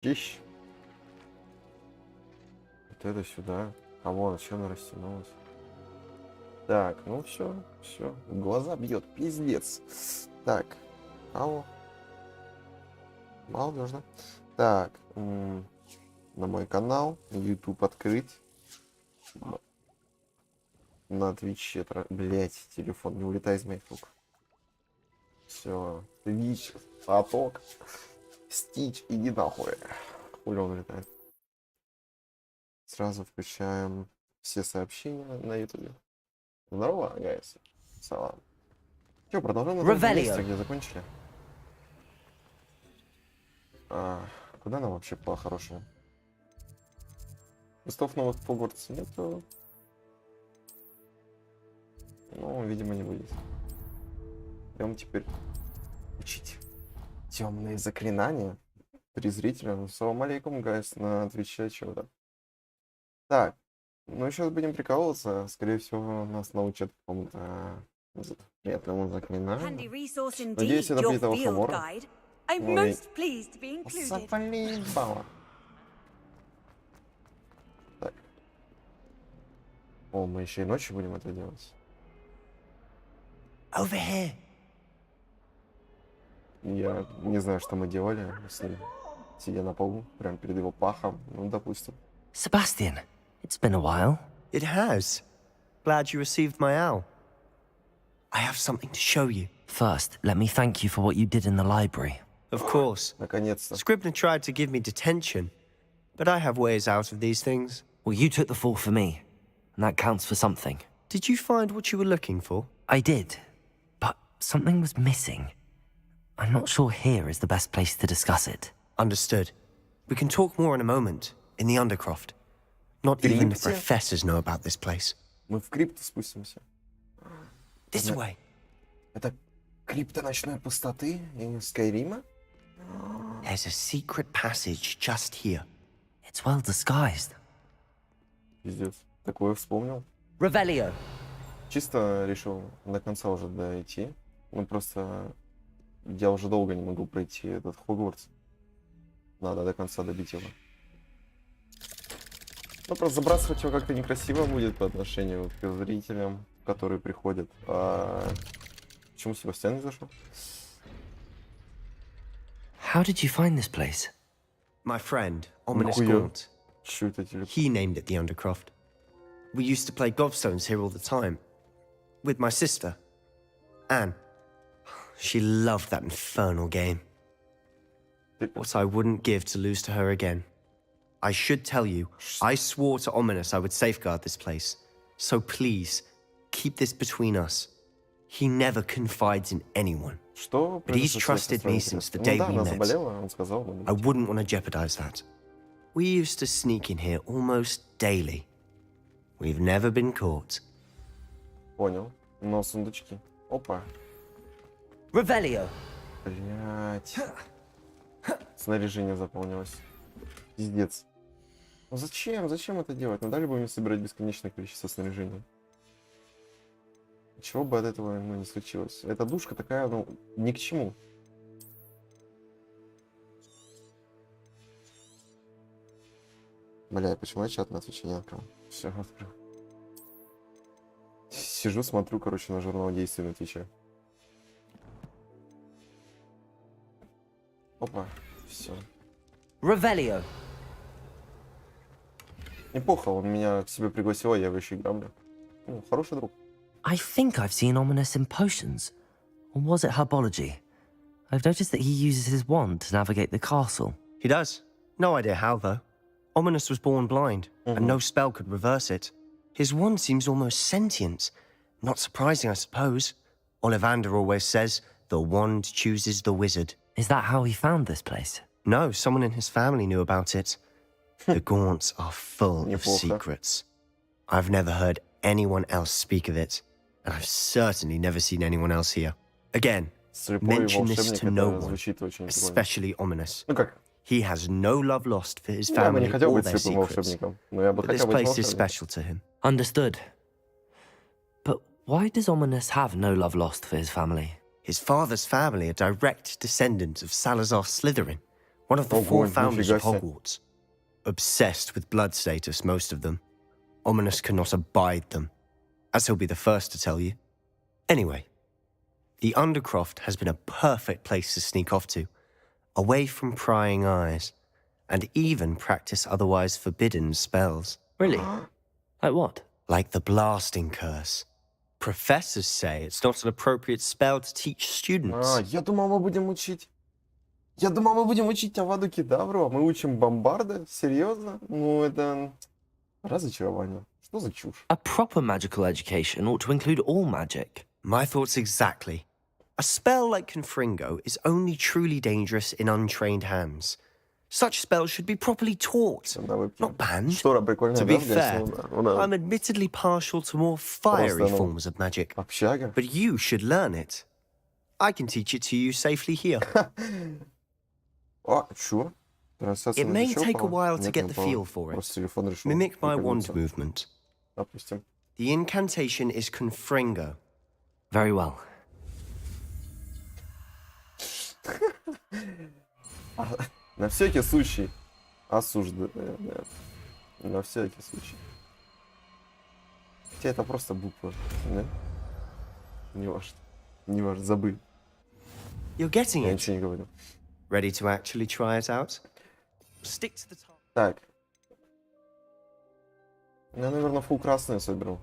Тищ. Вот это сюда. А вон, что она растянулась. Так, ну все. В глаза бьет, пиздец. Так, мало. Мало нужно. Так, на мой канал, YouTube открыть. На Твиче, блять, телефон, не улетай из моих рук. Все, Твич, поток, Стич, иди нахуй. Хули он улетает. Сразу включаем все сообщения на YouTube. Здорово, гайс. Салам. Че, продолжаем на том месте, где закончили? Куда нам вообще по-хорошему? Листов новых в Hogwarts нету. Ну, видимо, не будет. Идем теперь учить темные заклинания. Презрительно. Салам алейкум, гайс, на Твиче чего-то. Так, ну сейчас будем прикалываться. Скорее всего, нас научат какому-то приятному заклинанию. Надеюсь, это будет того Хомора. Ой, запалимбала. Так. О, мы еще и ночью будем это делать. Over here. Я не знаю, что мы делали с ним, сидя на полу, прямо перед его пахом. Ну, допустим. Sebastian, it's been a while. It has. Glad you received my owl. I have something to show you. First, let me thank you for what you did in the library. Of course. Наконец-то. Scribner tried to give me detention, but I have ways out of these things. Well, you took the fall for me, and that counts for something. Did you find what you were looking for? I did, but something was missing. I'm not sure here is the best place to discuss it. Understood. We can talk more in a moment, in the Undercroft. Not even the professors know about this place. Мы в крипту спустимся. This way. Это крипта ночной пустоты из Скайрима? There's a secret passage just here. It's well disguised. Пиздец. Такое вспомнил. Revelio. Чисто решил до конца уже дойти. Ну просто я уже долго не могу пройти этот Хогвартс. Надо до конца добить его. Ну просто забрасывать его как-то некрасиво будет по отношению к зрителям, которые приходят. Почему Себастьян не зашел? How did you find this place? My friend, Ominous Gaunt. He named it the Undercroft. We used to play gobstones here all the time. With my sister, Anne. She loved that infernal game. What I wouldn't give to lose to her again. I should tell you, I swore to Ominous I would safeguard this place. So please, keep this between us. He never confides in anyone. But he's trusted me since the day we met. I wouldn't want to jeopardize that. We used to sneak in here almost daily. We've never been caught. Понял. Но сундучки. Опа. Revelio. Блять. Снаряжение заполнилось. Пиздец. Ну зачем? Зачем это делать? Надо ли бы мне собирать бесконечное количество снаряжения? Чего бы от этого не случилось? Эта душка такая, ну, ни к чему. Бля, почему я чат на Твиче не открыл? Все, открыл. Сижу, смотрю, короче, на журнал действий на Твиче. Опа, все. Revelio. Неплохо, он меня к себе пригласил, а я его еще и граблю. Ну, хороший друг. I think I've seen Ominous in potions. Or was it herbology? I've noticed that he uses his wand to navigate the castle. He does. No idea how, though. Ominous was born blind, and no spell could reverse it. His wand seems almost sentient. Not surprising, I suppose. Ollivander always says, the wand chooses the wizard. Is that how he found this place? No, someone in his family knew about it. The Gaunts are full of secrets. I've never heard anyone else speak of it, and I've certainly never seen anyone else here. Again, mention this to no one, especially Ominous. He has no love lost for his family or their secrets, but this place is special to him. Understood. But why does Ominous have no love lost for his family? His father's family are direct descendants of Salazar Slytherin, One of the four Огонь, founders нифига of себе. Hogwarts. Obsessed with blood status, most of them. Ominous cannot abide them, as he'll be the first to tell you. Anyway, the Undercroft has been a perfect place to sneak off to, away from prying eyes, and even practice otherwise forbidden spells. Really? Like what? Like the blasting curse. Professors say it's not an appropriate spell to teach students. Я думал, мы будем учить. Я думал, мы будем учить Аваду Кедавру, а мы учим бомбарда? Серьезно? Ну, это разочарование. Что за чушь? A proper magical education ought to include all magic. My thoughts exactly. A spell like Confringo is only truly dangerous in untrained hands. Such spells should be properly taught, Да, выпьем. not banned. Штора прикольная, To да, be в fair, Гайсе? Ну да. I'm admittedly partial to more fiery Просто, ну, forms of magic, Общага. but you should learn it. I can teach it to you safely here. А, чё? Трансляция It на may плечо take a упала? while to Нет, get не the упала. feel for it. Просто телефон решил Mimic my не wand повернуться. movement. Допустим. The incantation is Confringo. Very well. На всякий случай осуждаю. На всякий случай. Хотя это просто буква, да? Не важно. Не важно, забыл. You're getting Я it. ничего не говорю. Ready to actually try it out? Stick to the top. Так. Я, наверное, фул красный соберу.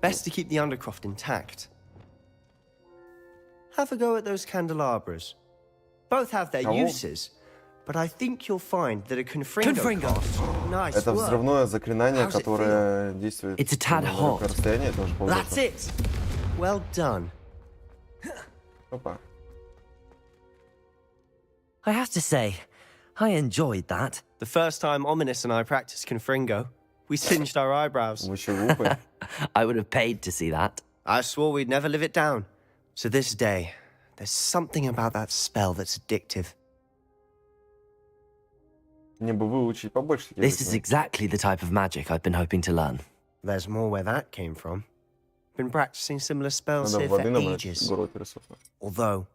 Best to keep the Undercroft intact. Have a go at those candelabras. Both have their Кого? uses, but I think you'll find that a Confringo. Confringo! cast- Nice Это work. взрывное заклинание, How's it которое действует It's a tad на hot. далекое расстояние. Это уже That's полгода. it. Well done. Опа. I have to say, I enjoyed that. The first time Ominous and I practiced Confringo, we singed our eyebrows. Мы еще глупые. I would have paid to see that. I swore we'd never live it down. So this day, there's something about that spell that's addictive. Мне бы выучить побольше таких This is заклинаний. exactly the type of magic I've been hoping to learn. There's more where that came from. Been practicing similar spells Надо here for воды набрать, ages. гору пересохла. Although,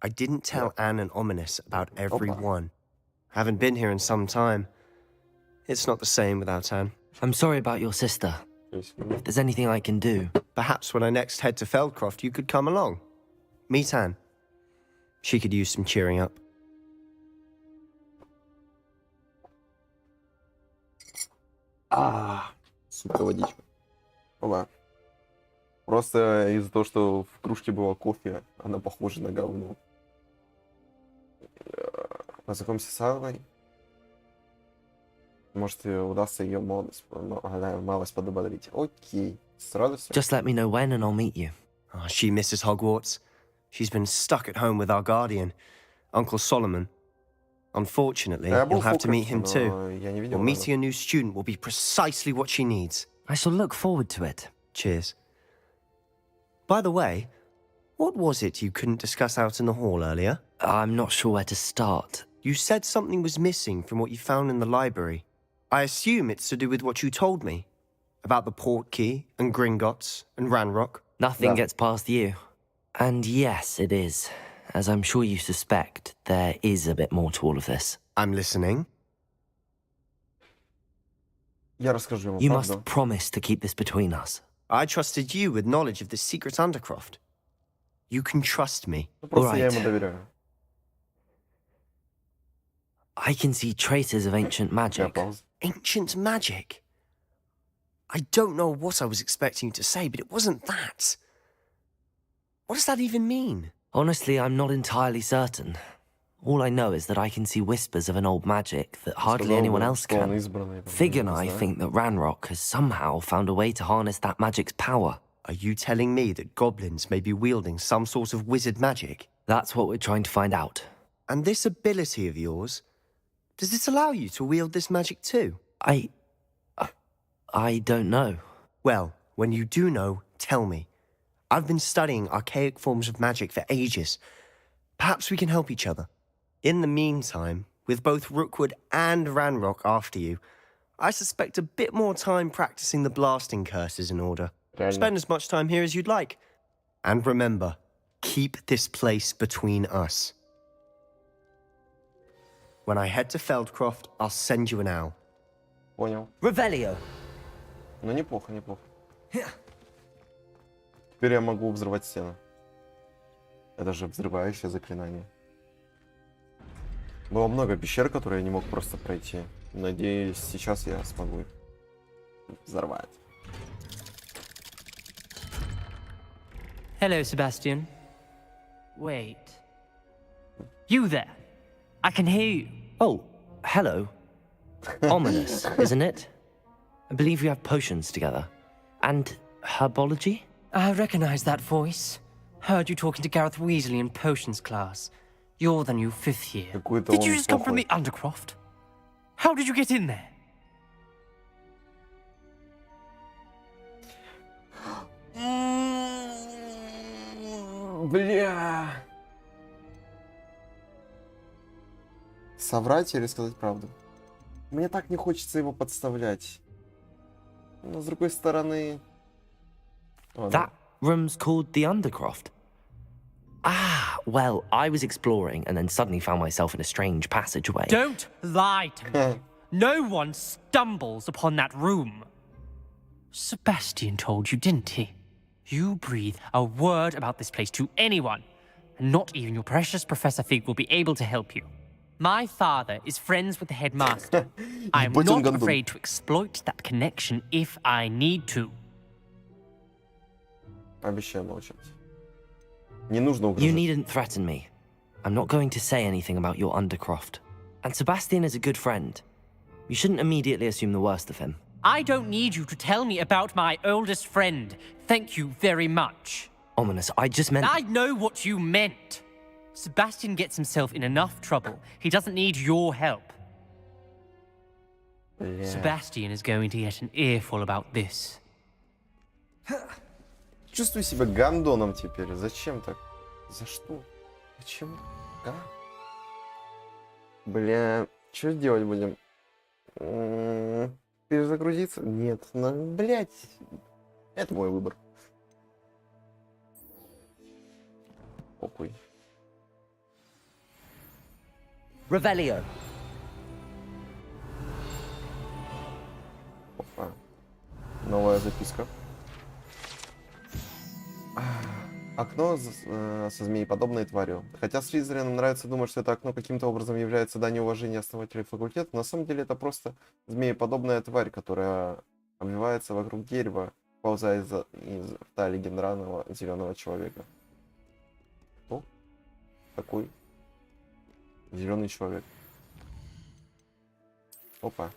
I didn't tell Anne and Ominous about every Opa. one. Haven't been here in some time. It's not the same without Anne. I'm sorry about your sister. То есть, If there's anything I can do, Perhaps when I next head to Feldcroft, you could come along. Meet Anne. She could use some cheering up. сука, водичка. Опа. Просто из-за того, что в кружке было кофе, она похожа на говно. Познакомься с Аллой. Может, удастся ее малость подободрить. Окей. С радостью. just let me know when and I'll meet you. Oh, she misses Hogwarts. She's been stuck at home with our guardian, Uncle Solomon. Unfortunately, Я был you'll в have to meet Хогвартсе, him too. но я не видел. Well, meeting a new student will be precisely what she needs. I shall look forward to it. Cheers. By the way, what was it you couldn't discuss out in the hall earlier? I'm not sure where to start. You said something was missing from what you found in the library. I assume it's to do with what you told me about the port key and Gringotts and Ranrock. Nothing Yeah. gets past you. And yes, it is. As I'm sure you suspect, there is a bit more to all of this. I'm listening. Я расскажу ему You правду. must promise to keep this between us. I trusted you with knowledge of the secret Undercroft. You can trust me. Ну, просто я Alright. ему доверяю. I can see traces of ancient Я magic. пауза. Ancient magic. I don't know what I was expecting you to say, but it wasn't that. What does that even mean? Honestly, I'm not entirely certain. All I know is that I can see whispers of an old magic that hardly Сказал anyone бы, else что он can. избранный, Fig and не I знаю. think that Ranrock has somehow found a way to harness that magic's power. Are you telling me that goblins may be wielding some sort of wizard magic? That's what we're trying to find out. And this ability of yours, does it allow you to wield this magic too? I don't know. Well, when you do know, tell me. I've been studying archaic forms of magic for ages. Perhaps we can help each other. In the meantime, with both Rookwood and Ranrock after you, I suspect a bit more time practicing the blasting curse is in order. Реально. Spend as much time here as you'd like. And remember, keep this place between us. When I head to Feldcroft, I'll send you an owl. Понял. Revelio. Ну, неплохо, неплохо. Теперь я могу взрывать стены. Это же взрывающее заклинание. Было много пещер, которые я не мог просто пройти. Надеюсь, сейчас я смогу их взорвать. Hello, Sebastian. Wait. You there? I can hear you. Oh, hello. Ominous, isn't it? I believe we have potions together. And herbology? I recognize that voice. Heard you talking to Gareth Weasley in potions class. You're the new 5th year. Какой-то Did you он just come from плохой. the Undercroft? How did you get in there? Бля. Соврать или сказать правду? Мне так не хочется его подставлять. Но с другой стороны... Ладно. That room's called the Undercroft. Ah, well, I was exploring and then suddenly found myself in a strange passageway. Don't lie to me. No one stumbles upon that room. Sebastian told you, didn't he? You breathe a word about this place to anyone, and not even your precious Professor Fig will be able to help you. My father is friends with the headmaster. I am Ебать он not гандон. afraid to exploit that connection if I need to. Обещаю молчать. Не нужно You угрожать. needn't threaten me. I'm not going to say anything about your Undercroft. And Sebastian is a good friend. You shouldn't immediately assume the worst of him. I don't need you to tell me about my oldest friend. Thank you very much. Ominous, I just meant... I know what you meant. Sebastian gets himself in enough trouble. He doesn't need your help. Бля. Sebastian is going to get an earful about this. Чувствую себя гандоном теперь. Зачем так? За что? Почему? А? Бля, что делать будем? Перезагрузиться? Нет. Ну, блядь. Это мой выбор. Похуй. Revelio. Опа. Новая записка. Окно со змееподобной тварью. Хотя Слизеринам нравится думать, что это окно каким-то образом является данью уважения основателей факультета, на самом деле это просто змееподобная тварь, которая обвивается вокруг дерева, ползая из рта легендарного зеленого человека. Кто? Такой зеленый человек. Опа.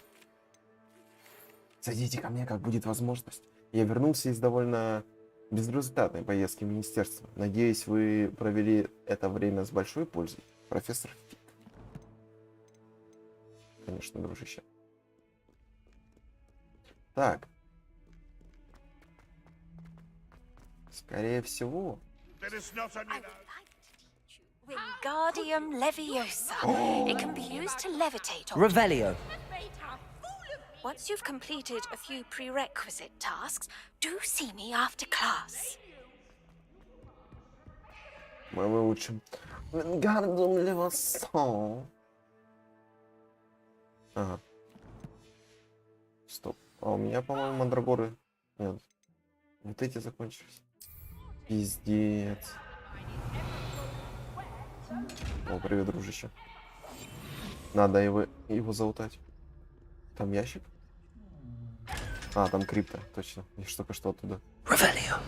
Зайдите ко мне, как будет возможность. Я вернулся из довольно безрезультатной поездки в министерство. Надеюсь, вы провели это время с большой пользой, профессор Фиг. Конечно, дружище. Так. Скорее всего... Wingardium Leviosa. It can be used to levitate objects. Revelio. Once you've completed a few prerequisite tasks, do see me after class. Мы выучим. Wingardium Leviosa. Ага. Стоп. А у меня, по-моему, мандрагоры... Нет. Вот эти закончились. Пиздец. О, привет, дружище. Надо его залутать. Там ящик? А, там крипта, точно. Я ж только что оттуда. Revelio.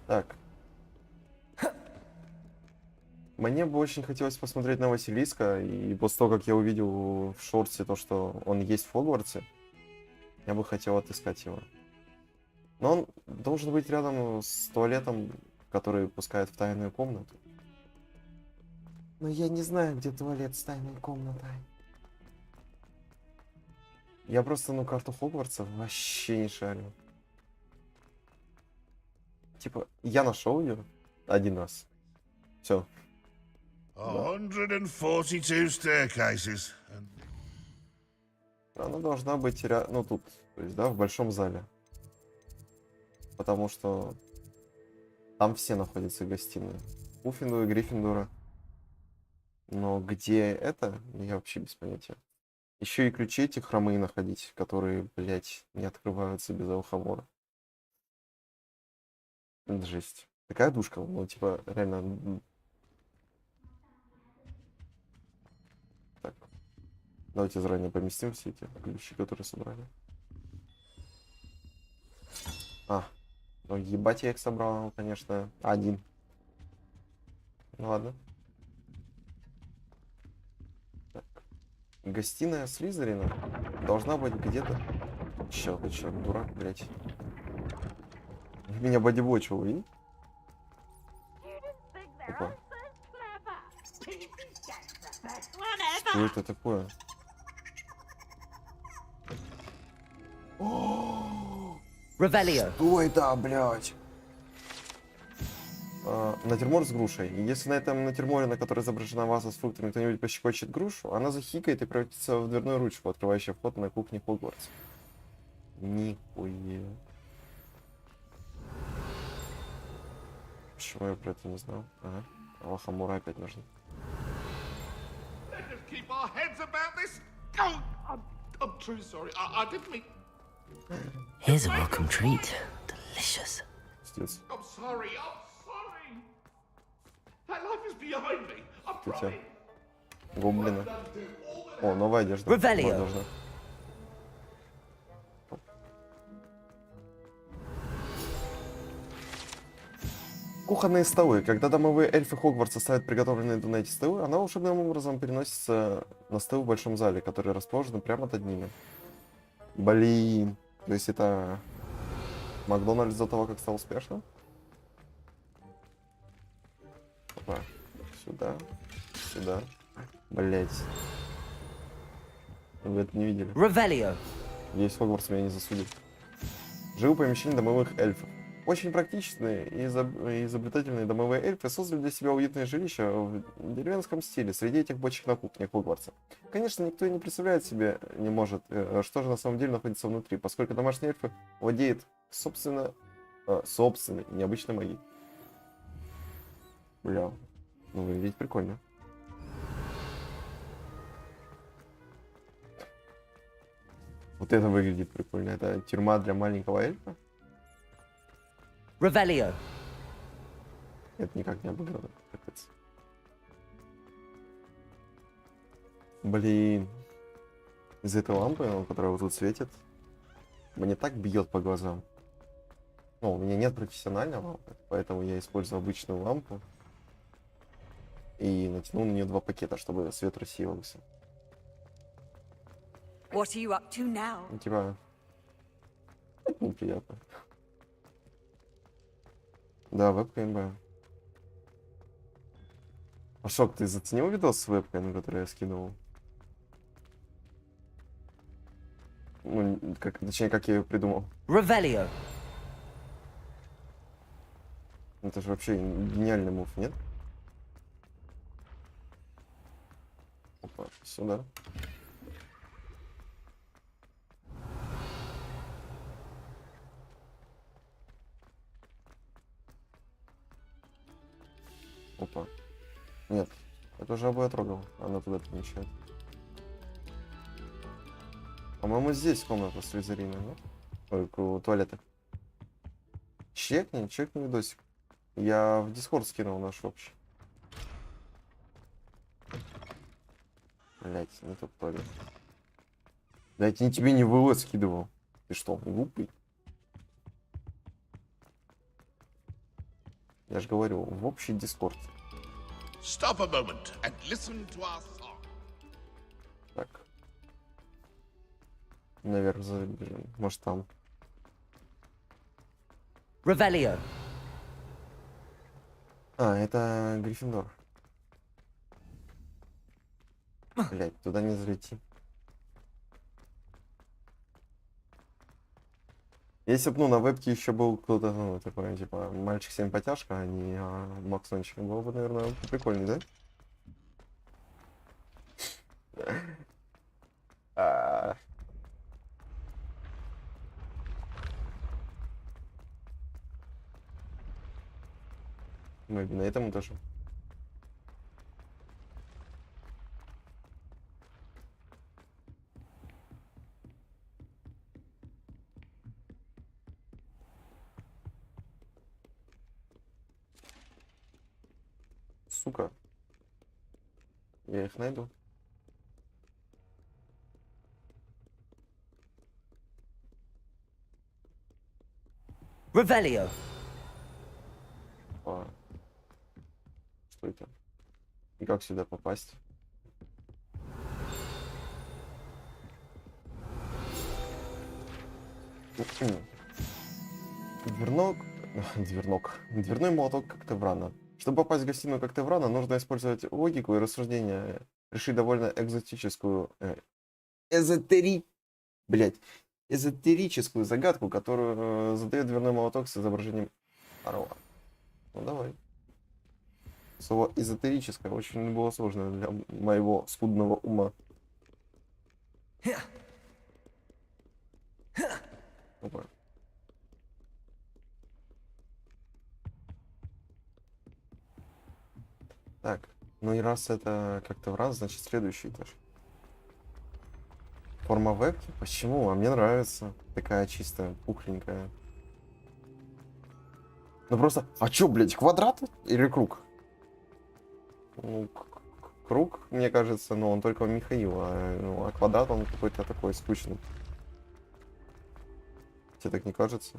Так. Мне бы очень хотелось посмотреть на Василиска, и после того, как я увидел в шорте то, что он есть в Хогвартсе, я бы хотел отыскать его. Но он должен быть рядом с туалетом, который пускает в тайную комнату. Но я не знаю, где туалет с тайной комнатой. Я просто, карту Хогвартса вообще не шарю. Типа, я нашел ее один раз. Все. 142 staircases. And Она должна быть тут, то есть, да, в большом зале. Потому что там все находятся в гостиной. Уффиндура и Гриффиндора. Но где это, я вообще без понятия. Еще и ключи эти хромые находить, которые, блядь, не открываются без алхамора. Это жесть. Такая душка, ну, типа, реально. Так. Давайте заранее поместим все эти ключи, которые собрали. Ну ебать я их собрал, конечно, один. Ну ладно. Так. Гостиная Слизерина должна быть где-то... Чё, ты чё, дурак, блядь? Меня бодибочил, и? Опа. Что это такое? Revelio. Что это, блядь? Натюрморт с грушей. И если на этом натюрморе, на которой изображена ваза с фруктами, кто-нибудь пощекочет грушу, она захикает и превратится в дверную ручку, открывающую вход на кухне Хогвартс. Нихуя. Почему я про это не знал? Ага. Алхамура опять нужно. Let us keep our heads about this. Oh, I'm truly sorry. I didn't mean. Here's a welcome treat. Delicious. Пиздец. I'm sorry. That life is behind me. I promise. Гоблина. О, новая одежда. Revelio. Вот должна. Кухонные столы. Когда домовые эльфы Хогвартса ставят приготовленные на эти столы, она волшебным образом переносится на стол в большом зале, который расположен прямо над ними. Блин. То есть это Макдональдс до того, как стал успешным? Опа. Сюда. Сюда. Блять. Вы это не видели? Revelio. Весь Хогвартс меня не засудит. Живу в помещении домовых эльфов. Очень практичные и изобретательные домовые эльфы создали для себя уютное жилище в деревенском стиле среди этих бочек на кухне Хогвартса. Конечно, никто и не представляет себе не может, что же на самом деле находится внутри, поскольку домашние эльфы владеют собственной необычной магией. Бля, ну выглядит прикольно. Вот это выглядит прикольно. Это тюрьма для маленького эльфа? Revelio. Это никак не обыграно. Капец. Блин. Из этой лампы, которая вот тут светит, мне так бьет по глазам. Ну, у меня нет профессиональной лампы, поэтому я использую обычную лампу. И натянул на нее 2 пакета, чтобы свет рассеивался. What are you up to now? Ну, типа... Это неприятно. Да, вебка имба. Ашок, ты заценил видос с вебкой, на который я скинул? Ну, точнее, как я ее придумал. Revelio. Это же вообще гениальный мув, нет? Опа, сюда. Опа. Нет, эту жабу я трогал, она туда помещает. По-моему, здесь комната Слизерина, нет? Ой, у туалета. Чекни видосик. Я в Дискорд скинул наш общий. Блять, не тот туалет. Да я тебе не вывод скидывал. Ты что, глупый? Я же говорю, в общий Дискорд. Stop a moment and listen to our song. Так. Наверх забежим. Может там. Revelio. А, это Гриффиндор. Блять, туда не залети. Если бы, ну, на вебке еще был кто-то, ну, такой, типа, мальчик-симпатяшка, а не Максончик, было бы, наверное, прикольно, да? Мы на этом этаже. сука. Я их найду. Revelio. А. Что это? И как сюда попасть? Дверной молоток Коктеврана. Чтобы попасть в гостиную Коктеврана, нужно использовать логику и рассуждение. Решить довольно экзотическую... эзотерическую загадку, которую задает дверной молоток с изображением орла. Ну давай. Слово эзотерическое очень было сложно для моего скудного ума. Опа. Так, ну и раз это как-то в раз, значит следующий этаж. Форма вебки? Почему? А мне нравится. Такая чистая, пухленькая. Ну просто, а чё, блядь, квадрат или круг? Ну, круг, мне кажется, но он только у Михаила, а квадрат он какой-то такой скучный. Тебе так не кажется?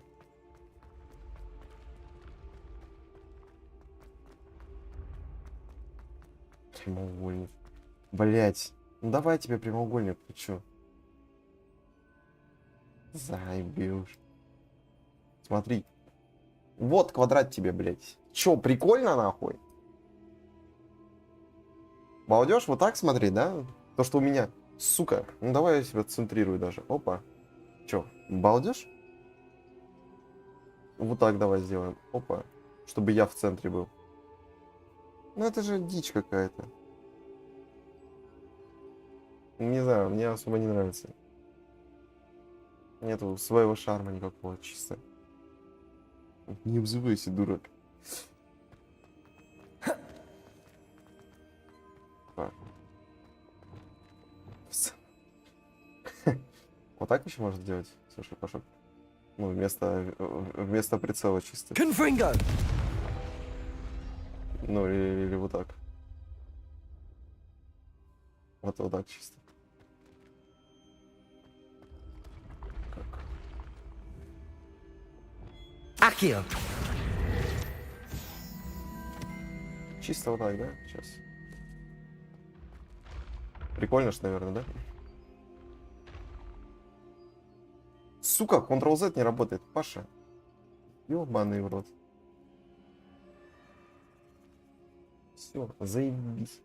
Прямоугольник. Блять. Ну давай тебе прямоугольник, ты чё? Заебешь. Смотри. Вот квадрат тебе, блять. Чё, прикольно нахуй? Балдеж вот так смотреть, да? То, что у меня. Сука. Ну давай я себя центрирую даже. Опа. Чё, балдеж? Вот так давай сделаем. Опа. Чтобы я в центре был. Ну это же дичь какая-то. Не знаю, мне особо не нравится. Нету своего шарма никакого, чисто. Не обзывайся, дурак. Вот так еще можно делать? Слушай, Пашок. Ну, вместо прицела чисто. Confringo. Ну, или вот так. Вот так чисто. Как? Accio. Чисто вот так, да? Сейчас. Прикольно ж, наверное, да? Сука, Ctrl-Z не работает, Паша. Ёбаный в рот. Все, заебись.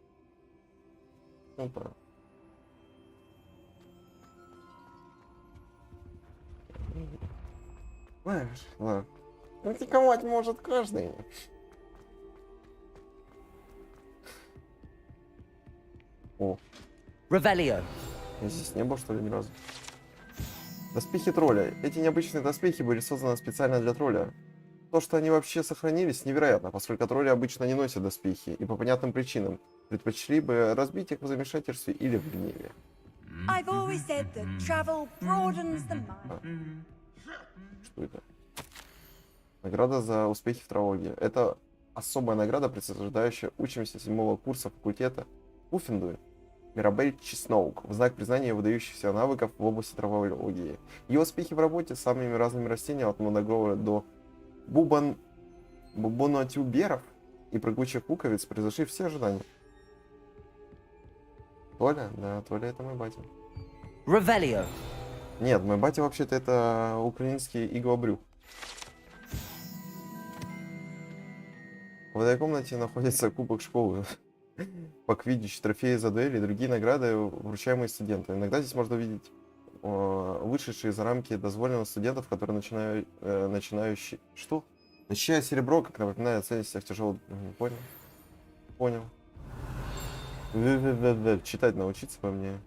Опа. Знаешь, ладно. Критиковать может каждый. О, Revelio. я здесь не был, что ли, ни разу. Доспехи тролля. Эти необычные доспехи были созданы специально для тролля. То, что они вообще сохранились, невероятно, поскольку тролли обычно не носят доспехи, и по понятным причинам предпочли бы разбить их в замешательстве или в гневе. I've always said that travel broadens the mind. Что это? Награда за успехи в трилогии. Это особая награда, присуждающая учимся 7-го курса факультета Уффендуй Мирабель Чесноук в знак признания выдающихся навыков в области травологии. Ее успехи в работе с самыми разными растениями, от моногрова до бубонотюберов и прыгучих луковиц, превзошли все ожидания. Толя? Да, Толя это мой батя. Revelio. Нет, мой батя вообще-то это украинский иглобрюх. В этой комнате находится кубок школы, паквидич, трофеи за дуэли и другие награды, вручаемые студентам. Иногда здесь можно увидеть вышедшие за рамки дозволенных студентов, которые начинающие... Что? Начиная серебро, как напоминает о ценностях тяжелого... Понял? Понял. Читать научиться по мне.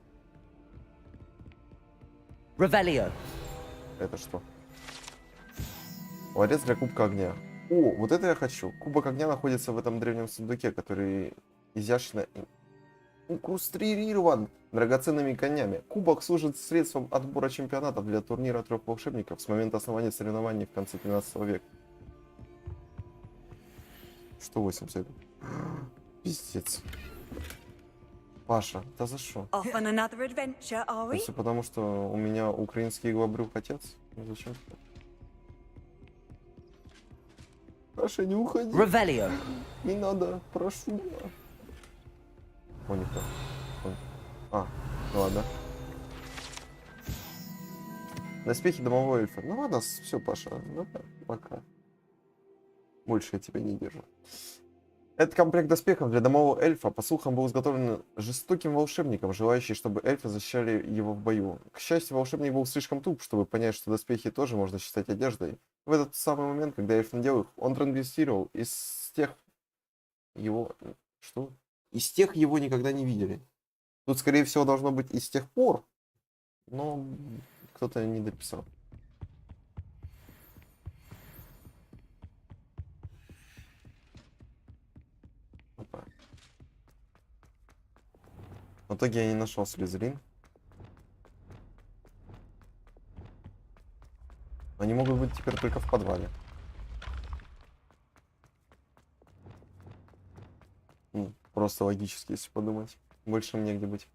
Revelio. Это что? Ларец для кубка огня. О, вот это я хочу. Кубок огня находится в этом древнем сундуке, который изящно инкрустирован драгоценными камнями. Кубок служит средством отбора чемпионатов для турнира 3 волшебников с момента основания соревнований в конце 13 века. Что 8 советов? Пиздец. Паша, да за что? Off on another adventure, are we? Это потому, что у меня украинский главбрюх отец? Ну, зачем? Паша, не уходи. Revelio. Не надо, прошу. О, не то. А, ну ладно. Доспехи домового эльфа. Ну ладно, все, Паша. Ну, пока. Больше я тебя не держу. Этот комплект доспехов для домового эльфа, по слухам, был изготовлен жестоким волшебником, желающим, чтобы эльфы защищали его в бою. К счастью, волшебник был слишком туп, чтобы понять, что доспехи тоже можно считать одеждой. В этот самый момент, когда эльф надел их, он трансгрессировал. Из тех его... Что? Из тех его никогда не видели. Тут, скорее всего, должно быть из тех пор, но кто-то не дописал. Опа. В итоге я не нашел Слизерин. Они могут быть теперь только в подвале. Ну, просто логически, если подумать. Больше им негде быть.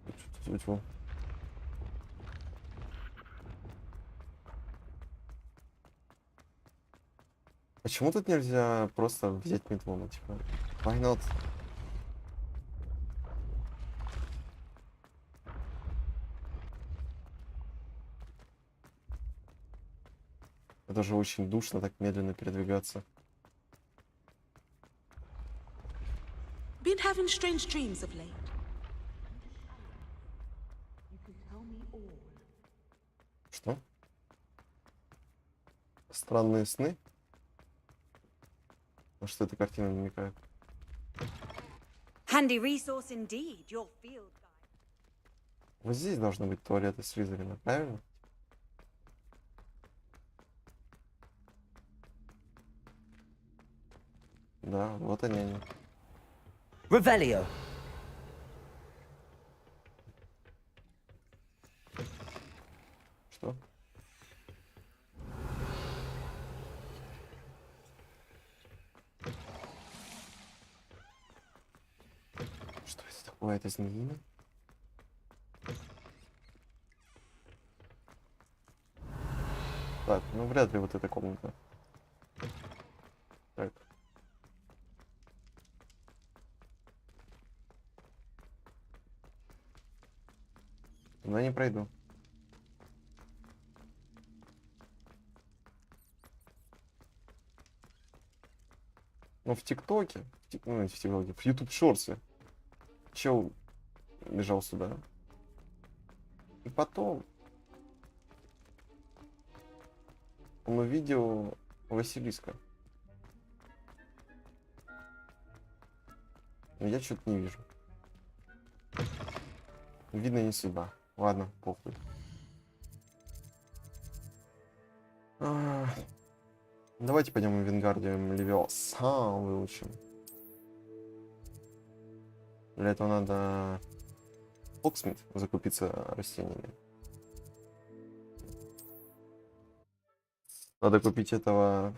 Тьфу-тьфу-тьфу. Почему тут нельзя просто взять метлу, типа? Why not? Это же очень душно так медленно передвигаться. Been having strange dreams of late. Что? Странные сны? На что эта картина намекает? Handy resource indeed, your field guide. Вот здесь должны быть туалеты Слизерина, правильно? Да, вот они. Revelio. Что? Что это такое? Это змеина? Так, ну вряд ли вот эта комната. Так. Туда не пройду. Но в ТикТоке, ну, в ТикТоке, в YouTube Шорсе чел бежал сюда. И потом он увидел Василиска. Но я что-то не вижу. Видно, не судьба. Ладно, похуй. Давайте пойдем в Вингардиум Левиоса выучим. Для этого надо Оксмит закупиться растениями. Надо купить этого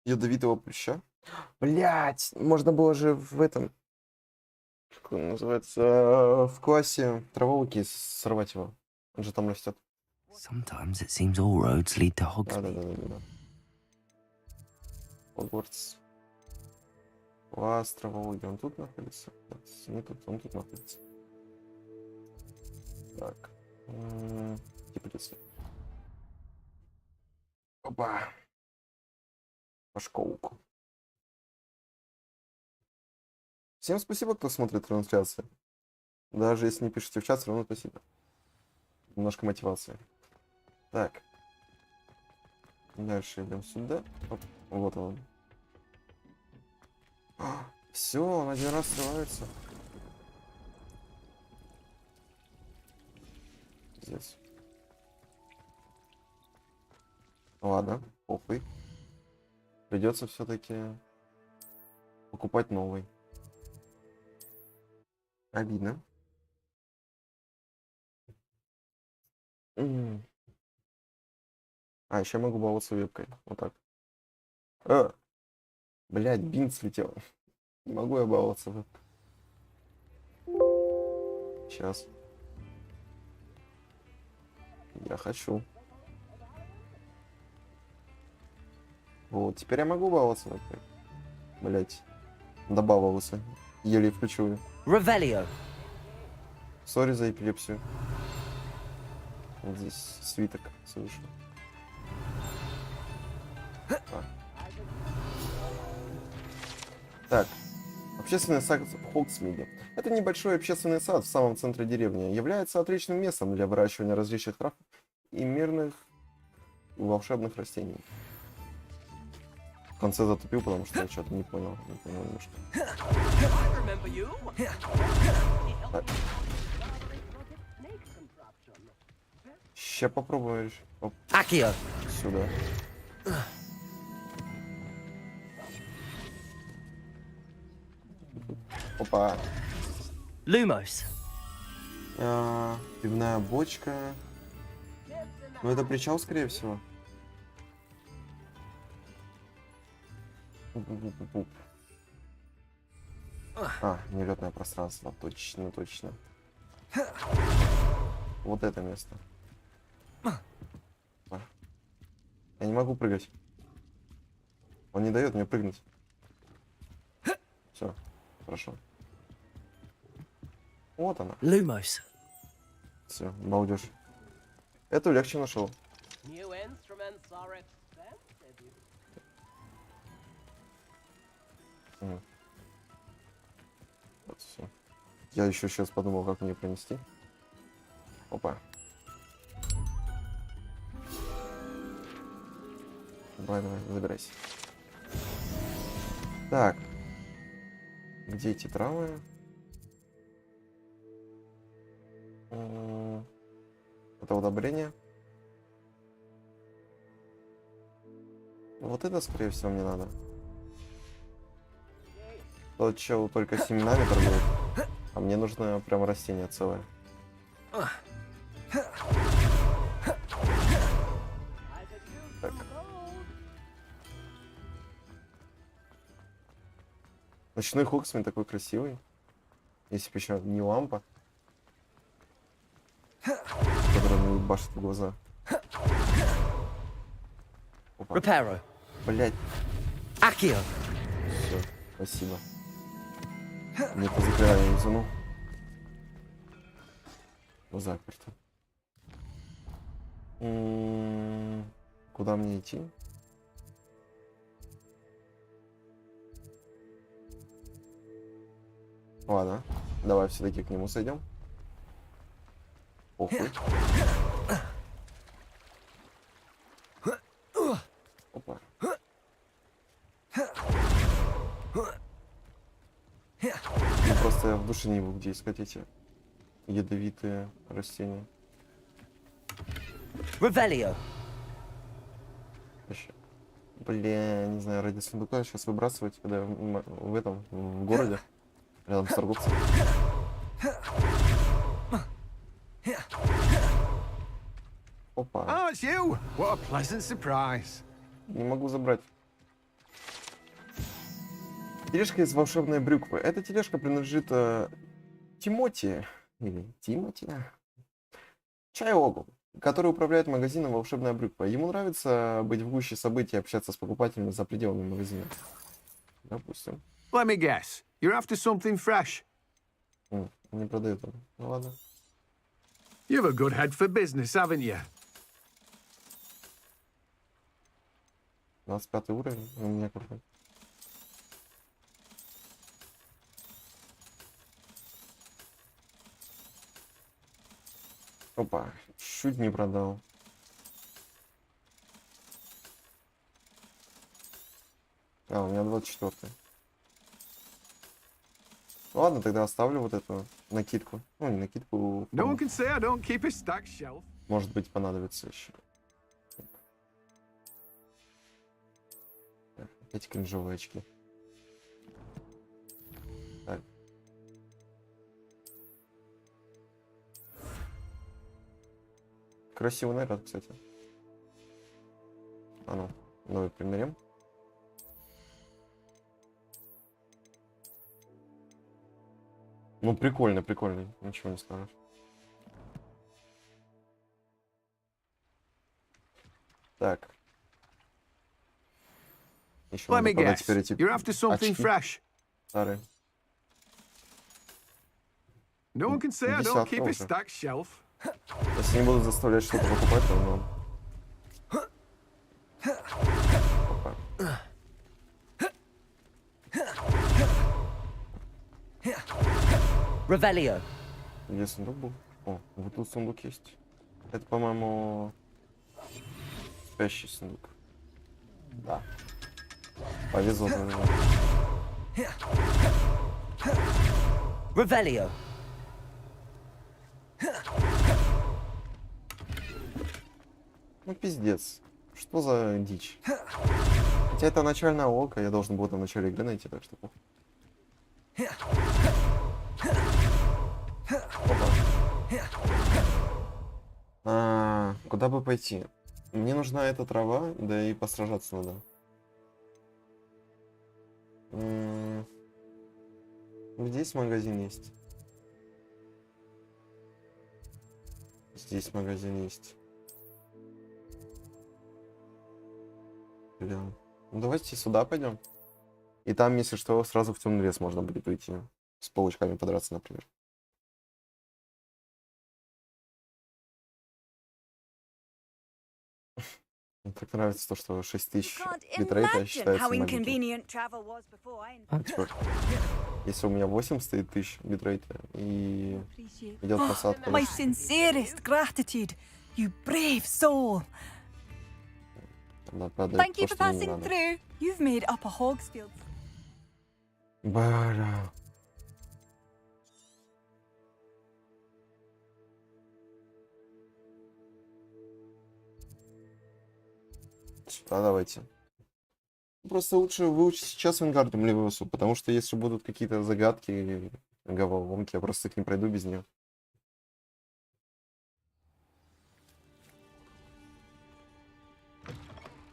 ядовитого плюща. Блять, можно было же в этом, как он называется, в классе траволуки сорвать его. Он же там растет. Sometimes it seems all roads lead to Hogsmeade. Да. Hogwarts. Класс травологии. Он тут находится? Нет, не тут, он тут находится. Так. Теплица. Опа. По школку. Всем спасибо, кто смотрит трансляцию. Даже если не пишете в чат, все равно спасибо. Немножко мотивации. Так. Дальше идем сюда. Оп. Вот он. Все, он один раз срывается. Здесь. Ладно, похуй. Придется все-таки покупать новый. Обидно. А, еще могу баловаться вебкой. Вот так. Блядь, бинт слетел. Не могу я баловаться вебкой. Сейчас. Я хочу. Вот, теперь я могу баловаться вебкой. Блядь. Добавился. Еле включил ее. Revelio. Сори за эпилепсию. Вот здесь свиток слышу. Так. Общественный сад в Хогсмиде. Это небольшой общественный сад в самом центре деревни. Является отличным местом для выращивания различных трав и мирных волшебных растений. В конце затупил, потому что я что-то не понял. Не понял немножко. Так. Ща попробуешь. Оп, Accio. сюда. Опа. Lumos. Пивная бочка. Ну это причал, скорее всего. А, нелетное пространство. Точно, точно. Вот это место. Я не могу прыгать. Он не дает мне прыгнуть. Все, хорошо. Вот она. Lumos. Все, балдеж. Эту легче нашел. Вот все. Я еще сейчас подумал, как мне пронести. Опа. Давай, давай, забирайся. Так. Где эти травы? Это удобрение. Вот это, скорее всего, мне надо. Тот чел только семенами торгует. А мне нужно прям растение целое. Так. Ночной Хоксмен такой красивый. Если бы еще не лампа, которая мне башит в глаза. Опа. Reparo. Блять, Accio. все, спасибо. Не по заклинанию изунул. Заперто. Куда мне идти? Ладно, давай все-таки к нему сойдем. Похуй. Опа. Ну, просто я в душе не могу где искать эти ядовитые растения. Revelio. Вообще. Бля, не знаю, ради сундука сейчас выбрасывать, когда в этом, в городе, рядом с торговцем. Опа. Oh, it's you! What a pleasant surprise. Не могу забрать. Тележка из волшебной брюквы. Эта тележка принадлежит Тимоти. Или Тимоти. Чайогу, который управляет магазином «Волшебная брюква». Ему нравится быть в гуще событий и общаться с покупателями за пределами магазина. Допустим. Let me guess. You're after something fresh. Не продает он. Ну ладно. You've a good head for business, haven't you? 25 уровень. У меня какой. Опа, чуть не продал. А, у меня 24-й. Ладно, тогда оставлю вот эту накидку. Ну, не накидку. No one can say I don't keep a stacked shelf. Может быть, понадобится еще. Так, опять кринжовые очки. Так. Красивый наряд, кстати. А ну, давай примерим. Ну, прикольно, прикольно. Ничего не скажешь. Так. Еще Let надо me продать guess. теперь эти You're after something очки fresh. старые. No one can say I don't Десятка keep a уже. stacked shelf. Если не буду заставлять что-то покупать, то ну. Опа. Revelio. Где сундук был? О, вот тут сундук есть. Это, по-моему, спящий сундук. Да. Повезло, повезло. Revelio. Ну, пиздец. Что за дичь? Хотя это начальная ока, я должен был это в начале игры найти, так что... Опа. Куда бы пойти? Мне нужна эта трава, да и посражаться надо. Здесь магазин есть. Здесь магазин есть. Бля. Ну давайте сюда пойдем. И там, если что, сразу в темный лес можно будет уйти. С паучками подраться, например. Мне так нравится то, что 6000 битрейта считается how магнитом. inconvenient travel was before I Типа, если у меня 8 стоит тысяч битрейта и идет просадка. My sincerest gratitude, you brave soul. Надо продать Thank you то, for что мне не passing надо. through. You've made up a Hogsfield. Бля. Сюда давайте. Просто лучше выучить сейчас Вингардиум Левиусу, потому что если будут какие-то загадки, головоломки, я просто их не пройду без нее.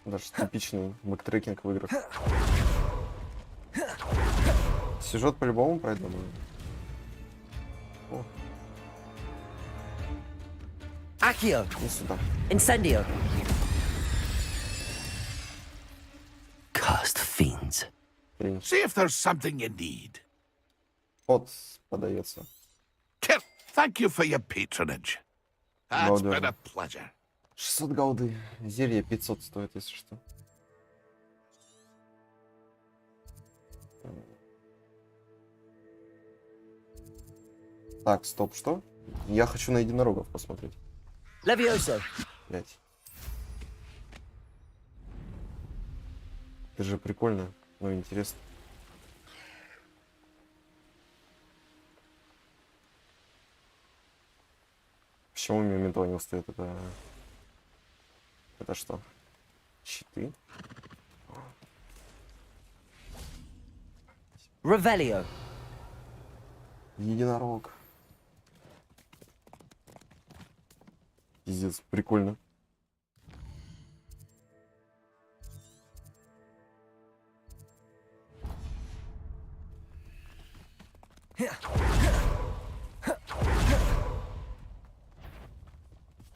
Даже типичный бэктрекинг в играх. Сюжет по-любому пройду. О, Accio. не сюда. Incendio. Cursed fiends. Блин, See if there's something you need. код подается. Kit, thank you for your patronage. It's Well been done. a pleasure. 600 голды. Зелье 500 стоит, если что. Так, стоп, что? Я хочу на единорогов посмотреть. Levioso. Блять. Это же прикольно, ну интересно. Почему у меня ментол не стоит? Это что? Щиты? Revelio. Единорог. Пиздец, прикольно.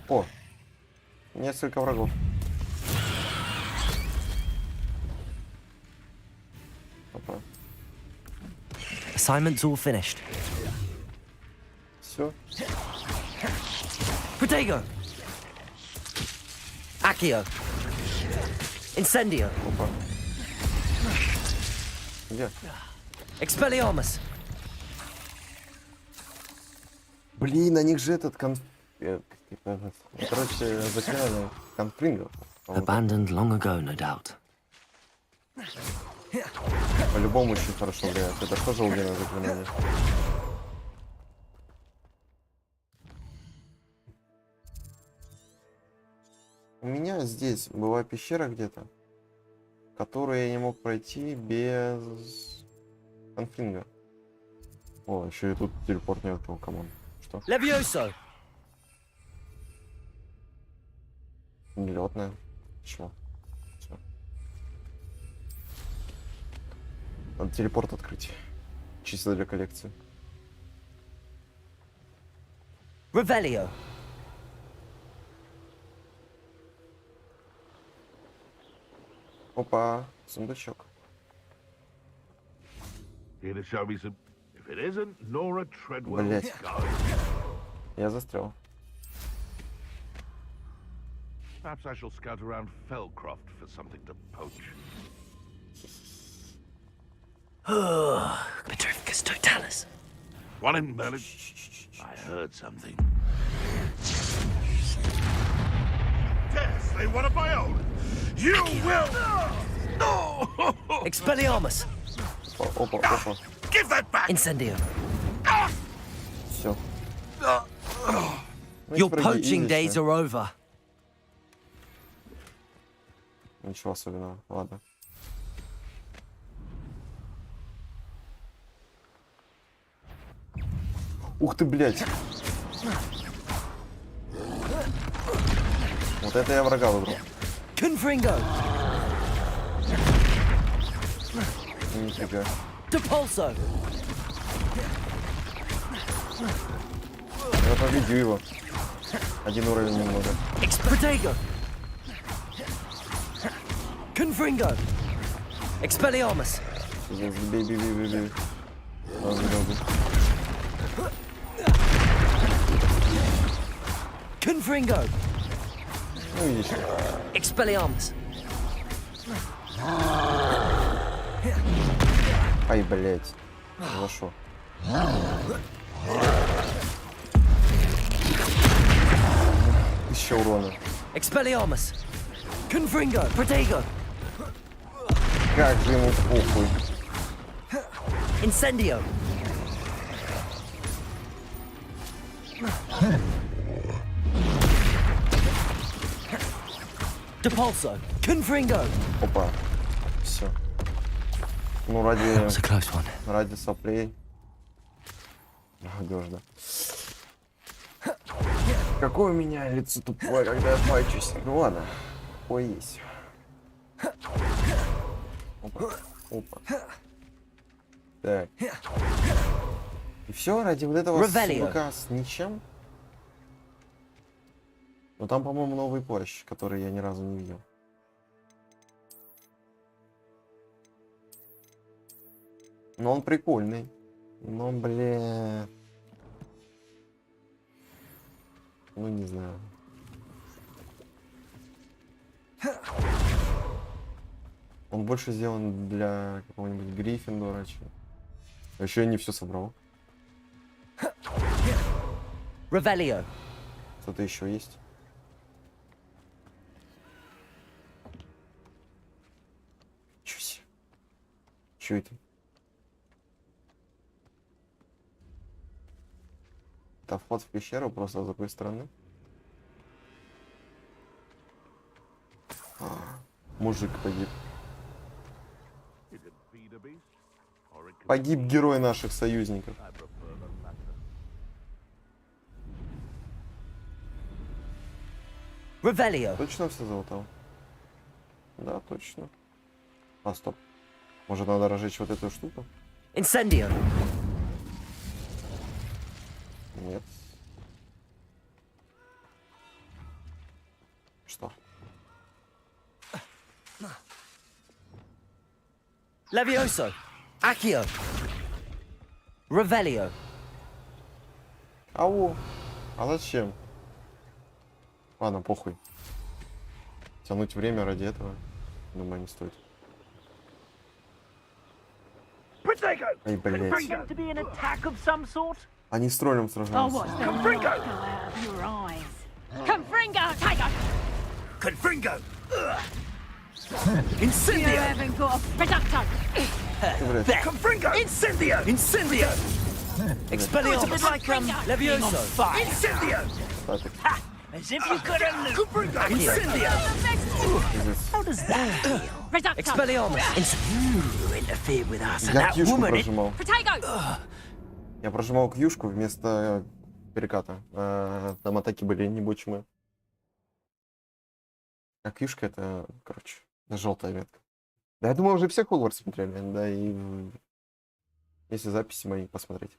О, несколько врагов. Опа. Assignment's all finished. Все. Protego. Accio. Incendio. Опа. Где? Expelliarmus. Блин, на них же этот короче, заклинание конфрингов. Abandoned long ago, no doubt. По-любому очень хорошо влияет. Это тоже огненное заклинание. У меня здесь была пещера где-то, которую я не мог пройти без конфринга. О, еще и тут телепорт не открыл, камон. Что? Levioso. Нелетная. Чего? Надо телепорт открыть. Чисто для коллекции. Revelio. Опа, сундучок. Here to show me some. If it isn't, Nora Treadwell. Блять. Я застрял. Perhaps I shall scout around Fellcroft for something to poach. Petrificus totalis. One in Merlin. I heard something. Dare slay one of my own. You will. Expelliarmus. Опа, опа. Give that back. Incendio. Все. Your poaching days are over. Ничего особенного. Ладно. Ух ты, блядь. Вот это я врага выбрал. Confringo. Нифига. Depulso. Я победю его. Один уровень немного. Protego. Confringo. Expelliarmus. Бей, бей, бей, бей, бей. Confringo. Ну видишь. Expelliarmus. Ай, блядь. За шо? 1000 урона. Expelliarmus. Confringo. Protego. Как же ему похуй. Incendio. Depulso. Confringo. Опа. Все. Ну, ради a close one. соплей. Надежно. Какое у меня лицо тупое, когда я файчусь. Ну ладно. Ой, есть. Опа. Опа. Так. И все ради вот этого сундука с ничем. Но там, по-моему, новый плащ, который я ни разу не видел. Но он прикольный. Но, бля... Ну, не знаю. Он больше сделан для какого-нибудь Гриффиндора. Еще я не все собрал. Revelio. Что-то еще есть? Чё себе? Чё это? Это вход в пещеру просто с другой стороны. Мужик погиб. Погиб герой наших союзников. Revelio. Точно все залутал? Да, точно. А, стоп. Может, надо разжечь вот эту штуку? Incendio. Нет. Что? Levioso. Accio. Revelio. Ау. А зачем? Ладно, похуй. Тянуть время ради этого, думаю, не стоит. Ай, блядь. Они с троллем сражаются. Confringo. Incendio. Ты, блядь. Confringo. Incendio. Incendio. Expelliarmus. Levioso. Incendio. Статик. As if you could have Incendio. How does that feel? Expelliarmus. Interfered with us and Я that кьюшку woman. прожимал. Я прожимал кьюшку вместо переката. Там атаки были небучимые. А кьюшка это, короче, желтая метка. Да, я думал, уже все Hogwarts смотрели, да, и если записи мои посмотреть.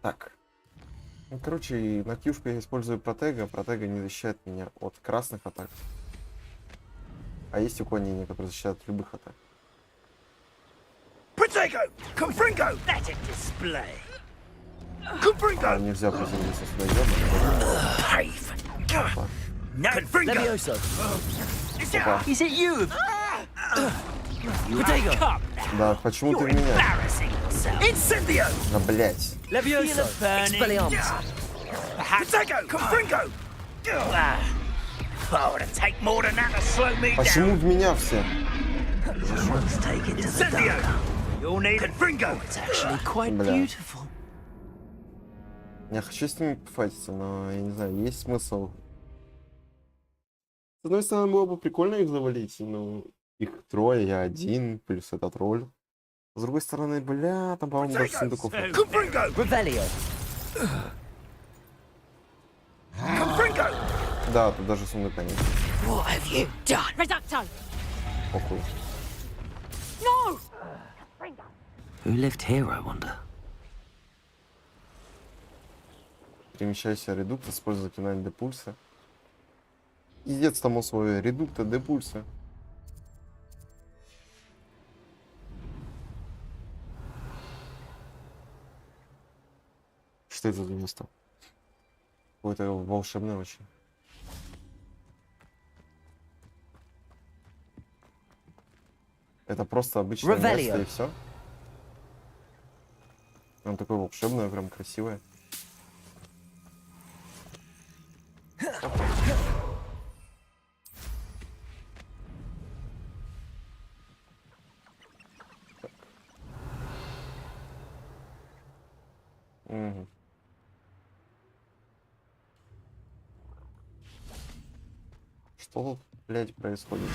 Так. Ну, короче, на кьюшку я использую протега. Протега не защищает меня от красных атак. А есть уклонение, которое защищает от любых атак. А, нельзя приземлиться сюда, ёбаный. Levioso. Опа. Is it you? Protego. Да, почему ты в меня? Incendio. Да, блять. Levioso. Expelliarmus. Почему в меня все? Take it to the dark. You'll need it. It's actually quite Бля. beautiful. Я хочу с ними пофайтиться, но я не знаю, есть смысл. С одной стороны, было бы прикольно их завалить, но их трое, я один, плюс этот роль. С другой стороны, бля, там, по-моему, даже сундуков нет. Revelio. Да, тут даже сундука нет. What have you done? Reducto! Похуй. No! Who lived here, I wonder? Перемещайся, редукт, используй заклинание депульса. Пиздец там условие, редукта, депульса. Что это за место? Какое-то волшебное очень. Это просто обычное Revelio. место и все. Он такое волшебное, прям красивое. Мгм. Что тут, блядь, происходит?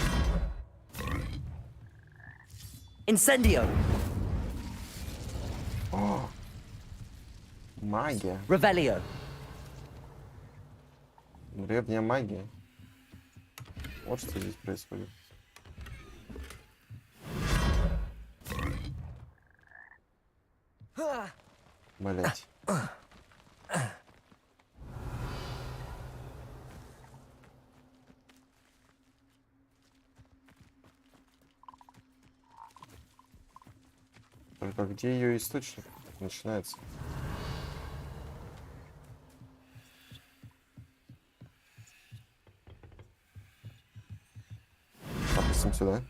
Incendio. О! Магия. Revelio. Древняя магия. Вот что здесь происходит. Блять. Только где ее источник начинается? Допустим, сюда.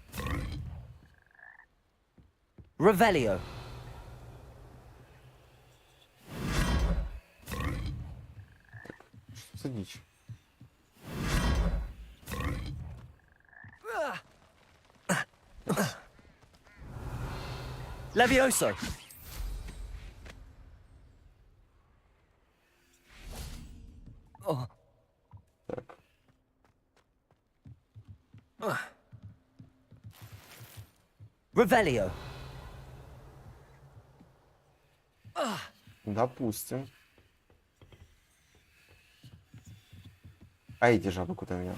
Revelio. Что за дичь? Levioso. Так. Revelio. Допустим. А эти жабы куда меня?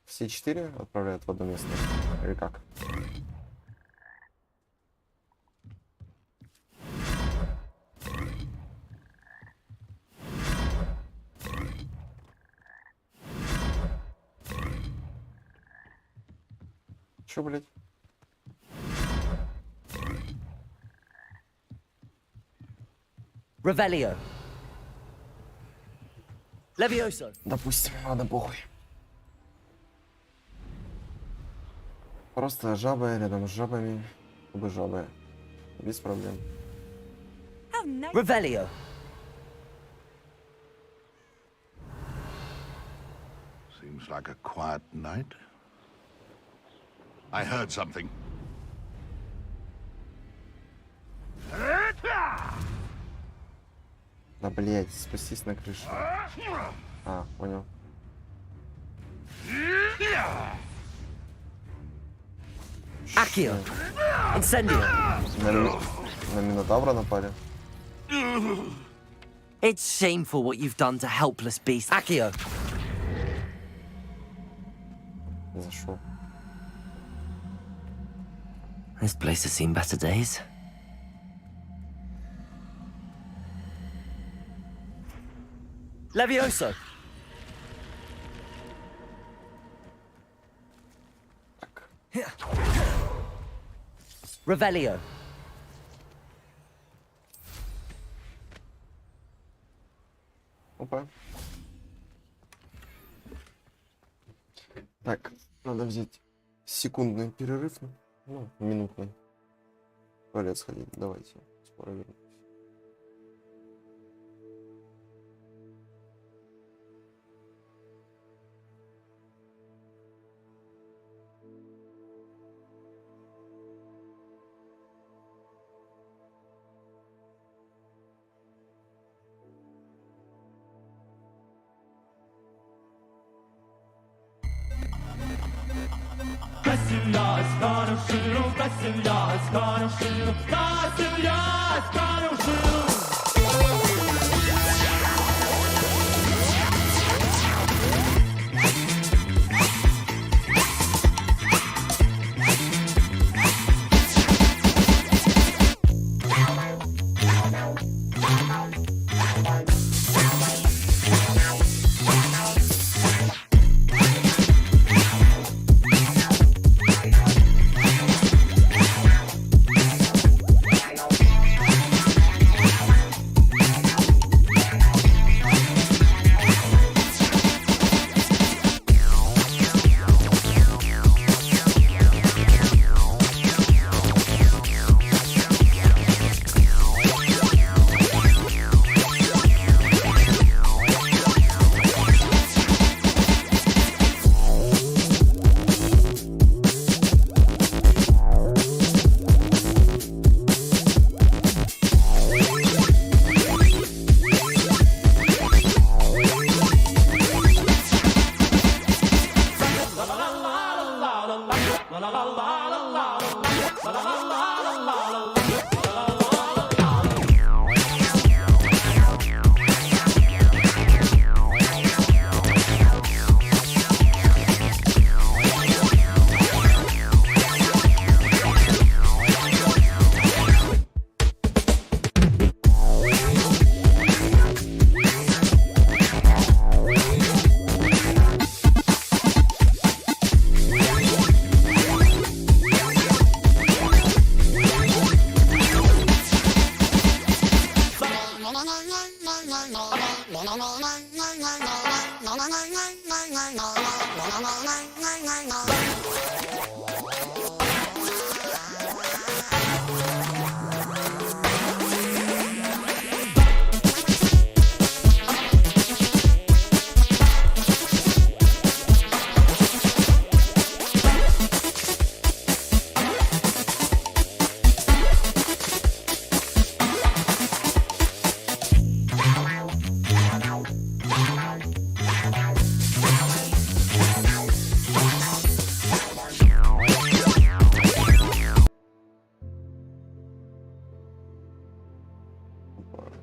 Все 4 отправляют в одно место? Или как? Чё, блядь? Revelio. Levioso. Допустим, ладно, похуй. Просто жабы рядом с жабами. Оба жабы. Без проблем. How nice. Revelio. Seems like a quiet night. I heard something. Да, блять, спустись на крышу. А, понял. Accio! Incendio! На Минотавра напали. It's shameful what you've done to helpless beasts. Accio! Зашел. This place has seen better days. Levioso! Revelio. Опа. Так, надо взять секундный перерыв. Ну, минутный. В туалет сходить. Давайте. Скоро вернусь.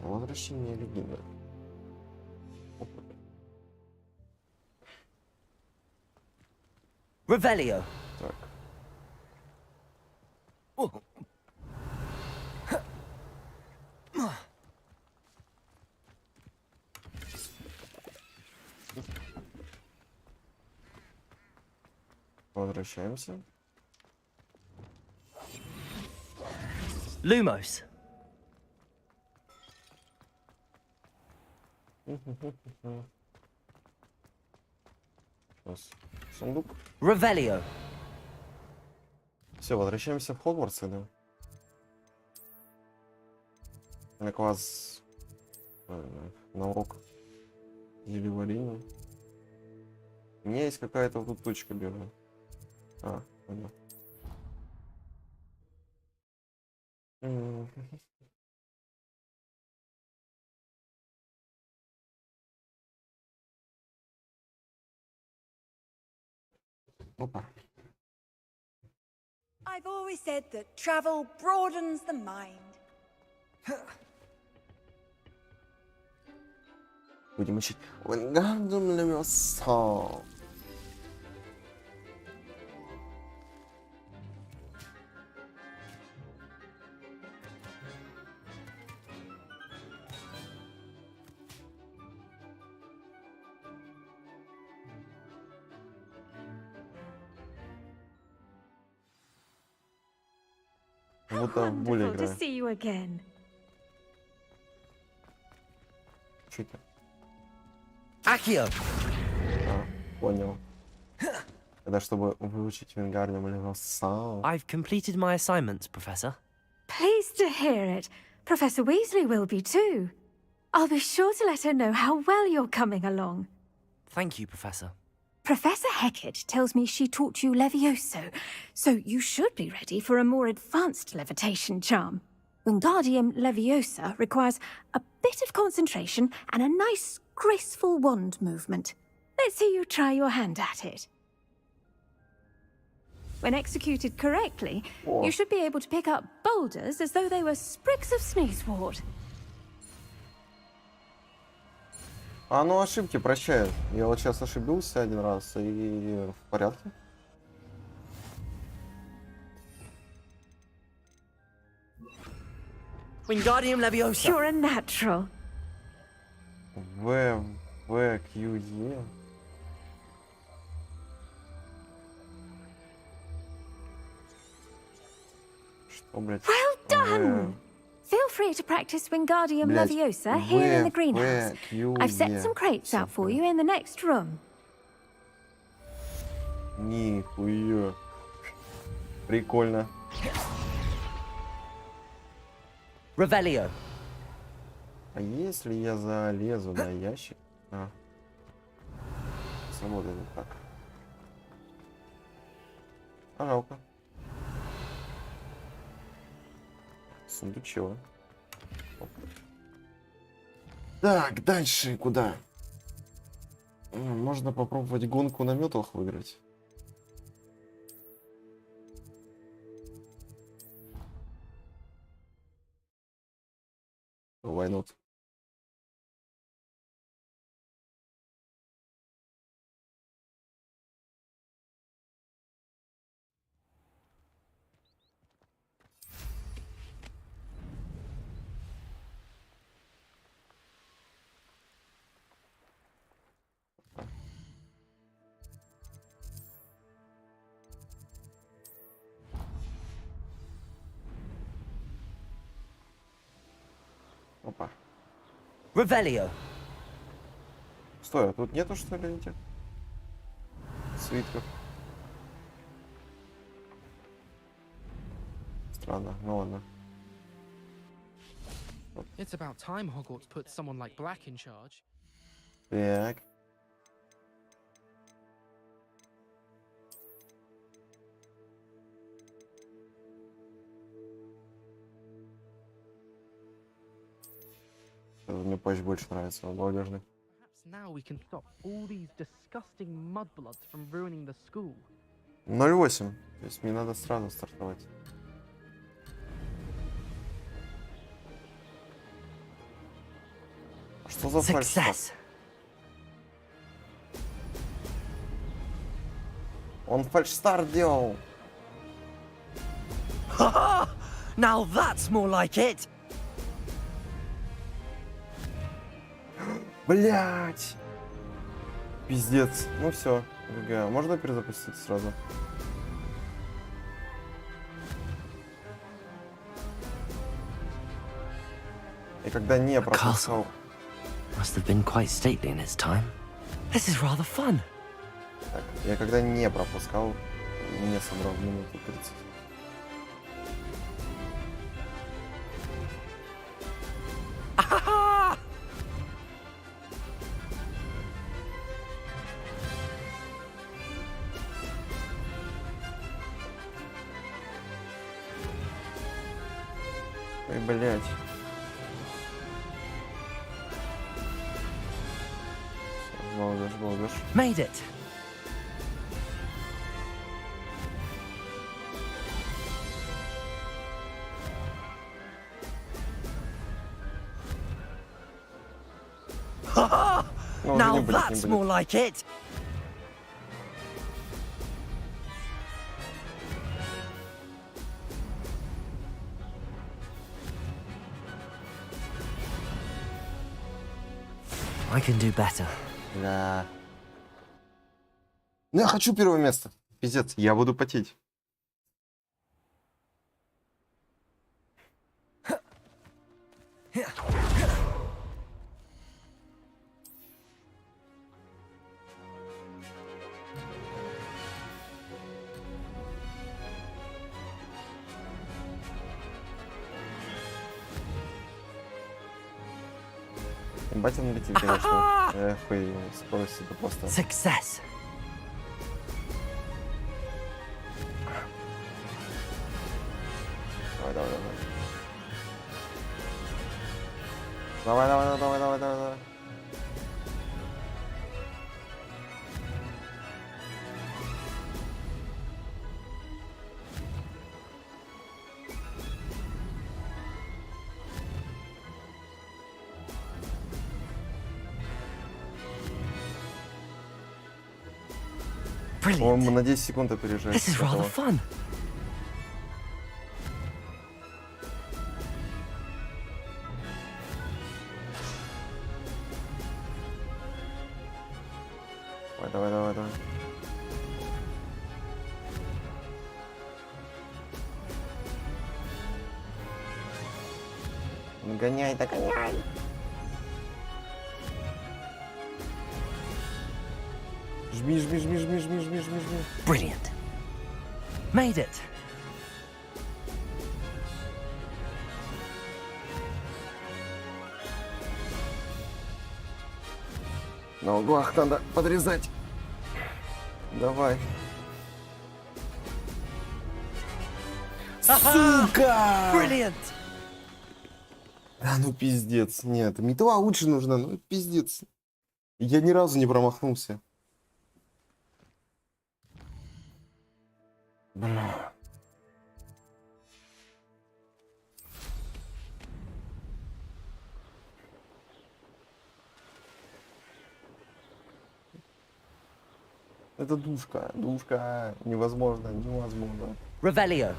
Возвращение легенды. Revelio. Так. Возвращаемся. Lumos. Сейчас. Сундук. Revelio. Все, возвращаемся в Хогвартс, да? На класс на урок зелеварения. У меня есть какая-то вот тут точка белая. А, понятно. Опа. I've always said that travel broadens the mind. Будем учить Вингардиум Левиоса. будто в буле Wonderful to играю. see you again. Чё это? Accio! А, понял. Это чтобы выучить Вингардиум Левиоса. I've completed my assignments, Professor. Pleased to hear it. Professor Weasley will be too. I'll be sure to let her know how well you're coming along. Thank you, Professor. Professor Hecat tells me she taught you Levioso, so you should be ready for a more advanced levitation charm. Wingardium Leviosa requires a bit of concentration and a nice, graceful wand movement. Let's see you try your hand at it. When executed correctly, you should be able to pick up boulders as though they were sprigs of sneezewort. А ну ошибки прощает. Я вот сейчас ошибился один раз и в порядке. Wingardium Leviosa! You're a natural. ВВQЕ. Что, блядь? Well done! Feel free to practice Wingardium Блядь, Leviosa here in the greenhouse. I've set VQE. some crates out for you in the next room. Нихуя. Прикольно. Revelio. А если я залезу на ящик? А. Сработает так. А жалко. Сундучок. Так, дальше куда? Можно попробовать гонку на метлах выиграть. Why not? Опа. Revelio. Стой, а тут нету что ли этих свитков? Странно, ну ладно. It's about time Hogwarts put someone like Black in charge. Так. Мне патч больше нравится, он молодежный. Perhaps now we can stop all these disgusting mudbloods from ruining the school. 0,8. То есть мне надо сразу стартовать. Что за фальш-старт? Success. Он фальш-старт делал. Now that's more like it. Блять! Пиздец. Ну все. ГГ. Можно перезапустить сразу? И когда не пропускал... Must have been quite stately in its time. This is rather fun. Так, я когда не пропускал, не собрал минуту 30. Ой, блять. Молодежь. Made it. блядь, не That's будет. more like it. I can do better. Да. Ну, я хочу первое место. Пиздец, я буду потеть. Батя на летит, конечно. Эх, хуй, скорость это просто... Success. Давай, давай, давай. Давай, давай, давай, давай, давай, давай. Brilliant. Он на 10 секунд опережает. This is rather fun. Давай, давай, давай, давай. Гоняй, догоняй. Жми, жми, жми, жми, жми, жми, жми, жми. Brilliant. Made it. На углах надо подрезать. Давай. Сука! Brilliant. А ну пиздец. Нет, метла лучше нужна, ну пиздец. Я ни разу не промахнулся. Бля. Это душка, душка. Невозможно, невозможно. Revelio.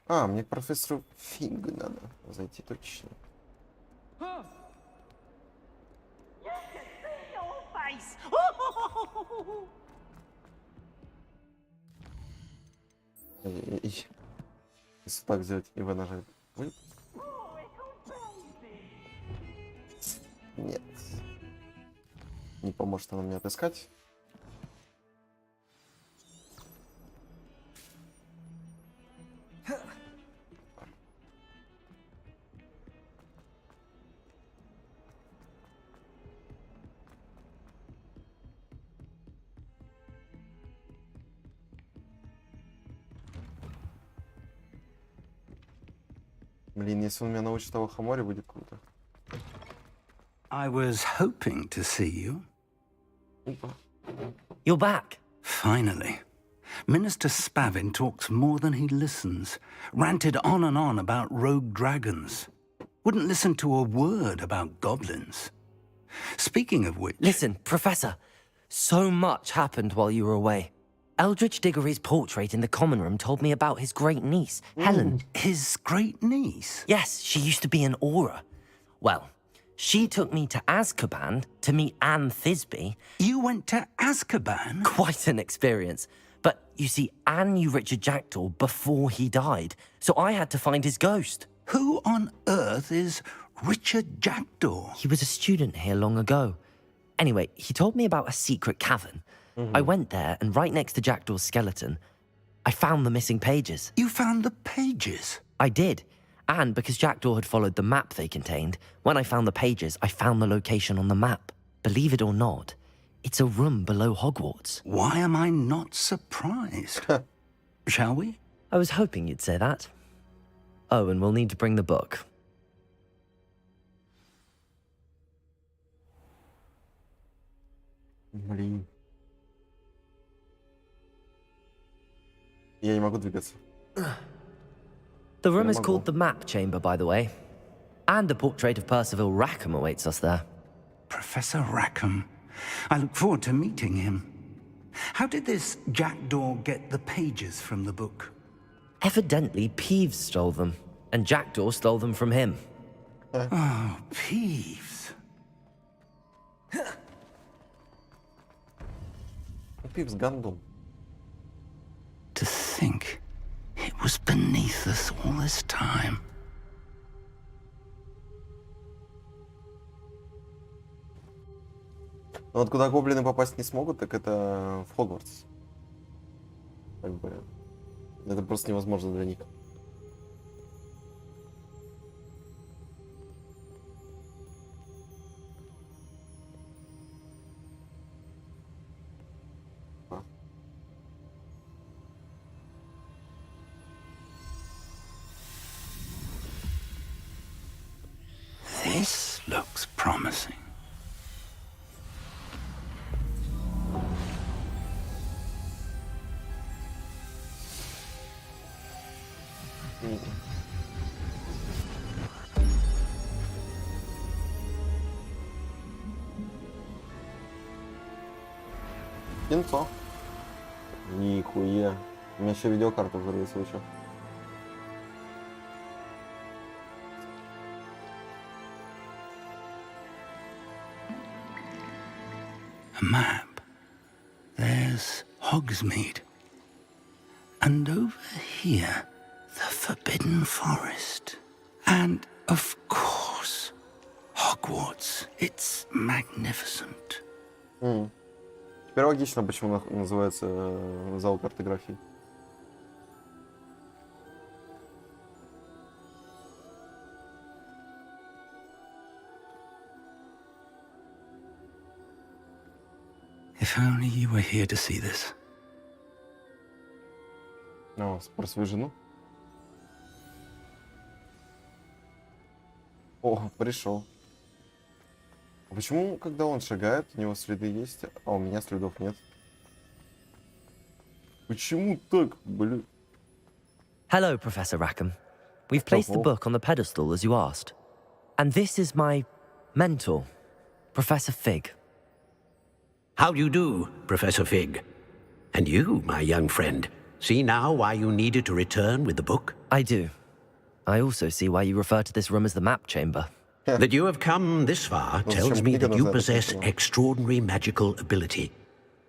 А, мне к профессору Фиг надо зайти точно. Если так сделать и вы нажать. Ой. Нет. Не поможет она мне отыскать. Блин, если он меня научит Алхаморе, будет круто. I was hoping to see you. Опа. You're back. Finally. Minister Spavin talks more than he listens. Ranted on and on about rogue dragons. Wouldn't listen to a word about goblins. Speaking of which... Listen, Professor. So much happened while you were away. Eldridge Diggory's portrait in the common room told me about his great niece, Helen. His great niece? Yes, she used to be an Auror. Well, she took me to Azkaban to meet Anne Thisbe. You went to Azkaban? Quite an experience. But you see, Anne knew Richard Jackdaw before he died, so I had to find his ghost. Who on earth is Richard Jackdaw? He was a student here long ago. Anyway, he told me about a secret cavern. I went there, and right next to Jackdaw's skeleton, I found the missing pages. You found the pages? I did. And because Jackdaw had followed the map they contained, when I found the pages, I found the location on the map. Believe it or not, it's a room below Hogwarts. Why am I not surprised? Shall we? I was hoping you'd say that. Oh, and we'll need to bring the book. Блин. Я не могу двигаться. The room is called the Map Chamber, by the way. And a portrait of Percival Rackham awaits us there. Professor Rackham. I look forward to meeting him. How did this jackdaw get the pages from the book? Evidently, Peeves stole them, and Jackdaw stole them from him. Oh, Peeves. Пипс гандон. To think it was beneath us all this time. Но вот куда гоблины попасть не смогут, так это в Хогвартс. Как бы... Это просто невозможно для них. This looks promising. Кинцо. Нихуя. У меня еще видеокарта взорвется еще. A map. There's Hogsmeade. And over here, the Forbidden Forest. And, of course, Hogwarts. It's magnificent. Теперь логично, почему называется зал картографии. If only you were here to see this. О, про свою жену. О, пришел. А почему, когда он шагает, у него следы есть, а у меня следов нет? Почему так, блин? Hello, Professor Rackham. We've placed the book on the pedestal as you asked. And this is my mentor, Professor Fig. How do you do, Professor Fig? And you, my young friend, see now why you needed to return with the book? I do. I also see why you refer to this room as the Map Chamber. That you have come this far tells me that you possess extraordinary magical ability,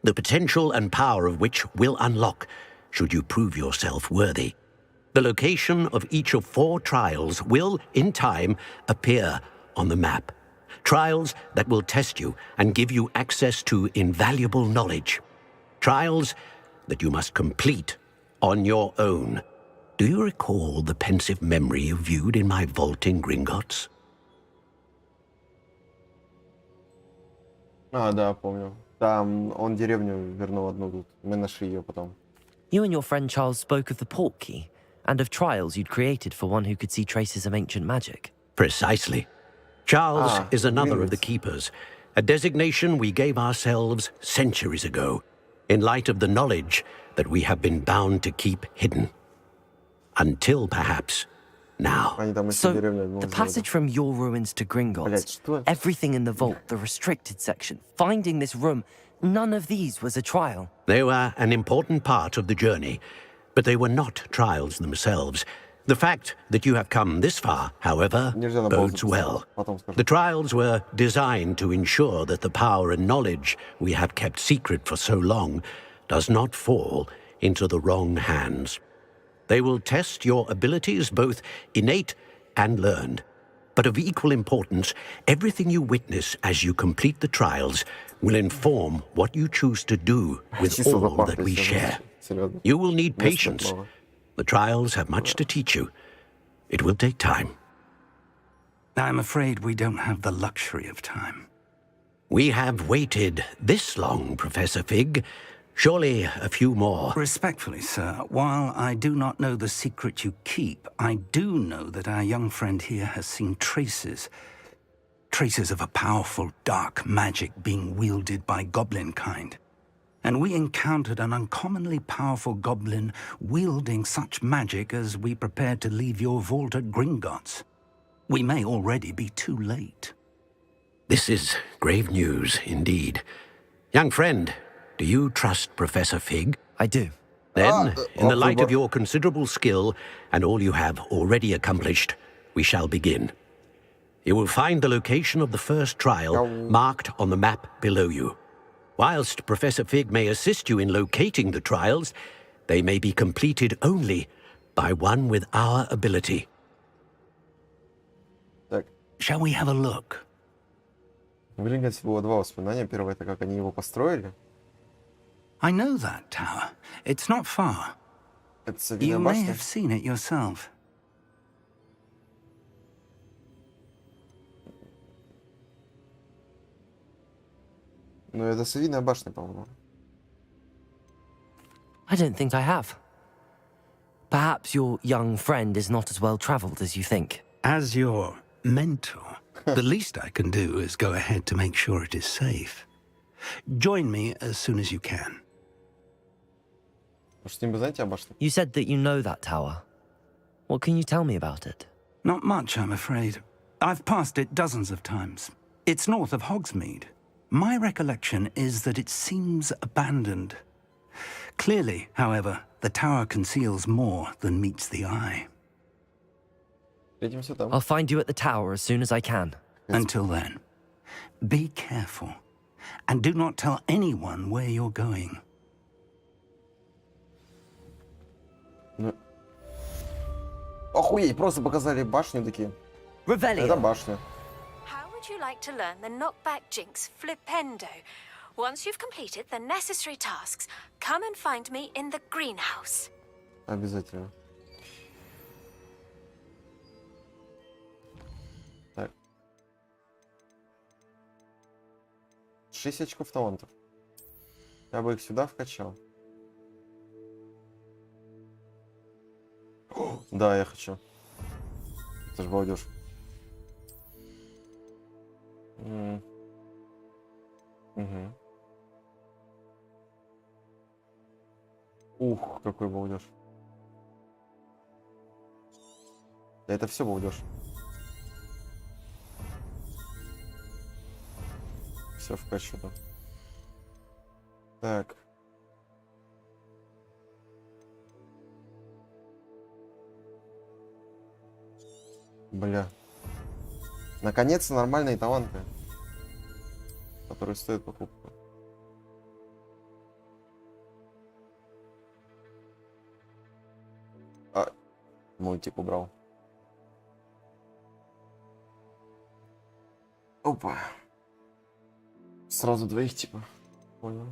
the potential and power of which will unlock should you prove yourself worthy. The location of each of 4 trials will, in time, appear on the map. Trials that will test you and give you access to invaluable knowledge. Trials that you must complete on your own. Do you recall the pensive memory you viewed in my vault in Gringotts? А, да, помню. Там он деревню вернул одну тут. Мы нашли ее потом. You and your friend Charles spoke of the Portkey and of trials you'd created for one who could see traces of ancient magic. Precisely. Charles is another of the Keepers, a designation we gave ourselves centuries ago, in light of the knowledge that we have been bound to keep hidden. Until perhaps now. So, the passage from your ruins to Gringotts, everything in the vault, the restricted section, finding this room, none of these was a trial. They were an important part of the journey, but they were not trials themselves. The fact that you have come this far, however, bodes well. The trials were designed to ensure that the power and knowledge we have kept secret for so long does not fall into the wrong hands. They will test your abilities, both innate and learned. But of equal importance, everything you witness as you complete the trials will inform what you choose to do with all that we share. You will need patience. The trials have much to teach you. It will take time. I'm afraid we don't have the luxury of time. We have waited this long, Professor Fig. Surely a few more. Respectfully, sir, while I do not know the secret you keep, I do know that our young friend here has seen traces. Traces of a powerful dark magic being wielded by goblin kind. and we encountered an uncommonly powerful goblin wielding such magic as we prepared to leave your vault at Gringotts. We may already be too late. This is grave news indeed. Young friend, do you trust Professor Fig? I do. Then, in the light of your considerable skill and all you have already accomplished, we shall begin. You will find the location of the first trial marked on the map below you. Whilst Professor Fig may assist you in locating the trials, they may be completed only by one with our ability. Так. Shall we have a look? У Гринготts было два воспоминания. Первое — это как они его построили. I know that tower. It's not far. Это совиная You may башня. have seen it yourself. Ну, это совиная башня, по-моему. I don't think I have. Perhaps your young friend is not as well traveled as you think. As your mentor, the least I can do is go ahead to make sure it is safe. Join me as soon as you can. Что-нибудь знаете о башне? You said that you know that tower. What can you tell me about it? Not much, I'm afraid. I've passed it dozens of times. It's north of Hogsmeade. My recollection is that it seems abandoned. Clearly, however, the tower conceals more than meets the eye. Встретимся там. I'll find you at the tower as soon as I can. Until then, be careful. And do not tell anyone where you're going. Ну. Охуеть, просто показали башню такие. Revelio. Это башня. How would you like to learn the knockback jinx flipendo? Once you've completed the necessary tasks, come and find me in the greenhouse. Обязательно. Так. 6 очков талантов. Я бы их сюда вкачал. О, да, я хочу. Это ж балдеж. Угу. Ух, какой балдеж. Да это все балдеж. Все вкачу. Так. Бля. Наконец-то нормальные таланты, которые стоят покупку. А, мультик убрал. Опа. Сразу двоих типа. Понял.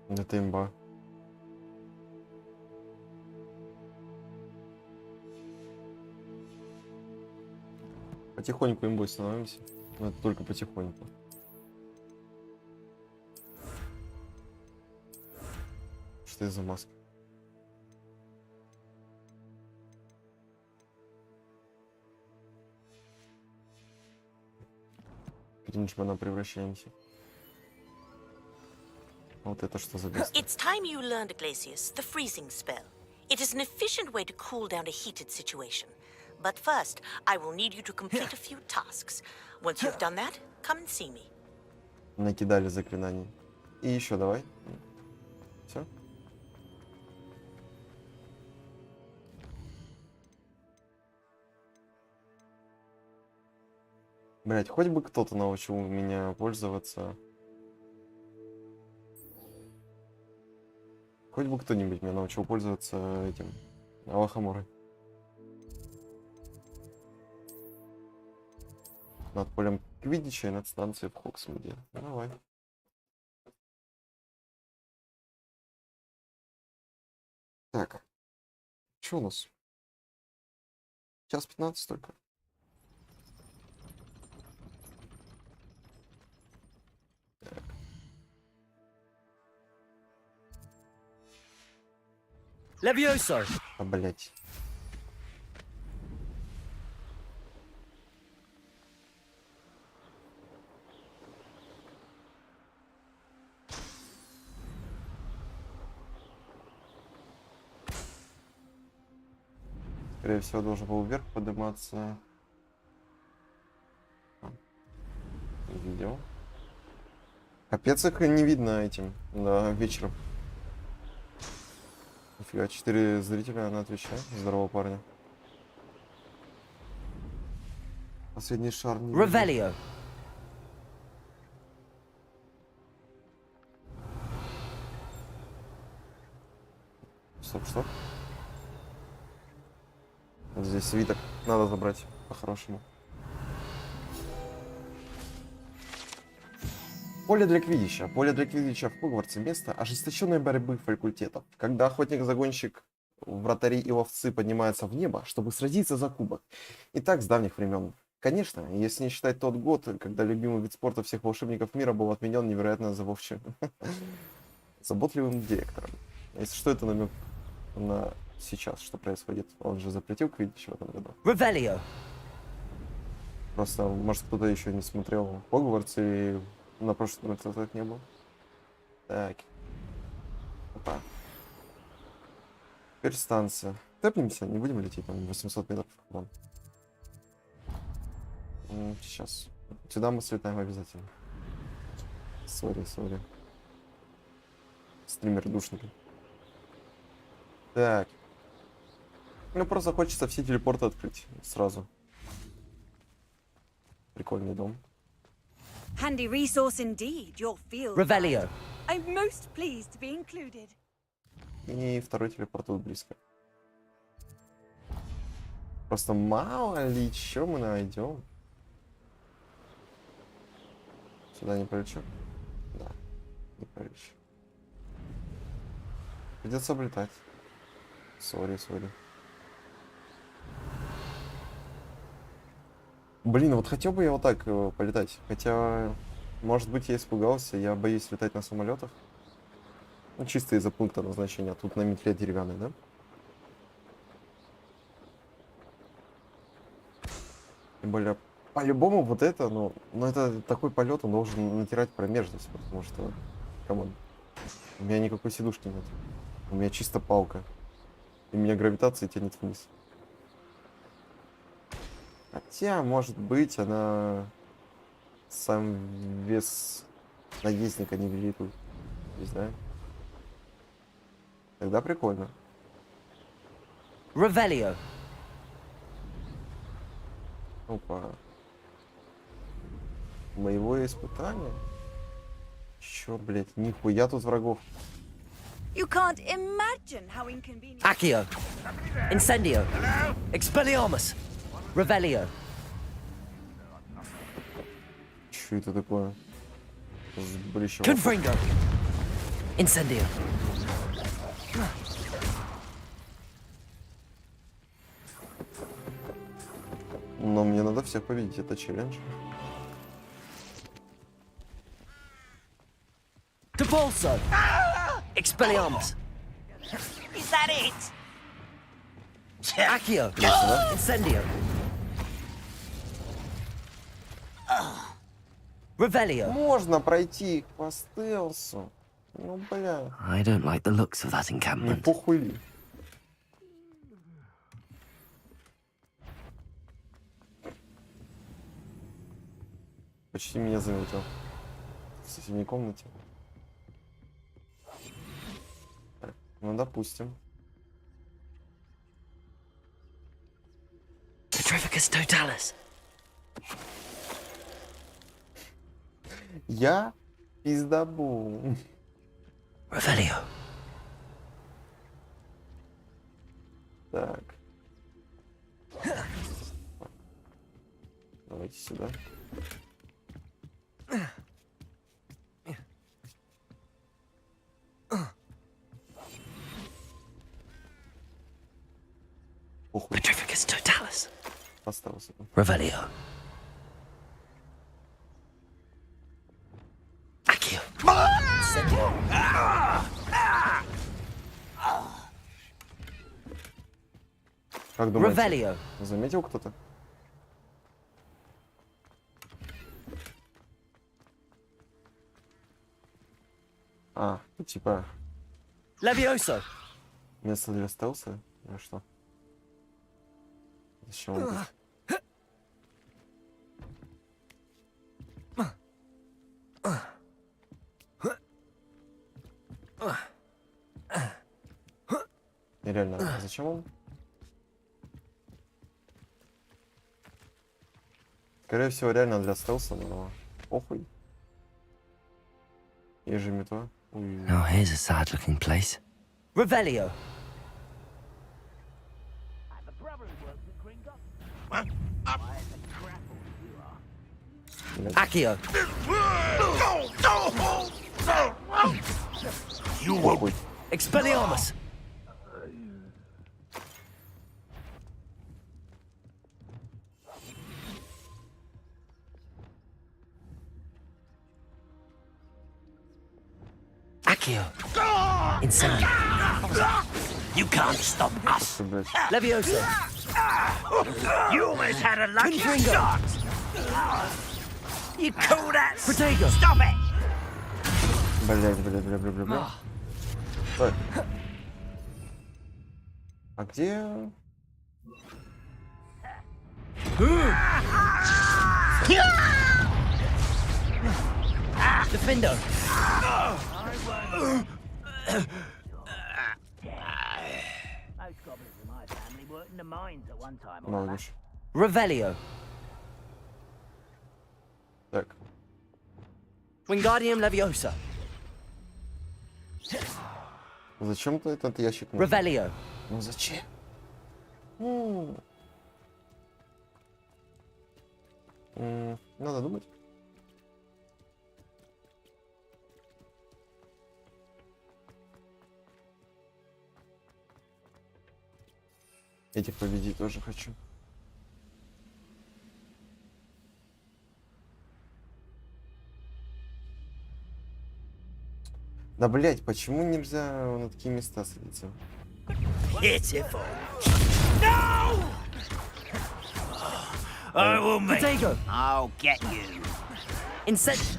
Это имба. Потихоньку имбой становимся. Но это только потихоньку. Что это за маска? Перенажимаем на превращаемся. Вот это что за бест? It's time you learned, Glacius, the freezing spell. It is an efficient way to cool down a heated situation. But first, I will need you to complete a few tasks. Once you've done that, come and see me. Накидали заклинаний. И еще давай. Все. Блять, хоть бы кто-то научил меня пользоваться. Хоть бы кто-нибудь меня научил пользоваться этим Алахаморой. Над полем Квиддича и над станцией в Хоксмиде. Давай. Так. Что у нас? Час 15 только. Так. Levioso! А, блять. Скорее всего, должен был вверх подниматься. Видео. Капец, их не видно этим, да, вечером. Нифига, 4 зрителя, она отвечает. Здорово, парня. Последний шар не видно. Revelio. Стоп, что? Вот здесь свиток надо забрать по-хорошему. Поле для квиддича. Поле для квиддича в Хогвартсе — место ожесточенной борьбы факультетов. Когда охотник-загонщик, вратари и ловцы поднимаются в небо, чтобы сразиться за кубок. И так с давних времен. Конечно, если не считать тот год, когда любимый вид спорта всех волшебников мира был отменен невероятно заботливым директором. Если что, это намек на сейчас, что происходит. Он же запретил квиддич в этом году. Revelio. Просто, может, кто-то еще не смотрел Hogwarts или на прошлом так не был. Так. Опа. Теперь станция. Тэпнемся, не будем лететь, там 800 метров. Вон. Сейчас. Сюда мы слетаем обязательно. Сори. Стример душники. Так. Мне просто хочется все телепорты открыть сразу. Прикольный дом. Handy resource indeed, your field. Revelio. I'm most pleased to be included. И второй телепорт тут близко. Просто мало ли, что мы найдем. Сюда не полечу? Да, не полечу. Придется облетать. Сори. Блин, вот хотел бы я вот так полетать. Хотя, может быть, я испугался. Я боюсь летать на самолетах. Ну, чисто из-за пункта назначения. Тут на метле деревянной, да? Тем более, по-любому вот это, ну это такой полет, он должен натирать промежность, потому что, камон, у меня никакой сидушки нет. У меня чисто палка. И меня гравитация тянет вниз. Хотя, может быть, она сам вес наездника нивелирует. Не знаю. Тогда прикольно. Revelio. Опа. Моего испытания? Чё, блядь, нихуя тут врагов. You can't imagine how inconvenient. Accio. Incendio. Expelliarmus. Revelio. Чё это такое? Сборище. Confringo. Incendio. Но мне надо всех победить, это челлендж. Depulso. Expelliarmus. Is that it? Accio. Incendio. Revelio. Можно пройти их по стелсу. Ну, бля. I don't like the looks of that Не encampment. похуй ли. Почти меня заметил. В соседней комнате. Так, ну, допустим. Petrificus totalis. Я пиздабу. Revelio. Так. Давайте сюда. Похуй. Petrificus totalis. Остался. Revelio. Accio. Incendio. Как думаете, Revelio. заметил кто-то? А, ну, типа, Levioso. место для стелса? Или что? Зачем он тут? Нереально, а зачем он? Скорее всего, реально для стелса, но похуй. Есть же метро. Now here's a sad-looking place. Revelio. Accio. You will. Expelliarmus. Accio. Incendio. You can't stop us. Levioso. You almost had a lucky Confringo. shot. You call that? Protego. Stop it. Бля. Стой. А где? Defendo. Молодец. Revelio. Так. Wingardium Leviosa. Зачем-то этот ящик нужен? Revelio. Ну зачем? Надо думать. Этих победить тоже хочу. Да, блять, почему нельзя на такие места садиться? Pitiful. No! I will make. Protego. I'll get you. Incend.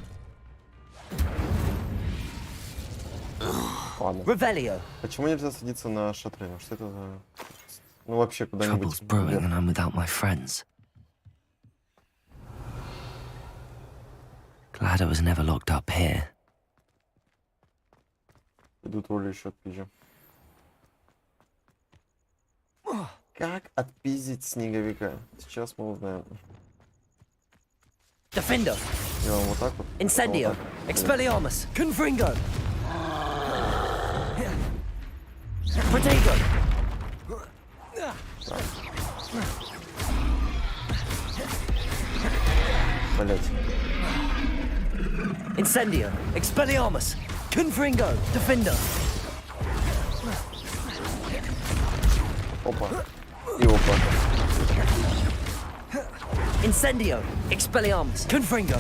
Ладно. Revelio. Почему нельзя садиться на шатре? Что это за... Ну вообще куда-нибудь. Trouble's brewing and I'm without my friends. Glad I was never locked up here. Идут роли еще отпизжу. Как отпиздить снеговика? Сейчас мы узнаем. Defender. Делаем вот так вот. Incendio. Вот так. Expelliarmus. Confringo. Protego. Блять. Incendio. Expelliarmus. Confringo. Defender. Опа. И опа. Incendio. Expelliarmus. Confringo.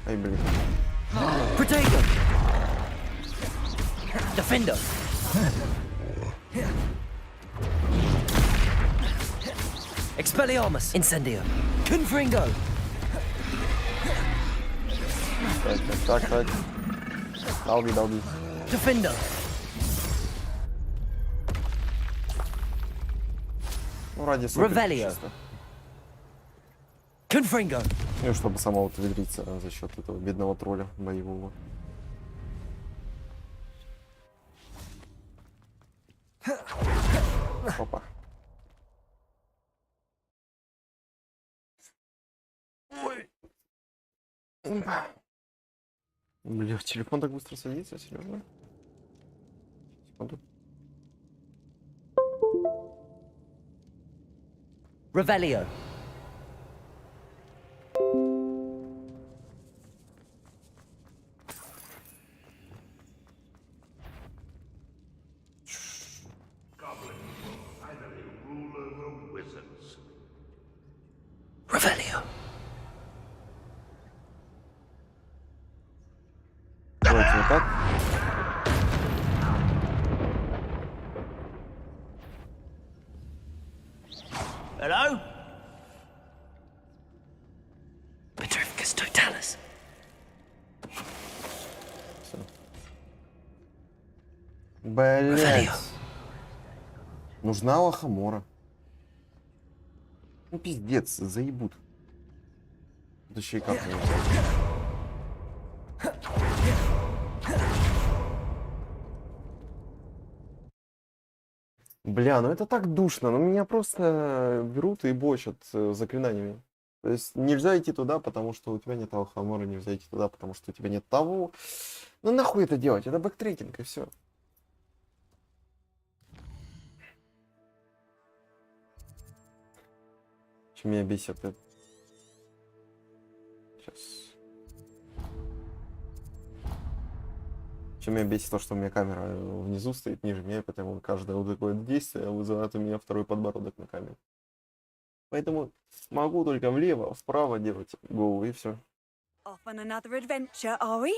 Ай, блин. Protego. Defender. Expelliarmus. Incendio. Confringo. Так. Долби. Defender. Ну, ради супер. Revelio. чисто. Confringo. Ну, чтобы самоутвердиться за счет этого бедного тролля боевого. Опа. Ой. Бля, телефон так быстро садится, серьезно? Секунду. Revelio. Revelio. Давайте вот так. Hello? Petrificus totalis. Блять. Нужна лохомора. Ну пиздец, заебут. Тут еще и как не Бля, ну это так душно, ну меня просто берут и бочат заклинаниями. То есть нельзя идти туда, потому что у тебя нет алхамора, нельзя идти туда, потому что у тебя нет того. Ну нахуй это делать? Это бэктрекинг и все. Чем меня бесит это? Сейчас. Чем меня бесит то, что у меня камера внизу стоит, ниже меня, поэтому каждое вот такое действие вызывает у меня второй подбородок на камере. Поэтому могу только влево, вправо делать голову и все. Off on another adventure, are we?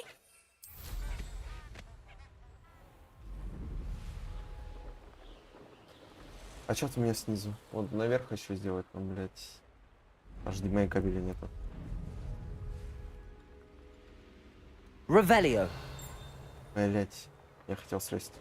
А что у меня снизу? Вот наверх хочу сделать, но, блядь, HDMI кабеля нету. Revelio. Блядь, я хотел слезть.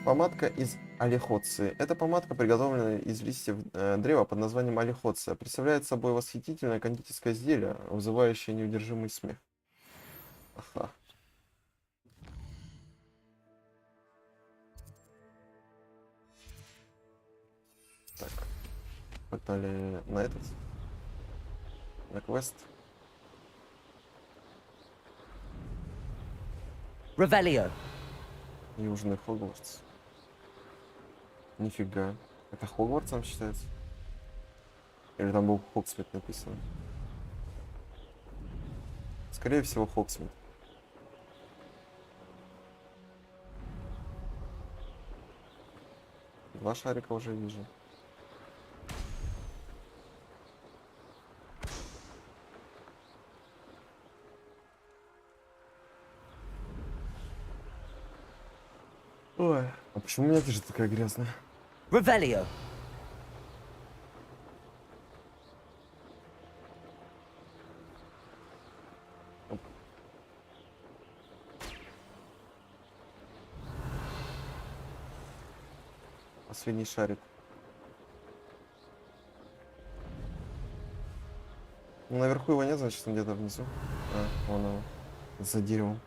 Помадка из олихоции. Эта помадка, приготовленная из листьев древа под названием олихоция, представляет собой восхитительное кондитерское изделие, вызывающее неудержимый смех. Ага. Так. Погнали на этот. На квест. Revelio. Южный Хогвартс. Нифига. Это Хогвартсом считается? Или там был Хогсмит написано? Скорее всего, Хогсмит. Два шарика уже вижу. Ой, а почему у меня одежда такая грязная? Revelio. Последний шарик. Ну, наверху его нет, значит, он где-то внизу. А, вон он. За деревом.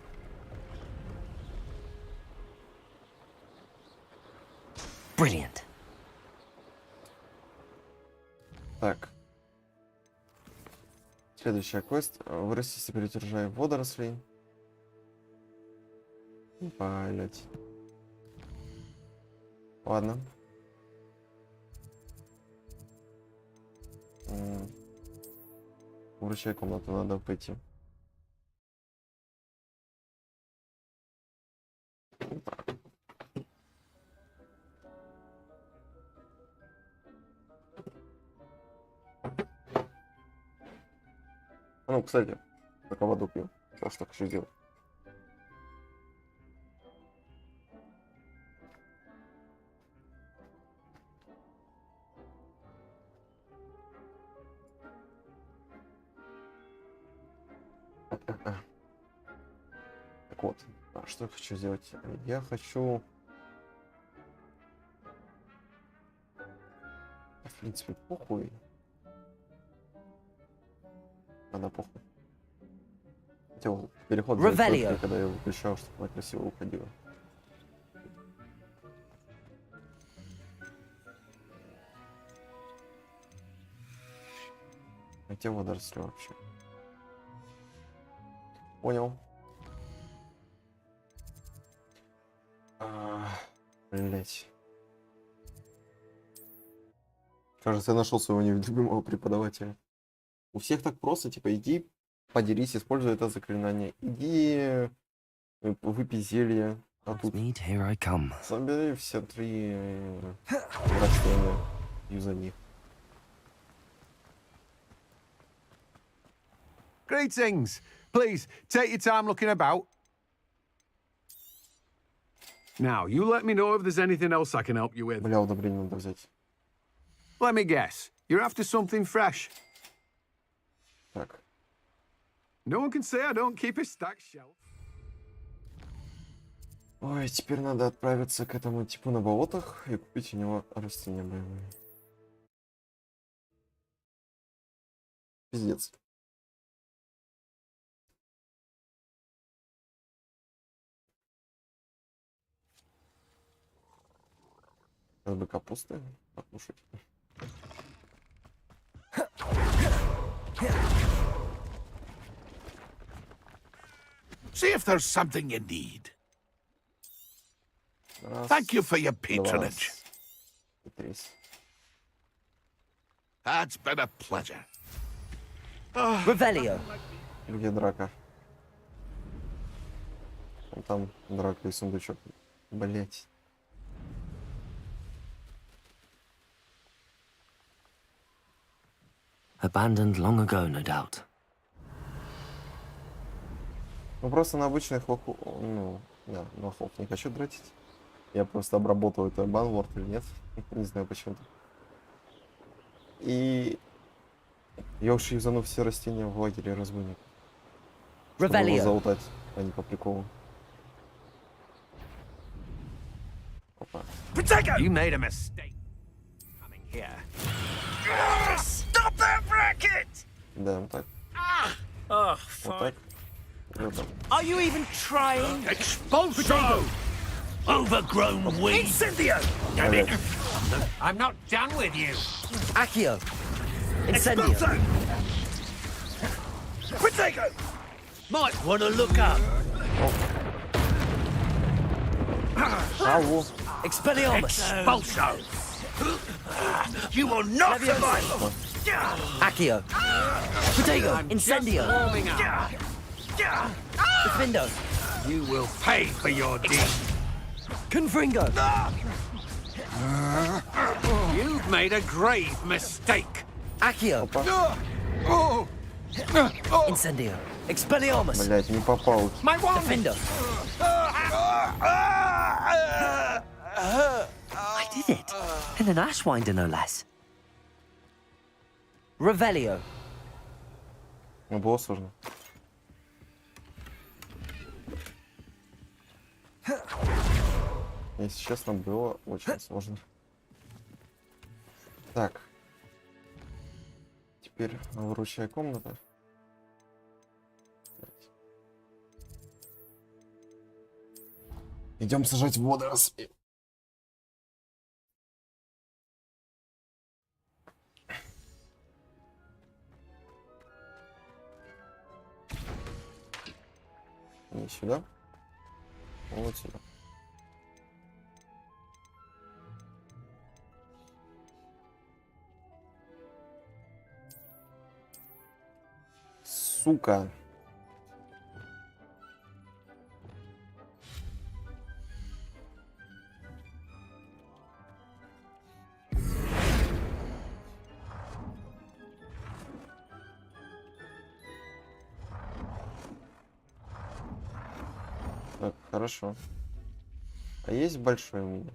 Brilliant. Так. Следующий квест. Вырастите перед урожаем водорослей. Блять. Ладно. Вручай комнату, надо пойти. Ну, кстати, пока воду пью. Что хочу делать? Так вот, что я хочу сделать? Я хочу... В принципе, похуй. Она похуй. Хотел переход сделать, когда я выключал, чтобы она красиво уходила. Где водоросли вообще? Понял. Блять. Кажется, я нашел своего невидимого преподавателя. У всех так просто, типа, иди поделись, используй это заклинание. Иди выпей зелье. А тут собери все три растения, юзани. Greetings. Please, take your time looking about. Now, you let me know if there's anything else I can help you with. Бля, удобрение надо взять. Let me guess. You're after something fresh. Так. No one can say I don't keep a stacked shelf. Ой, теперь надо отправиться к этому типу на болотах и купить у него растения боевые. Пиздец. Сейчас бы капусты покушать. See if there's something you need. Раз, Thank you for your два, patronage. три. It's been a pleasure. Revelio. Где драка? Вон там драка и сундучок. Блять. Abandoned long ago, no doubt. Ну просто на обычных лохов, ну, да, на лохов не хочу тратить. Я просто обработал это банворд или нет. Не знаю почему-то. И я уж юзану все растения в лагере разбойников. Чтобы его залутать, а не по приколу. Опа. You made a mistake coming here. Stop that racket! Да, вот так. Oh, Вот так. Вот так. Are you even trying? Expulso! Overgrown weed! Incendio! Damn it! I'm not done with you! Accio. Incendio. Protego! Might want to look up. Алло. Expelliarmus. Expulso! You will not survive! Accio. Protego. Incendio. Warming up. Defindo. You will pay for your deeds. Confringo. You've made a grave mistake. Accio. Incendio. Expelliarmus. Блять, не попал. My one! Defindo. I did it. In an Ashwinder, no less. Revelio. Ну, было сложно. Если честно, было очень сложно. Так. Теперь вручая комната. Идем сажать водоросли. Не сюда. Вот сюда. Сука. Так, хорошо. А есть большой у меня?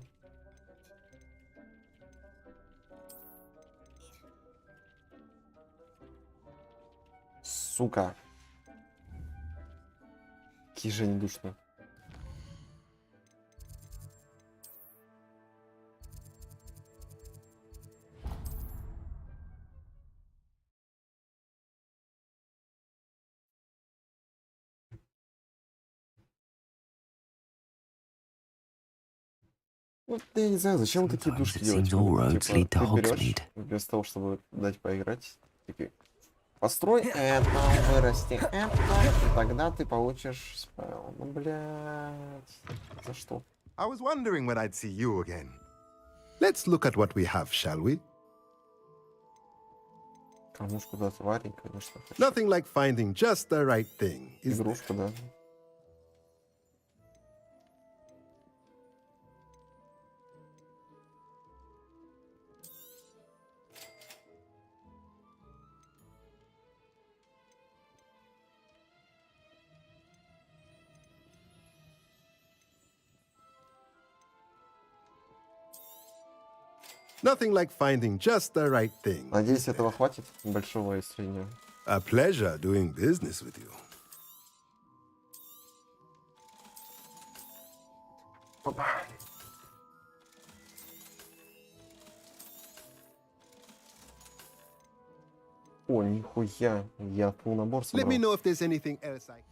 Сука. Какие же они душные. Ну, я не знаю, зачем такие душки делать? Типа, ты берешь, вместо того, чтобы дать поиграть, такие, построй это, вырасти это, и тогда ты получишь спел. Ну, блядь, за что? I was wondering when I'd see you again. Let's look at what we have, shall we? Кормушку, да, твари, конечно. Nothing like finding just the right thing, is there? Игрушка, да. Nothing like finding just the right thing. Надеюсь, этого хватит большого исцеления. A pleasure doing business with you. Опа. О, нихуя. Я full набор Let me собрал. know if there's anything else I...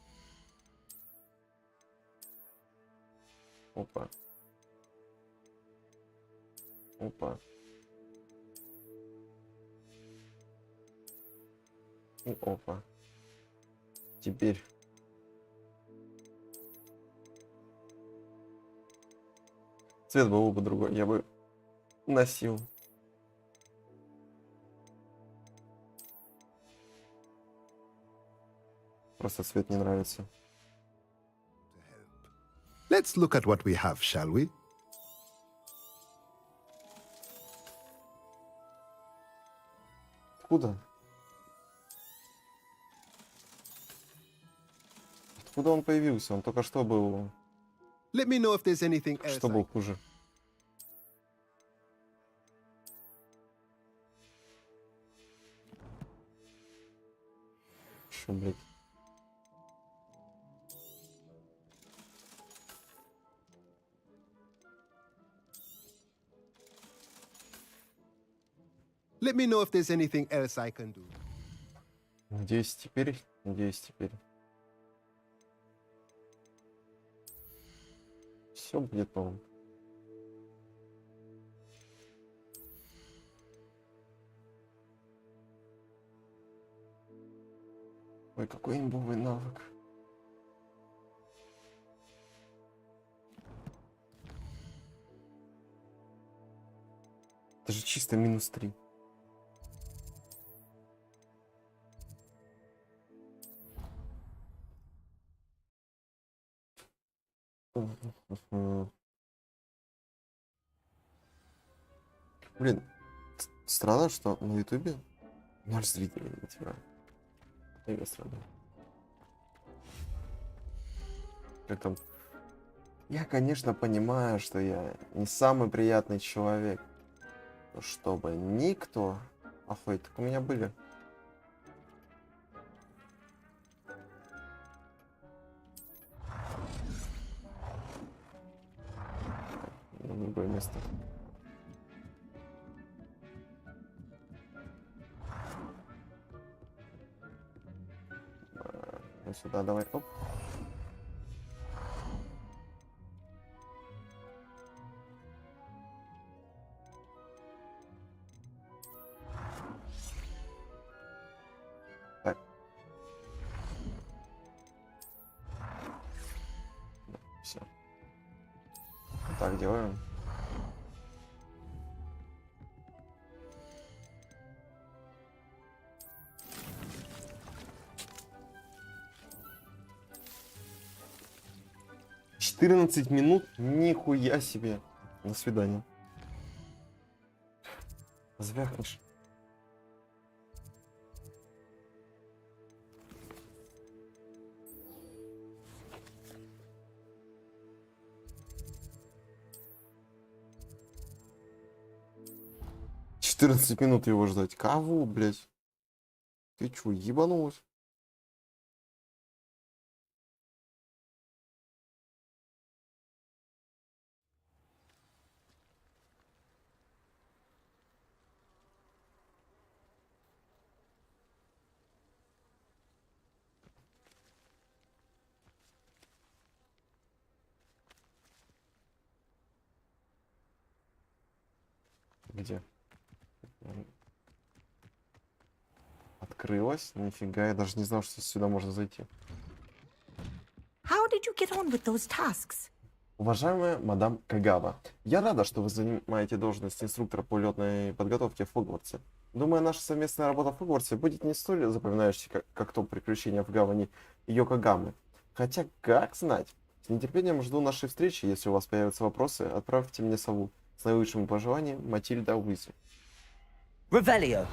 Опа. Опа. И опа. Теперь. Цвет был бы другой, я бы носил. Просто цвет не нравится. Let's look at what we have, shall we? Откуда? Откуда он появился? Он только что был... Let me know if there's anything else Что был хуже? Что, блядь? Let me know if there's anything else I can do. Надеюсь, теперь. Надеюсь, теперь. Все будет новым. Ой, какой имбовый навык. Это же чисто -3. Блин, странно, что на ютубе 0 зрителей на тебя. Мега странно. Как там? Я, конечно, понимаю, что я не самый приятный человек. Но чтобы никто... Охуй, так у меня были. На другое место. Вот сюда давай. Оп. Так. Все. Вот так делаем. «14 минут? Нихуя себе! До свидания. Звякнешь. «14 минут его ждать. Кого, блядь? Ты чё, ебанулась? Где? Открылась? Нифига, я даже не знал, что сюда можно зайти. How did you get on with those tasks? Уважаемая мадам Кагава, я рада, что вы занимаете должность инструктора по летной подготовке в Хогвартсе. Думаю, наша совместная работа в Хогвартсе будет не столь запоминающей, как то приключение в гавани Йокогамы. Хотя, как знать. С нетерпением жду нашей встречи. Если у вас появятся вопросы, отправьте мне сову. С наилучшими пожеланиями, Матильда Уизли. Revelio.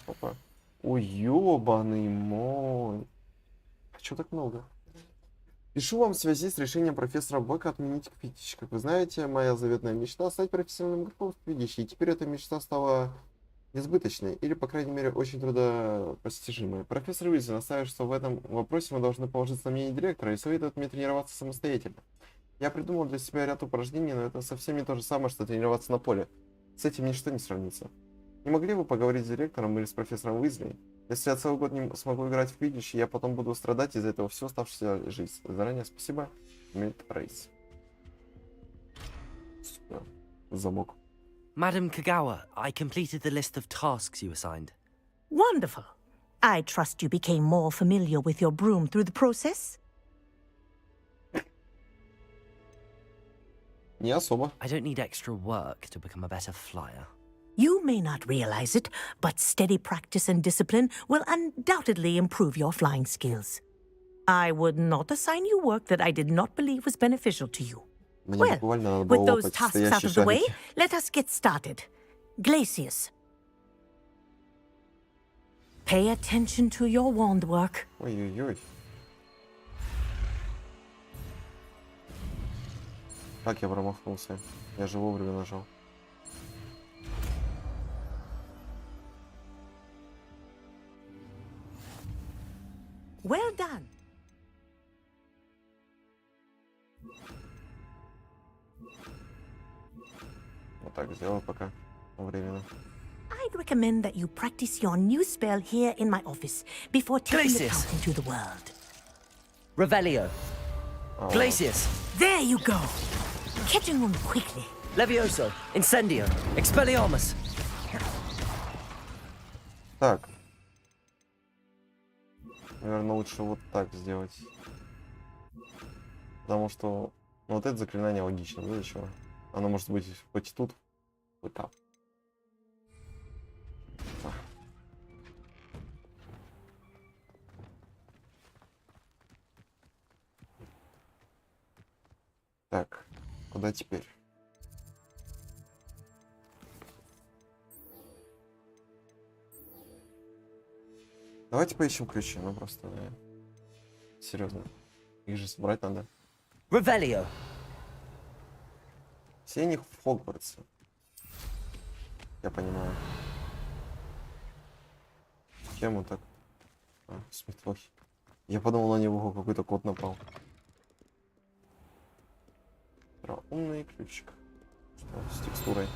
Опа. Ой, ёбаный мой. А чё так много? Пишу вам в связи с решением профессора Бека отменить квиддич. Как вы знаете, моя заветная мечта стать профессиональным игроком в квиддиче, и теперь эта мечта стала несбыточной, или, по крайней мере, очень трудопостижимой. Профессор Уизли настаивает, что в этом вопросе мы должны положиться на мнение директора и советует мне тренироваться самостоятельно. Я придумал для себя ряд упражнений, но это совсем не то же самое, что тренироваться на поле. С этим ничто не сравнится. Не могли бы поговорить с директором или с профессором Уизли? Если я целый год не смогу играть в квиддич, я потом буду страдать из-за этого всю оставшуюся жизнь. Заранее спасибо. Мильт Рейс. Замок. Madam Kagawa, I completed the list of tasks you assigned. Wonderful. I trust you became more familiar with your broom through the process? Не особо. I don't need extra work to become a better flyer. You may not realize it, but steady practice and discipline will undoubtedly improve your flying skills. I would not assign you work that I did not believe was beneficial to you. Well, with those tasks out of the way, let us get started. Glacius. Pay attention to your wand work. Ой-ой-ой. Как я промахнулся? Я же вовремя нажал. Well done. Вот так сделал пока временно. I'd recommend that you practice your new spell here in my office before taking it Glacius. out into the world. Revelio. Oh. Glacius. There you go. Catching on quickly. Levioso. Incendio. Expelliarmus. Так. Наверное, лучше вот так сделать. Потому что вот это заклинание логично, да, еще? Оно может быть хоть тут, хоть там. Так, куда теперь? Давайте поищем ключи, ну просто, серьезно. Их же собрать надо. Revelio. Все они в Хогвартсе. Я понимаю. Чем он так? А, с метлой. Я подумал, на него какой-то кот напал. Умный ключик. Что с текстурой?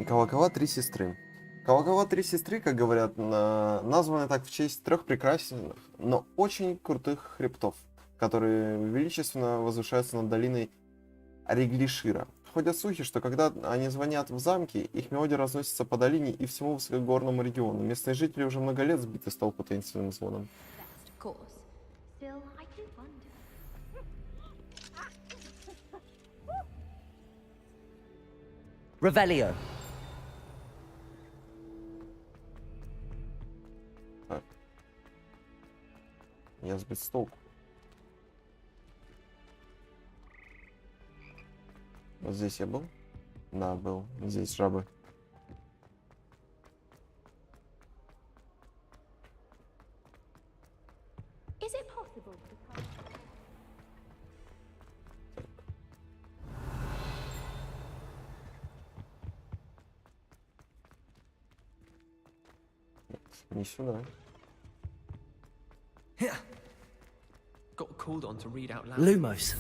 Колокола три сестры. Колокола три сестры, как говорят, названы так в честь трех прекрасных, но очень крутых хребтов, которые величественно возвышаются над долиной Реглишира. Ходят слухи, что когда они звонят в замке, их мелодия разносится по долине и всему высокогорному региону. Местные жители уже много лет сбиты с толку таинственным звоном. Revelio. Так. Я сбит с толку. Вот здесь я был? Да, был. Здесь жабы. Не сюда. Lumos.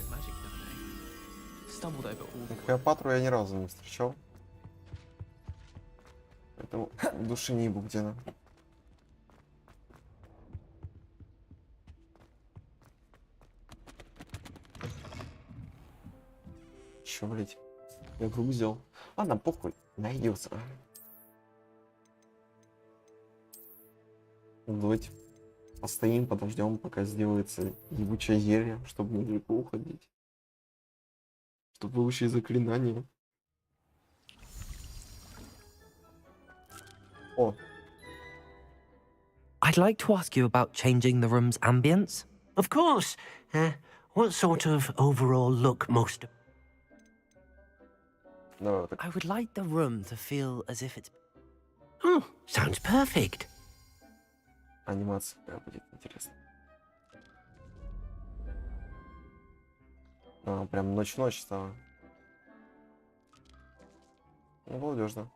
Клеопатру я ни разу не встречал. Поэтому души не ебу, где она. Чё, блять? Я круг взял. Ладно, похуй. Найдется. Давайте постоим, подождем, пока сделается ебучее зелье, чтобы недалеко уходить. Чтобы выучить заклинание. О. I'd like to ask you about changing the room's ambience. Of course. What sort of overall look most... Давай вот так. I would like the room to feel as if it's Sounds perfect. Анимация какая будет интересно. А, прям ночь-ночь стала. Ну, балдежно.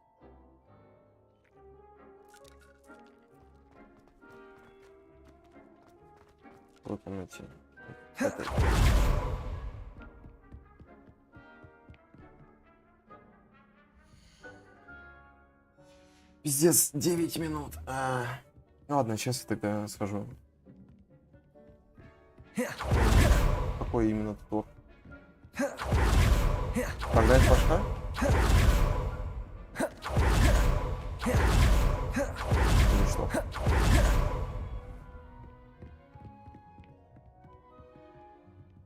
Вот там эти. Пиздец, 9 минут. Ладно, сейчас я тогда схожу. Какой именно тур? Прогнать башка? Или что?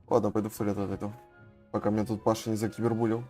Ладно, пойду в туалет отойду. Пока меня тут Паша не закибербулил.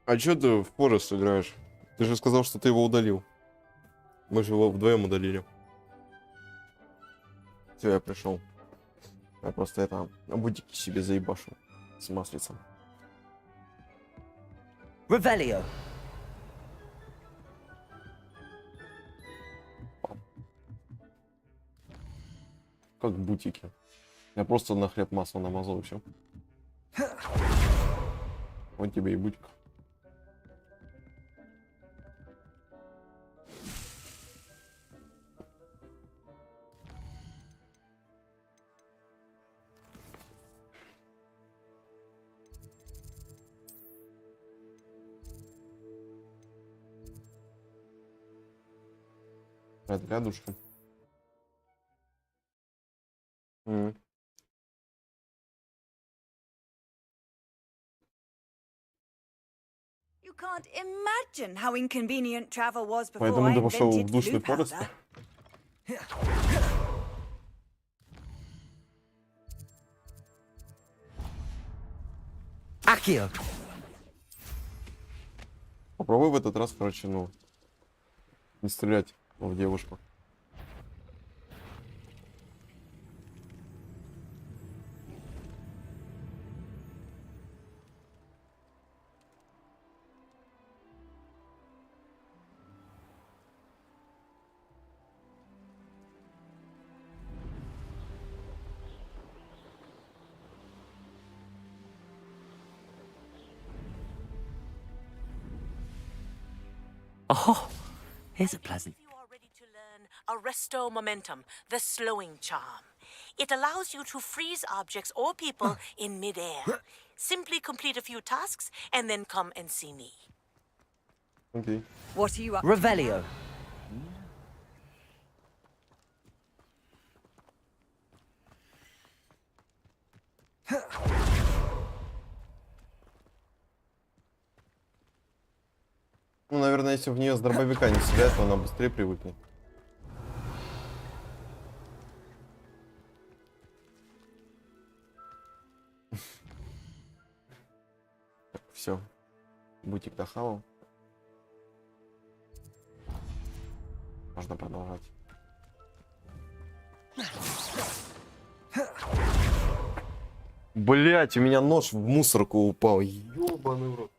А чё ты в Форест играешь? Ты же сказал, что ты его удалил. Мы же его вдвоем удалили. Все, я пришел. Я просто это бутики себе заебашу с маслицем. Revelio. Как бутики. Я просто на хлеб масло намазал и все. Вот тебе и бутик. Рядышком. You can't imagine how inconvenient travel was before Поэтому I ты пошел в invented душный glue форест. powder. Accio! Попробуй в этот раз, короче, ну, не стрелять в девушку. Oh, here's a pleasant. You are ready to learn Arresto Momentum, the slowing charm. It allows you to freeze objects or people in midair. Simply complete a few tasks and then come and see me. Okay. What are you up to? Revelio. Ну, наверное, если в нее с дробовика не стрелять, то она быстрее привыкнет. Все. Бутик дохавал. Можно продолжать. Блять, у меня нож в мусорку упал. Ёбаный в рот.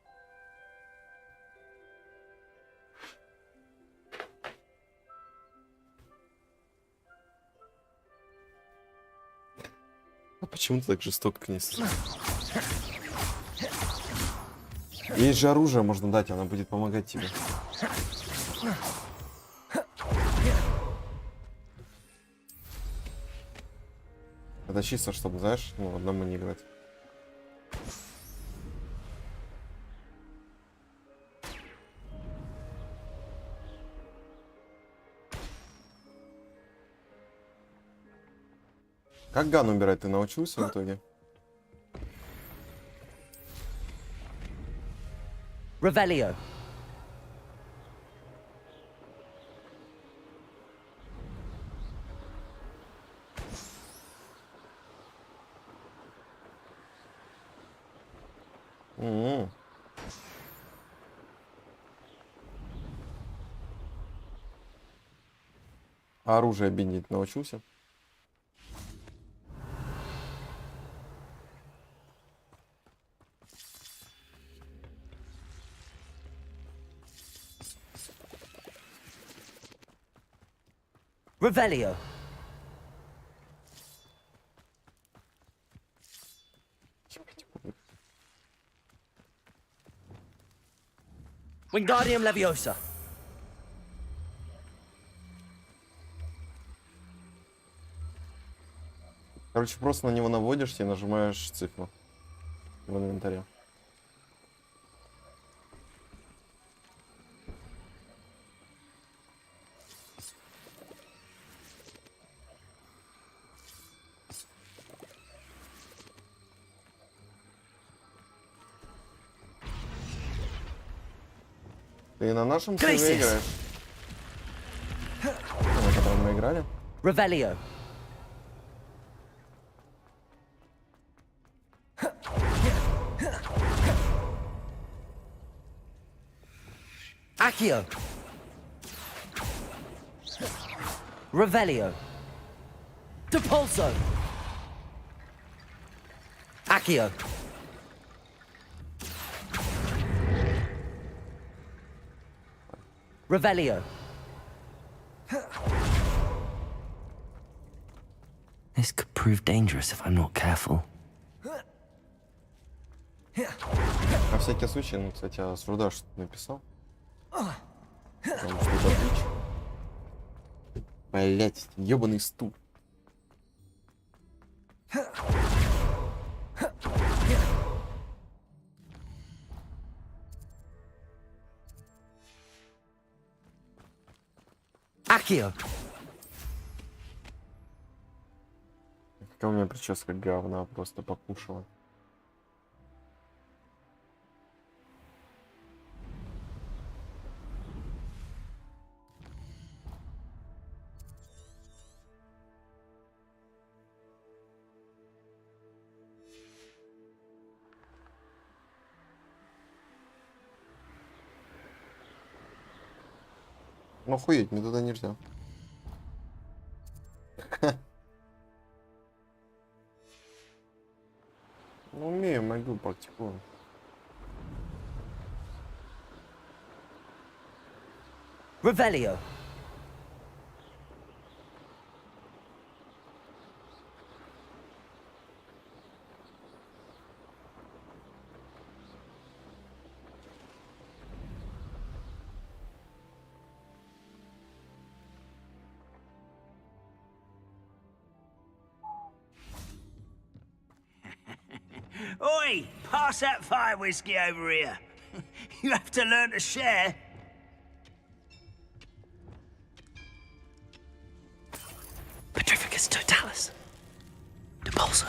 А почему ты так жестоко к ней снишь? Есть же оружие, можно дать, она будет помогать тебе. Это чисто, чтобы, знаешь, ну, одному не играть. Как ган убирать, ты научился в итоге? Revelio. А оружие бинить научился? Revelio. Wingardium Leviosa. Короче, просто на него наводишься и нажимаешь цифру в инвентаре. Ты на нашем сервере играешь? На котором мы играли? Revelio. Accio. Revelio. Depulso. Accio. Revelio. This could prove dangerous if I'm not careful. На всякий случай, ну, кстати, а Сруда что-то написал. Потому что это отлич. Блять, ебаный стул. Accio. Какая у меня прическа говна, просто покушала. Ну охуеть, мне туда нельзя. Ну умею, могу, практикую. Revelio. Oi! Pass that fire whiskey over here. You have to learn to share. Petrificus totalis. Depulso.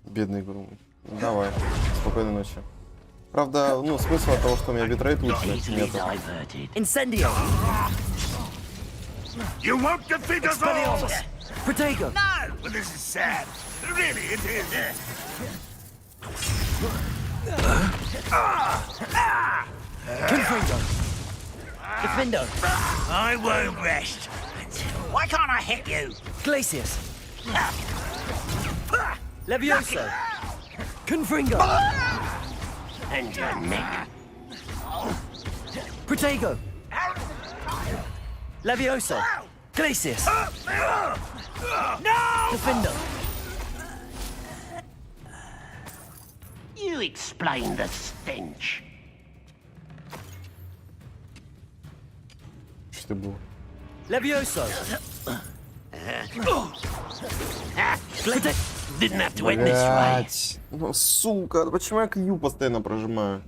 Бедный Грум. Давай. Спокойной ночи. Правда, ну, смысла того, что у меня битрейт лучше, нет. Incendio. You won't defeat us all! Protego. No! Well, this is sad. Really, it is. Confringo. Defendo. I won't rest. Why can't I hit you? Glacius. Levioso. Confringo. And your neck. Protego. Levioso. Glacius. No! Defendo. You explain the stench. Что было? Levioso. Didn't have to end this way. Блять. Ну, сука, почему я Q постоянно прожимаю?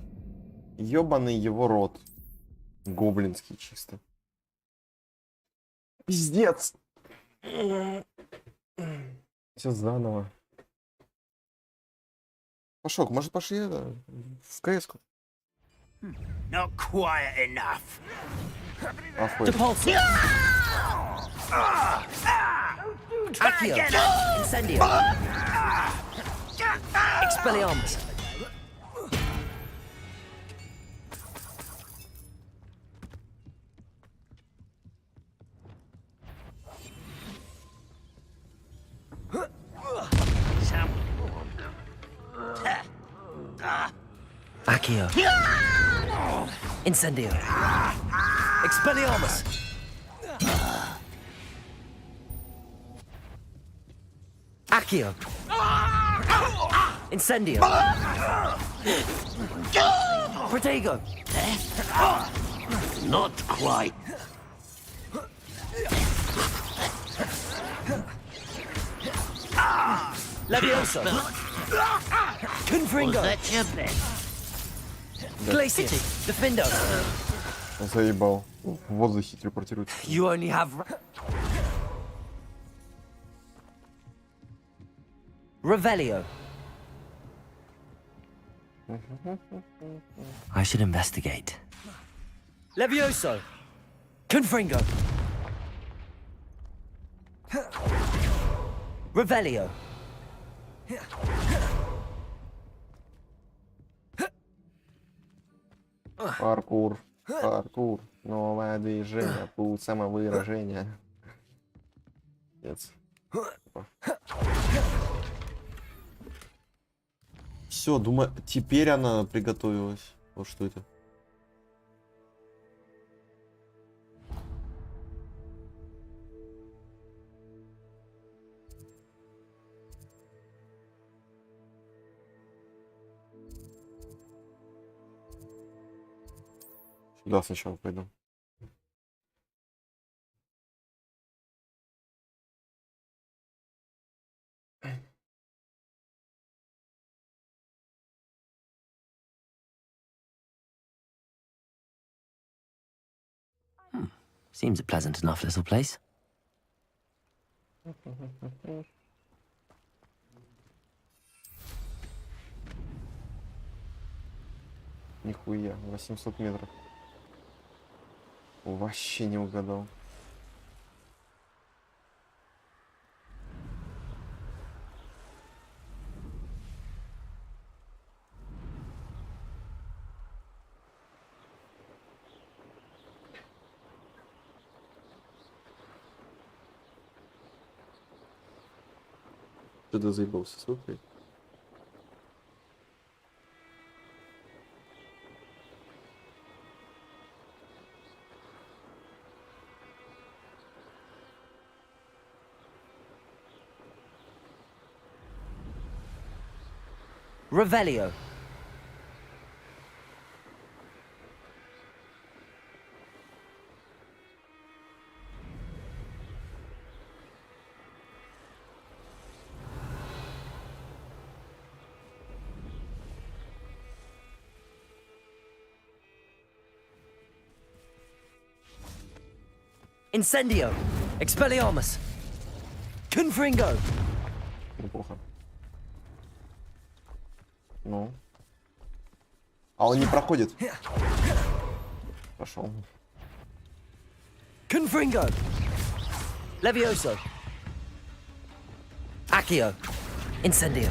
Ёбаный его рот. Гоблинский чисто. Пиздец. Все заново. Пошок, может пошли это, в КС-ку? Not quiet enough. Охуеть. Depulso. Accio. Incendio. Expelliarmus. Accio. Incendio. Expelliarmus. Accio. Incendio. Protego. Not quite. Levioso. Confringo. Was that your best? Glacius. Defendo. Заебал. В воздухе телепортируется. You only have... Revelio. I should investigate. Levioso. Confringo. Revelio. Паркур. Паркур. Новое движение. Путь самовыражения. Все, думаю, теперь она приготовилась. Вот что это. Сюда сначала пойду. Seems a pleasant enough little place. Нихуя, 800 метров. Вообще не угадал. Что ты заебался, слушай? Revelio. Incendio. Expelliarmus. Confringo. Неплохо. Ну. А он не проходит. Пошел. Confringo. Levioso. Accio. Incendio.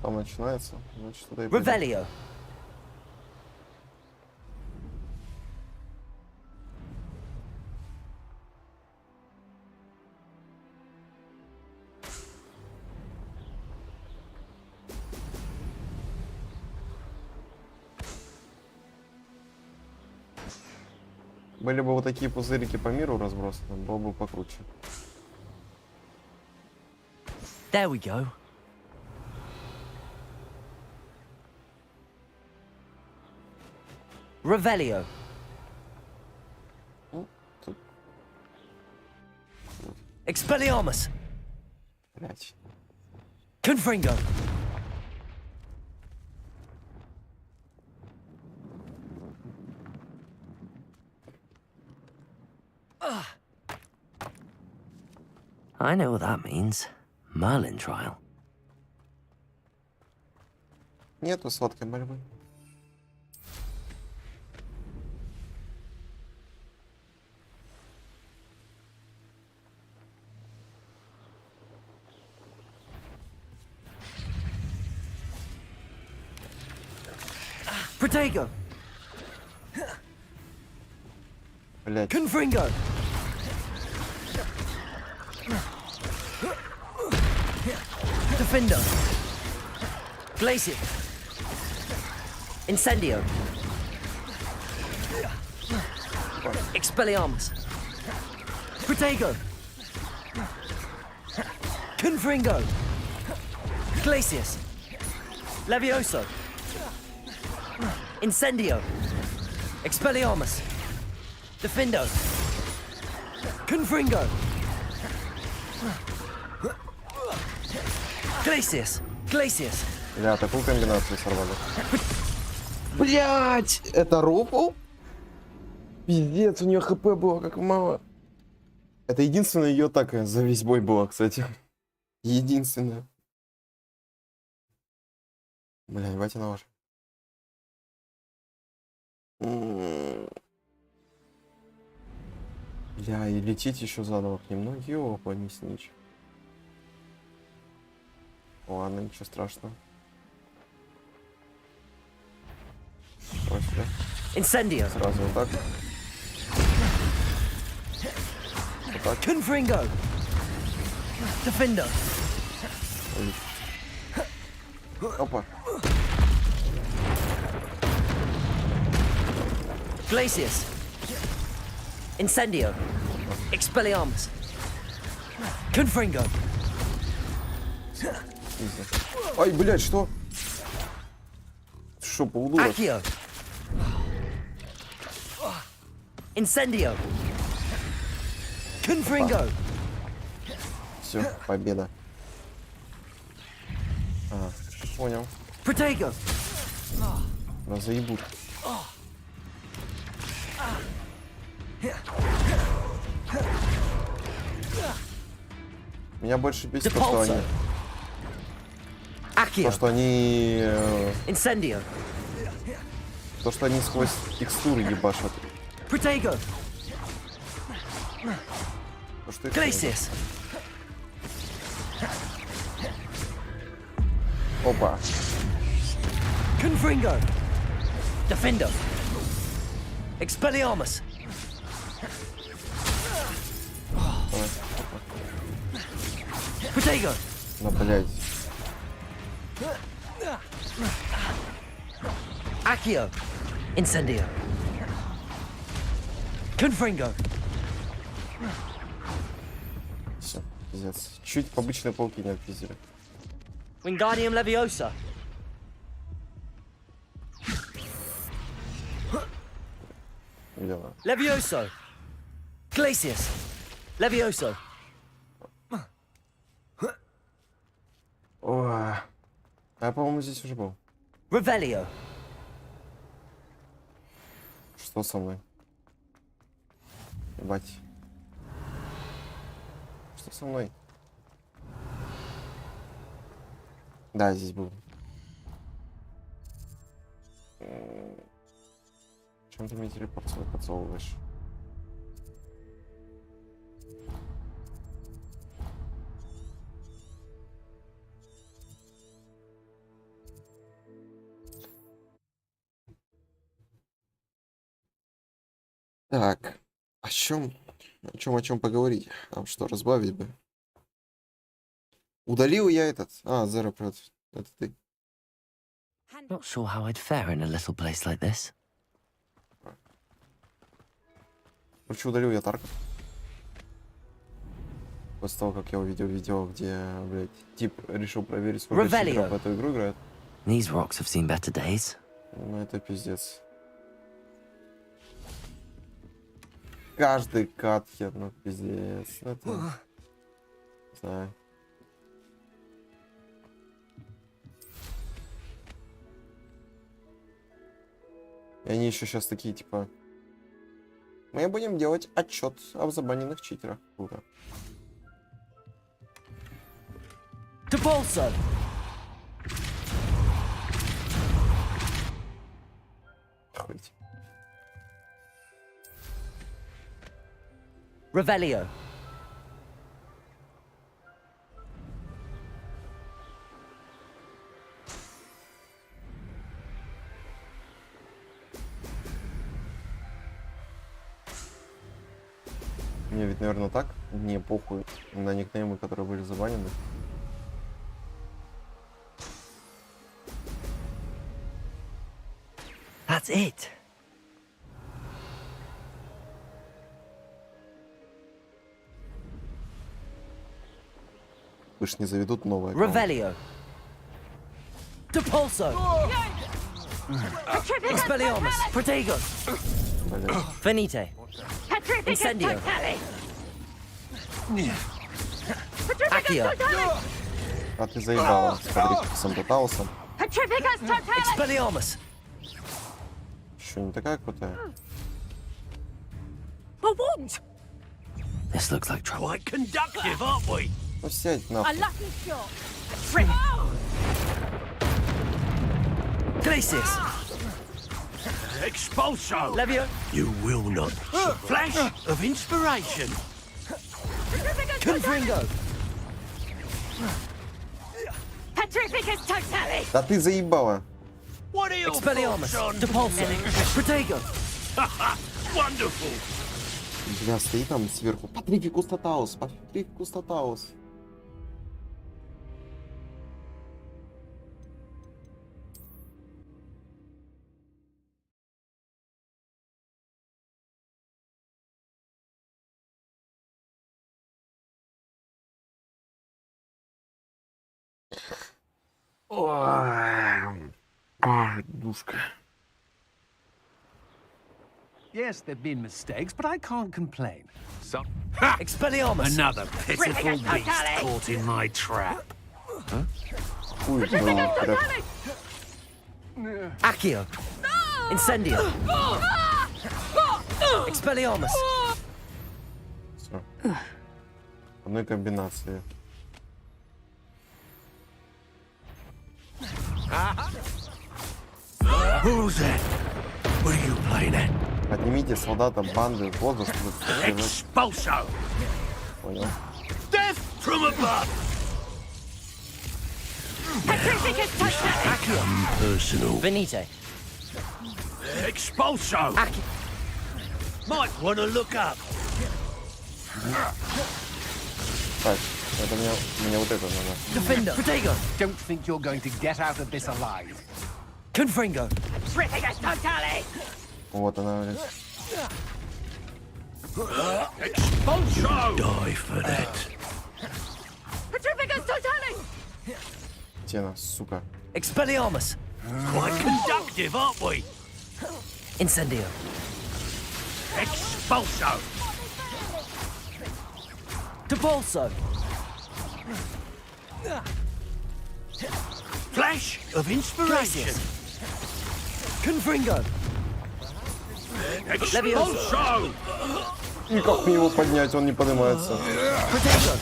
Там начинается, значит, туда и пойдем. Revelio. Были бы вот такие пузырики по миру разбросаны, было бы покруче. There we go. Revelio. Expelliarmus. Блять. Confringo. I know what that means. Merlin trial. Нету сладкой борьбы. Protego. Блять. Confringo. Defender. Glacier. Incendio. Expelliarmus. Protego. Confringo. Glacius. Levioso. Incendio. Expelliarmus. Defendo. Confringo. Glacius. Glacius. Бля, такую комбинацию сорвали. Блять! Это Ропл? Пиздец, у нее хп было как мало. Это единственная ее атака за весь бой была, кстати. Единственная. Бля, ебать она ваша. Бля, и лететь еще заново к ним. Ну, ёпа, не сничь. Ладно, ничего страшного. Сюда. Incendio. Сразу вот так. Вот так. Confringo. Defender. Опа. Glacius. Incendio. Expelliarmus. Confringo. Ай, блядь, что? Что, полудурок? Accio. Incendio. Confringo. Все, победа. Ага, понял. Protego. Нас заебут. Меня больше бесит то, что они... Incendio. То, что они сквозь текстуры ебашат. Protego. То, что их... Glacius. Опа. Confringo. Defendo. Expelliarmus. Protego. Ну, блядь. Accio. Incendio. Confringo. Все, пиздец. Чуть обычные пауки не отпиздили. Wingardium Leviosa. Дело. Levioso. Glacius. Levioso. О, я, по-моему, здесь уже был. Revelio. Что со мной? Ебать. Что со мной? Да, здесь был. Чем ты мне телепорт свой подсовываешь? Так, о чем поговорить? А что, разбавить бы? Удалил я этот. А, Zero Prod. Это ты. Not sure how I'd fare in a little place like this. Короче, удалил я Тарков. После того, как я увидел видео, где, блядь, тип решил проверить, сколько читеров в эту игру играет. These rocks have seen better days. Ну, это пиздец. Каждый катхер, ну, пиздец. Ну, это... Не знаю. И они еще сейчас такие, типа... Мы будем делать отчет об забаненных читерах. Круто. Depulso. Охуеть. Revelio. Мне ведь, наверное, так не похуй на никнеймы, которые были забанены. That's it. Вы ж не заведут новое. Revelio. Depulso. Expelliarmus. Protego. Finite. Incendio. Accio. А ты заебала с Патриком Тоталусом. Expelliarmus. Еще не такая крутая. This looks like trouble. Quite conductive, aren't we? Ну сядь нахуй. Glacius. Expulso! Levio. You will not. Flash of inspiration. Confringo. Да ты заебала. What are your Expelliarmus. thoughts on... Depulso. Protego. Wonderful! Бля, стоит там сверху. Патрификус Тоталус. Патрификус Тоталус. Ой, душка. Yes, there've been mistakes, but I can't complain. So, Expelliarmus! another pitiful beast caught in my trap. Ui, прям. Accio! Incendio! Expelliarmus! Все. Одной комбинации. Who's that? What are you playing at? Поднимите солдата банды в воздух, чтобы стрелять. Expulso! Понял. Death from above! Personal. Venite! Expulso! Might want to look up. Так, это мне вот это надо. Defender! Protego! Don't think you're going to get out of this alive. Confringo! Вот она, блядь. Expulso! Die for that. Тена, сука. Expelliarmus! Quite conductive, aren't we? Incendio! Expulso! Depulso! Flash of inspiration! Confringo! Expulso! И как мне его поднять, он не поднимается. Protego!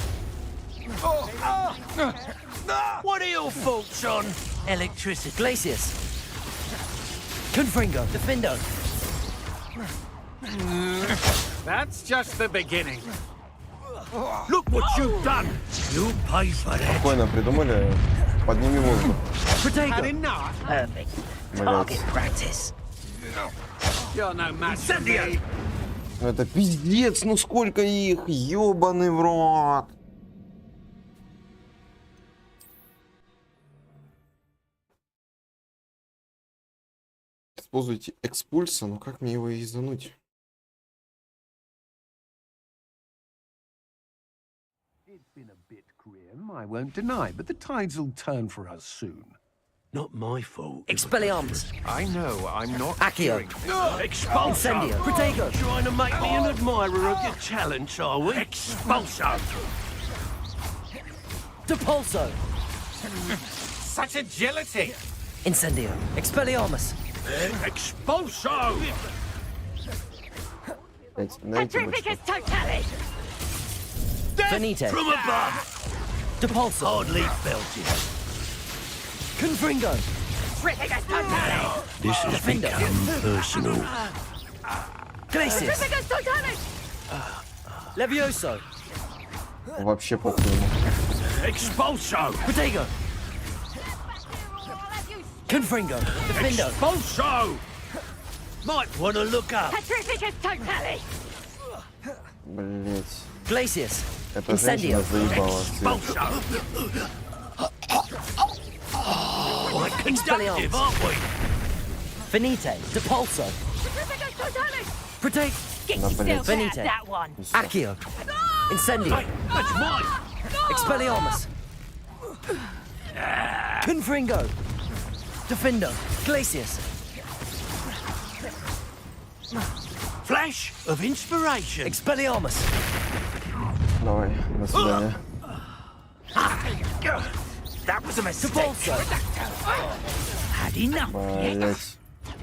What are your faults on electricity? Glacius! Confringo! Defendo! That's just the beginning. Look what you've done! You pay for that! Спокойно придумали. Подними воздух. Had enough? Perfect. Блядь. Target practice. You're no match for me. Ну это пиздец, ну сколько их, ёбаный в рот. Используйте экспульса, но как мне его издануть? It's been a bit grim, I won't deny, but the tides will turn for us soon. Not my fault. Expelliarmus! I know, I'm not Accio! Expulso! Incendio! Protego! Trying to make me an admirer of your talents, are we? Expulso! Depulso! Such agility! Incendio! Expelliarmus! Expulso! Дайте больше. Venite! From above! Depulso! Hardly felt it. Confringo! This has become personal. Glacius! Levioso! Вообще похуй ему. Expulso! Protego! Confringo! Defendo! Expulso! Might want to look up. Блять. Glacius! Эта женщина Incendio! заебала. Expulso! Quite conductive, aren't we? Venite! Depulso! Protect! Venite! Accio! Incendio! That's mine! Expelliarmus! Confringo! Defendo! Glacius! Flash of inspiration! Expelliarmus! Давай, до свидания. That was a mistake. Depulso! Had enough. Блять.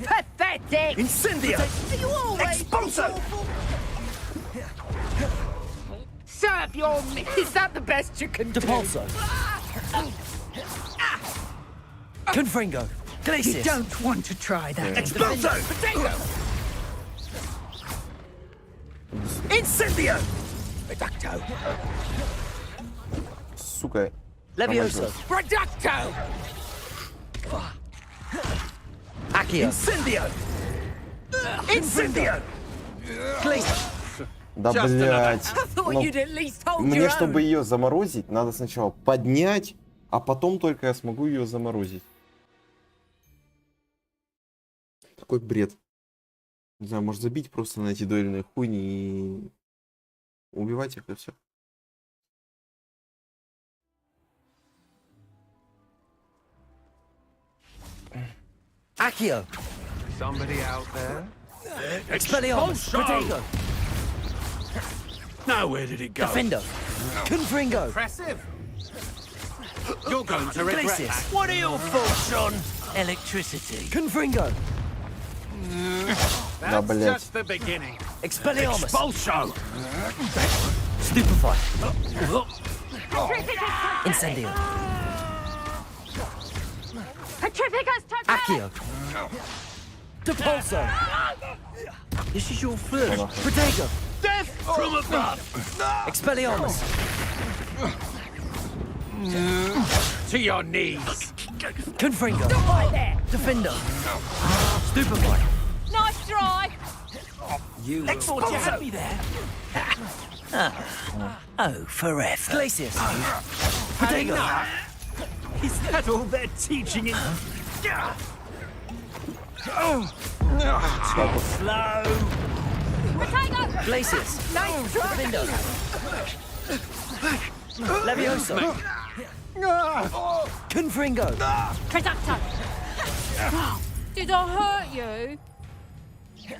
Pathetic! Incendio! Expulso! Serve your me. Is that the best you can Depulso! Confringo! Glacius! You don't want to try that. Expulso! Potato! Incendio! Reducto! Сука. Levioso! Reducto! Accio! Incendio! Incendio! Glacius! Да блять. Ну, you'd at least hold мне, your чтобы own. ее заморозить, надо сначала поднять, а потом только я смогу ее заморозить. Такой бред. Не знаю, может забить просто на эти дуэльные хуйни и убивать их и все. Accio! Somebody out there? Expelliarmus. Protego. Now where did it go? Defendo. Confringo. Impressive. You're going to regret Glacius. that. What are your thoughts on Electricity. Confringo? That's блядь. just the beginning. Expelliarmus. Expulso. Stupefy. Incendio. Accio. Depulso. This is your first. Protego. Death from above. Expelliarmus. To your knees. Confringo. Defender. Stupefy. Nice try. You will Thought you had me there. Oh, forever. Glacius. Protego. Is that all they're teaching in? Slow. Glacius. Nice try. Defendo. Levioso. Confringo. Preductor. Did I hurt you? End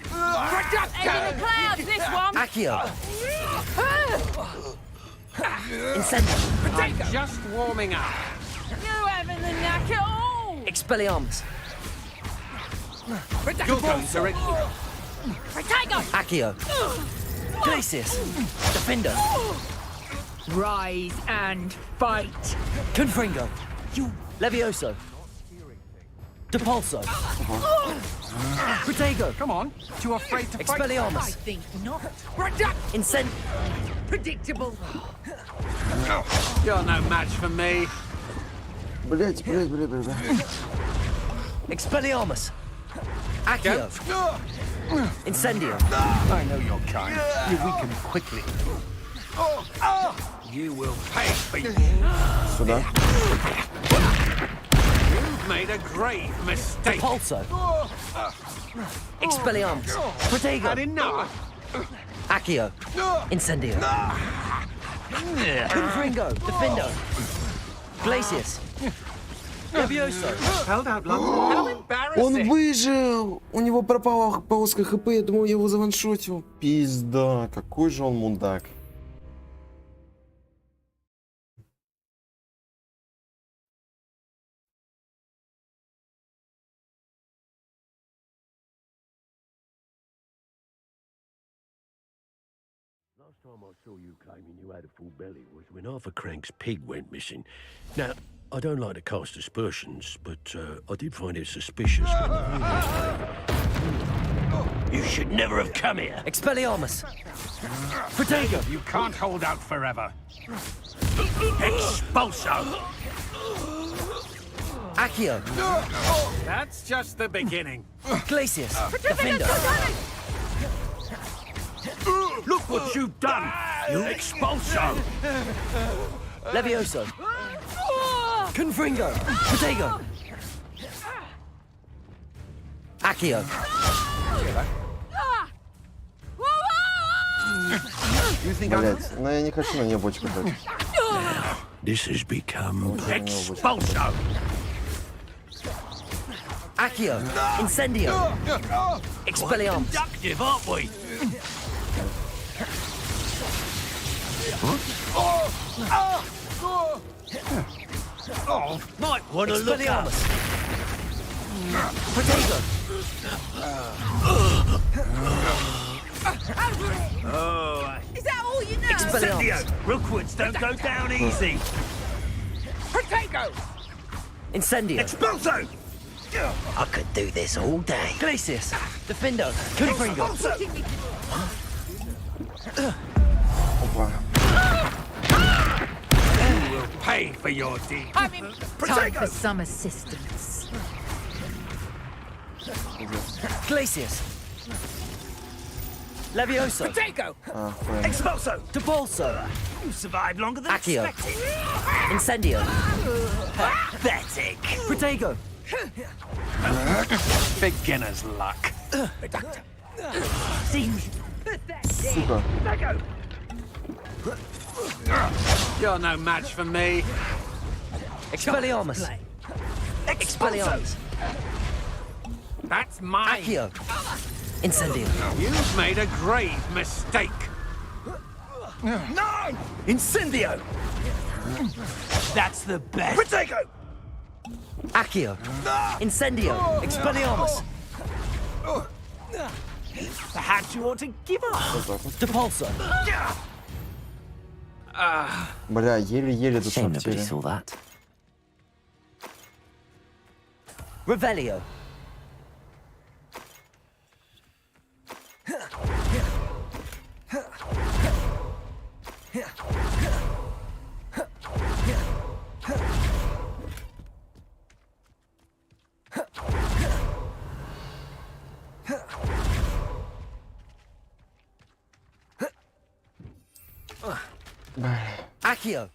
in the clouds, this one. Accio. Incendio. I'm just warming up. You having the knack at all? Expelliarmus. You're going to regret. Protego. Accio. Glacius. Defender. Rise and fight. Confringo. Levioso. Depulso. Protego. Come on. Too afraid to fight? Expelliarmus. Think not. Incend. Predictable. You're no match for me. Блять. Expelliarmus. Accio. Incendio. I know your kind. You weaken quickly. You will pay for you. Сюда. You've made a grave mistake. Depulso. Expelliarmus. Protego. Had enough. Accio. Incendio. Confringo. Defendo. Glacius. Levioso. Held out long. How Он embarrassing. выжил! У него пропала полоска хп, я думал, я его заваншотил. Пизда, какой же он мудак. Last time I saw you claiming you had a full belly was when Arthur Crank's pig went missing. Now, I don't like to cast aspersions, but I did find it suspicious when the rumors came. You should never have come here. Expelliarmus. Protego. You can't hold out forever. Expulso. Accio. That's just the beginning. Glacius. Defender. Look what you've done. You expulso. Levioso. Confringo. Protego. Accio. Блять, но я не хочу на нее бочку дать. This has become Expulso. Accio. Incendio. Expelliarmus. Productive, aren't we? Oh, might want to look up. Expelliarmus. Protego. Oh, Is that all you know? Expelliarmus. Rookwoods don't go down easy. Protego. Incendio. Expulso. I could do this all day. Glacius. Defendo. Confringo. Опа. You will pay for your deed. I'm in time for some assistance. Glacius. Levioso. Protego. А, понял. Expulso. Depulso. You survived longer than Accio. expected. Incendio. Pathetic. Protego. Beginner's luck. Сука. You're no match for me. Expelliarmus. Expelliarmus. That's mine. Accio. Incendio. You've made a grave mistake. No! Incendio! That's the best. Protego! Accio. Incendio. Expelliarmus. Perhaps you ought to give up. Depulso. Бля, еле-еле тут Shame nobody наптели. saw that. Revelio. Accio.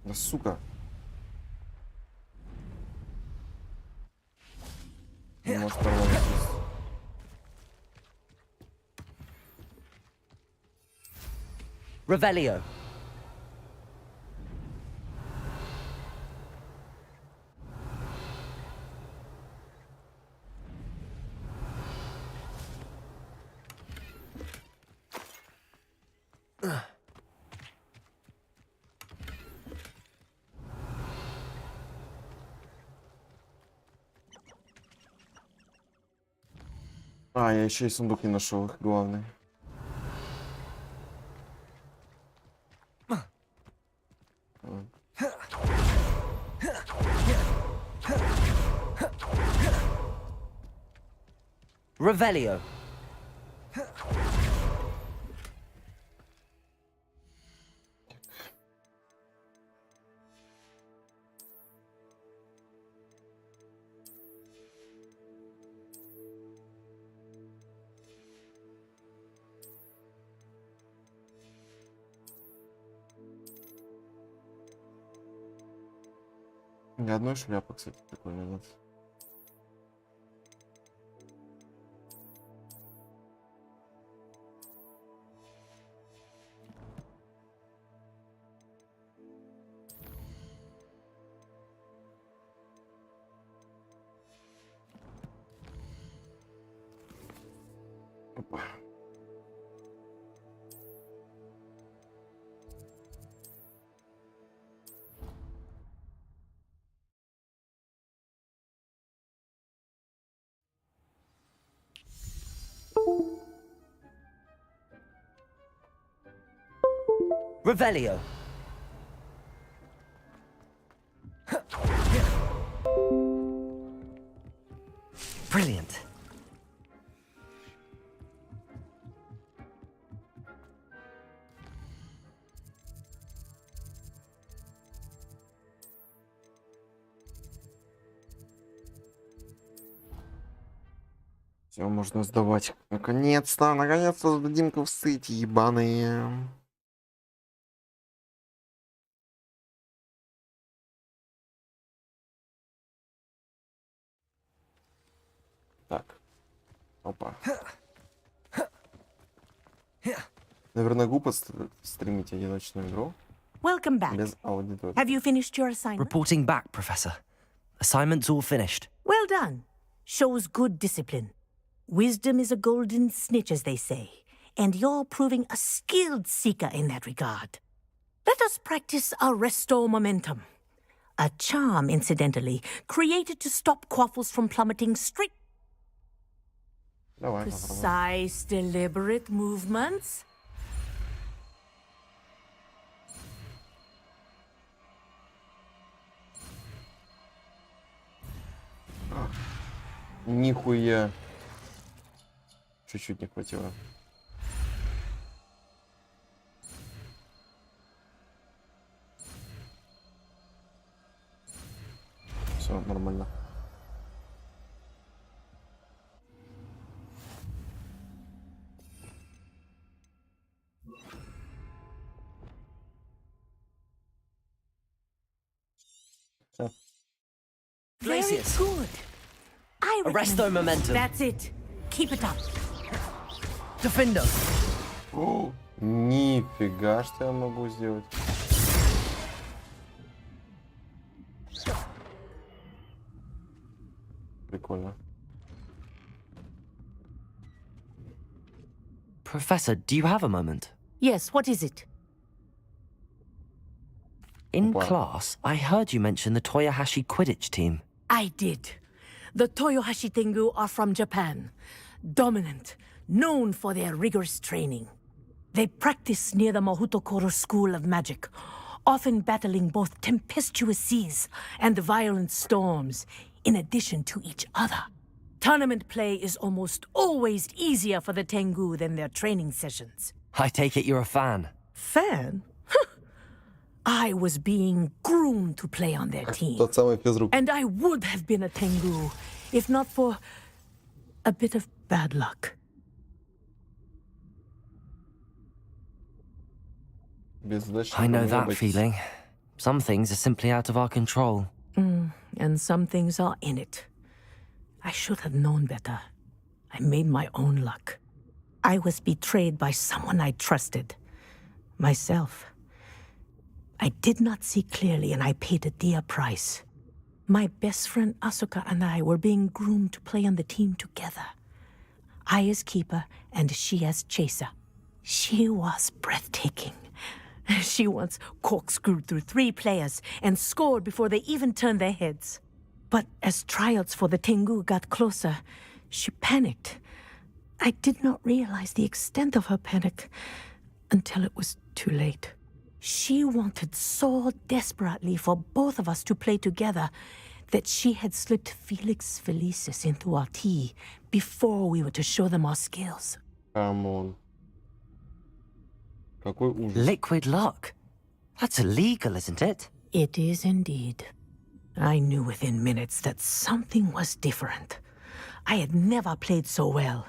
Да сука. Не может нормально сесть. Revelio. А, я еще и сундук не нашел, их главный. Revelio. Ни одной шляпы, кстати, прикольно нет. Опа. Revelio. Brilliant. Все, можно сдавать. Наконец-то, наконец-то сдадим ковсы эти ебаные. Так. Опа. Наверное, глупо стримить одиночную игру. Welcome back. Без аудитории. Have you finished your assignment? Reporting back, Professor. Assignment's all finished. Well done. Shows good discipline. Wisdom is a golden snitch, as they say, and you're proving a skilled seeker in that regard. Let us practice our restore momentum. A charm, incidentally, created to stop quaffles from plummeting straight. Давай, Precise, deliberate movements. Нихуя. Чуть-чуть не хватило. Все нормально. Всё. Very Glacius. good. I Arresto recommend- momentum. That's it. Keep it up. Defender. О, нифига, что я могу сделать. Прикольно. Professor, do you have a moment? Yes, what is it? In Wow. class, I heard you mention the Toyohashi Quidditch team. I did. The Toyohashi Tengu are from Japan. Dominant, known for their rigorous training. They practice near the Mahutokoro School of Magic, often battling both tempestuous seas and violent storms, in addition to each other. Tournament play is almost always easier for the Tengu than their training sessions. I take it you're a fan. Fan? I was being groomed to play on their team. Тот самый физрук. And I would have been a Tengu, if not for a bit of bad luck. I know that feeling. Some things are simply out of our control. And some things are in it. I should have known better. I made my own luck. I was betrayed by someone I trusted. Myself. I did not see clearly, and I paid a dear price. My best friend Asuka and I were being groomed to play on the team together. I as keeper, and she as chaser. She was breathtaking. She once corkscrewed through 3 players and scored before they even turned their heads. But as tryouts for the Tengu got closer, she panicked. I did not realize the extent of her panic until it was too late. She wanted so desperately for both of us to play together that she had slipped Felix Felicis into our tea before we were to show them our skills. Come on. Какой ужас. Liquid luck. That's illegal, isn't it? It is indeed. I knew within minutes that something was different. I had never played so well.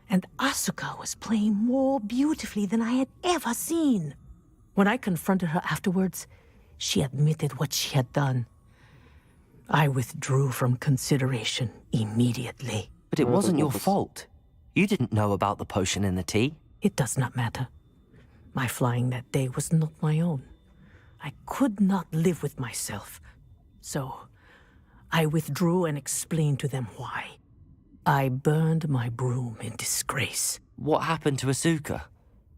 And Asuka was playing more beautifully than I had ever seen. When I confronted her afterwards, she admitted what she had done. I withdrew from consideration immediately. But it wasn't your fault. You didn't know about the potion in the tea. It does not matter. My flying that day was not my own. I could not live with myself. So, I withdrew and explained to them why. I burned my broom in disgrace. What happened to Asuka?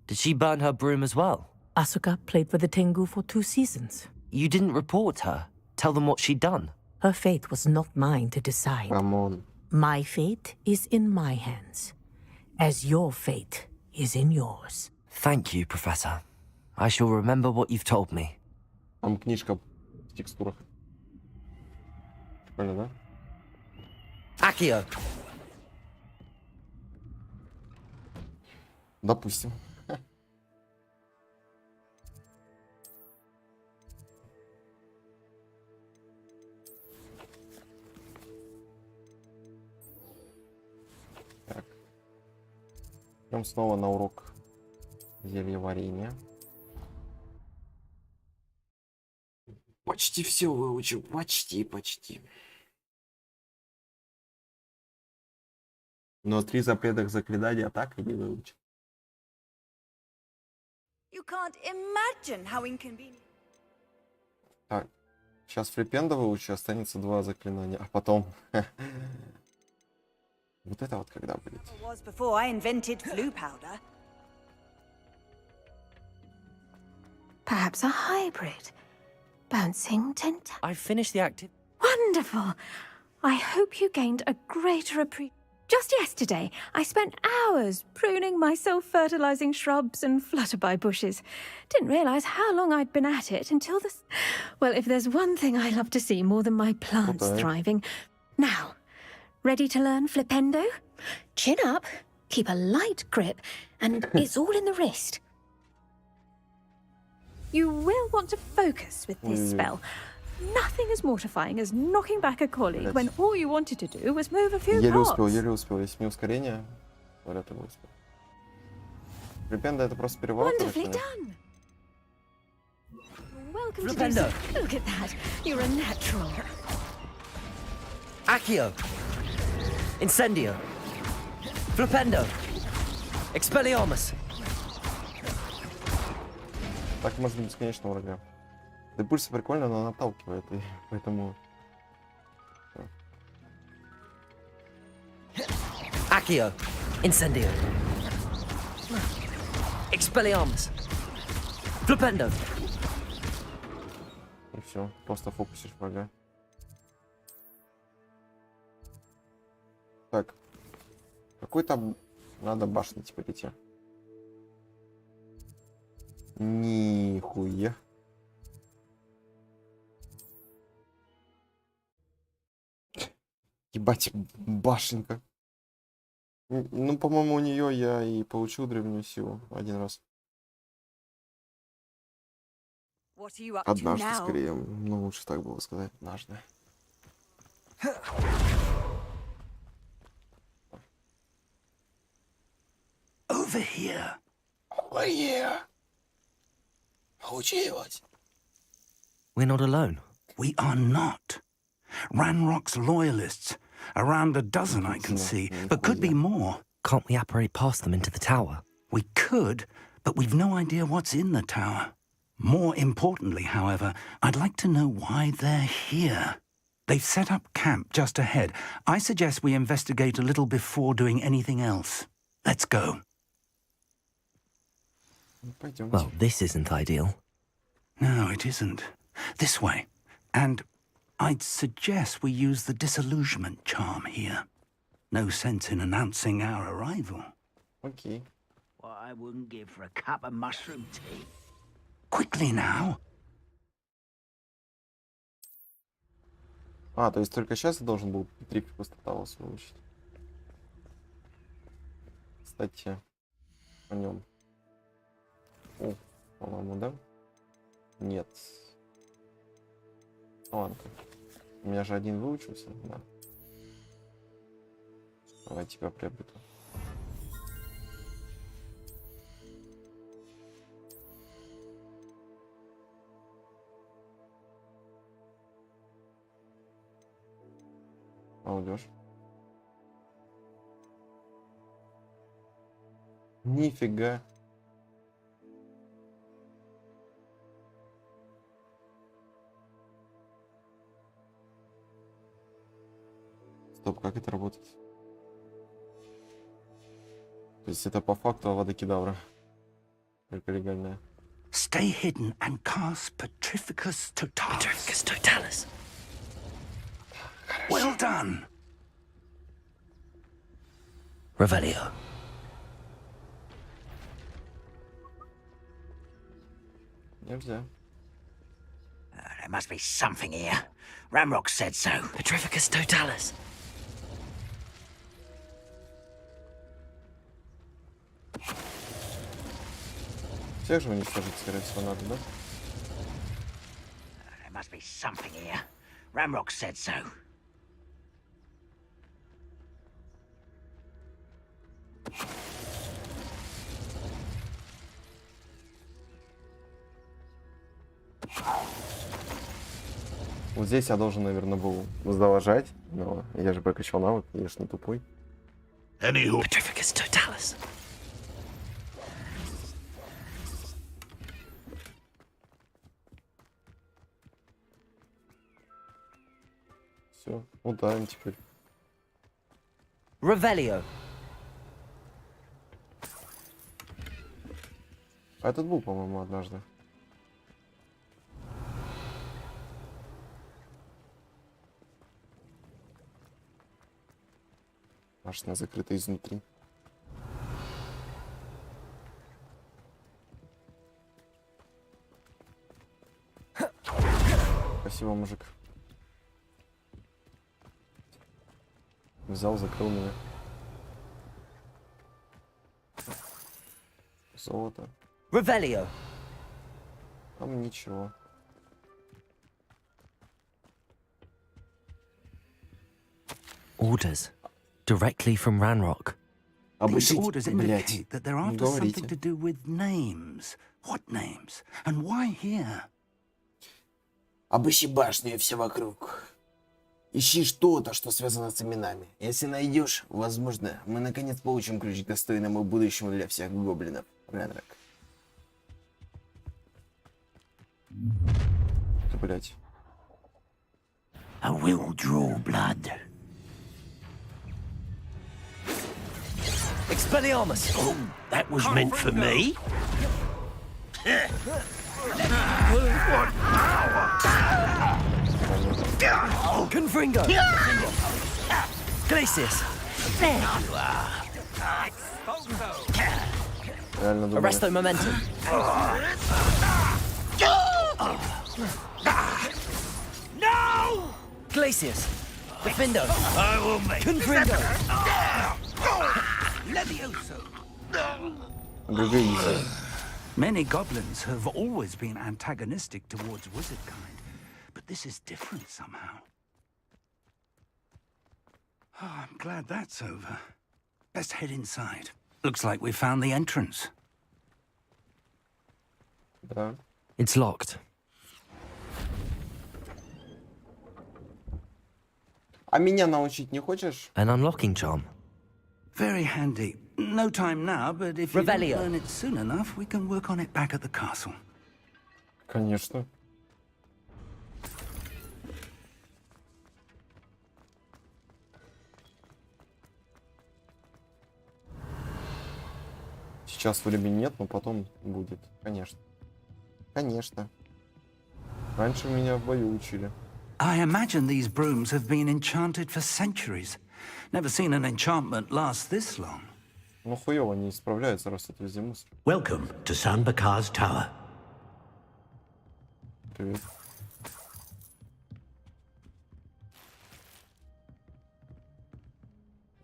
Did she burn her broom as well? Asuka played for the Tengu for 2 seasons. You didn't report her? Tell them what she'd done? Her fate was not mine to decide. Come on. My fate is in my hands, as your fate is in yours. Thank you, Professor. I shall remember what you've told me. Там книжка в текстурах. Прикольно, да? Accio! Допустим. Так. Идем снова на урок зельеварения. Почти все выучил. Почти. Но 3 запретных заклинания так и не выучил. You can't imagine how inconvenient. Так, сейчас фрипенда выучу, останется 2 заклинания, а потом... Вот это вот когда будет? Was before I invented flu powder. Perhaps a hybrid. Bouncing tentacle. I've finished the active... Wonderful! I hope you gained a greater appreciation. Just yesterday, I spent hours pruning my self-fertilizing shrubs and flutterby bushes. Didn't realize how long I'd been at it until this... Well, if there's one thing I love to see more than my plants thriving... Now, ready to learn flipendo? Chin up, keep a light grip, and it's all in the wrist. You will want to focus with this spell. Nothing as mortifying as knocking back a colleague when all you wanted to do was move a few pots. Еле успел. Если мне ускорение, говорят, его успел. Фрипенда это просто переворот. Wonderfully done. Welcome to do so. Look at that. You're a natural. Accio! Incendio! Flipendo! Expelliarmus! Так можно бесконечно врага. Да пульса прикольно, но она отталкивает, и поэтому... Accio. Incendio. Expelliarmus. Flipendo. И все, просто фокусишь врага. Так. Какой там надо башни теперь идти? Нихуя. Ебать, башенка. Ну, по-моему, у нее я и получил древнюю силу один раз. Однажды, скорее. Ну, лучше так было сказать. Однажды. Over here. Over here. Получилось. We're not alone. We are not. Ranrock's loyalists. Around a dozen I can see, but could be more. Can't we apparate past them into the tower? We could, but we've no idea what's in the tower. More importantly, however, I'd like to know why they're here. They've set up camp just ahead. I suggest we investigate a little before doing anything else. Let's go. Well, this isn't ideal. No, it isn't. This way. And I'd suggest we use the disillusionment charm here. No sense in announcing our arrival. Okay. What I wouldn't give for a cup of mushroom tea. Quickly now. А, то есть только сейчас я должен был Петрик Пустоталос выучить. Кстати, о нем. О, по-моему, да? Нет. Ладно. У меня же один выучился, да. Давай тебя приобрету. Молодежь. Нифига. Стоп, как это работает? То есть это по факту Авада Кедавра. Только легальная. Stay hidden and cast Petrificus Totalis. Petrificus Totalis. Well done. Revelio. Нельзя. There must be something here. Ramrock said so. Petrificus Totalis. Всех же уничтожить, скорее всего, надо, да? There must be something here. Ramrock said so. Вот здесь я должен, наверное, был заложать, но я же прокачал навык, я ж не тупой. Petrificus Totalis. Все, ударим теперь. Revelio. А этот был, по-моему, однажды. Башня закрыта изнутри. Спасибо, мужик. Взял, закрыл меня. Золото. Revelio. Там ничего. Orders. Directly from Ranrock. These orders indicate that they're after something to do with names. What names? And why here? Обыщи башню и все вокруг. Ищи что-то, что связано с именами. Если найдешь, возможно, мы наконец получим ключ к достойному будущему для всех гоблинов. Ренрак. Блять. I will draw blood. Expelliarmus! Oh, that was meant for me? Confringo! Glacius! There you are. Реально думаю. Arresto momentum! No! Glacius! Defindo! I will make Confringo! Levioso! Двигайся. Many goblins have always been antagonistic towards wizard kind, but this is different somehow. Oh, I'm glad that's over. Let's head inside. Looks like we found the entrance. Да. It's locked. А меня научить не хочешь? An unlocking charm. Very handy. No time now, but if you don't Revelio. learn it soon enough, we can work on it back at the castle. Конечно. Сейчас времени нет, но потом будет. Конечно. Конечно. Раньше меня в бою учили. I imagine these brooms have been enchanted for centuries. Never seen an enchantment last this long. Ну хуёво не справляются, раз это везде мусор. Welcome to Sanbakar's Tower. Привет.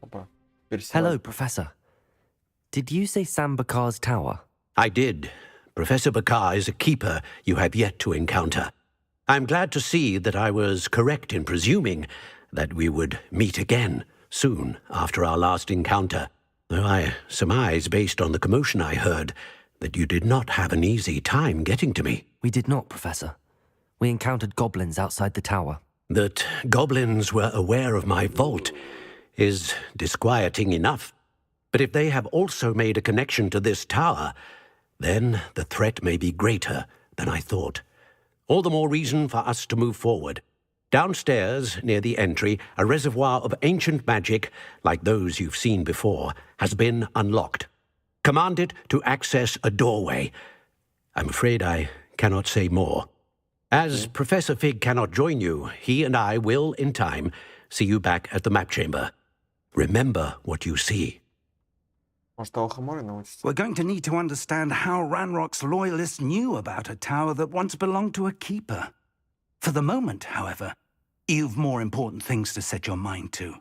Опа. Hello, Professor. Did you say Sambakar's tower? I did. Professor Bakar is a keeper you have yet to encounter. I'm glad to see that I was correct in presuming that we would meet again soon after our last encounter, though I surmise, based on the commotion I heard, that you did not have an easy time getting to me. We did not, Professor. We encountered goblins outside the tower. That goblins were aware of my vault is disquieting enough. But if they have also made a connection to this tower, then the threat may be greater than I thought. All the more reason for us to move forward. Downstairs, near the entry, a reservoir of ancient magic, like those you've seen before, has been unlocked. Command it to access a doorway. I'm afraid I cannot say more. As Professor Fig cannot join you, he and I will, in time, see you back at the map chamber. Remember what you see. We're going to need to understand how Ranrock's loyalists knew about a tower that once belonged to a keeper. For the moment, however, you've more important things to set your mind to.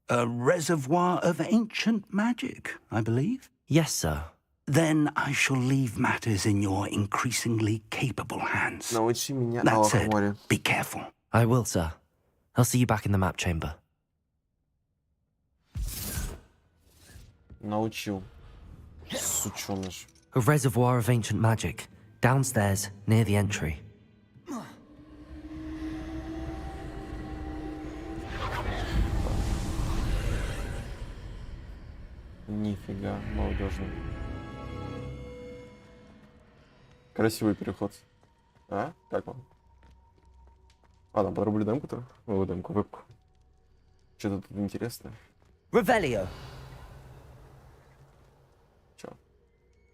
A reservoir of ancient magic, I believe? Yes, sir. Then I shall leave matters in your increasingly capable hands. Научи меня That said, Алхаморе. be careful. I will, sir. I'll see you back in the map chamber. Научил. Сучёныш. A reservoir of ancient magic, downstairs, near the entry. Нифига, молодежный. Красивый переход. А? Как вам? Ладно, подрублю демку-то. О, демку, вебку. Что-то тут интересное. Revelio. Чё?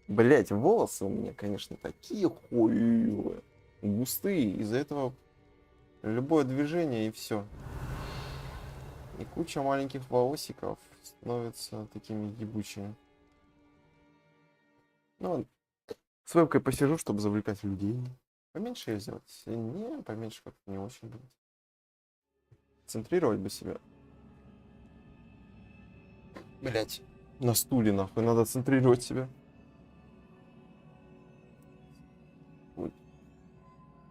Блять, волосы у меня, конечно, такие хуевые. Густые. Из-за этого любое движение и все. И куча маленьких волосиков становятся такими ебучими. Ну, с вебкой посижу, чтобы завлекать людей. Поменьше ее сделать? Не, поменьше как-то не очень будет. Центрировать бы себя. Блять, на стуле нахуй надо центрировать себя.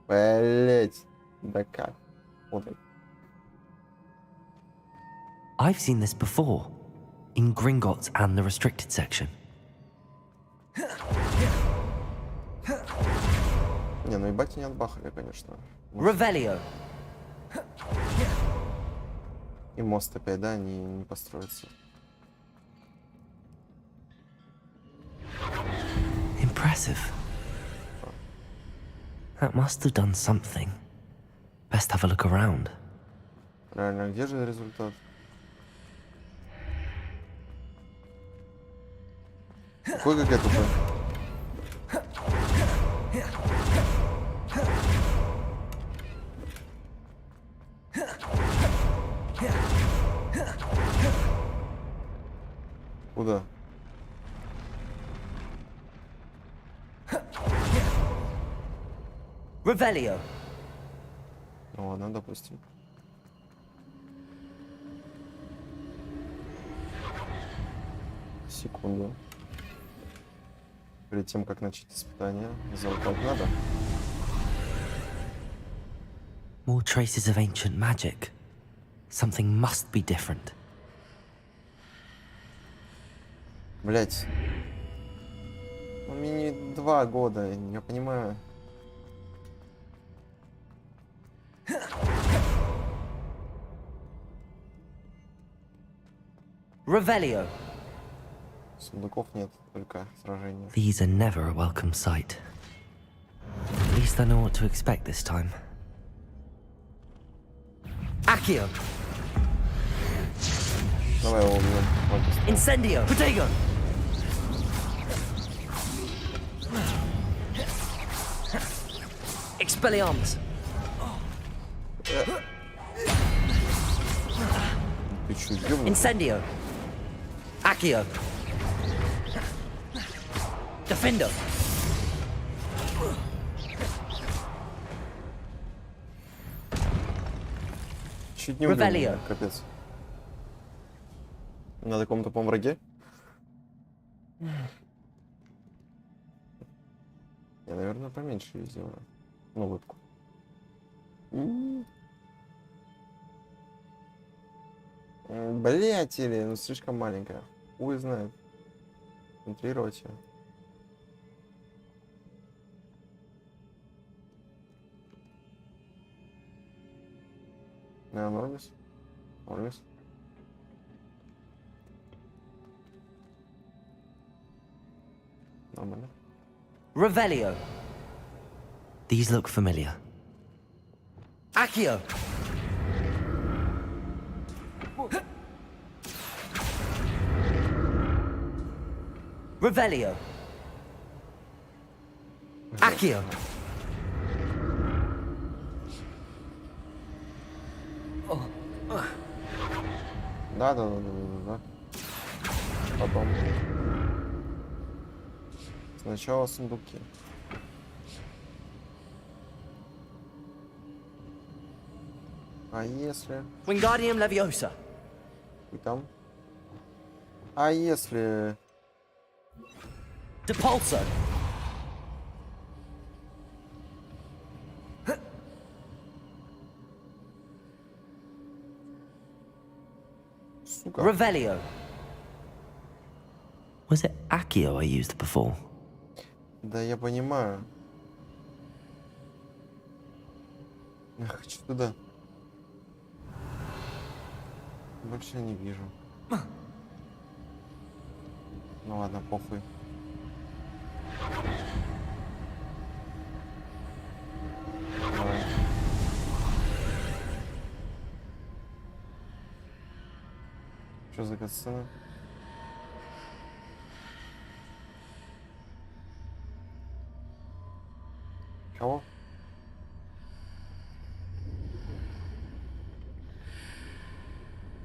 Блять, да как? Вот так. I've seen this before, in Gringotts and the restricted section. Не, ну ебать не отбахали, конечно. Revelio. И мост опять, да, не построится. Impressive. That must have done something. Best have a look around. Правильно, где же результат? Какой ГГ тупой? Куда? Revelio. Ну ладно, допустим. Секунду. Перед тем, как начать испытание, залутать надо. More traces of ancient magic. Something must be different. Блять. Ну, мне не 2 года, я понимаю. Revelio. Сундуков нет, только сражения. These are never a welcome sight. At least I know what to expect this time. Accio. Давай его убьем. Incendio. Protego. Expelliarmus. Ты чё, ёбаный? Incendio. Accio. Defendo. Чуть не убил Revelio. меня, капец. На таком-то враге? Я, наверное, поменьше ее сделаю. Ну, улыбку. Блять, или ну слишком маленькая. Хуй знает. Контролировать ее. Нормис. Нормис. Нормально. Revelio. These look familiar. Accio. Revelio. Accio. Да. Потом. Сначала сундуки. А если... Wingardium Leviosa. И там? А если... Depulso. Сука. Revelio. Was it Accio I used before? Да, я понимаю. Я хочу туда. Больше не вижу. Ну ладно, похуй. Давай. Что за катсцена? Кого?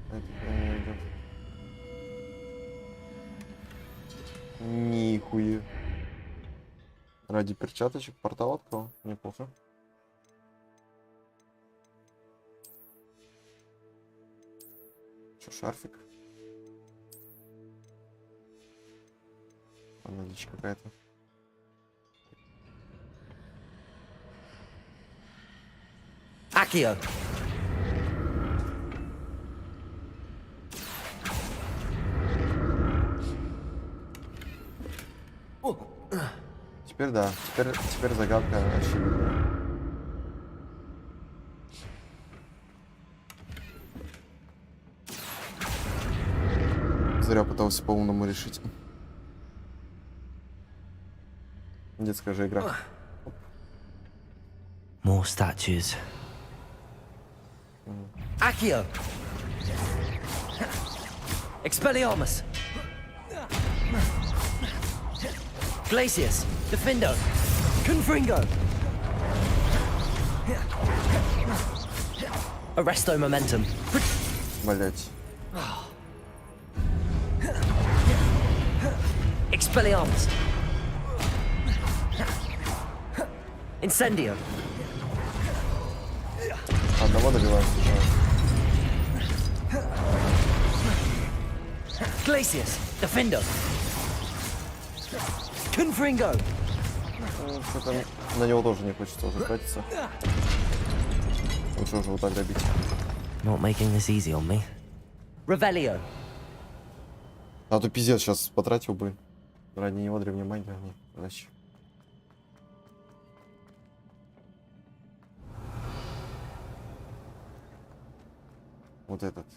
Это не идет. Нихуя. Ради перчаточек портал открыл. Неплохо. Что, шарфик? Она дичь какая-то. Accio. Теперь да. Теперь загадка очевидная. Зря пытался по-умному решить. Детская же игра. More statues. Accio. Glacius, Defindo, Confringo. Arresto Momentum. Блять. Expelliarmus. Incendio. Одного добиваем сначала. Glacius, Defindo. Confringo. Что-то на него тоже не хочется уже тратиться. Лучше уже вот так добить. Not making this easy on me. Revelio. А то пиздец сейчас потратил бы. Ради него древней магии. Нет, зачем? Вот этот.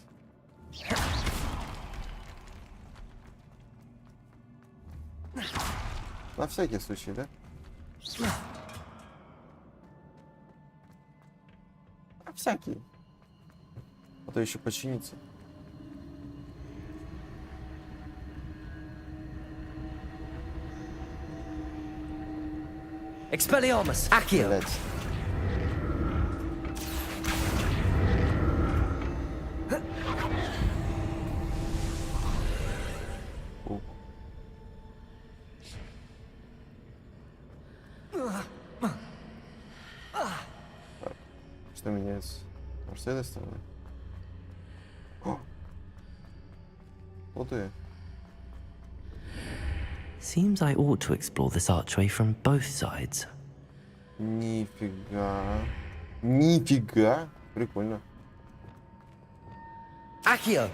На всякий случай, да? На всякий. А то еще починится. Expelliarmus. Accio. Блять. Что меняется? Может, с этой стороны? О! Вот и. Seems I ought to explore this archway from both sides. Нифига. Нифига. Прикольно. Accio.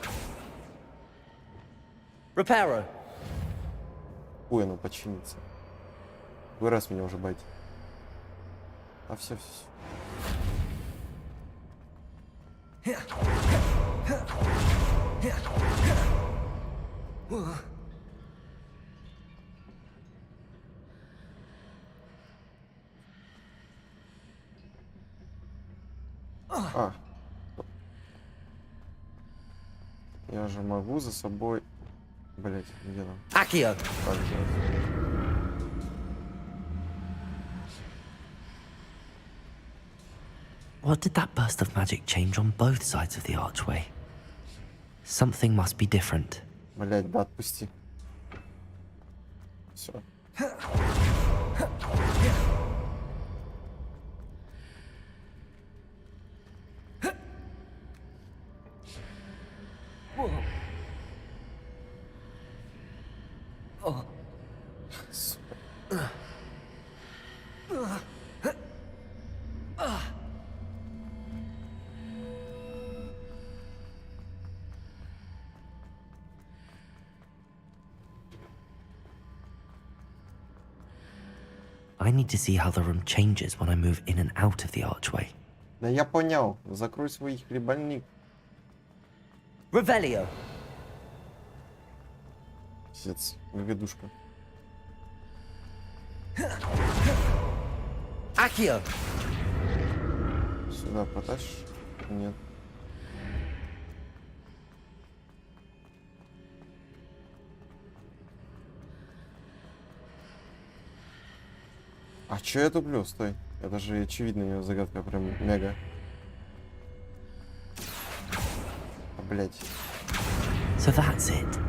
Reparo. Ой, оно починится. Вы раз меня уже байте. А все. А. Я же могу за собой... Блять, где там? Accio. Так делать. What did that burst of magic change on both sides of the archway? Something must be different. Блять, да отпусти. Все. I need to see how the room changes when I move in and out of the archway. Да я понял. Закрой свой хлебальник. Revelio. Пиздец, гагадушка. Accio. Сюда потащишь? Нет. А чё я туплю? Стой. Это же очевидная загадка, прям мега. Блять. So that's it.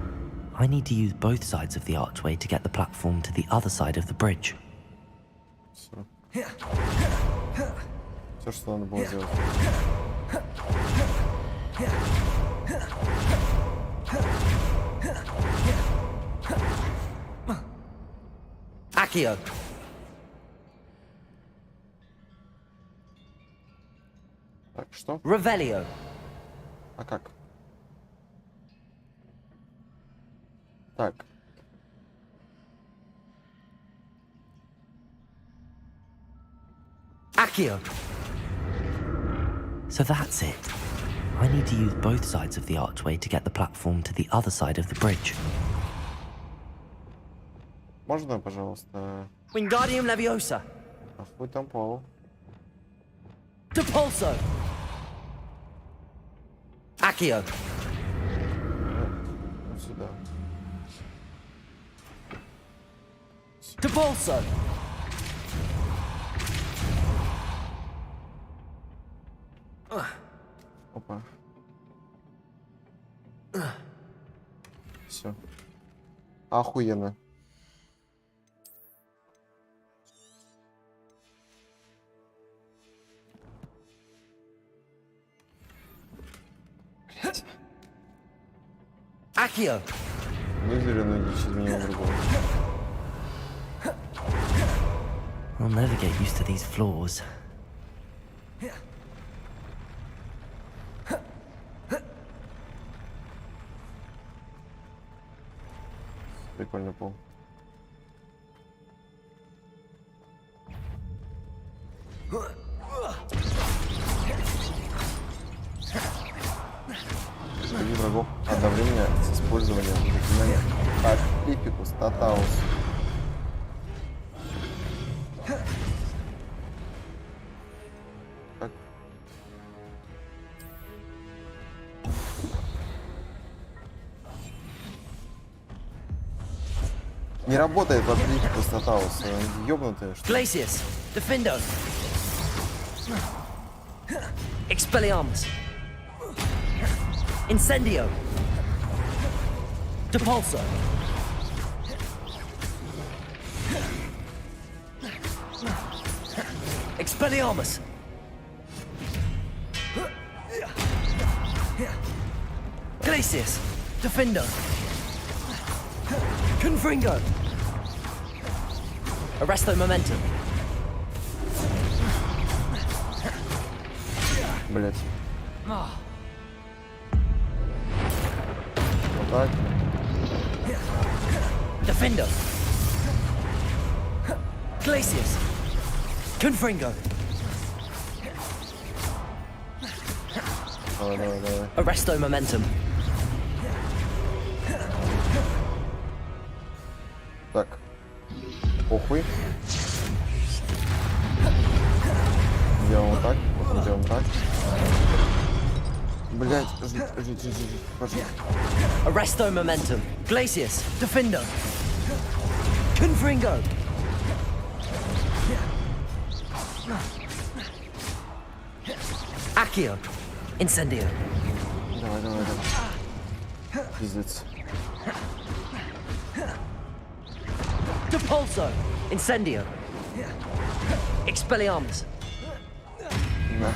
I need to use both sides of the archway to get the platform to the other side of the bridge. Все. Все, что надо было сделать. Accio. Так, что? Revelio. А как? Так. Accio. So that's it. I need to use both sides of the archway to get the platform to the other side of the bridge. Можно, пожалуйста? Wingardium Leviosa. Ахуй там пол. Depulso. Accio. Вот сюда. To Balso! Опа. Все. Охуенно. Accio! Вызови ноги через меня в другого. I'll never get used to these floors. Прикольный пол. Среди врагов одновременно с использованием заклинания Атлипикус Татаус. Как? Не работает Атлипикус Татаус. Ёбнутые, что ли? Glacius! Defendo! Expelliarmus! Incendio! Depulso! Expelliarmus! Glacius! Defendo! Confringo! Arresto Momentum! Блять. Вот так. Defendo! Glacius! Confringo! Давай, давай, давай. Arresto Momentum! Так. Похуй. Делаем вот так, потом делаем так. Блять, жить, пожалуйста. Arresto Momentum! Glacius! Defendo! Confringo! Accio! Incendio! Давай, давай, давай. Пиздец. Depulso! Incendio! Expelliarmus! На.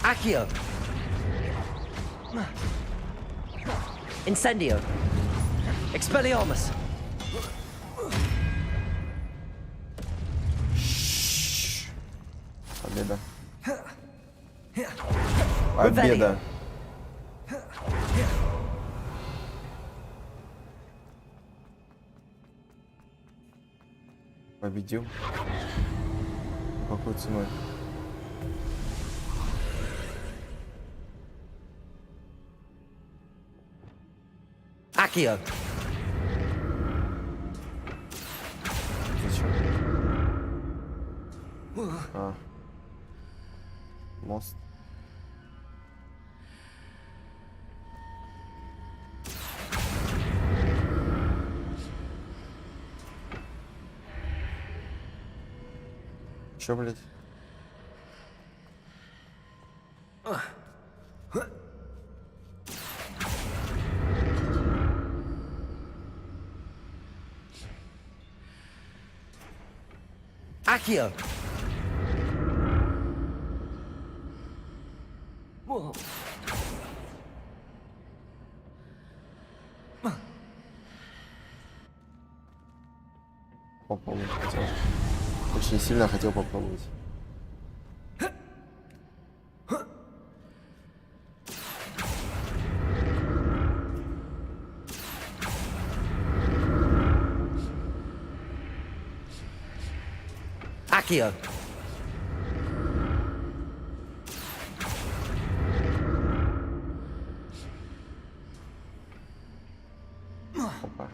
Accio! Incendio! Expelliarmus! Победа. Победа. Победил. Какой ценой? Accio! Зачем? А. Мост. Чё, блядь? Accio! Попробовать хотел. Очень сильно хотел попробовать. Accio! Опа.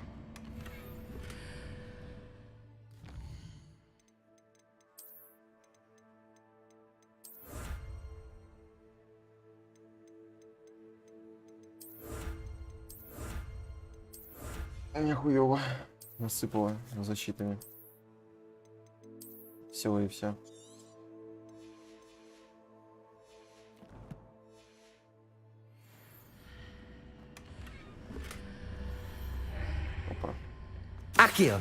Мне хуёво насыпало защитами. Все и все. Опа. Accio.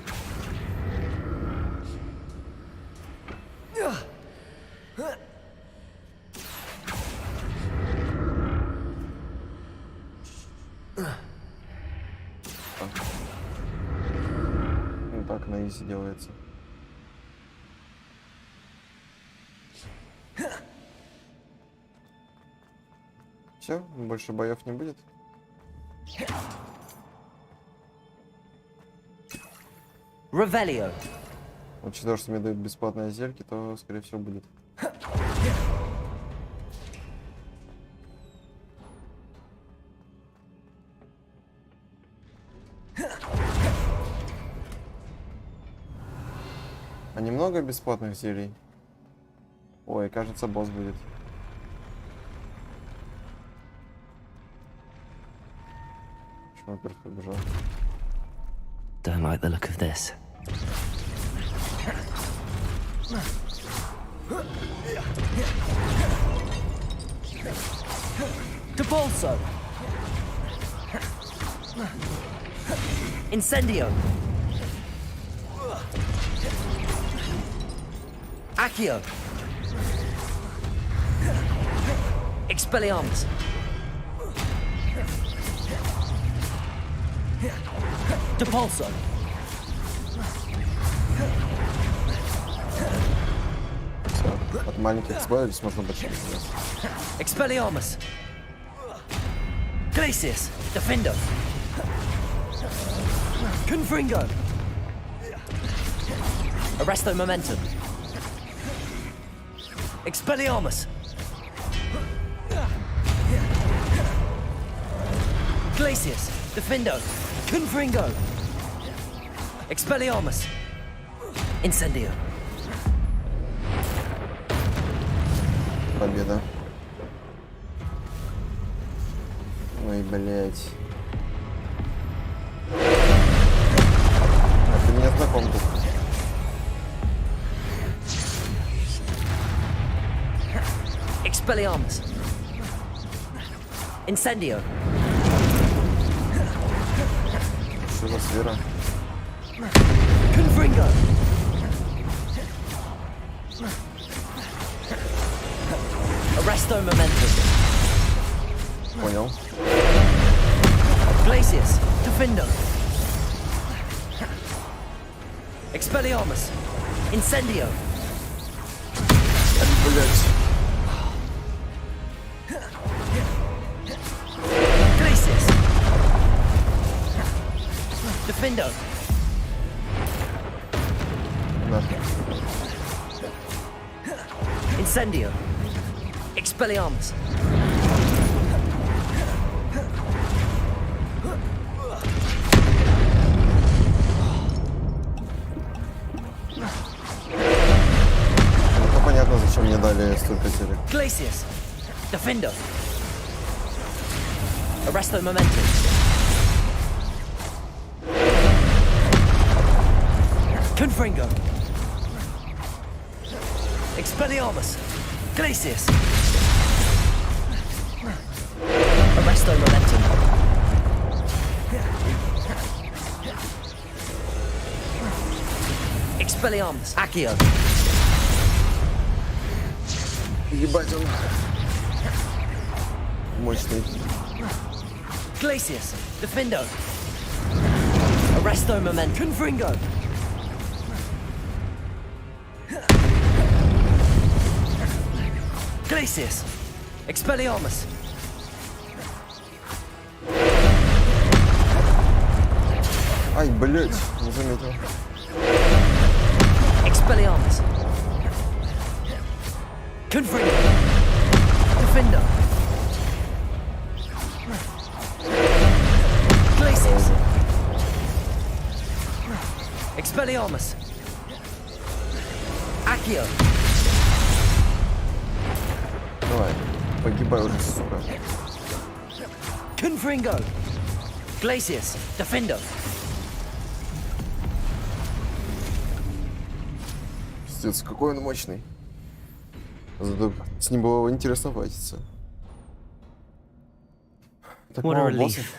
Ну так на изи делается. Все, больше боев не будет. Revelio. Учитывая, что мне дают бесплатные зельки, то, скорее всего, будет. А немного бесплатных зелий? Ой, кажется, босс будет. Почему вверх побежал? Don't like the look of this. Depulso. Incendio. Accio. Expelliarmus. Depulso. От маленьких избавились, можно больше не сделать. Expelliarmus. Glacius. Defendo. Confringo. Arresto Momentum. Expelliarmus. Glacius. Defendo. Confringo. Expelliarmus. Incendio. Победа. Ой, блять. А ты меня знаком тут. Expelliarmus. Incendio. Что за сфера? Confringo. Arresto Momentum. Понял. Glacius. Defendo. Expelliarmus. Incendio. Блять. Glacius. Defendo. Нахуй. Incendio. Expelliarmus. Ну, понятно, зачем мне дали столько зелек. Glacius. Defendo. Arresto Momentum. Confringo. Expelliarmus. Glacius. Arresto Momentum. Expelliarmus. Accio. Ебать он. Мощный. Glacius. Defendo. Arresto Momentum. Confringo. Glacius. Expelliarmus. Ай, блять, не заметил. Expelliarmus. Confringo. Defendo. Glacius. Expelliarmus. Accio. Давай, погибай уже, сука. Confringo. Glacius. Defendo. Пиздец, какой он мощный. Зато с ним было интересно файтиться. Так What a мало relief. боссов.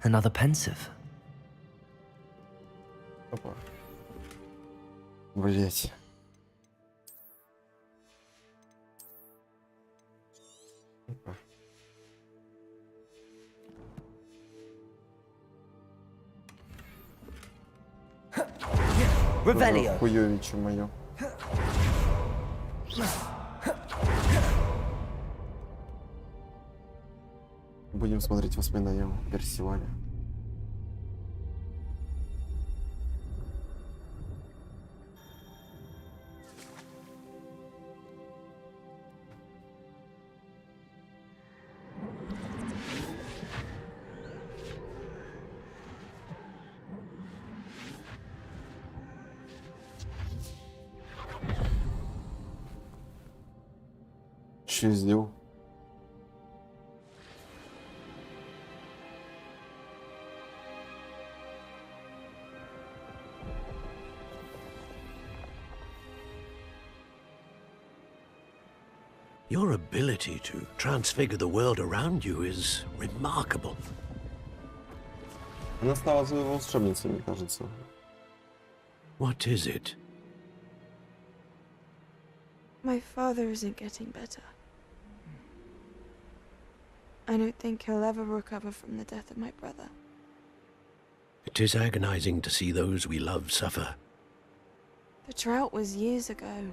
Another pensive. Опа. Блять. Опа. Revelio. Хуёвичи моё. Будем смотреть воспоминания о Персивале. Что я сделал? Your ability to transfigure the world around you is remarkable. Она стала волшебницей, мне кажется. What is it? My father isn't getting better. I don't think he'll ever recover from the death of my brother. It is agonizing to see those we love suffer. The drought was years ago,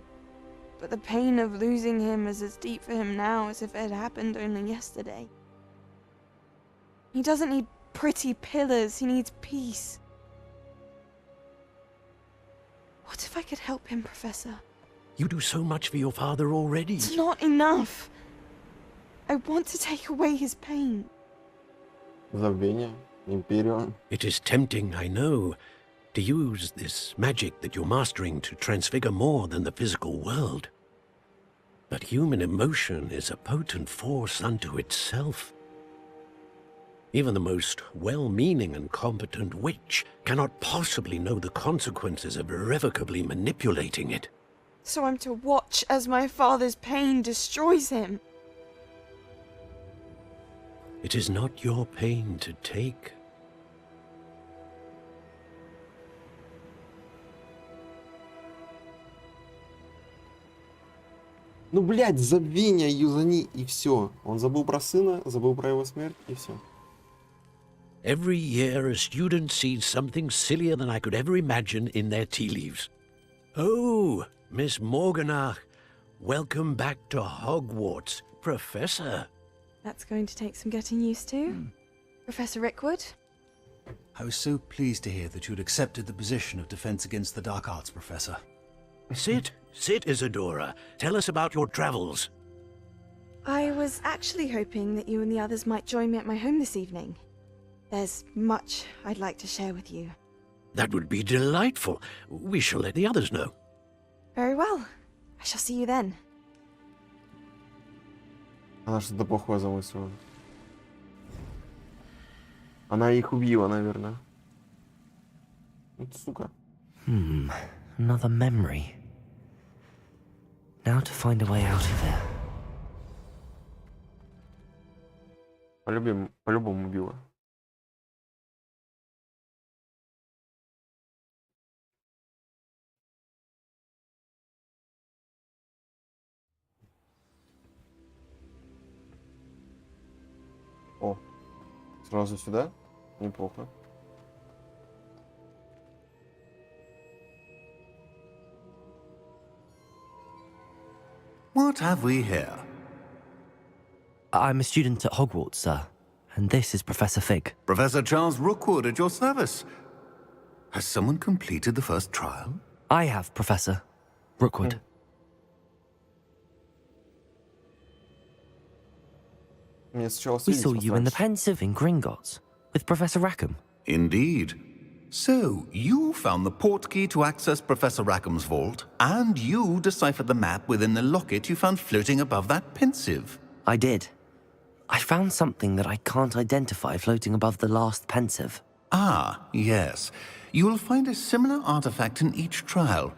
but the pain of losing him is as deep for him now as if it had happened only yesterday. He doesn't need pretty pillars, he needs peace. What if I could help him, Professor? You do so much for your father already. It's not enough. I want to take away his pain. Забвение, Империон. It is tempting, I know, to use this magic that you're mastering to transfigure more than the physical world. But human emotion is a potent force unto itself. Even the most well-meaning and competent witch cannot possibly know the consequences of irrevocably manipulating it. So I'm to watch as my father's pain destroys him. It is not your pain to take. Ну, блядь, забвение, юзани, и все. Он забыл про сына, забыл про его смерть, и все. Every year a student sees something sillier than I could ever imagine in their tea leaves. Oh, Miss Morganach, welcome back to Hogwarts, Professor. That's going to take some getting used to. Professor Rickwood? I was so pleased to hear that you'd accepted the position of Defense Against the Dark Arts, Professor. Sit, Isadora. Tell us about your travels. I was actually hoping that you and the others might join me at my home this evening. There's much I'd like to share with you. That would be delightful. We shall let the others know. Very well. I shall see you then. Она что-то плохое замыслила. Она их убила, наверное. Вот сука. Another memory. Now to find a way out of here. По-любому убила. О, сразу сюда? Неплохо. What have we here? I'm a student at Hogwarts, sir. And this is Professor Fig. Professor Charles Rookwood at your service. Has someone completed the first trial? I have, Professor Rookwood. Мне сначала We saw you in the Pensive in Gringotts with Professor Rackham. Indeed. So, you found the portkey to access Professor Rackham's vault, and you deciphered the map within the locket you found floating above that pensive. I did. I found something that I can't identify floating above the last pensive. Ah, yes. You will find a similar artifact in each trial.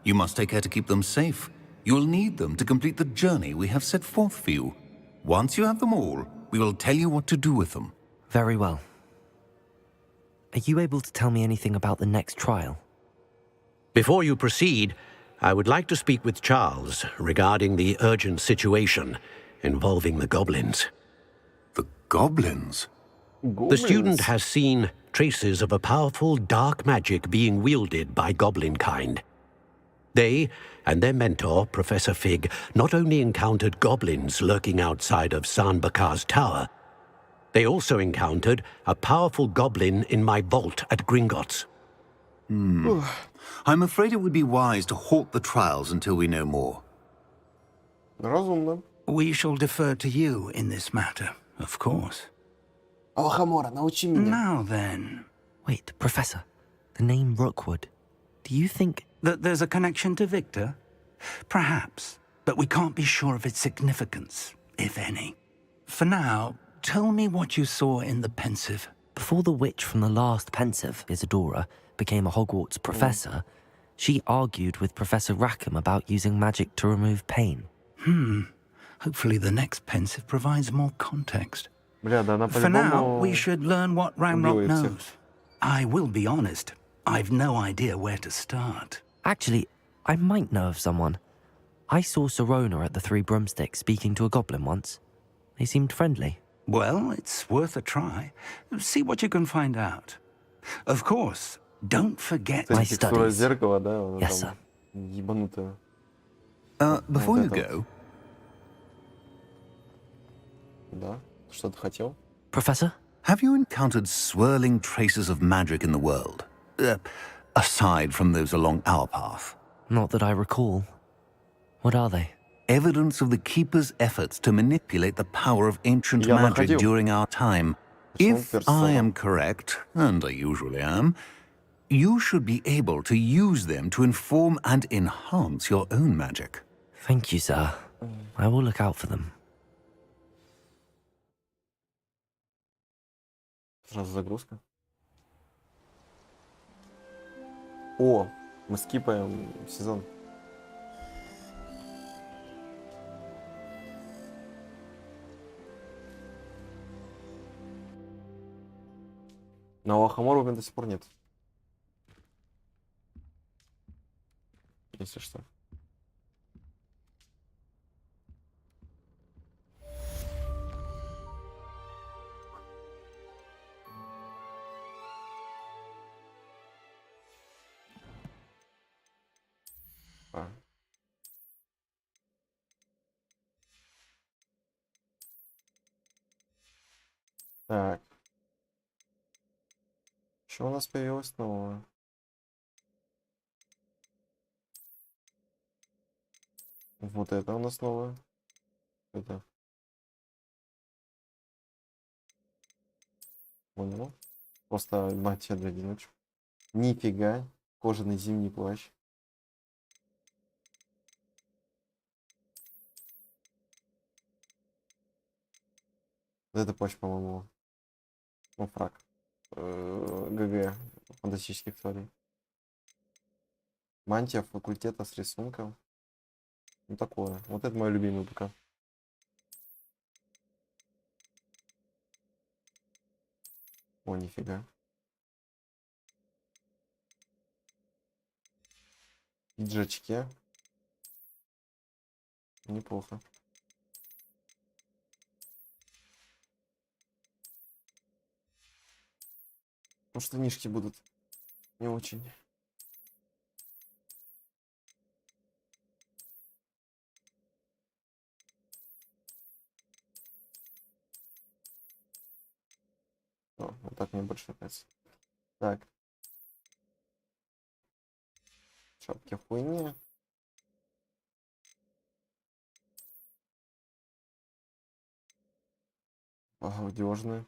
You must take care to keep them safe. You will need them to complete the journey we have set forth for you. Once you have them all, we will tell you what to do with them. Very well. Are you able to tell me anything about the next trial? Before you proceed, I would like to speak with Charles regarding the urgent situation involving the goblins. The goblins? The student has seen traces of a powerful dark magic being wielded by goblin kind. They and their mentor, Professor Fig, not only encountered goblins lurking outside of San Bakar's tower, they also encountered a powerful goblin in my vault at Gringotts. I'm afraid it would be wise to halt the trials until we know more. Разумно. We shall defer to you in this matter, of course. Алхамора, научи меня. Now then. Wait, Professor. The name Rookwood. Do you think... That there's a connection to Victor? Perhaps, but we can't be sure of its significance, if any. For now, tell me what you saw in the pensive. Before the witch from the last pensive, Isadora, became a Hogwarts professor, she argued with Professor Rackham about using magic to remove pain. Hopefully the next pensive provides more context. Бля, да она For now, по-любому we should learn what Ramrock убила их всех. knows. I will be honest, I've no idea where to start. Actually, I might know of someone. I saw Serona at the Three Broomsticks speaking to a goblin once. They seemed friendly. Well, it's worth a try. See what you can find out. Of course, don't forget My Текстура studies. зеркала, да? Она Yes, там ебанутая. Before you Вот это go, Да? Что ты хотел? Professor? have you encountered swirling traces of magic in the world? Aside from those along our path. Not that I recall. What are they? Evidence of the Keeper's efforts to manipulate the power of ancient Я magic находил. during our time. If I am correct, and I usually am, you should be able to use them to inform and enhance your own magic. Thank you, sir. I will look out for them. Сразу загрузка. О, мы скипаем сезон. Но Алхамора у меня до сих пор нет. Если что. А. Так. Что у нас появилось нового? Вот это у нас новое. Это. Понял. Просто мать для одиночек. Нифига. Кожаный зимний плащ. Вот это плащ, по-моему. Ну, фрак. ГГ. Фантастических тварей. Мантия факультета с рисунком. Ну, такое. Вот это мой любимый пока. О, нифига. Пиджачки. Неплохо. Ну, штанишки будут не очень. О, вот так мне больше нравится. Так. Шапки хуйни. Ага, одежные.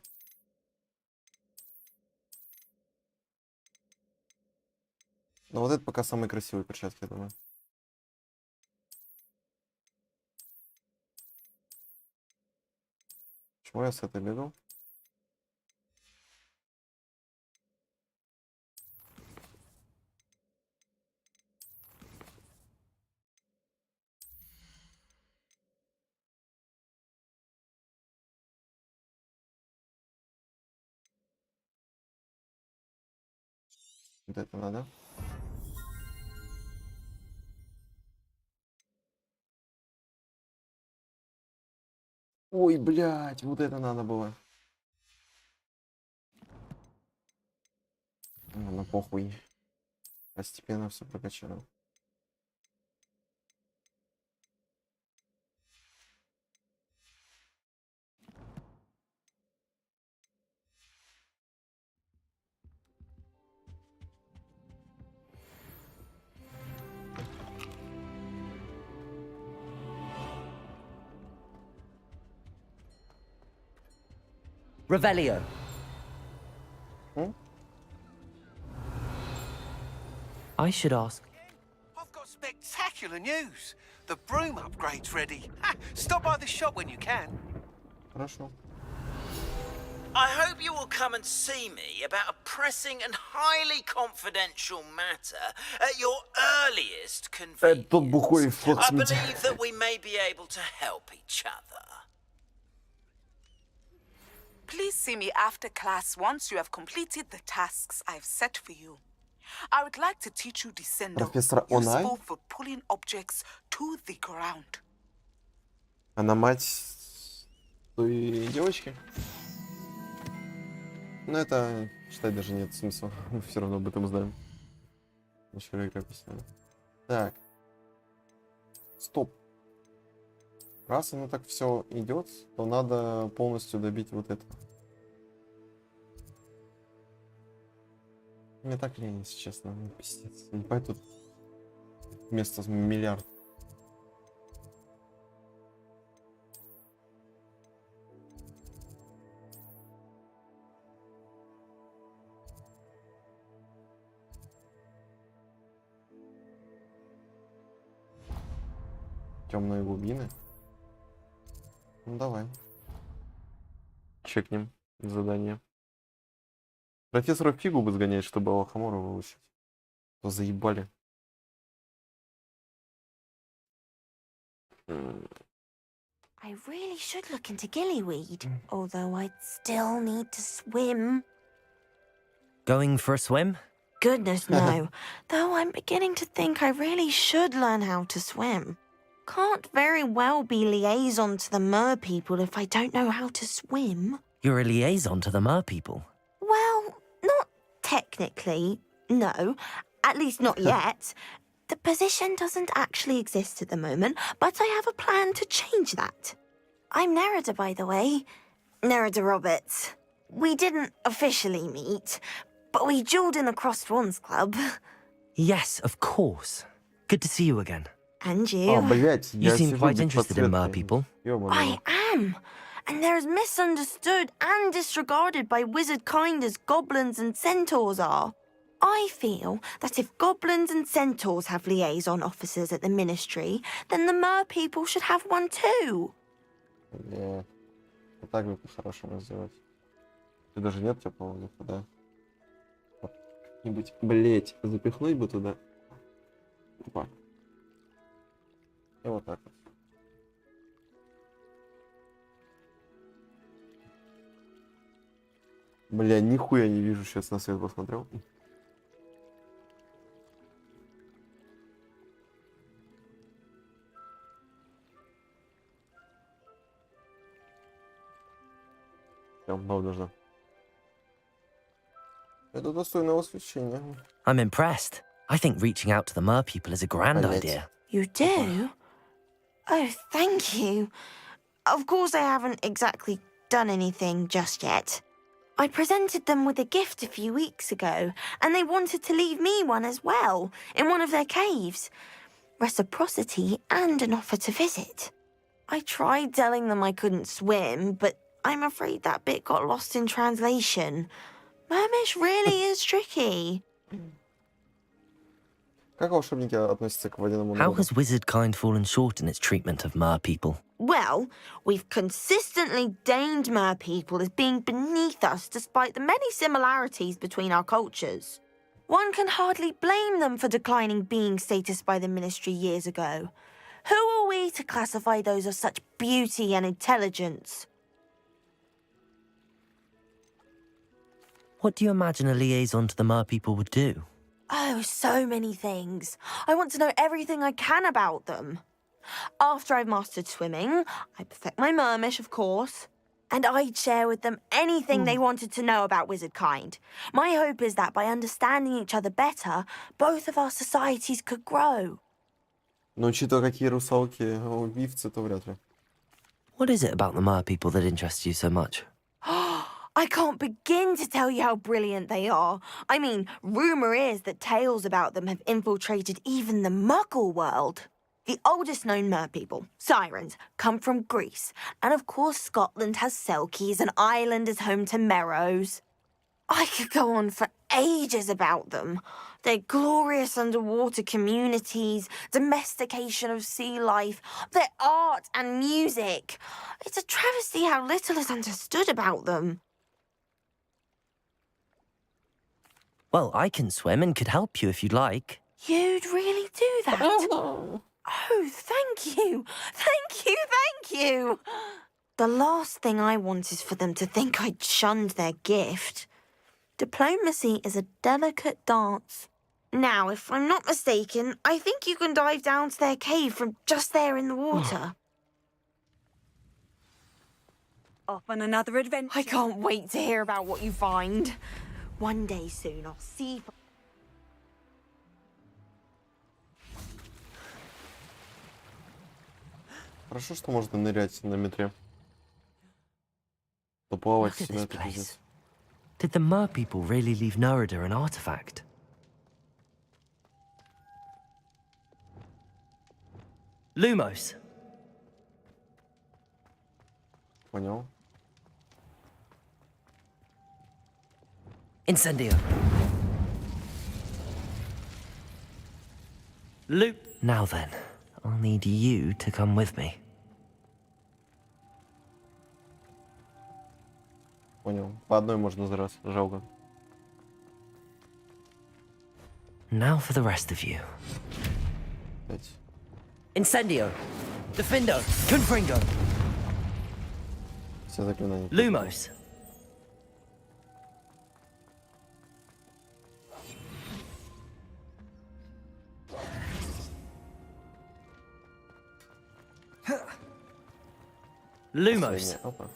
Но вот это пока самые красивые перчатки, я думаю. Почему я с этой бегал? Вот это надо. Ой, блядь, вот это надо было. Ну похуй. Постепенно все прокачаю. Revelio. I should ask. I've got spectacular news. The broom upgrade's ready. Ha! Stop by the shop when you can. Хорошо. I hope you will come and see me about a pressing and highly confidential matter at your earliest convenience. Тот бухой флот I believe that we may be able to help each other. Please see me after class once you have completed the tasks I've set for you. I would like to teach you descendo, Профессор Онай? useful for pulling objects to the ground. Она мать той девочки? Но это читать даже нет смысла. Мы все равно об этом знаем. Еще игра объясняю. Так. Стоп. Раз оно так все идет, то надо полностью добить вот это. Мне так лень, если честно. Ну, пиздец. Не пойду тут вместо миллиард. Темные глубины. Ну давай. Чекнем задание. Профессора фигу бы сгонять, чтобы Алахамора выучить. То заебали. I really should look into gillyweed, although I'd still need to swim. Going for a swim? Goodness, no. Though I'm beginning to think I really should learn how to swim. Can't very well be liaison to the mer people if I don't know how to swim. You're a liaison to the mer people. Well, not technically, no. At least not yet. The position doesn't actually exist at the moment, but I have a plan to change that. I'm Nerida, by the way. Nerida Roberts. We didn't officially meet, but we duelled in the Crossed Wands Club. Yes, of course. Good to see you again. And you. Oh, блять, You seem quite interested in mer people. I am. And they're as misunderstood and disregarded by wizard kind as goblins and centaurs are. I feel that if goblins and centaurs have liaison officers at the ministry, then the mer people should have one too. Не. Вот так бы по-хорошему сделать. Тут даже нет теплого воздуха, да? Вот. Как-нибудь, блять, запихнуть бы туда. Опа. И вот так вот. Бля, нихуя не вижу, сейчас на свет посмотрел. Прям нужно. Это достойное освещение. I'm impressed. I think reaching out to the mer people is a grand idea. You do? Oh, thank you. Of course, I haven't exactly done anything just yet. I presented them with a gift a few weeks ago, and they wanted to leave me one as well, in one of their caves. Reciprocity and an offer to visit. I tried telling them I couldn't swim, but I'm afraid that bit got lost in translation. Mermish really is tricky. Бля, нихуя не вижу сейчас на свет, посмотрел. И вот так вот. Бля, нихуя не вижу, сейчас на свет посмотрел. Mermish really is tricky. Of course, I haven't exactly done anything just yet. I presented them with a gift a few weeks ago, and they wanted to leave me one as well, in one of their caves. Reciprocity and an offer to visit. I tried telling them I couldn't swim, but I'm afraid that bit got lost in translation. Mermish really is tricky. Как волшебники относятся к водяному How народу? has wizard kind fallen short in its treatment of mer people? Well, we've consistently deemed mer people as being beneath us despite the many similarities between our cultures. One can hardly blame them for declining being status by the Ministry years ago. Who are we to classify those of such beauty and intelligence? What do you imagine a liaison to the mer people would do? Oh, so many things. I want to know everything I can about them. After I've mastered swimming, I'd perfect my mermish, of course, and I'd share with them anything they wanted to know about wizard kind. My hope is that by understanding each other better, both of our societies could grow. Но учитывая, какие русалки убивцы, то вряд ли. What is it about the mer people that interests you so much? I can't begin to tell you how brilliant they are. I mean, rumour is that tales about them have infiltrated even the Muggle world. The oldest known mer people, sirens, come from Greece. And of course Scotland has Selkies and Ireland is home to Merrows. I could go on for ages about them. Their glorious underwater communities, domestication of sea life, their art and music. It's a travesty how little is understood about them. Well, I can swim and could help you if you'd like. You'd really do that? Oh, thank you. Thank you, thank you. The last thing I want is for them to think I'd shunned their gift. Diplomacy is a delicate dance. Now, if I'm not mistaken, I think you can dive down to their cave from just there in the water. Off on another adventure. I can't wait to hear about what you find. One day soon, I'll see. Хорошо, что можно нырять на метре. То плавать Look at себя this это place. пиздец. Did the mer people really leave Nerida an artifact? Lumos. Понял. Incendio. Loop. Now then, I'll need you to come with me. Понял. По одной можно за раз. Жалко. Now for the rest of you. 5. Incendio. Defindo. Confringo. Все заклинания. Lumos. Lumos. Опа.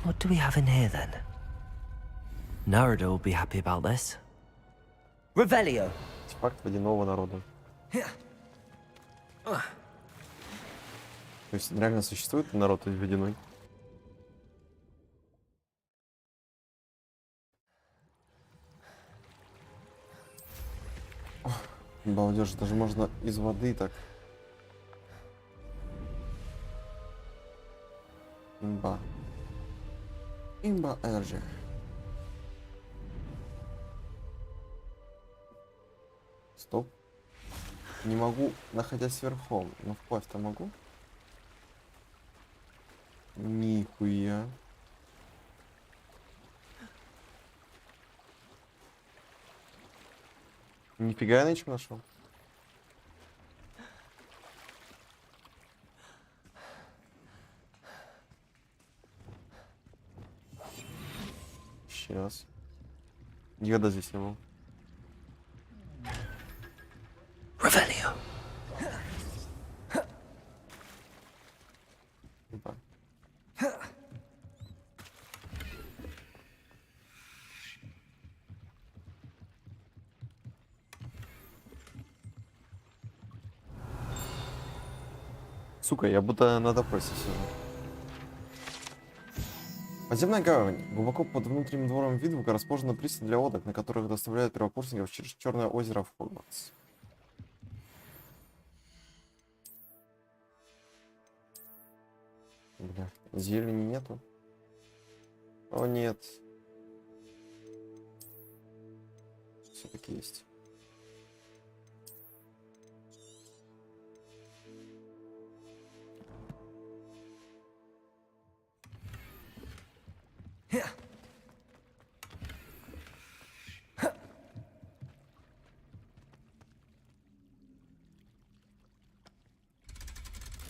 What do we have in here then? Nerida will be happy about this. Revelio. Артефакт водяного народа. То есть реально существует народ водяной? Балдеж, даже можно из воды так. Имба. Имба Энерджи. Стоп. Не могу, находясь верхом. Но вплавь-то могу? Нихуя. Нифига я ничего нашел. Сейчас. Никогда здесь не был. Revelio. Опа. Сука, я будто на допросе сижу. Подземная гавань. Глубоко под внутренним двором Видвуга расположена пристань для лодок, на которых доставляют первокурсников через Черное озеро в Хогвартс. Бля, зелени нету. О, нет. Все-таки есть.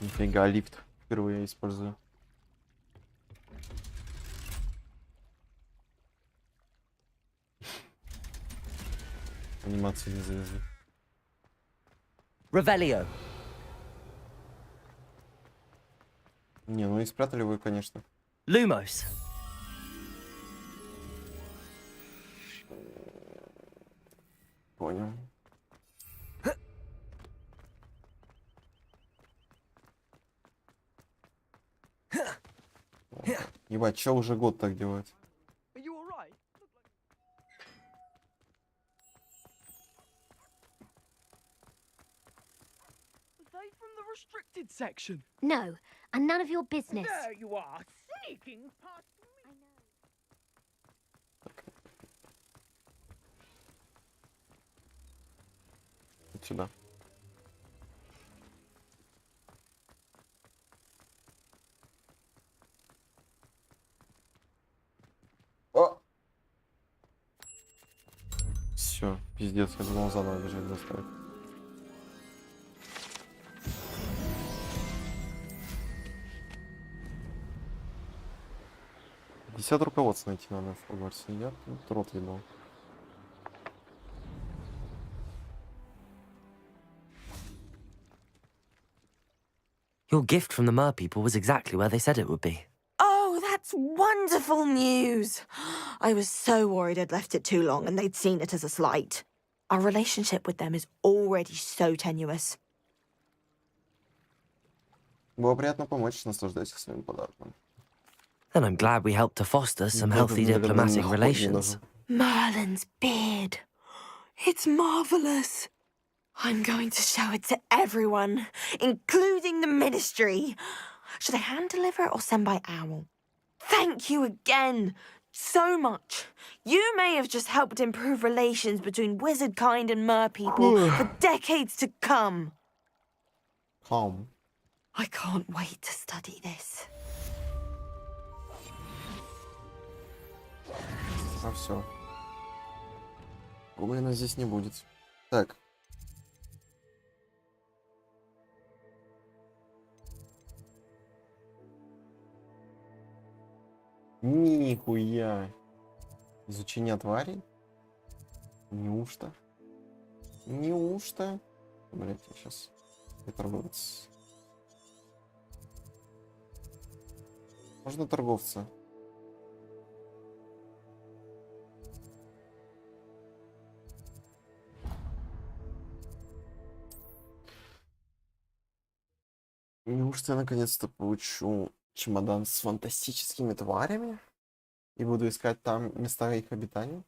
Нифига, лифт впервые использую. Анимации не завезли. Revelio. Не, ну и спрятали вы, конечно. Lumos. Понял. Ебать, чё уже год так делает? Restricted section. No, and none of your business. There you are, sneaking past me. Вот сюда. О! Все, пиздец, я думал заново бежать заставить. Десят руководств найти надо в Hogwarts. Я тут рот ебал. Your gift from the Mer people was exactly where they said it would be. Oh, that's wonderful news. I was so worried I'd left it too long and they'd seen it as a slight. Our relationship with them is already so tenuous. Было приятно помочь, наслаждайся своим подарком. Then I'm glad we helped to foster some healthy diplomatic relations. Merlin's beard. It's marvelous. I'm going to show it to everyone, including the Ministry. Should I hand deliver it or send by owl? Thank you again so much. You may have just helped improve relations between wizard kind and mer people for decades to come. Calm. I can't wait to study this. А все. Гоблина здесь не будет. Так. Нихуя. Изучение тварей? Неужто? Неужто? Блять, я сейчас не торговец. Можно торговца? Неужто я наконец-то получу чемодан с фантастическими тварями и буду искать там места их обитания?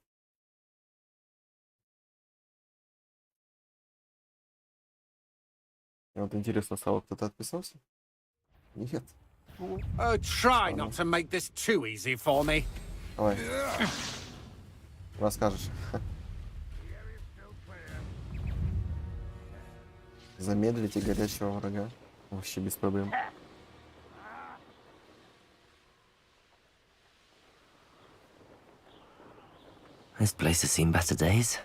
Мне вот интересно стало, кто-то отписался? Нет. Oh, try not to make this too easy for me. Давай. Расскажешь. Замедлите горячего врага. Вообще без проблем. This place has seen better days.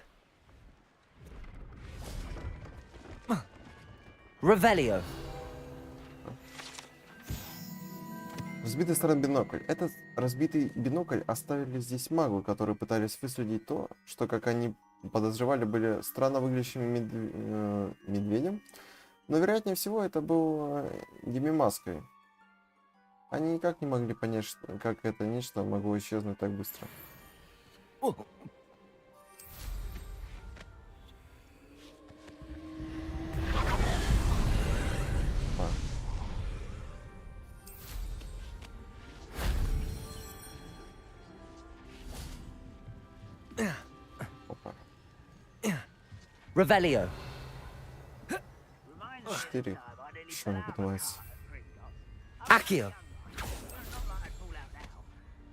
Revelio. Разбитый старый бинокль. Этот разбитый бинокль оставили здесь магу, которые пытались выследить то, что, как они подозревали, были странно выглядящим медведем. Но, вероятнее всего, это был гемимаской. Они никак не могли понять, как это нечто могло исчезнуть так быстро. Опа. Revelio. 4. Что не поднимается? Accio.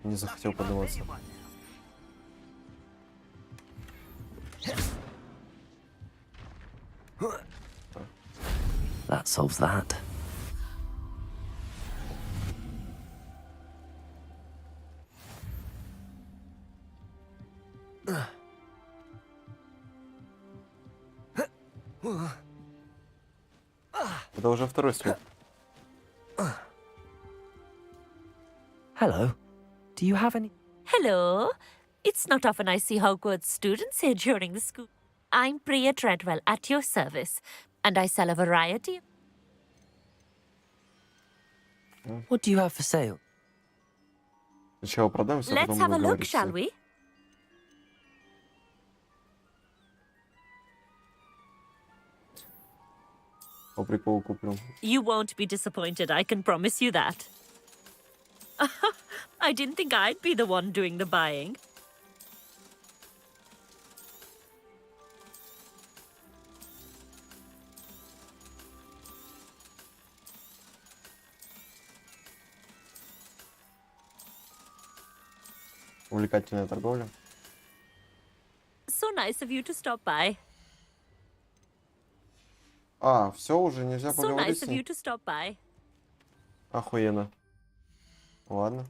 Не захотел подниматься. That solves that. Это уже второй свет. Hello. Do you have any... Hello. It's not often I see Hogwarts students here during the school. I'm Priya Treadwell, at your service, and I sell a variety. What do you have for sale? Сначала продаемся, Let's потом have a будем look, говорить shall все. we? По приколу куплю. You won't be disappointed, I can promise you that. I didn't think I'd be the one doing the buying. Увлекательная торговля. So nice of you to stop by. А, все, уже нельзя So поговорить nice с of ней? you to stop by. Охуенно. Ладно.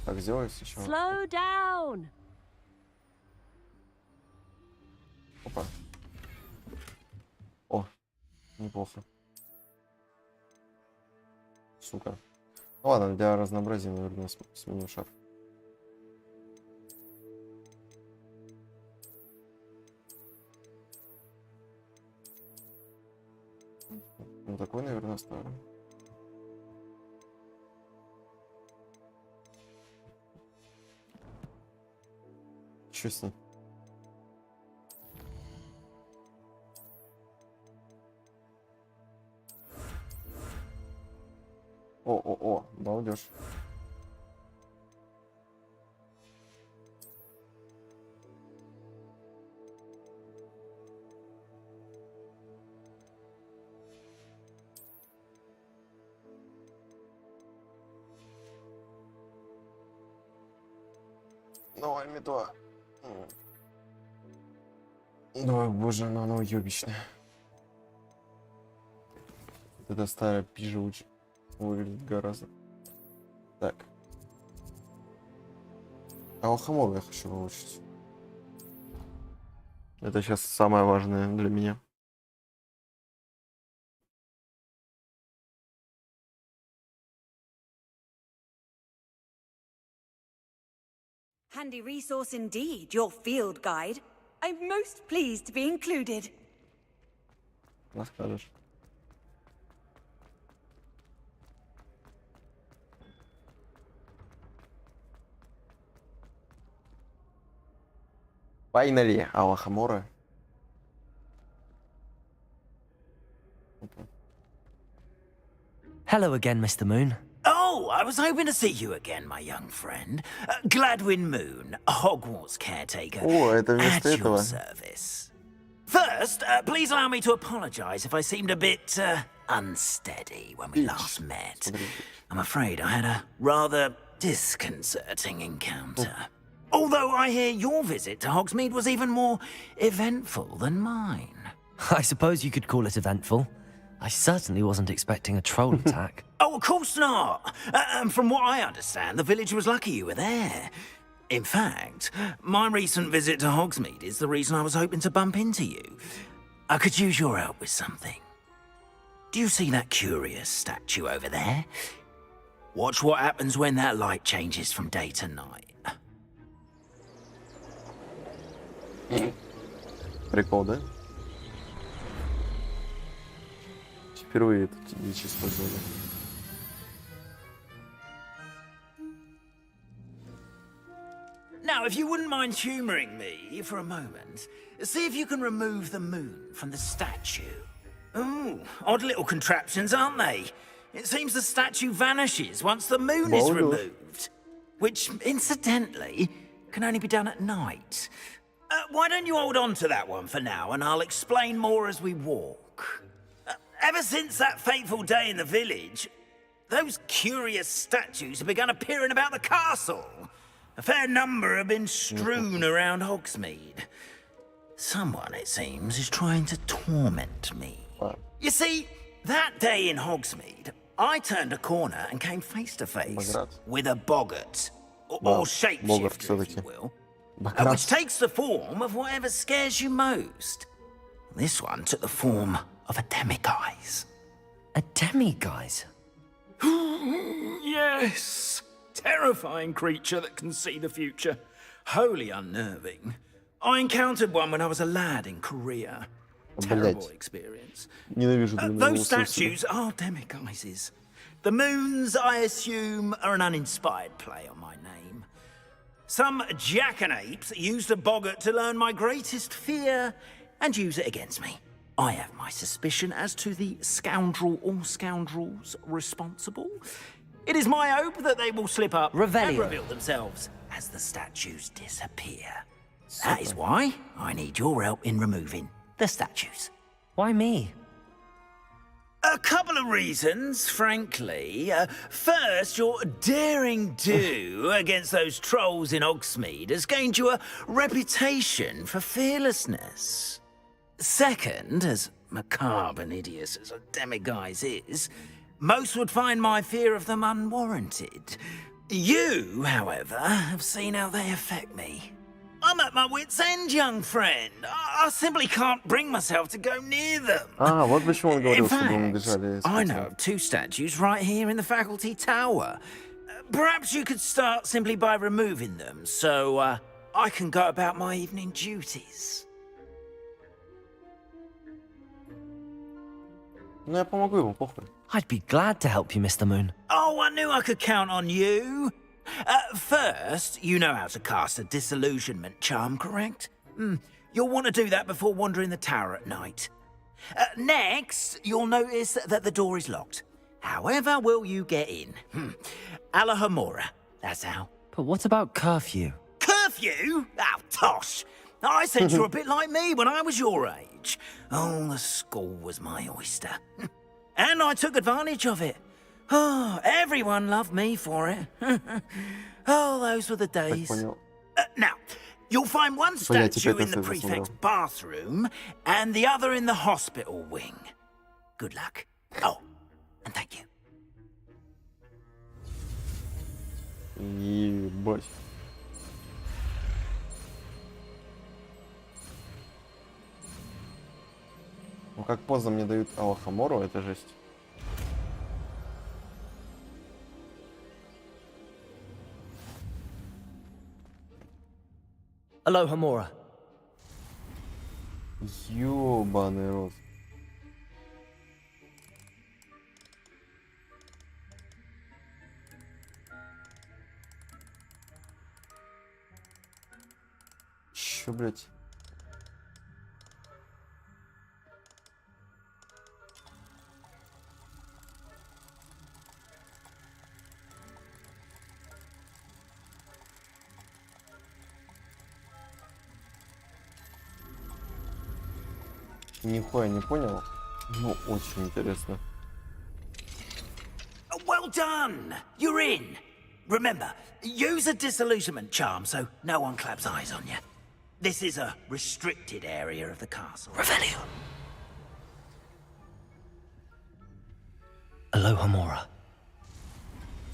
Так, сделай сначала. Slow down. Опа. О, неплохо. Сука. Ну ладно, для разнообразия, наверное, сменю шарф. Ну такой, наверное, оставлю. Чё с ней? О, балдеж. Новая метла. Ой, боже, она уёбищная. Это старая пижа выглядит гораздо. Так. А Алхамору я хочу выучить. Это сейчас самое важное для меня. Handy resource indeed, your field guide. I'm most pleased to be included. Расскажешь. Finally, Алхамора. Hello again, Mr. Moon. Oh, I was hoping to see you again, my young friend. Gladwin Moon, Hogwarts caretaker. О, это вместо at your этого. service. First, please allow me to apologize if I seemed a bit unsteady when we last met. I'm afraid I had a rather disconcerting encounter. Although I hear your visit to Hogsmeade was even more eventful than mine. I suppose you could call it eventful. I certainly wasn't expecting a troll attack. Oh, of course not. And from what I understand, the village was lucky you were there. In fact, my recent visit to Hogsmeade is the reason I was hoping to bump into you. I could use your help with something. Do you see that curious statue over there? Watch what happens when that light changes from day to night. Прикол, да? Впервые эту дичь использовали. Now, if you wouldn't mind humouring me for a moment, see if you can remove the moon from the statue. Ooh, odd little contraptions, aren't they? It seems the statue vanishes once the moon is removed. which, incidentally, can only be done at night. Why don't you hold on to that one for now, and I'll explain more as we walk. Ever since that fateful day in the village, those curious statues have begun appearing about the castle. A fair number have been strewn around Hogsmeade. Someone, it seems, is trying to torment me. You see, that day in Hogsmeade, I turned a corner and came face to face with a boggart, or shapeshifter, if you will, which takes the form of whatever scares you most. This one took the form of a demiguise. A demiguise? Yes! Terrifying creature that can see the future. Wholly unnerving. I encountered one when I was a lad in Korea. Terrible experience. Those statues are demiguises. The moons, I assume, are an uninspired play on my name. Some jackanapes used a boggart to learn my greatest fear and use it against me. I have my suspicion as to the scoundrel or scoundrels responsible. It is my hope that they will slip up and reveal themselves as the statues disappear. That is why I need your help in removing the statues. Why me? A couple of reasons, frankly. First, your daring do against those trolls in Hogsmeade has gained you a reputation for fearlessness. Second, as macabre and hideous as a demiguise is, most would find my fear of them unwarranted. You, however, have seen how they affect me. I'm at my wit's end, young friend. I simply can't bring myself to go near them. Вот почему он говорил, чтобы мы In бежали. fact, I know of 2 statues right here in the faculty tower. Perhaps you could start simply by removing them, so I can go about my evening duties. Ну, я помогу ему, похуй. I'd be glad to help you, Mr. Moon. Oh, I knew I could count on you. First, you know how to cast a disillusionment charm, correct? You'll want to do that before wandering the tower at night. Next, you'll notice that the door is locked. However will you get in? Alahomora, that's how. But what about curfew? Curfew? Oh, tosh. I said you're a bit like me when I was your age. Oh, the school was my oyster. And I took advantage of it. Oh, everyone loved me for it. Oh, those were the days. Now, you'll find one statue in the prefect's bathroom and the other in the hospital wing. Good luck. Oh, and thank you. Ебать. Ну как поздно мне дают Алахамору, это жесть. Alohomora. Ёбаный рот. Чё, блядь? Нихуя не понял. Ну, очень интересно. Well done! You're in. Remember, use a disillusionment charm so no one claps eyes on you. This is a restricted area of the castle. Revelio. Alohomora.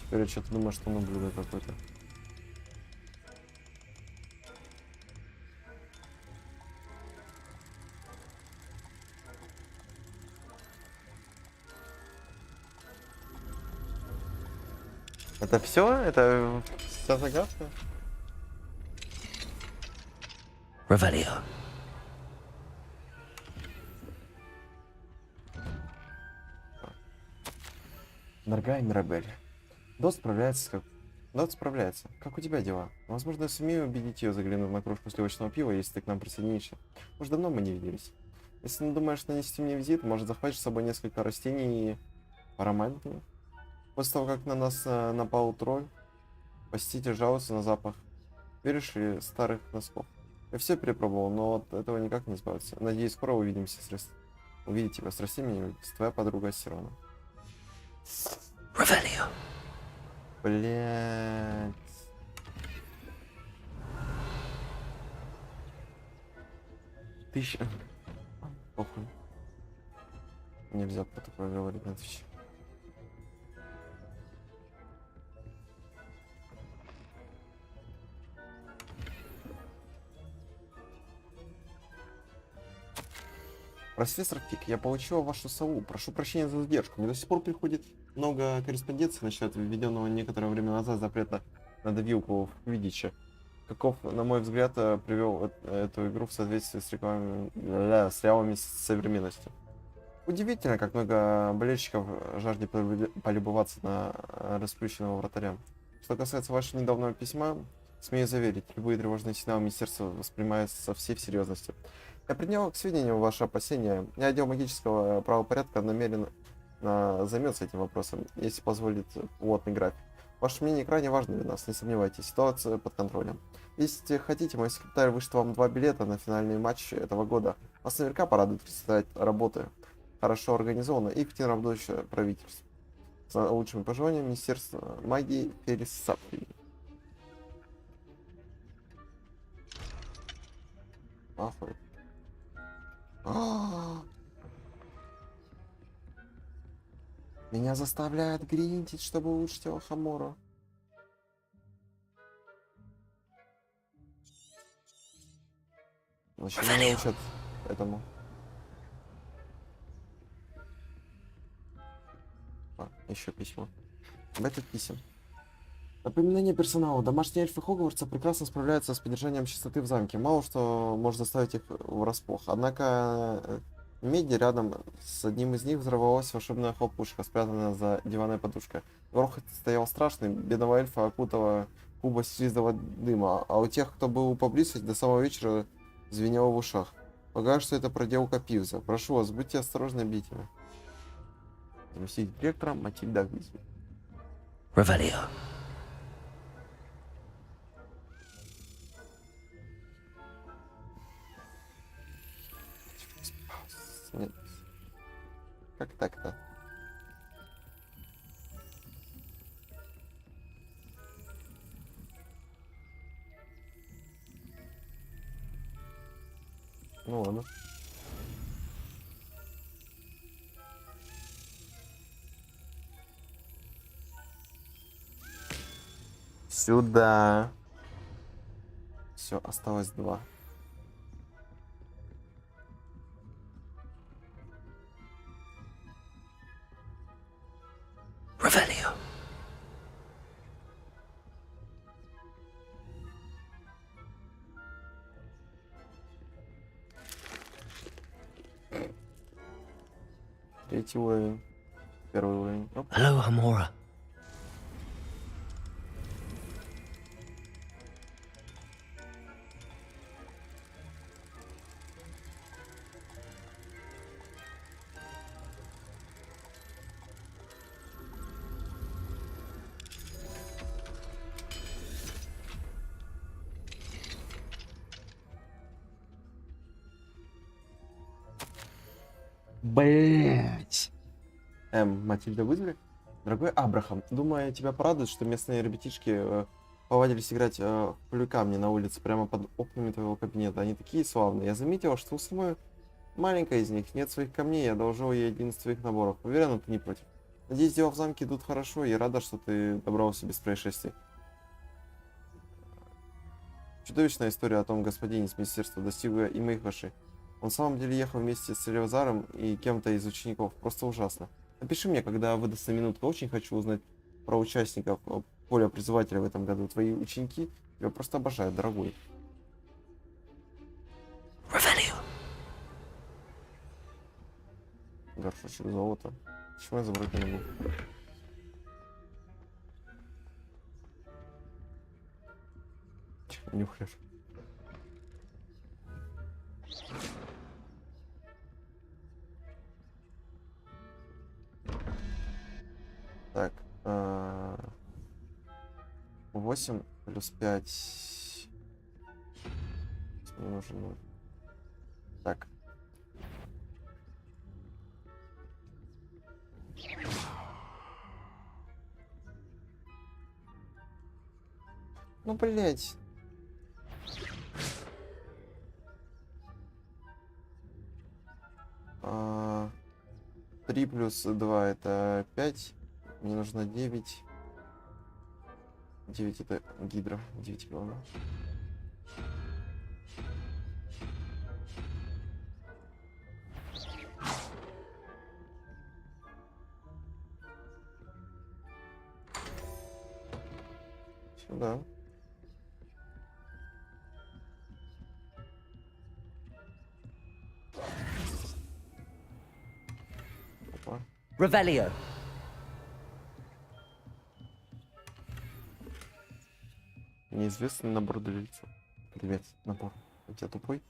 Теперь я что-то думаю, что наблюдаю какой-то. Это все? Это вся загадка? Revelio. Дорогая Мирабель, Дот справляется. Как у тебя дела? Возможно, я сумею убедить ее заглянуть на кружку сливочного пива, если ты к нам присоединишься. Уж давно мы не виделись. Если надумаешь нанести мне визит, может, захватишь с собой несколько растений ароматных. После того, как на нас напал тролль, Посетитель жалуется на запах. Веришь ли, старых носков? Я все перепробовал, но от этого никак не избавиться. Надеюсь, скоро увидимся увидеть тебя с растениями, твоя подруга Сирона. Revelio. Блять. Тысяча. Похуй. Нельзя по такое говорить на Twitch. Профессор Фик, я получил вашу сову. Прошу прощения за задержку. Мне до сих пор приходит много корреспонденции насчет введенного некоторое время назад запрета на давилку в Квиддиче. Каков, на мой взгляд, привел эту игру в соответствии с с реалами современности. Удивительно, как много болельщиков жаждет полюбоваться на расплющенного вратаря. Что касается вашего недавнего письма, смею заверить, любые тревожные сигналы министерства воспринимаются со всей серьезностью. Я принял к сведению ваши опасения, и отдел магического правопорядка намерен займется этим вопросом, если позволит плотный график. Ваше мнение крайне важно для нас, не сомневайтесь, ситуация под контролем. Если хотите, мой секретарь вышлет вам 2 билета на финальный матч этого года. Вас наверняка порадует результат работы. Хорошо организовано и эффективно работающее правительство. С лучшими пожеланиями Министерства магии Пересапли. Ахуй. Меня заставляют гринтить, чтобы улучшить его Хамора. Зачем меня учат этому? Еще письмо. Бета писем. Напоминание персоналу. Домашние эльфы Хогвартса прекрасно справляются с поддержанием чистоты в замке. Мало что может заставить их врасплох. Однако меди рядом с одним из них взорвалась волшебная хлопушка, спрятанная за диванной подушкой. Грохот стоял страшный, бедного эльфа окутала куба слизного дыма, а у тех, кто был поблизости, до самого вечера звенело в ушах. Полагаю, что это проделка Пивза. Прошу вас, будьте осторожны и бдительны. Заместитель директора Матильда Уизли. Revelio. Нет. Как так-то? Ну ладно. Сюда. Все, осталось 2. Revelio. Третий уровень. Первый уровень. Оп. Hello, Hamora. Блять. Матильда Уизли? Дорогой Абрахам, думаю, тебя порадует, что местные ребятишки повадились играть в камни на улице прямо под окнами твоего кабинета. Они такие славные. Я заметил, что у самой маленькая из них нет своих камней, я одолжил ей один из твоих наборов. Уверен, ты не против. Надеюсь, дела в замке идут хорошо, и рада, что ты добрался без происшествий. Чудовищная история о том господине с министерства достигла и моих ушей. Он в самом деле ехал вместе с Элевазаром и кем-то из учеников. Просто ужасно. Напиши мне, когда выдастся минутка. Очень хочу узнать про участников поля призывателя в этом году. Твои ученики тебя просто обожают, дорогой. Revelio. Горшочек золота. Почему я забрать не могу? Нюхаешь. Так. 8 плюс 5. Мне нужен 0. Так. Ну, блять. 3 плюс 2 это 5. Мне нужно 9. 9 это гидра. 9 главное. Сюда. Опа. Revelio. Неизвестный набор для лица. Привет, набор. У тебя тупой?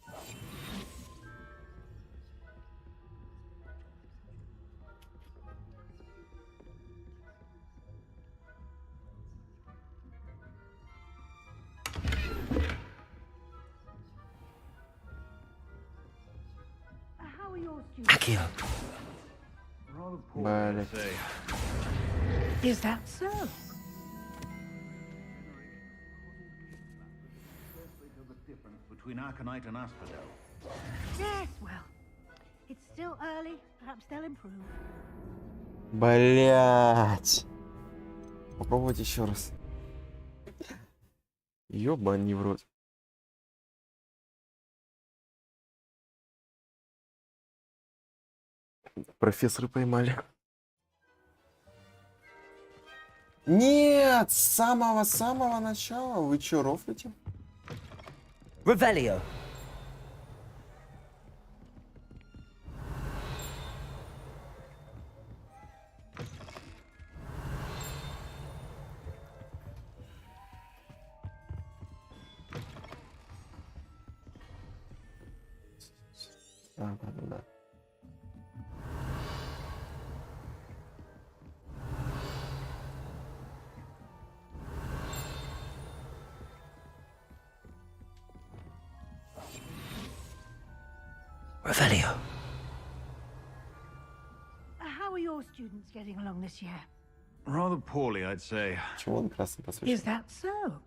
Accio. Блять. Is that so? Between Arcanite and Asphodel. Yes, well, it's still early. Perhaps they'll improve. Блять. Попробовать еще раз. Ёбаный в рот. Профессоры поймали. Нет, с самого начала. Вы чё, рофлите? Revelio. Да. Revelio. How are your students getting along this year? Rather poorly, I'd say. Чего он красный посвящен? Is that so?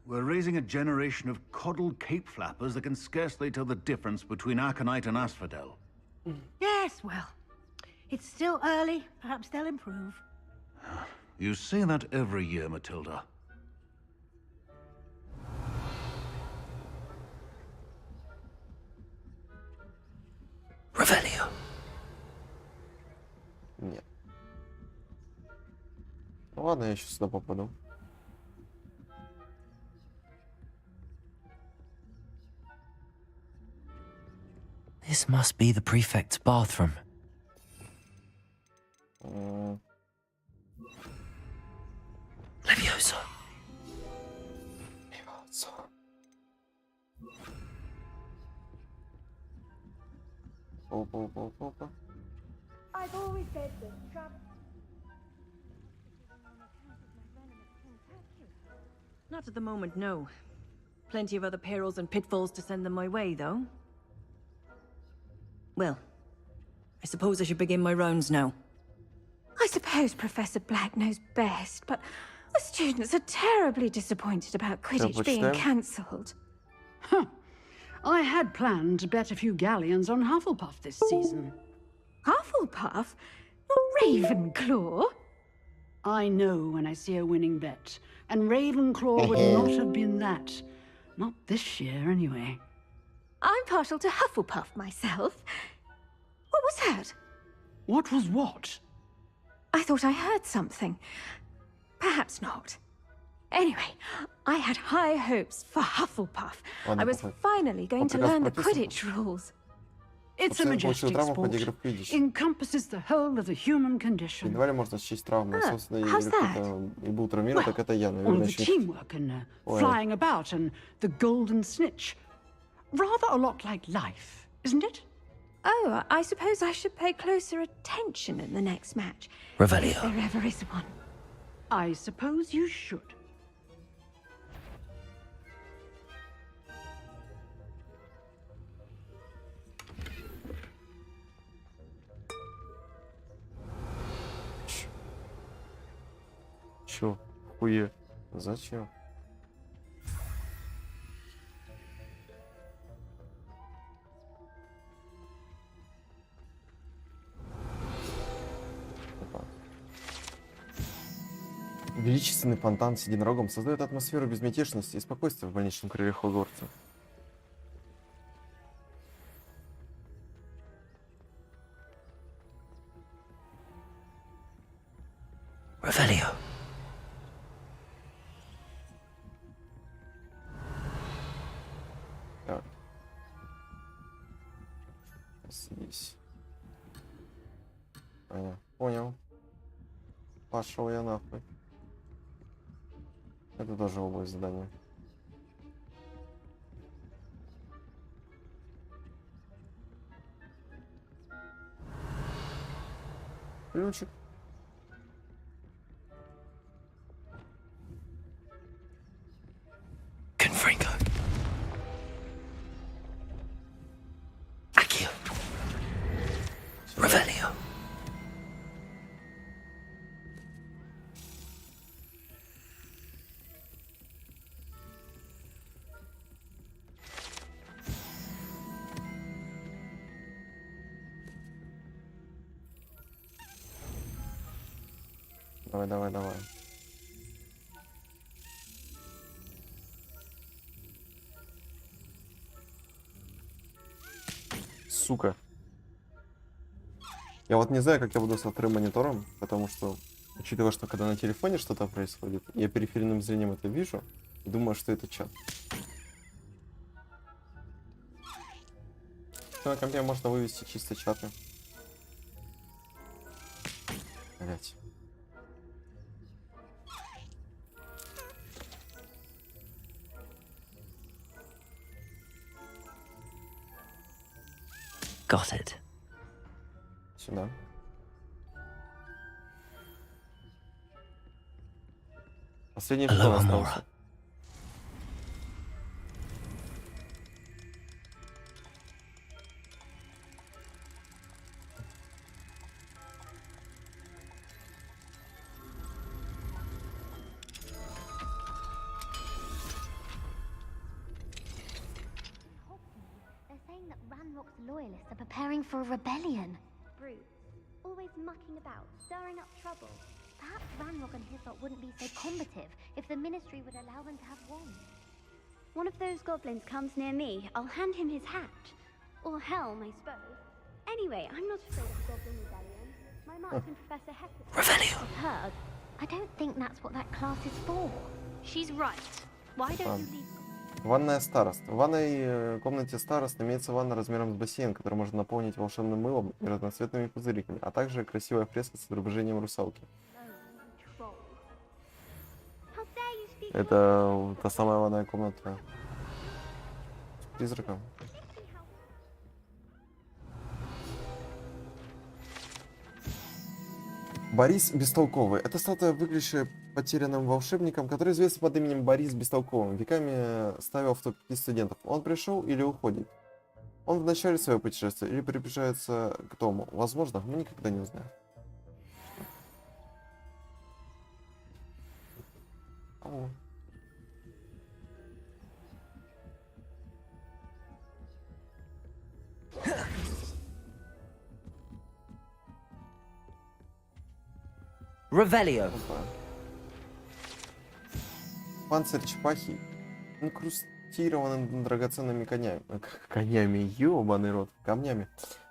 We're raising a generation of coddled cape flappers that can scarcely tell the difference between Arcanite and Asphodel. Yes, well, it's still early. Perhaps they'll improve. You say that every year, Matilda. Revelio. Нет. Ну ладно, я еще сюда попаду. This must be the prefect's bathroom. Leviosa. Опа. I've always said that Not at the moment, no. Plenty of other perils and pitfalls to send them my way, though. Well, I suppose I should begin my rounds now. I suppose Professor Black knows best, but the students are terribly disappointed about Quidditch being cancelled. Huh. I had planned to bet a few galleons on Hufflepuff this season. Hufflepuff? Not Ravenclaw? I know when I see a winning bet, and Ravenclaw would not have been that. Not this year, anyway. I'm partial to Hufflepuff myself. What was that? What was what? I thought I heard something. Perhaps not. Anyway, I had high hopes for Hufflepuff. I was finally going to learn the Quidditch rules. It's a majestic sport. Encompasses the whole of the human condition. Едва ли можно счесть травмой. Собственно, если кто-то и был травмирован, так это я, All наверное. the teamwork and flying about and the golden snitch. Rather a lot like life, isn't it? Oh, I suppose I should pay closer attention in the next match. Revelio. If there ever is one. I suppose you should. Чё? Хуе? Зачем? Опа. Величественный фонтан с единорогом создает атмосферу безмятежности и спокойствия в больничном крыле Хогвартса. Revelio. Так. Здесь. Понял. Пошел я нахуй. Это тоже область задания. Ключик. Confringo. Accio. Revelio. Давай, давай, давай. Сука. Я вот не знаю, как я буду со вторым монитором, потому что, учитывая, что когда на телефоне что-то происходит, я периферийным зрением это вижу и думаю, что это чат. На компе можно вывести чисто чаты. Блять. Got it. Сюда. Последний жетон остался. Loyalists are preparing for a rebellion. Brutes, always mucking about, stirring up trouble. Perhaps Ranrock and his lot wouldn't be so combative if the Ministry would allow them to have wands. One of those goblins comes near me, I'll hand him his hat. Or helm, I suppose. Anyway, I'm not afraid of a goblin rebellion. My marksman Professor Hector has heard. I don't think that's what that class is for. She's right. Why don't you leave? Ванная старост. В ванной комнате старост имеется ванна размером с бассейн, который можно наполнить волшебным мылом и разноцветными пузыриками, а также красивая фреска с изображением русалки. Это та самая ванная комната с призраком. Борис Бестолковый. Это статуя, выглядящая потерянным волшебником, который известен под именем Борис Бестолковым. Веками ставил в топ-5 студентов. Он пришел или уходит? Он в начале своего путешествия или приближается к дому? Возможно, мы никогда не узнаем. О. Revelio. Панцирь черепахи инкрустирован драгоценными конями, ёбаный рот, камнями.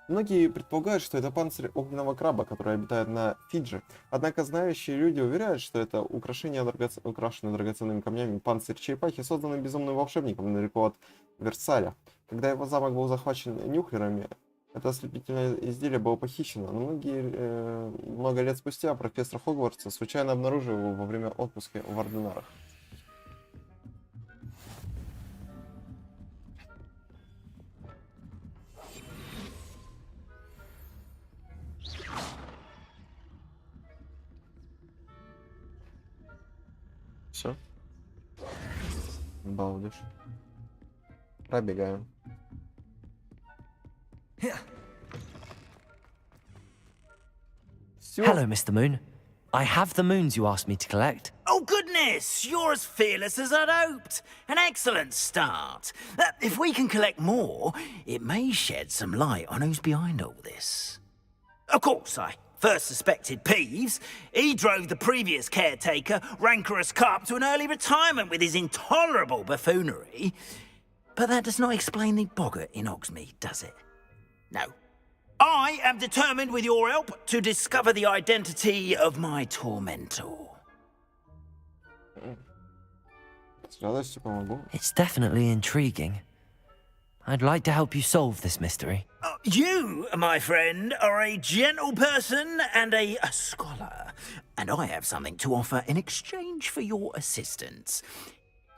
Многие предполагают, что это панцирь огненного краба, который обитает на Фиджи. Однако знающие люди уверяют, что это украшение украшенное драгоценными камнями панцирь черепахи, созданный безумным волшебником недалеко от Версаля. Когда его замок был захвачен нюхлерами, это ослепительное изделие было похищено, но много лет спустя профессор Хогвартса случайно обнаружил его во время отпуска в Ординарах. Все. Балдеж. Пробегаем. Hello, Mr. Moon. I have the moons you asked me to collect. Oh, goodness! You're as fearless as I'd hoped. An excellent start. If we can collect more, it may shed some light on who's behind all this. Of course, I first suspected Peeves. He drove the previous caretaker, Rancorous Carp, to an early retirement with his intolerable buffoonery. But that does not explain the boggart in Hogsmeade, does it? No. I am determined, with your help, to discover the identity of my tormentor. It's definitely intriguing. I'd like to help you solve this mystery. You, my friend, are a gentle person and a scholar, and I have something to offer in exchange for your assistance.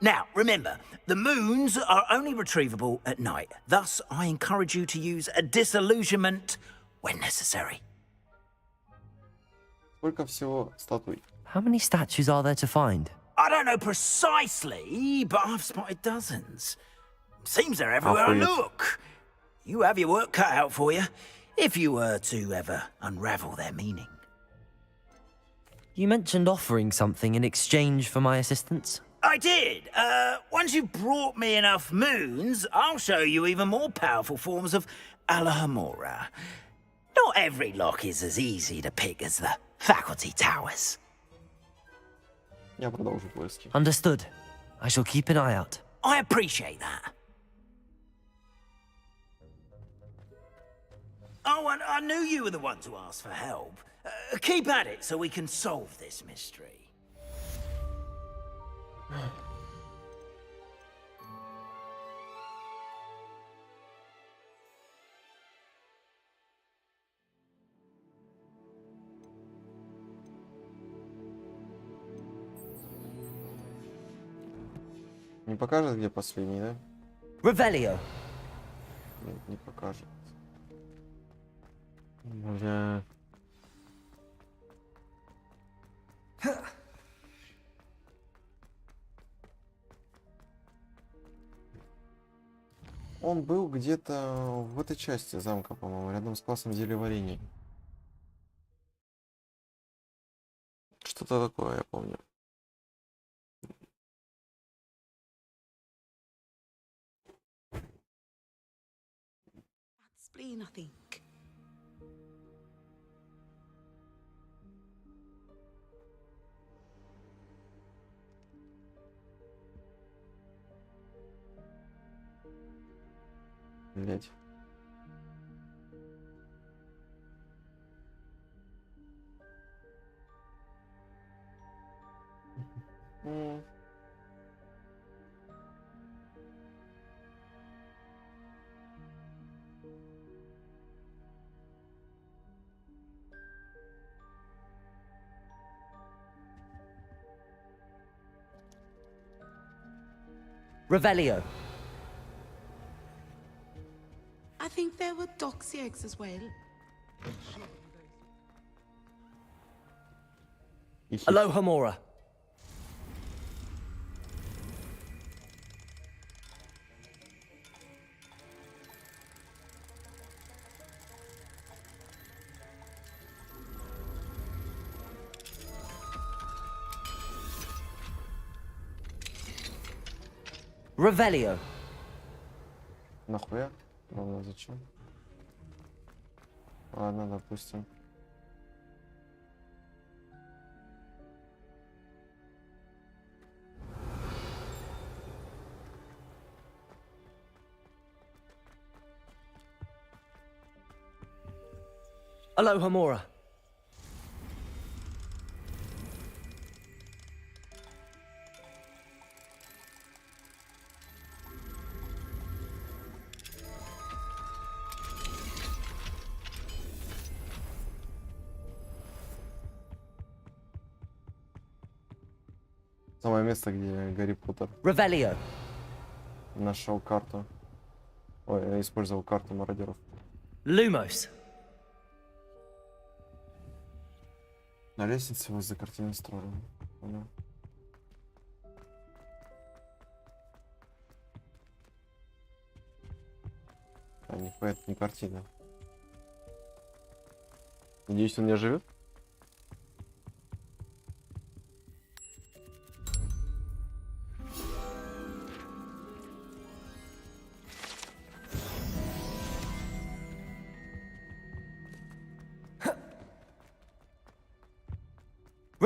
Now, remember, the moons are only retrievable at night. Thus, I encourage you to use a disillusionment when necessary. How many statues are there to find? I don't know precisely, but I've spotted dozens. Seems they're everywhere I look. You have your work cut out for you, if you were to ever unravel their meaning. You mentioned offering something in exchange for my assistance? I did. Once you've brought me enough moons, I'll show you even more powerful forms of Alohomora. Not every lock is as easy to pick as the faculty towers. Understood. I shall keep an eye out. I appreciate that. Oh, and I knew you were the one to ask for help. Keep at it so we can solve this mystery. Не покажет, где последний, да? Revelio. Нет, не покажет. Бля. Он был где-то в этой части замка, по-моему, рядом с классом зелеварения. Что-то такое, я помню. Spleen, I think. Блять. Revelio. I think there were doxy eggs as well. Alohomora. Revelio. Нахуя? Ладно, зачем? Ладно, допустим. Alohomora. Самое место, где Гарри Поттер Revelio. нашел карту. Ой, использовал карту мародеров. Lumos. На лестнице возле картины строя. Понял. А, это не картина. Надеюсь, он не живет?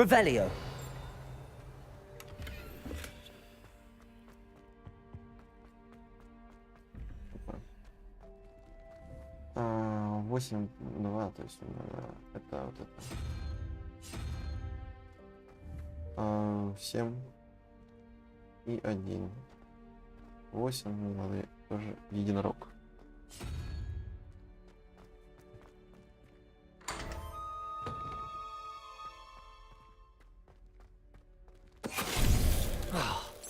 Revelio. А, 8, 2, то есть это вот это. 7 и 1. 8, мне надо тоже единорог.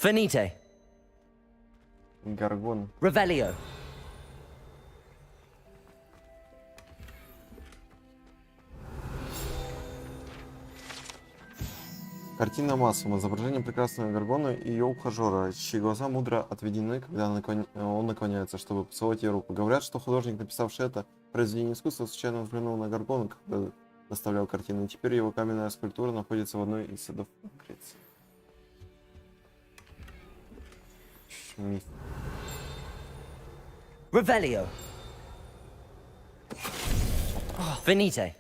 Finite. Гаргон. Revelio. Картина массовым изображением прекрасного Гаргона и ее ухажера, чьи глаза мудро отведены, когда он наклоняется, чтобы поцеловать ее руку. Говорят, что художник, написавший это произведение искусства, случайно взглянул на Гаргона, когда доставлял картину, и теперь его каменная скульптура находится в одной из садов Греции. Миф. Revelio. Finite.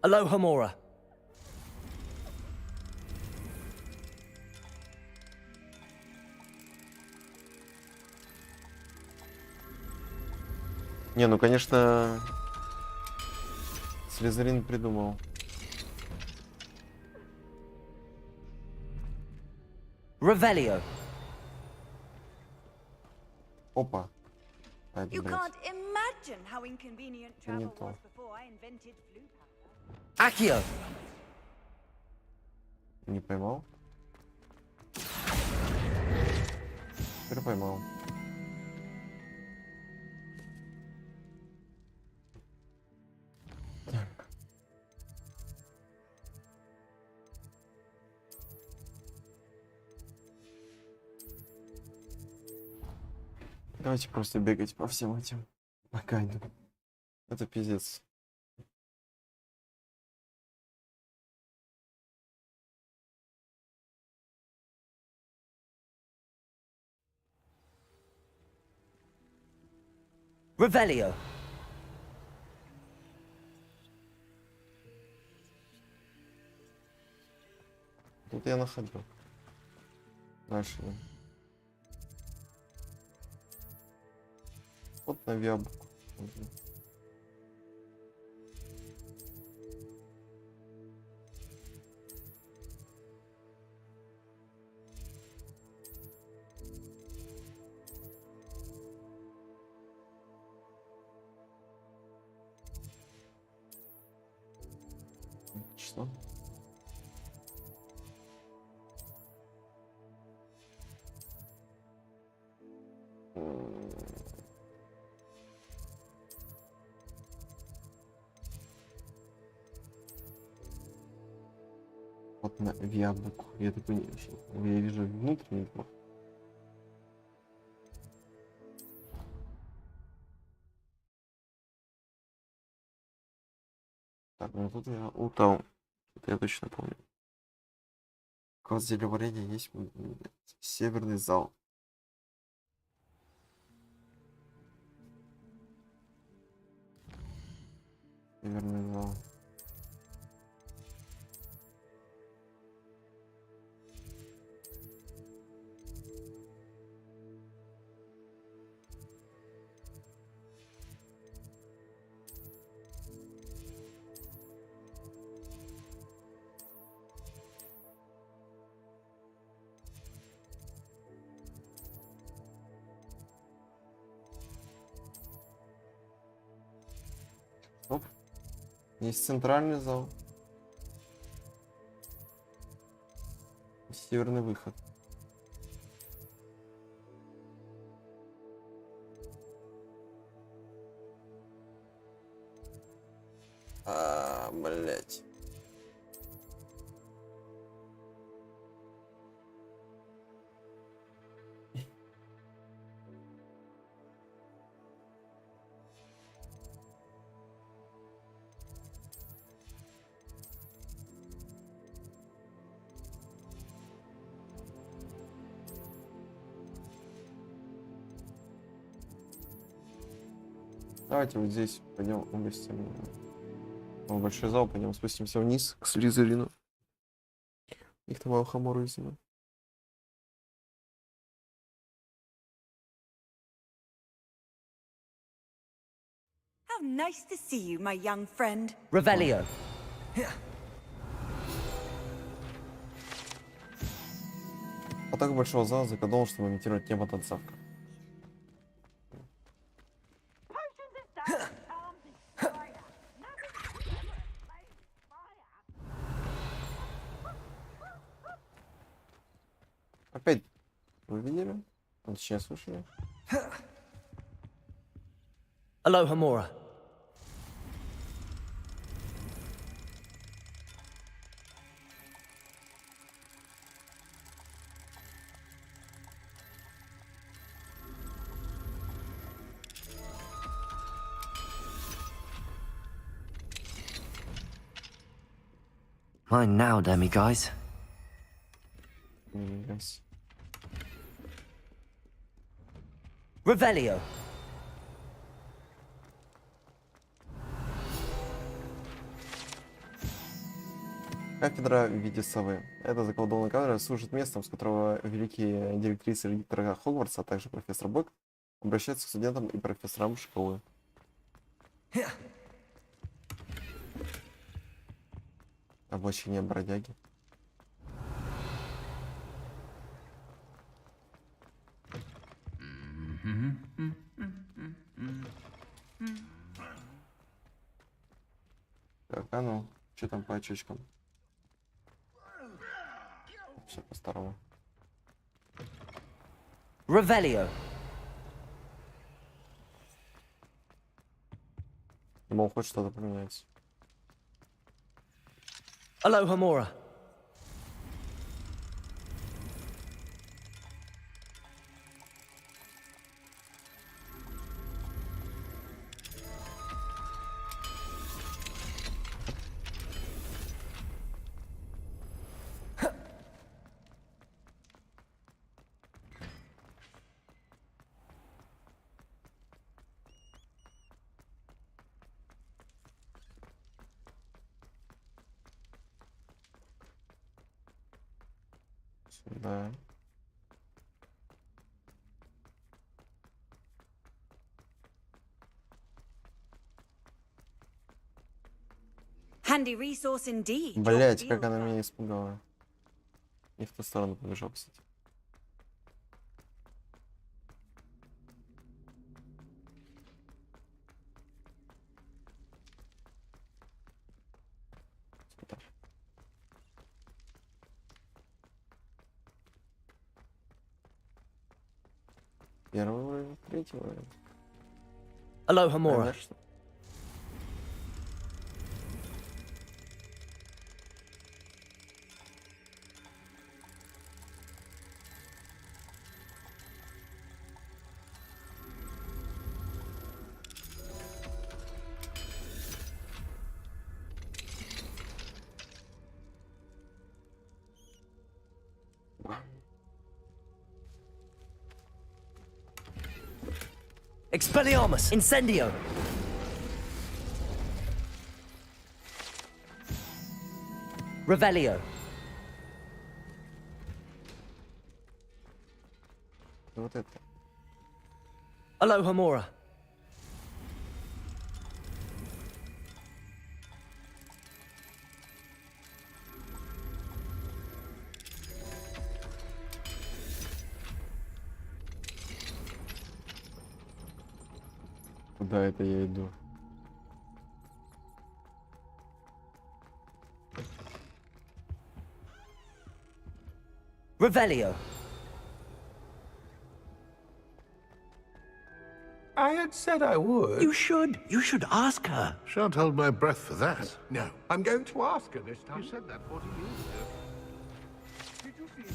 Alohomora. Не, ну конечно, Слизерин придумал. Revelio. Опа. А, это, You блядь, can't imagine how inconvenient это не travel то. was before I invented flu powder. Accio. Не поймал? Теперь поймал. Так. Давайте просто бегать по всем этим по гайду. Это пиздец. Revelio. Тут я находил. Дальше. Вот на виабуку. Что? Вот на виабуку. Я такой не очень. Я вижу внутренний двор. Так, ну тут я лутал. Это я точно помню. Код зелеварения есть северный зал. Северный зал. Оп. Есть центральный зал. Северный выход. Блять. Давайте вот здесь пойдем угостим. Большой зал, пойдем спустимся вниз к Слизерину. Их там Алхамору изима. How nice to see you, my young friend. Revelio. Атака большого зала закодован, чтобы имитировать тему танцевка. Опять вы видели? Точнее, слышали? Aloha Mora. Mine now, Demi guys. Yes. Revelio. Кафедра в виде совы. Эта заколдованная кафедра служит местом, с которого великие директрисы и ректора Хогвартса, а также профессор Бок, обращаются к студентам и профессорам школы. Облачение бродяги. Так, а ну, что там по очечкам? Все по-старому. Revelio. Думал, хоть что-то поменяется. Aloha Mora. Сюда. Handy resource indeed. Your Блять, field как она guide. меня испугала. И в ту сторону побежал, кстати. Сюда. Первый уровень, третий уровень. Aloha Mora. Конечно. Expelliarmus. Incendio. Revelio. Вот это. Aloha Mora. Куда это я иду? Revelio. I had said I would. You should. You should ask her. Shan't hold my breath for that. No, I'm going to ask her this time. You said that 40 years ago. Did you see?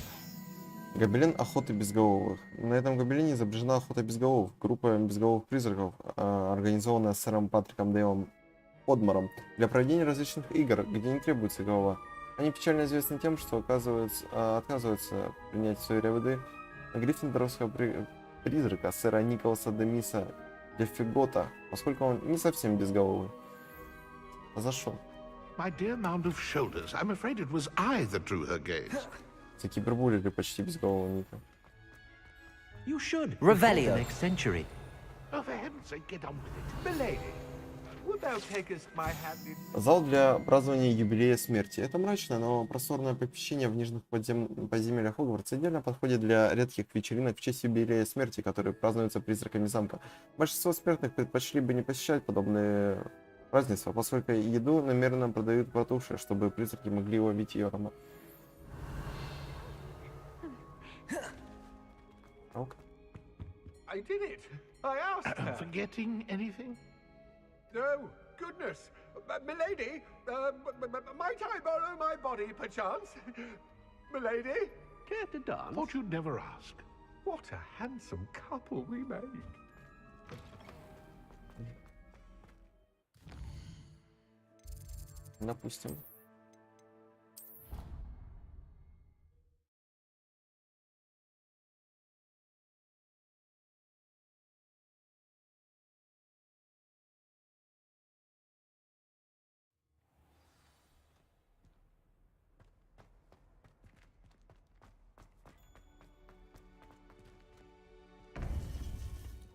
Гобелен охоты безголовых. На этом гобелене изображена охота безголовых. Группа безголовых призраков, организованная сэром Патриком Дейлом Подмором для проведения различных игр, где не требуется голова. Они печально известны тем, что отказываются принять в свои ряды гриффиндоровского призрака сэра Николаса Демиса для Фигота, поскольку он не совсем безголовый. А за что? My dear mound of shoulders, I'm afraid it was I that drew her gaze. За кибербуллинга почти безголового Ника. You should. Revelio. Before the next century. Oh, for heaven's sake, get on with it. Milady, wilt thou take us my hand in... Зал для празднования юбилея смерти. Это мрачное, но просторное помещение в нижних подземельях Хогвартса идеально подходит для редких вечеринок в честь юбилея смерти, которые празднуются призраками замка. Большинство смертных предпочли бы не посещать подобные празднества, поскольку еду намеренно продают протухшие, чтобы призраки могли ловить ее аромат. I did it. I asked her. Forgetting anything? No, goodness. Milady, might I borrow my body, perchance? Milady? Care to dance? Thought you'd never ask. What a handsome couple we made. Допустим.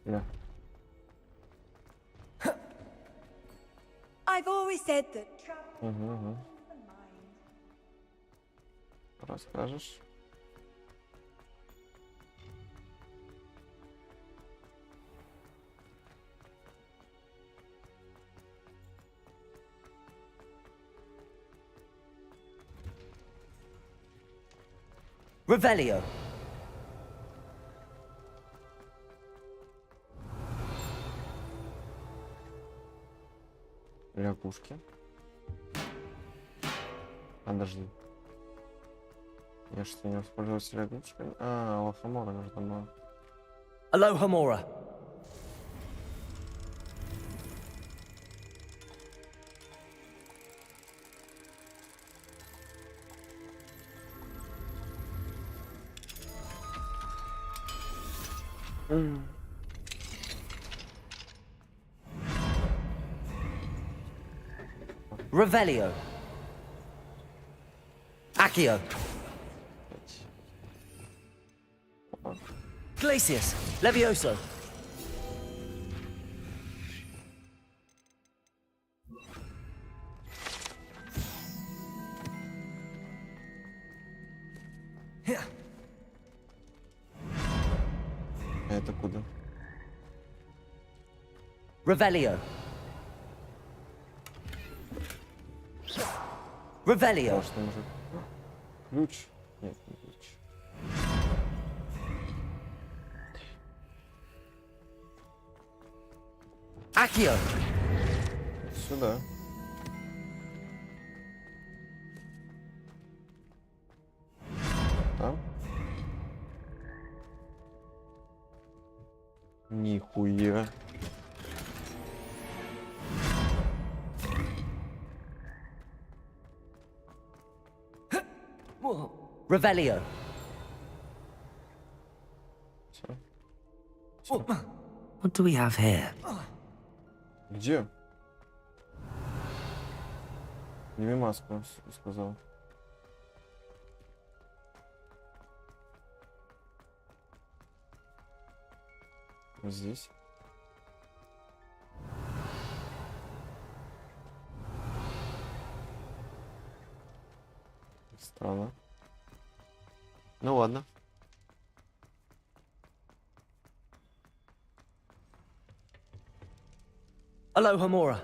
Yeah. I've always said that Угу. Расскажешь? Revelio. Лягушки. Подожди. Я что, не воспользовался лягушками? А, Лохомора нужно было. Alohomora. Revelio. Accio. Glacius. Levioso. А это куда? Revelio. Revelio. Страшный мужик. Ключ? Нет, не ключ. Accio. Сюда. Там? Нихуя. Revelio. What do we have here? Где? Сними маску, сказал. Здесь. Странно. Ну ладно. Alohomora.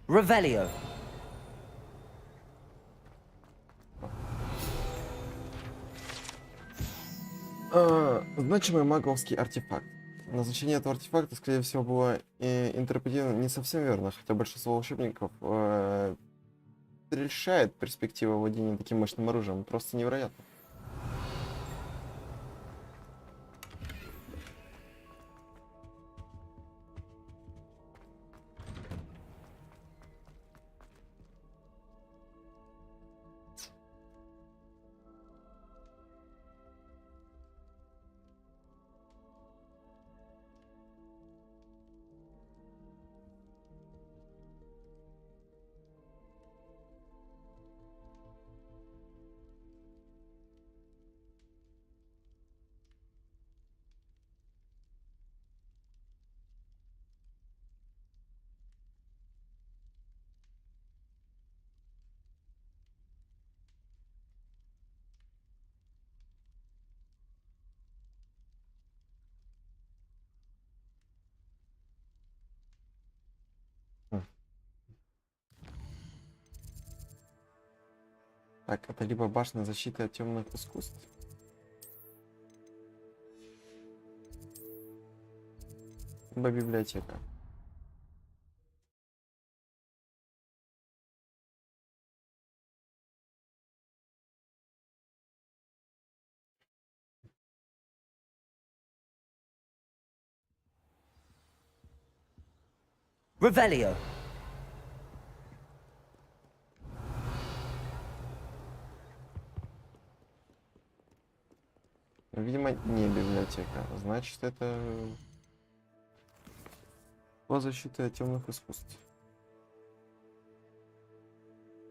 Revelio. Значимый маговский артефакт. Назначение этого артефакта, скорее всего, было интерпретировано не совсем верно, хотя большинство волшебников решает перспектива владения таким мощным оружием. Просто невероятно. Так, это либо башня защиты от темных искусств. Либо библиотека. Revelio. Видимо, не библиотека. Значит, это по защите от темных искусств.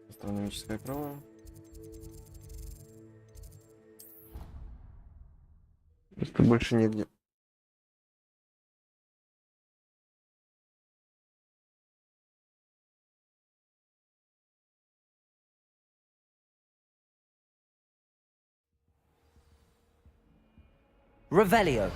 Астрономическое крыло. Что больше негде. Revelio.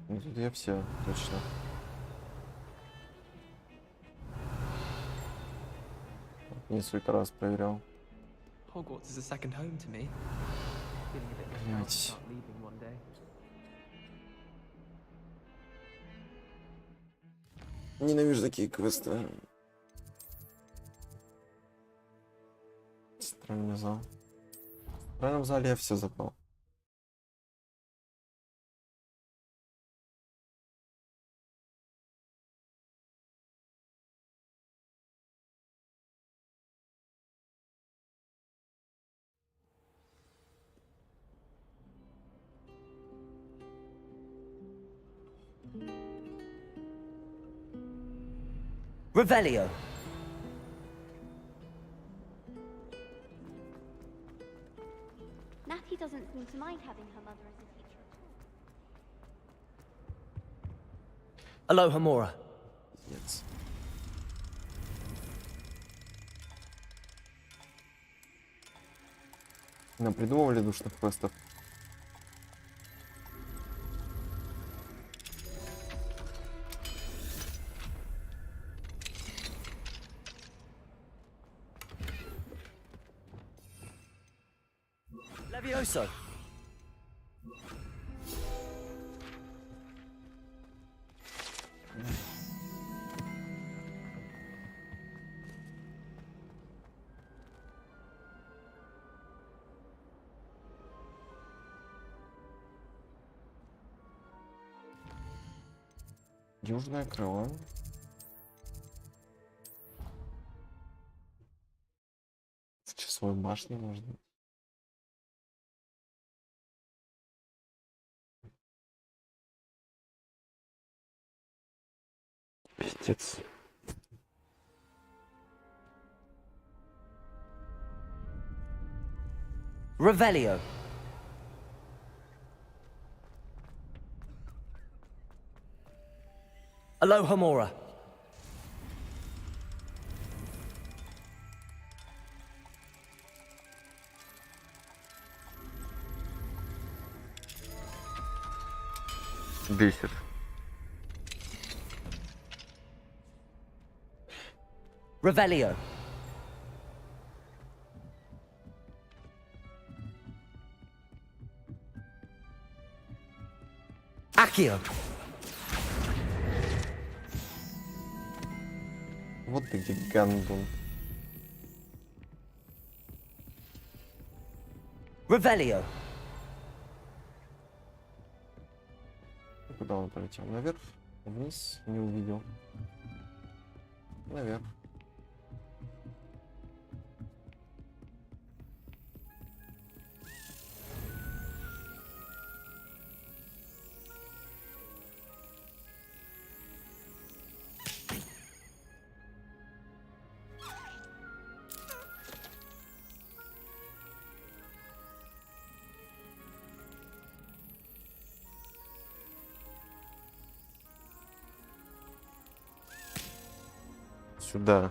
Ну, тут я все, точно. Несколько раз проверял. Hogwarts is a second home to me. Feeling a bit left out about leaving one day. Ненавижу такие квесты. Центральный зал. В центральном зале я все забрал. Revelio. Natty doesn't seem to mind having her mother as a teacher at all. Alohomora. Yes. Нам придумывали душных квестов. Levioso. Южное крыло. В часовой башне может быть. Пиздец. Revelio. Alohomora. Бесит. Revelio. Accio. Вот ты где гандон. Revelio. Куда он полетел? Наверх? Вниз? Не увидел. Наверх. Сюда.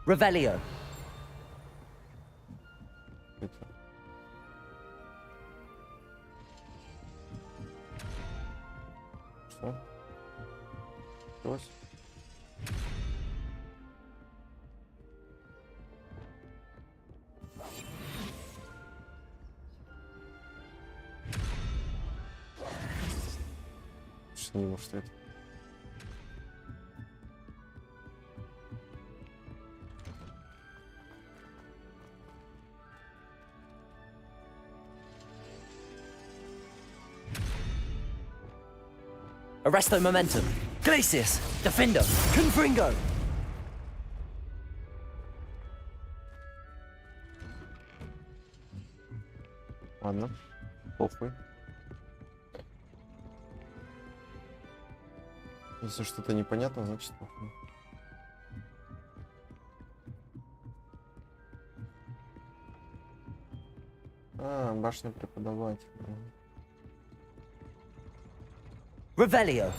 Revelio. Что? Что? Что не может это? Arresto momentum. Glacius. Defendo. Confringo. Ладно. Похуй. Если что-то непонятно, значит похуй. А, башня преподавателя. Revelio.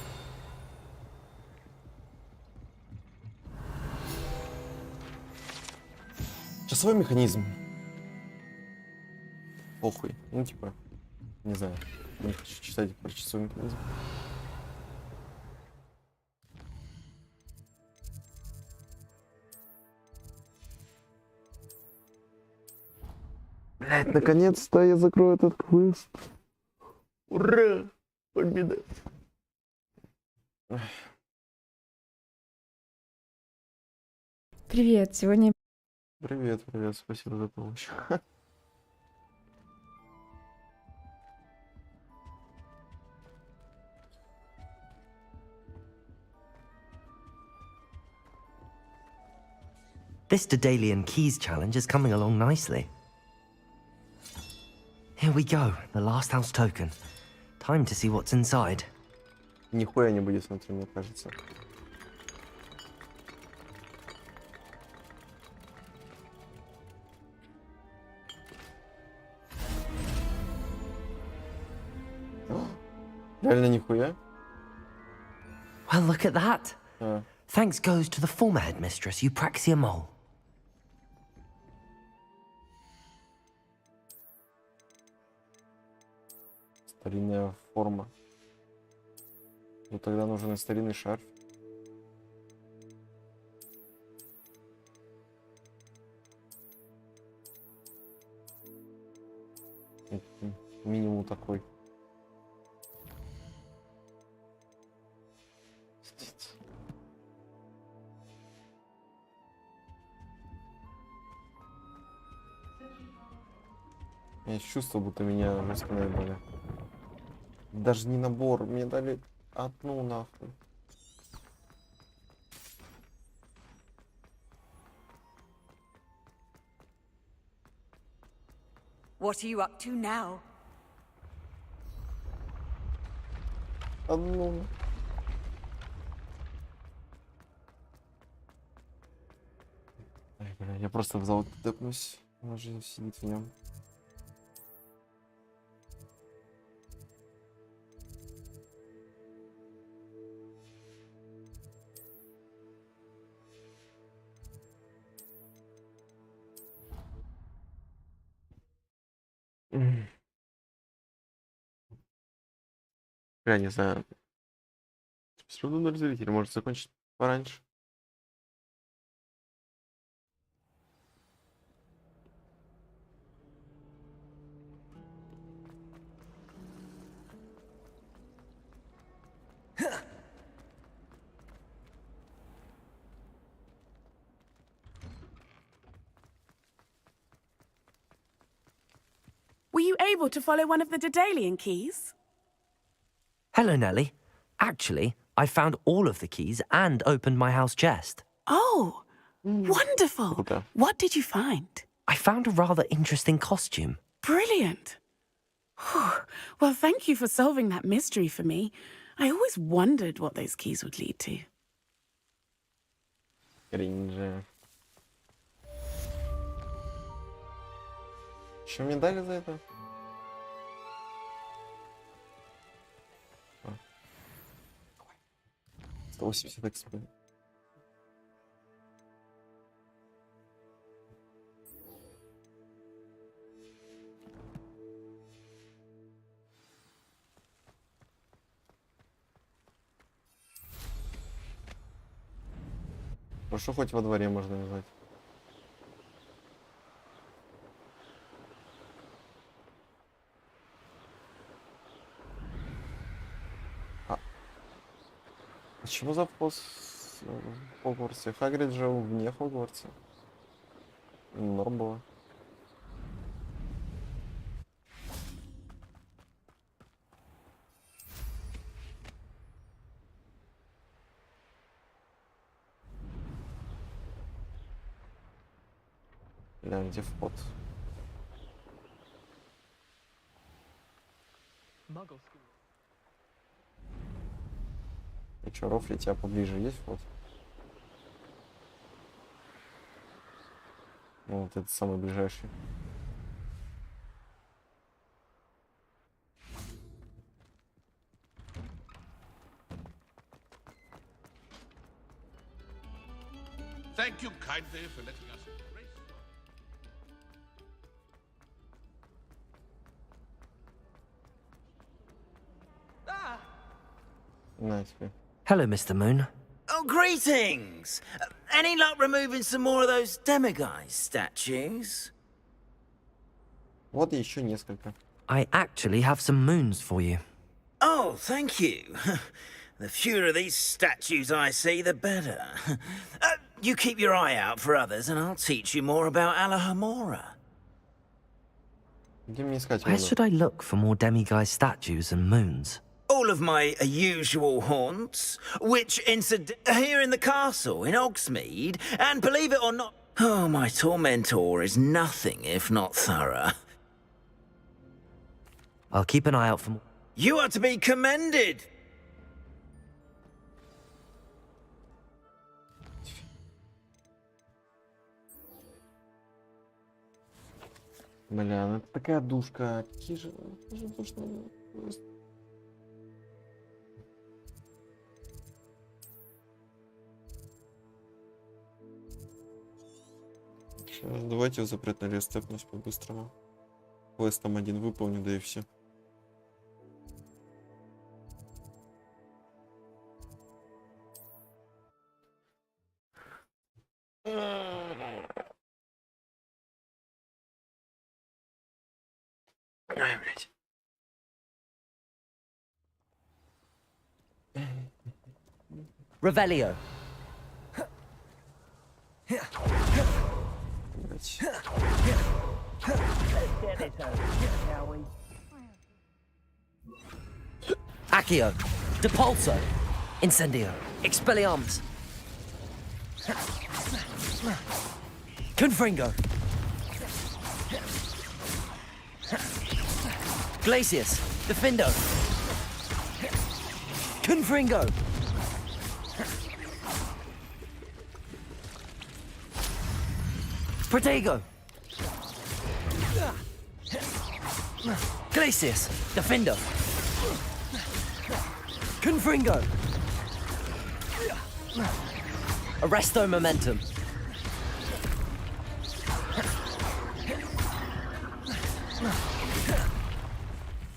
Часовой механизм. Похуй. Ну, типа, не знаю. Не хочу читать про часовой механизм. Блять, наконец-то я закрою этот квест. Ура! Победа! Привет, сегодня... Привет, привет, спасибо за помощь. This Daedalian Keys challenge is coming along nicely. Here we go, the last house token. Time to see what's inside. Нихуя не будет внутри, мне кажется. Реально нихуя? Well, look at that. А. Thanks goes to the former headmistress, Eupraxia Mole. Старинная форма. Ну тогда нужен и старинный шарф. Минимум такой. Я чувство, будто меня жестко наебали. Даже не набор, мне дали одну нахуй. What are you up to now? Одну. Ай, бля, я просто в зал депнусь. Она же сидит в нем. Я не знаю. Все равно 0 зрителей, может закончить пораньше. Were you able to follow one of the Daedalian keys? Hello, Nellie. Actually, I found all of the keys and opened my house chest. Oh, wonderful. What did you find? I found a rather interesting costume. Brilliant. Well, thank you for solving that mystery for me. I always wondered what those keys would lead to. Кринжи. Что мне дали за это? 180 XP. Хорошо, хоть во дворе можно назвать. А почему за вход в Хогвартсе? Хагрид жил вне Хогвартса. Норм было. Бля, где вход? И чё, Рофли, тебя поближе есть вход? Ну, вот это самый ближайший. Thank you kindly for letting us embrace На тебе. Hello, Mr. Moon. Oh, greetings! Any luck removing some more of those demiguise statues? Вот и еще несколько. I actually have some moons for you. Oh, thank you. The fewer of these statues I see, the better. You keep your eye out for others, and I'll teach you more about Alahamora. Где мне искать Where воду? should I look for more demiguise statues and moons? All of my usual haunts, which are here in the castle in Hogsmeade, and believe it or not, oh, my tormentor is nothing if not thorough. I'll keep an eye out for more. You are to be commended. Бля, ну это такая душка. Какие же душные. Сейчас, давайте в запретный лес степнусь по-быстрому. Квестом один выполню, да и все. Ай, блядь. Revelio. Блядь. Accio. Depulso. Incendio. Expelliarmus. Confringo. Glacius. Defendo. Confringo. Protego. Glacius. Defendo. Confringo. Arresto Momentum.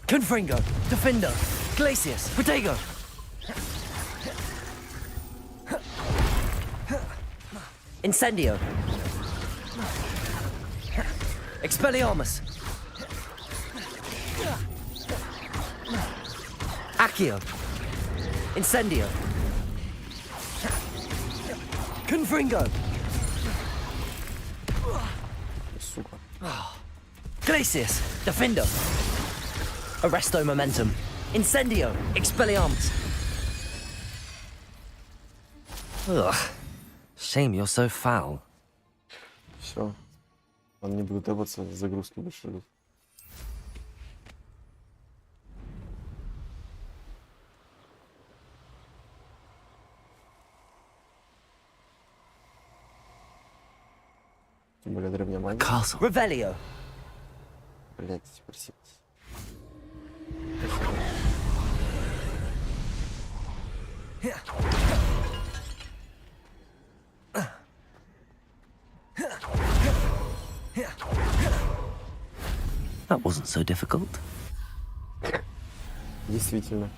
Confringo. Defendo. Glacius. Protego. Incendio. Expelliarmus. Accio. Incendio. Confringo. Сука. Glacius. Defendo. Arresto Momentum. Incendio. Expelliarmus. Ugh. Shame you're so foul. Все. Он не будет эваться, загрузки больше идут. Тем более древняя магия. Castle. Revelio. Блять, теперь сеть. That wasn't so difficult. Действительно.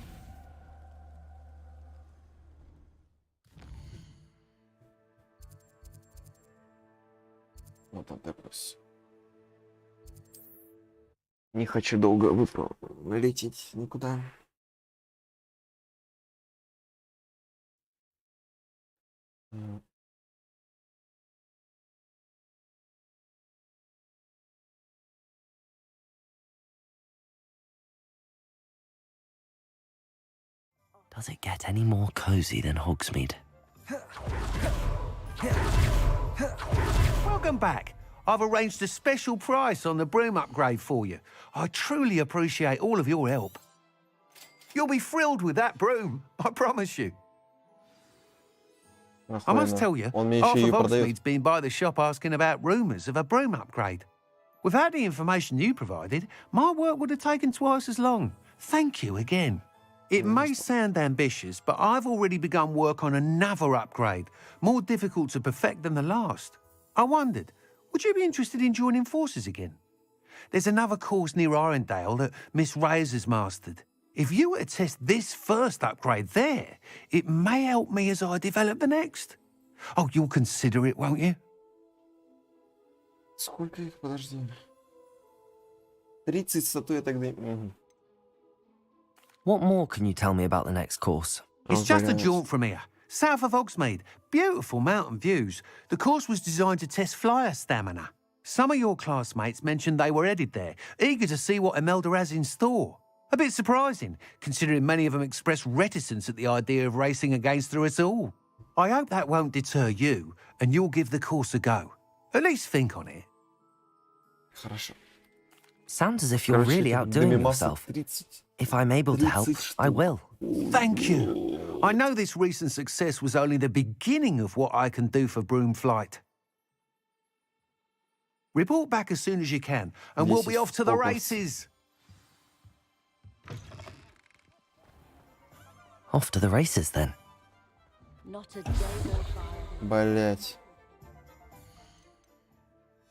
Вот он такой. Не хочу долго лететь никуда. Does it get any more cozy than Hogsmeade? Welcome back. I've arranged a special price on the broom upgrade for you. I truly appreciate all of your help. You'll be thrilled with that broom, I promise you. I must tell you, half of Hogsmeade's been by the shop asking about rumours of a broom upgrade. Without the information you provided, my work would have taken twice as long. Thank you again. It may sound ambitious, but I've already begun work on another upgrade, more difficult to perfect than the last. I wondered, would you be interested in joining forces again? There's another course near Arendale that Miss Reyes has mastered. If you were to test this first upgrade there, it may help me as I develop the next. Oh, you'll consider it, won't you? Сколько их? Подожди. 30 статуэток. What more can you tell me about the next course? It's just a jaunt from here, south of Hogsmeade. Beautiful mountain views. The course was designed to test flyer stamina. Some of your classmates mentioned they were headed there, eager to see what Imelda has in store. A bit surprising, considering many of them expressed reticence at the idea of racing against her at all. I hope that won't deter you, and you'll give the course a go. At least think on it. Хорошо. Sounds as if you're really outdoing yourself. If I'm able to help, I will. Thank you. I know this recent success was only the beginning of what I can do for broom flight. Report back as soon as you can, and we'll be off to the races. Off to the races, then. Блять.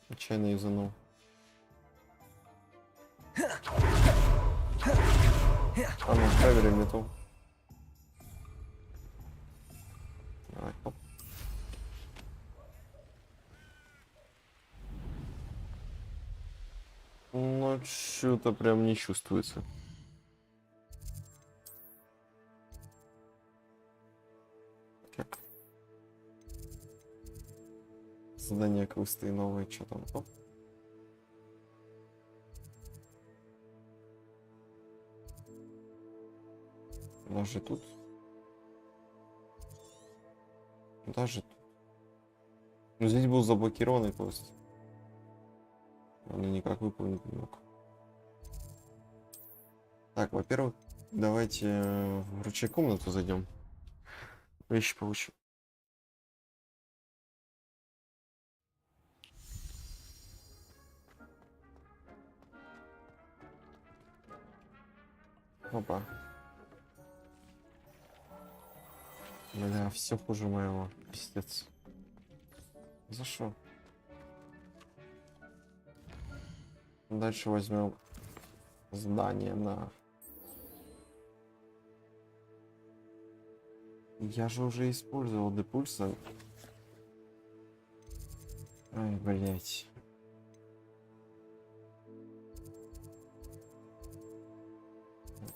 Нечаянно юзанул. А ну, проверим мету. Давай, оп. Ну, что-то прям не чувствуется. Так. Задание квесты новые, что там? Оп. Даже тут. Даже тут. Ну, здесь был заблокированный пост. Он никак выполнить не мог. Так, во-первых, давайте в ручей комнату зайдем. Вещи получим. Опа. Бля, все хуже моего. Пиздец. За что? Дальше возьмем здание на... Я же уже использовал депульса. Ай, блять.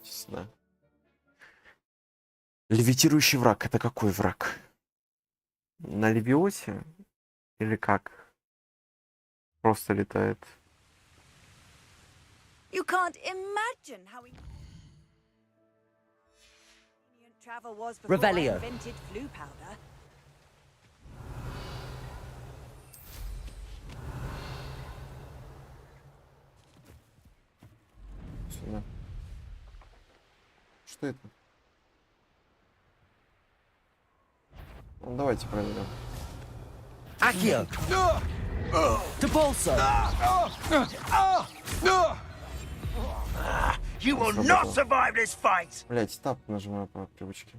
Честно. Левитирующий враг. Это какой враг? На Левиосе? Или как? Просто летает. You can't imagine how travel was before I Revelio. invented flu powder. Сюда. Что это? Ну, давайте проверим. Accio! Depulso! You will not survive this fight! Блять, тап нажимаю по привычке.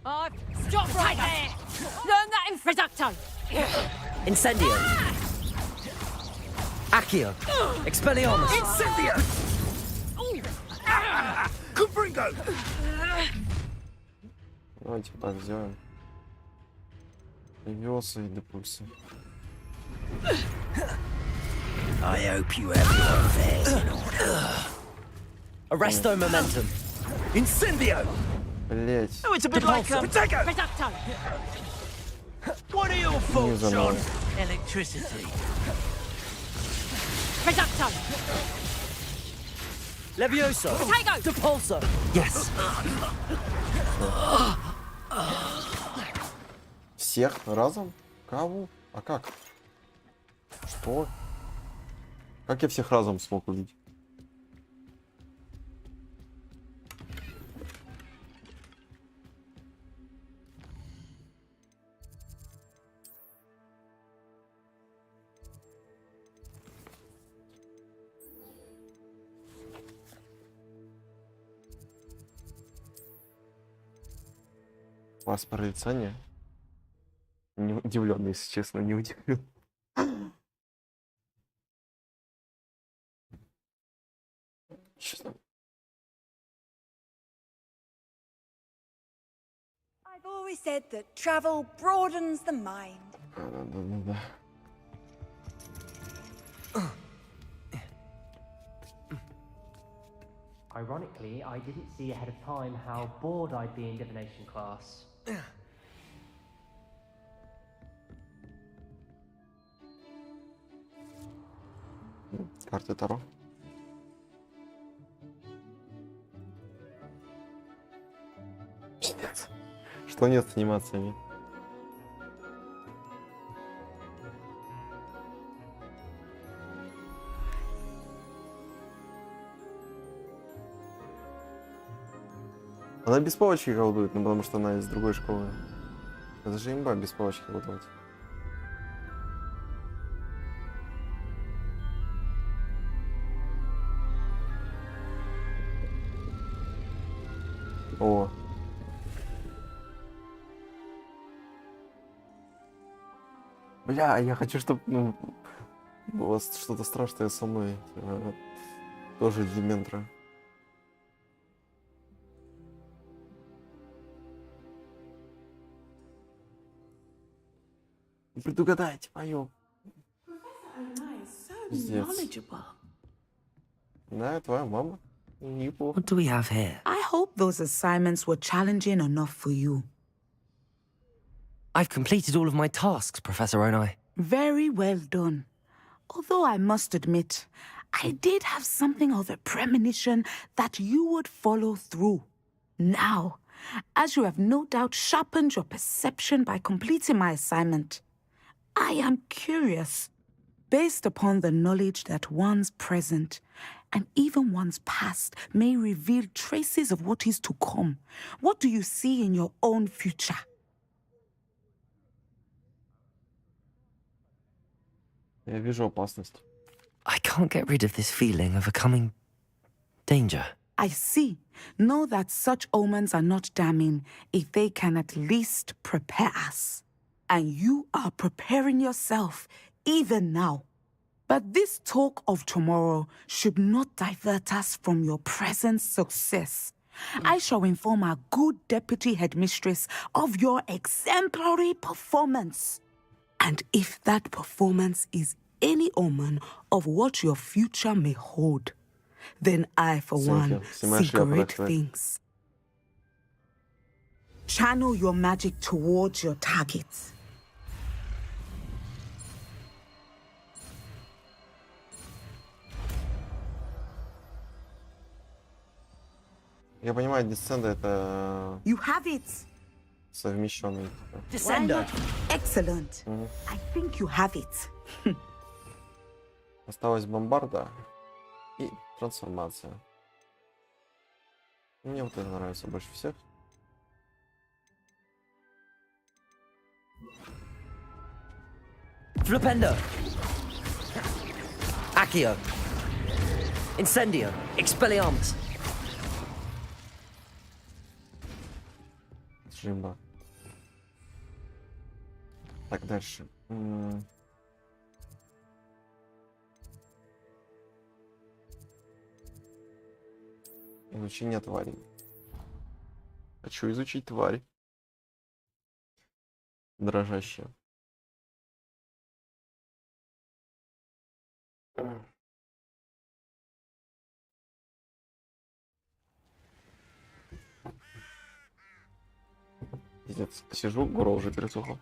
Stop right there! Learn that in Fredacto! Incendio! Accio! Expelliarmus! Incendio! Confringo! Давайте так сделаем. Левиоса и депульса. I hope you have your affairs in order. Arresto momentum. Incendio! Блять. Oh, it's a bit like Potato! Reducto! What are your thoughts за on мной. electricity? Reducto! Levioso. Potato! Depulso. Yes. Всех разом? Кого? А как? Что? Как я всех разом смог убить? Вас прорицание? Не удивлен, если честно, не удивлен. Честно. I've always said that travel broadens the mind. Да. Ironically, I didn't see ahead of time how bored I'd be in divination class. Карты Таро. Пиздец. Что нет с анимациями? Она без палочки колдует, ну потому что она из другой школы. Это же имба без палочки колдовать. О. Бля, я хочу, чтобы было что-то страшное со мной. Тоже Дементра. Предугадайте мою. Пиздец. Да, твоя мама. Неплохо. What do we have here? I hope those assignments were challenging enough for you. I've completed all of my tasks, Professor Onai. Very well done. Although I must admit, I did have something of a premonition that you would follow through. Now, as you have no doubt sharpened your perception by completing my assignment, I am curious, based upon the knowledge that one's present and even one's past may reveal traces of what is to come. What do you see in your own future? Я вижу опасность. I can't get rid of this feeling of a coming danger. I see. Know that such omens are not damning if they can at least prepare us. And you are preparing yourself even now. But this talk of tomorrow should not divert us from your present success. I shall inform our good deputy headmistress of your exemplary performance. And if that performance is any omen of what your future may hold, then I, for one, see great things. Channel your magic towards your targets. Я понимаю, Десценда это You have it. совмещенный. Descender. Excellent. I think you have it. Осталась бомбарда и трансформация. Мне вот это нравится больше всех. Flipendo. Accio. Incendio. Expelliarmus. Джимба. Так, дальше. Изучение тварей. Хочу изучить тварь. Дрожащая. Пиздец. Сижу, горло уже пересохло.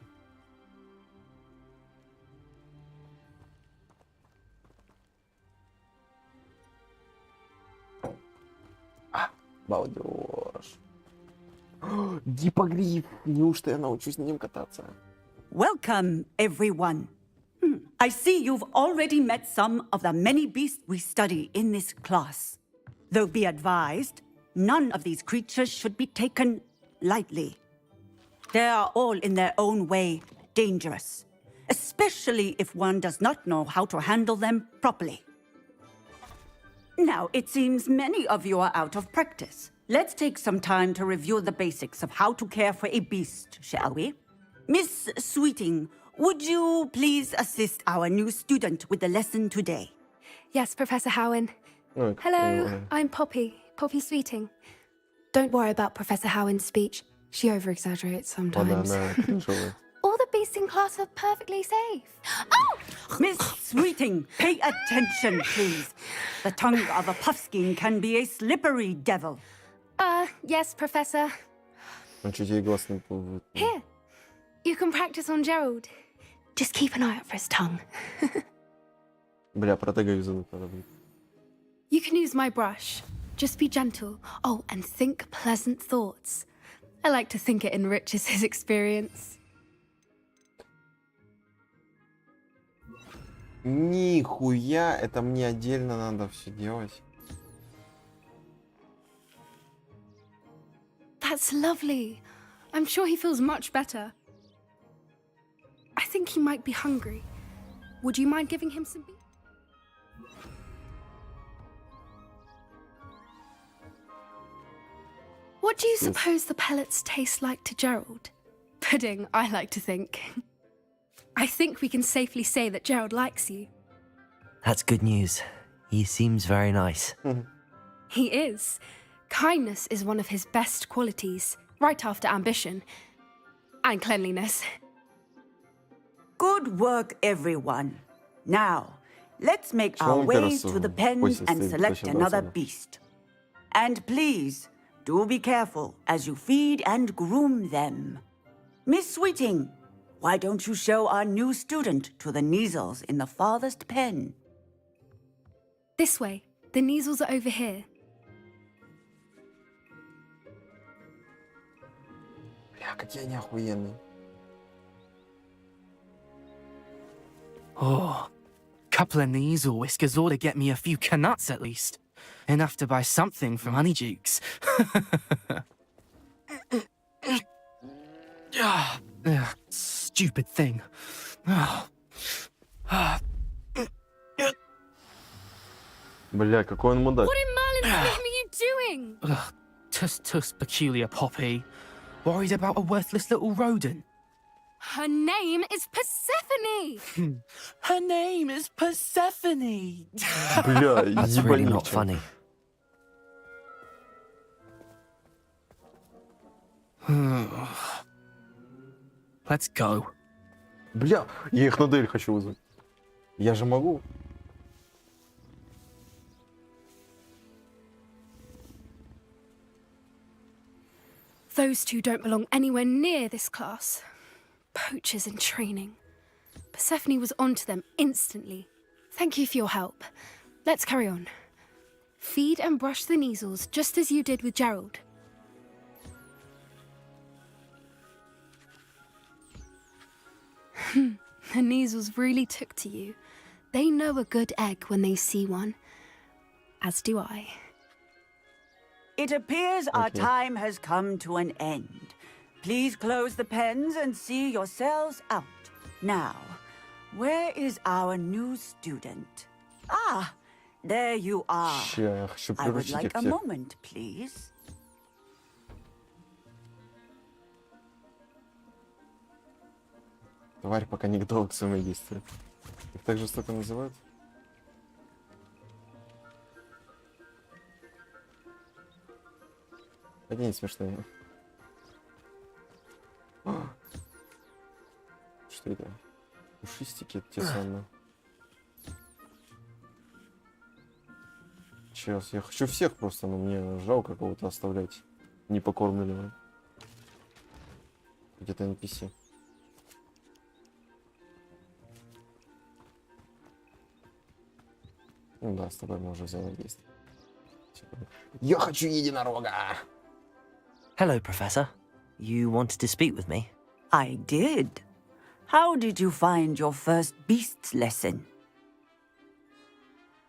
Балдеж. Гиппогриф. Неужто я научусь на нем кататься? Welcome, everyone. I see you've already met some of the many beasts we study in this class. Though be advised, none of these creatures should be taken lightly. They are all in their own way dangerous, especially if one does not know how to handle them properly. Now, it seems many of you are out of practice. Let's take some time to review the basics of how to care for a beast, shall we? Miss Sweeting, would you please assist our new student with the lesson today? Yes, Professor Howen. Hello, I'm Poppy Sweeting. Don't worry about Professor Howen's speech. She over-exaggerates sometimes. All the beasts in class are perfectly safe. Oh! Miss Sweeting, pay attention, please. The tongue of a puffskein can be a slippery devil. Yes, Professor. Here, you can practice on Gerald. Just keep an eye out for his tongue. Бля, протеговизу надо будет. You can use my brush. Just be gentle. Oh, and think pleasant thoughts. I like to think it enriches his experience. Нихуя, это мне отдельно надо все делать. That's lovely. I'm sure he feels much better. I think he might be hungry. Would you mind giving him some beef? What do you suppose the pellets taste like to Gerald? Pudding, I like to think. I think we can safely say that Gerald likes you. That's good news. He seems very nice. He is. Kindness is one of his best qualities, right after ambition. And cleanliness. Good work, everyone. Now, let's make our way to the pens and select another beast. And please, do be careful as you feed and groom them. Miss Sweeting, why don't you show our new student to the Neasels in the farthest pen? This way. The Neasels are over here. Бля, какие они охуенные. Oh, couple of Neasel whiskers ought to get me a few canuts at least. Enough to buy something from Honeydukes. Stupid thing. Бля, какой он мудак. What in Merlin's name are you doing? Tuss, peculiar Poppy. Worried about a worthless little rodent. Her name is Persephone! Her name is Persephone! Бля, That's really not funny. Let's go. Бля, я их на дуэль хочу вызвать. Я же могу. Those two don't belong anywhere near this class. Poachers in training. Persephone was onto them instantly. Thank you for your help. Let's carry on. Feed and brush the Neasels just as you did with Gerald. The Neasels really took to you. They know a good egg when they see one. As do I. It appears our time has come to an end. Please close the pens and see yourselves out. Now, where is our new student? Ah, there you are. I would like a moment, please. Тварь пока не готова к самодействию. Их так жестоко называют? Они не смешные. Что это? Пушистики те самые. Сейчас, я хочу всех просто, но мне жалко кого-то оставлять непокормленного. Где-то NPC. Ну да, с тобой мы уже взаимодействовали. Я хочу единорога! Hello, Professor. You wanted to speak with me? I did. How did you find your first beasts lesson?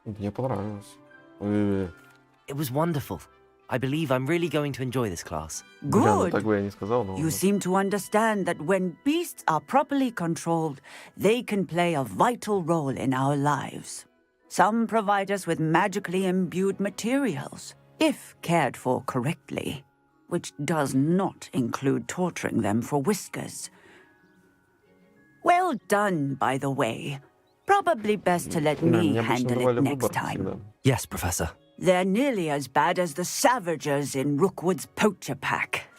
Мне понравилось. It was wonderful. I believe I'm really going to enjoy this class. Good. Так бы я не сказал, но... You seem to understand that when beasts are properly controlled, they can play a vital role in our lives. Some provide us with magically imbued materials, if cared for correctly, which does not include torturing them for whiskers. Well done, by the way. Probably best to let me handle it next time. Yes, Professor. They're nearly as bad as the Savagers in Rookwood's poacher pack.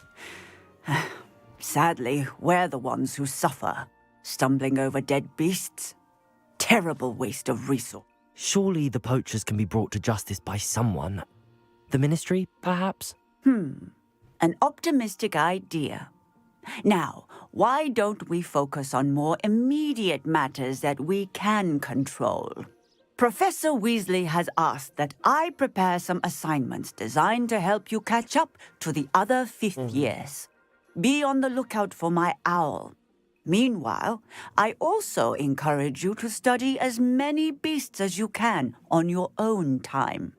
Sadly, we're the ones who suffer, stumbling over dead beasts. Terrible waste of resource. Surely the poachers can be brought to justice by someone. The Ministry, perhaps? An optimistic idea. Now, why don't we focus on more immediate matters that we can control? Professor Weasley has asked that I prepare some assignments designed to help you catch up to the other fifth years. Be on the lookout for my owl. Meanwhile, I also encourage you to study as many beasts as you can on your own time.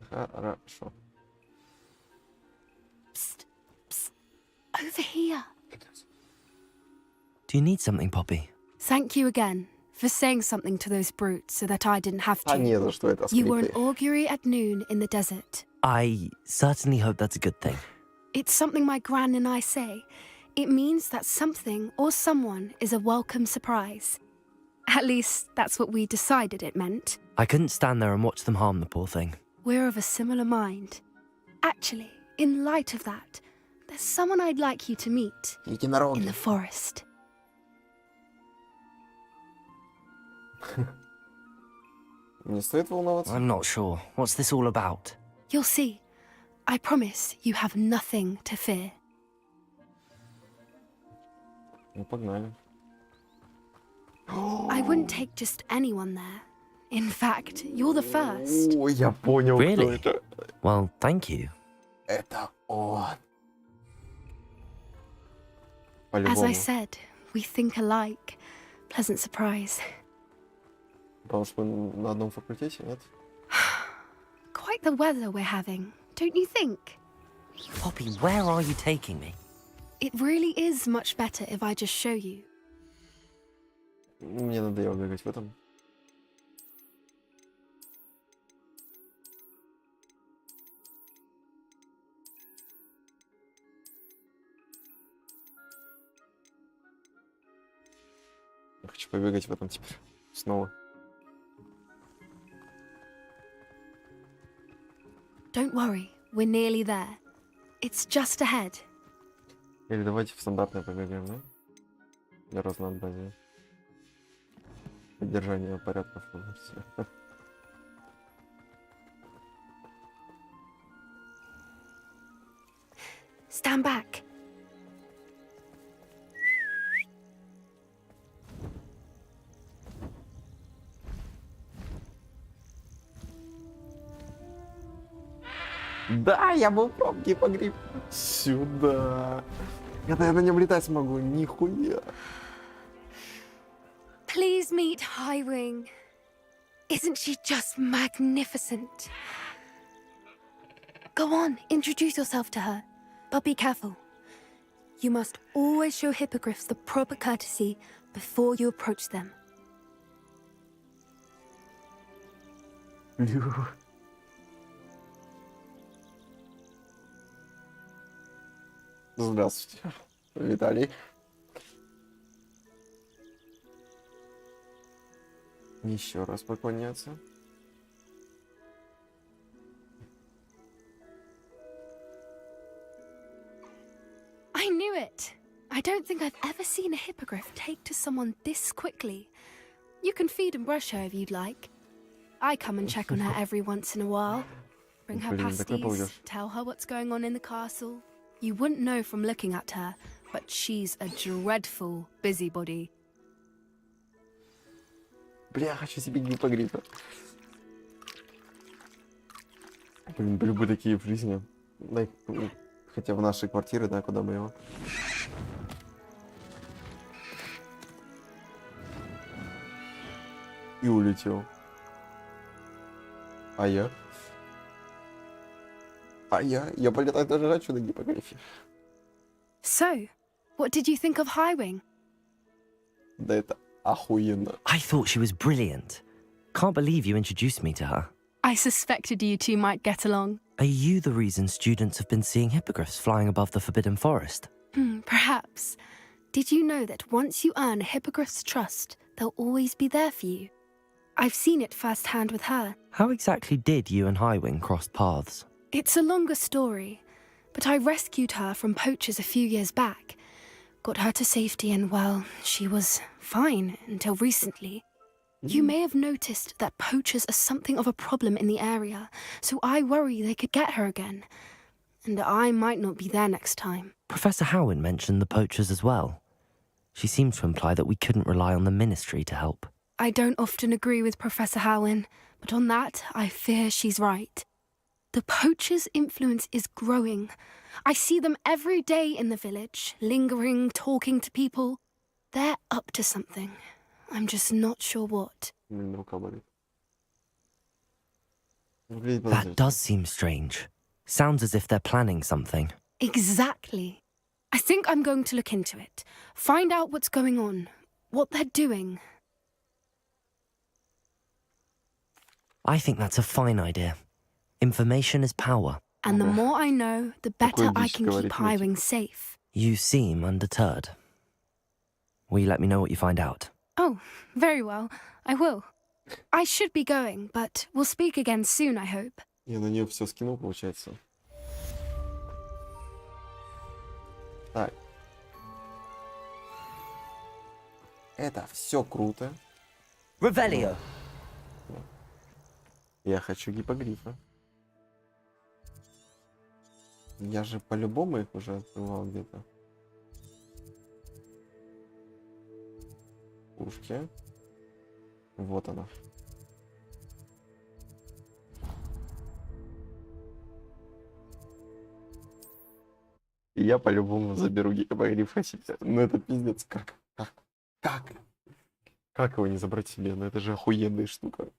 Хорошо. Psst, psst. Over here. Do you need something, Poppy? Thank you again for saying something to those brutes so that I didn't have to. Не за что, это You were an скрипты. augury at noon in the desert. I certainly hope that's a good thing. It's something my gran and I say. It means that something or someone is a welcome surprise. At least, that's what we decided it meant. I couldn't stand there and watch them harm the poor thing. We're of a similar mind. Actually, in light of that, there's someone I'd like you to meet in the forest. Не стоит волноваться. I'm not sure. What's this all about? You'll see. I promise you have nothing to fear. Ну, погнали. I wouldn't take just anyone there. In fact, you're the first. Ой, я понял, Really? кто это. Well, thank you. Это он. As По-любому. I said, we think alike. Pleasant surprise. Потому что мы на одном факультете, нет? Quite the weather we're having, don't you think? Poppy, where are you taking me? It really is much better if I just show you. Мне надоело бегать в этом. Я хочу побегать в этом теперь. Снова. Don't worry, we're nearly there. It's just ahead. Или давайте в стандартное побегаем, да? Для разнообразия. Поддержание порядка в Хогвартсе. Stand back. Да, я был в пробке погреб. Сюда. Я-то я на нем летать смогу. Нихуя. Please meet Highwing. Isn't she just magnificent? Go on, introduce yourself to her. But be careful. You must always show hippogriffs the proper courtesy before you approach them. Здравствуйте, Виталий. Еще раз поклоняться. I knew it. I don't think I've ever seen a hippogriff take to someone this quickly. You can feed and brush her if you'd like. I come and check on her every once in a while. Bring her pasties, tell her what's going on in the castle. You wouldn't know from looking at her, but she's a dreadful busybody. Бля, хочу себе гиппогрифа. Блин, были бы такие в жизни. Хотя в нашей квартире, да, куда мы его. И улетел. А я? Я полетать даже хочу на гиппогрифе. So, what did you think of Highwing? Да это охуенно. I thought she was brilliant. Can't believe you introduced me to her. I suspected you two might get along. Are you the reason students have been seeing hippogriffs flying above the Forbidden Forest? Perhaps. Did you know that once you earn a hippogriff's trust, they'll always be there for you? I've seen it firsthand with her. How exactly did you and Highwing cross paths? It's a longer story, but I rescued her from poachers a few years back. Got her to safety and, well, she was fine until recently. You may have noticed that poachers are something of a problem in the area, so I worry they could get her again. And I might not be there next time. Professor Howin mentioned the poachers as well. She seemed to imply that we couldn't rely on the ministry to help. I don't often agree with Professor Howin, but on that, I fear she's right. The poachers' influence is growing. I see them every day in the village, lingering, talking to people. They're up to something. I'm just not sure what. That does seem strange. Sounds as if they're planning something. Exactly. I think I'm going to look into it. Find out what's going on, what they're doing. I think that's a fine idea. Information is power. And the more I know, the better I can keep Highwing safe. You seem undeterred. Will you let me know what you find out? Oh, very well. I will. I should be going, but we'll speak again soon, I hope. Я на нее все скинул, получается. Так. Это все круто. Revelio. Я хочу гиппогрифа. Я же по-любому их уже открывал где-то. Ушки. Вот она. И я по-любому заберу гиппогрифа себе. Ну это пиздец. Как его не забрать себе? Ну это же охуенная штука.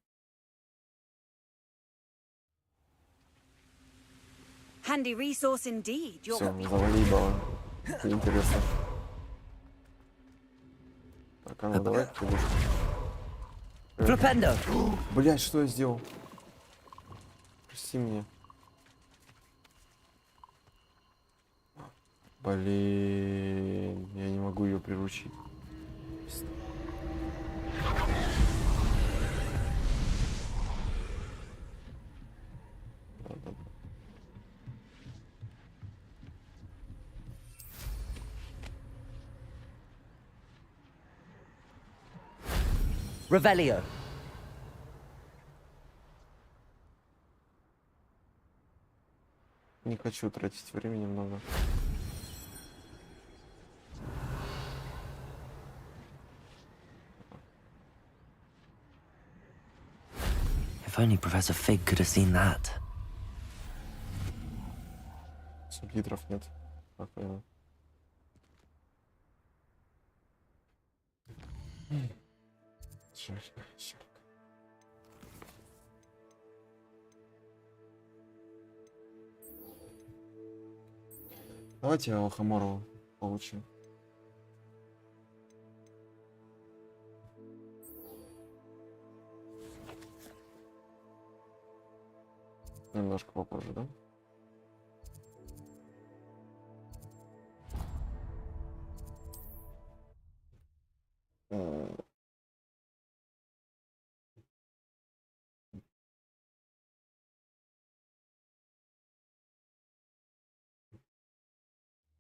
Handy resource indeed. Все, завали ебало. Интересно. Так, а ну давай. Flipendo! Блять, что я сделал? Прости меня. Блин, я не могу ее приручить. Revelio. Не хочу тратить времени много. If only Professor Fig could have seen that. Субтитров нет. Охуенно. Жарко. Давайте Алхамору получим. Немножко попозже, да?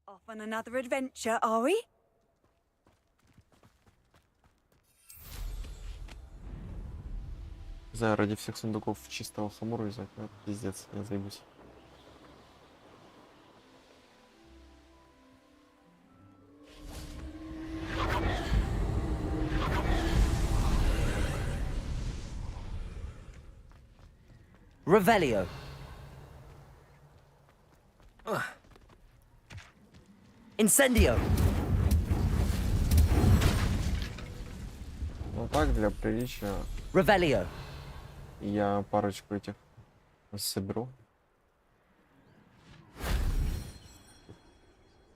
Off on another adventure, are we? За ради всех сундуков чистого Алхамору взять, ну, пиздец, я заебусь. Revelio. Incendio. Ну так, для приличия. Revelio. Я парочку этих соберу.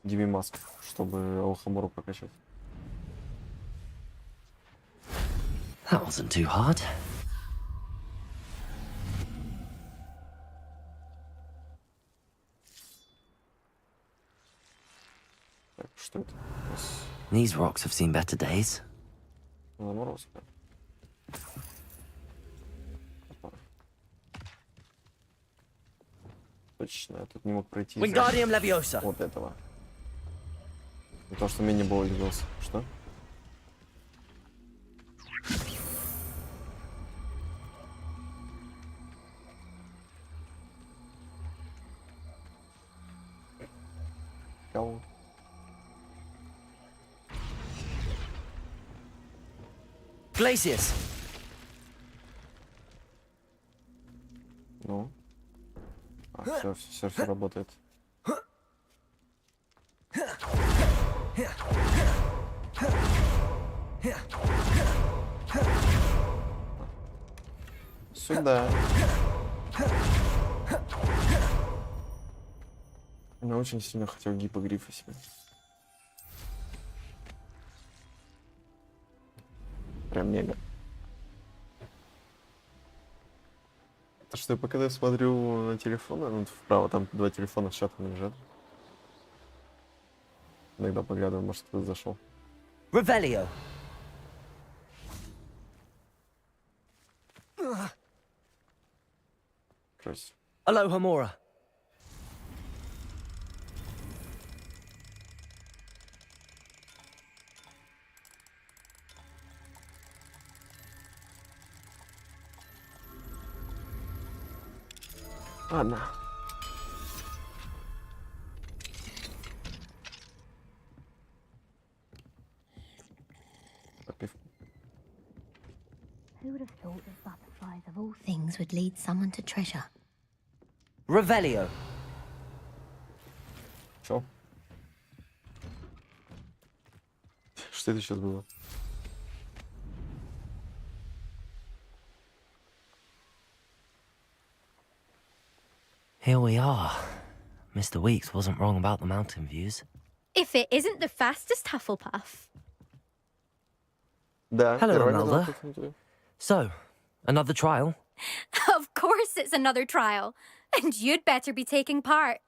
Диви маск, чтобы Алхамору прокачать. That wasn't too hard. Так, что это? These rocks have seen better days. Заморозка. Точно, я тут не мог пройти. Wingardium Leviosa. Вот этого. Не то, что мини-бол двигался. Что? Кого? Glacius. Ну. Все работает. Сюда. Я очень сильно хотел гипогрифа себе. Прям мега. То, что я когда смотрю на телефон, ну, вправо, там два телефона с чатом лежат. Иногда поглядываю, может, кто-то зашел. Revelio. Красиво. Alohomora. Ладно. Who would have thought that butterflies of all things would lead someone to treasure? Revelio. Чё? Что это сейчас было? Here we are. Mr. Weeks wasn't wrong about the mountain views. If it isn't the fastest Hufflepuff. Да, Hello, Imelda. So, another trial? Of course it's another trial. And you'd better be taking part.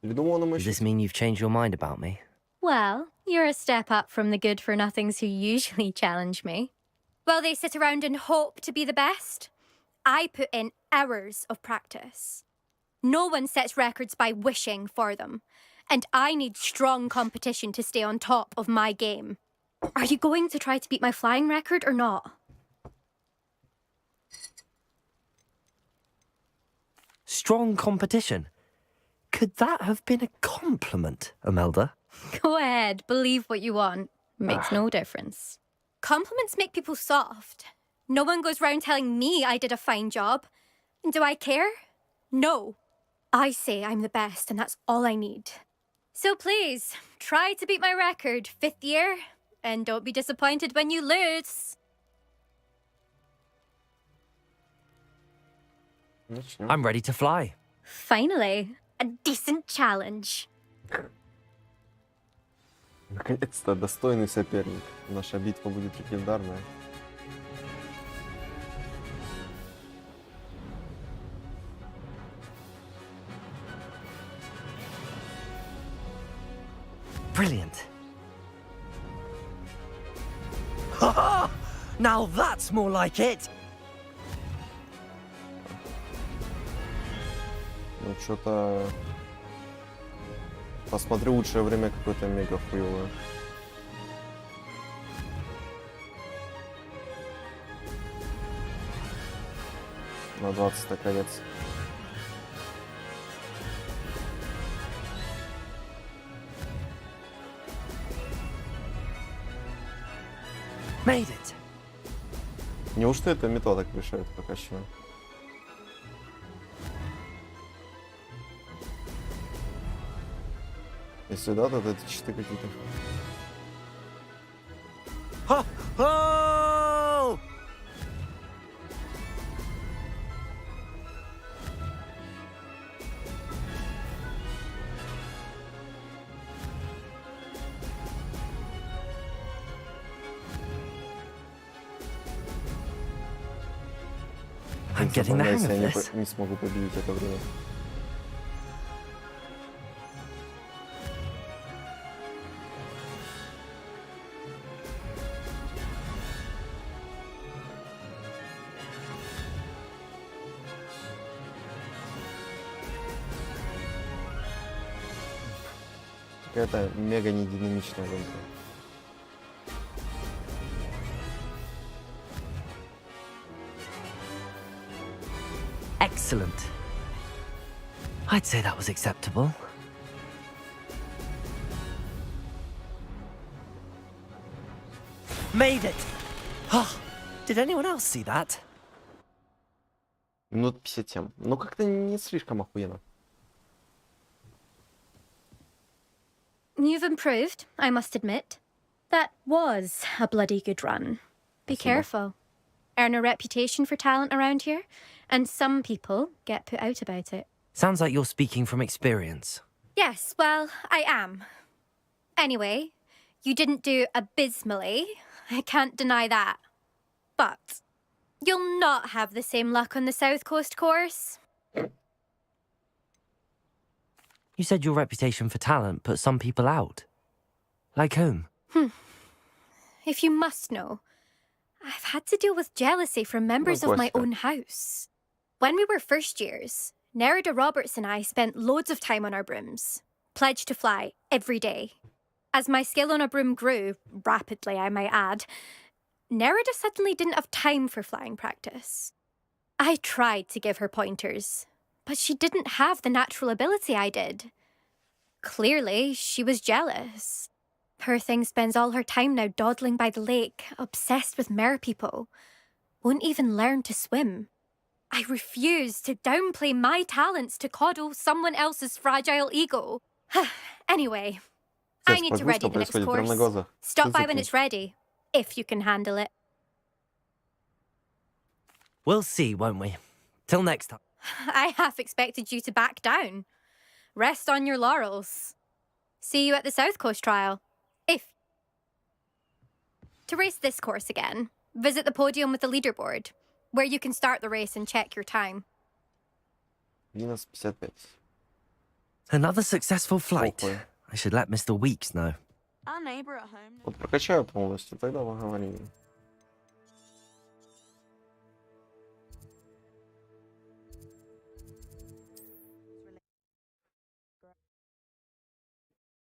Does this mean you've changed your mind about me? Well, you're a step up from the good-for-nothings who usually challenge me. While they sit around and hope to be the best, I put in hours of practice. No one sets records by wishing for them, and I need strong competition to stay on top of my game. Are you going to try to beat my flying record or not? Strong competition? Could that have been a compliment, Imelda? Go ahead, believe what you want. Makes no difference. Compliments make people soft. No one goes round telling me I did a fine job. And do I care? No. I say I'm the best, and that's all I need. So please, try to beat my record, 5th year, and don't be disappointed when you lose. I'm ready to fly. Finally, a decent challenge. Наконец-то достойный соперник. Наша битва будет легендарная. Brilliant. Ha! Now that's more like it. Ну, что-то... Посмотри, лучшее время какое-то мега хуевое. На 20 конец. Made it. Неужто это метода так решает пока что? Если да, то это чисто какие-то. Oh! I'm getting the hang of this. Не смогу победить это время. Какая-то мега нединамичная гонка. Excellent. I'd say that was acceptable. Made it! Oh, did anyone else see that? Минут 57. Ну как-то не слишком охуенно. You've improved, I must admit. That was a bloody good run. Be careful. Earn a reputation for talent around here, and some people get put out about it. Sounds like you're speaking from experience. Yes, well, I am. Anyway, you didn't do abysmally. I can't deny that. But you'll not have the same luck on the South Coast course. You said your reputation for talent put some people out. Like whom? If you must know, I've had to deal with jealousy from members of my own house. When we were first years, Nerida Roberts and I spent loads of time on our brooms, pledged to fly every day. As my skill on a broom grew, rapidly I might add, Nerida suddenly didn't have time for flying practice. I tried to give her pointers, but she didn't have the natural ability I did. Clearly, she was jealous. Poor thing spends all her time now dawdling by the lake, obsessed with merpeople. Won't even learn to swim. I refuse to downplay my talents to coddle someone else's fragile ego. Anyway, I need to ready the next course. Stop by when it's ready, if you can handle it. We'll see, won't we? Till next time. I half expected you to back down. Rest on your laurels. See you at the South Coast trial. To race this course again, visit the podium with the leaderboard, where you can start the race and check your time. Minus 55. Another successful flight. I should let Mr. Weeks know. Our neighbor at home. Вот прокачаю полностью, тогда поговорим.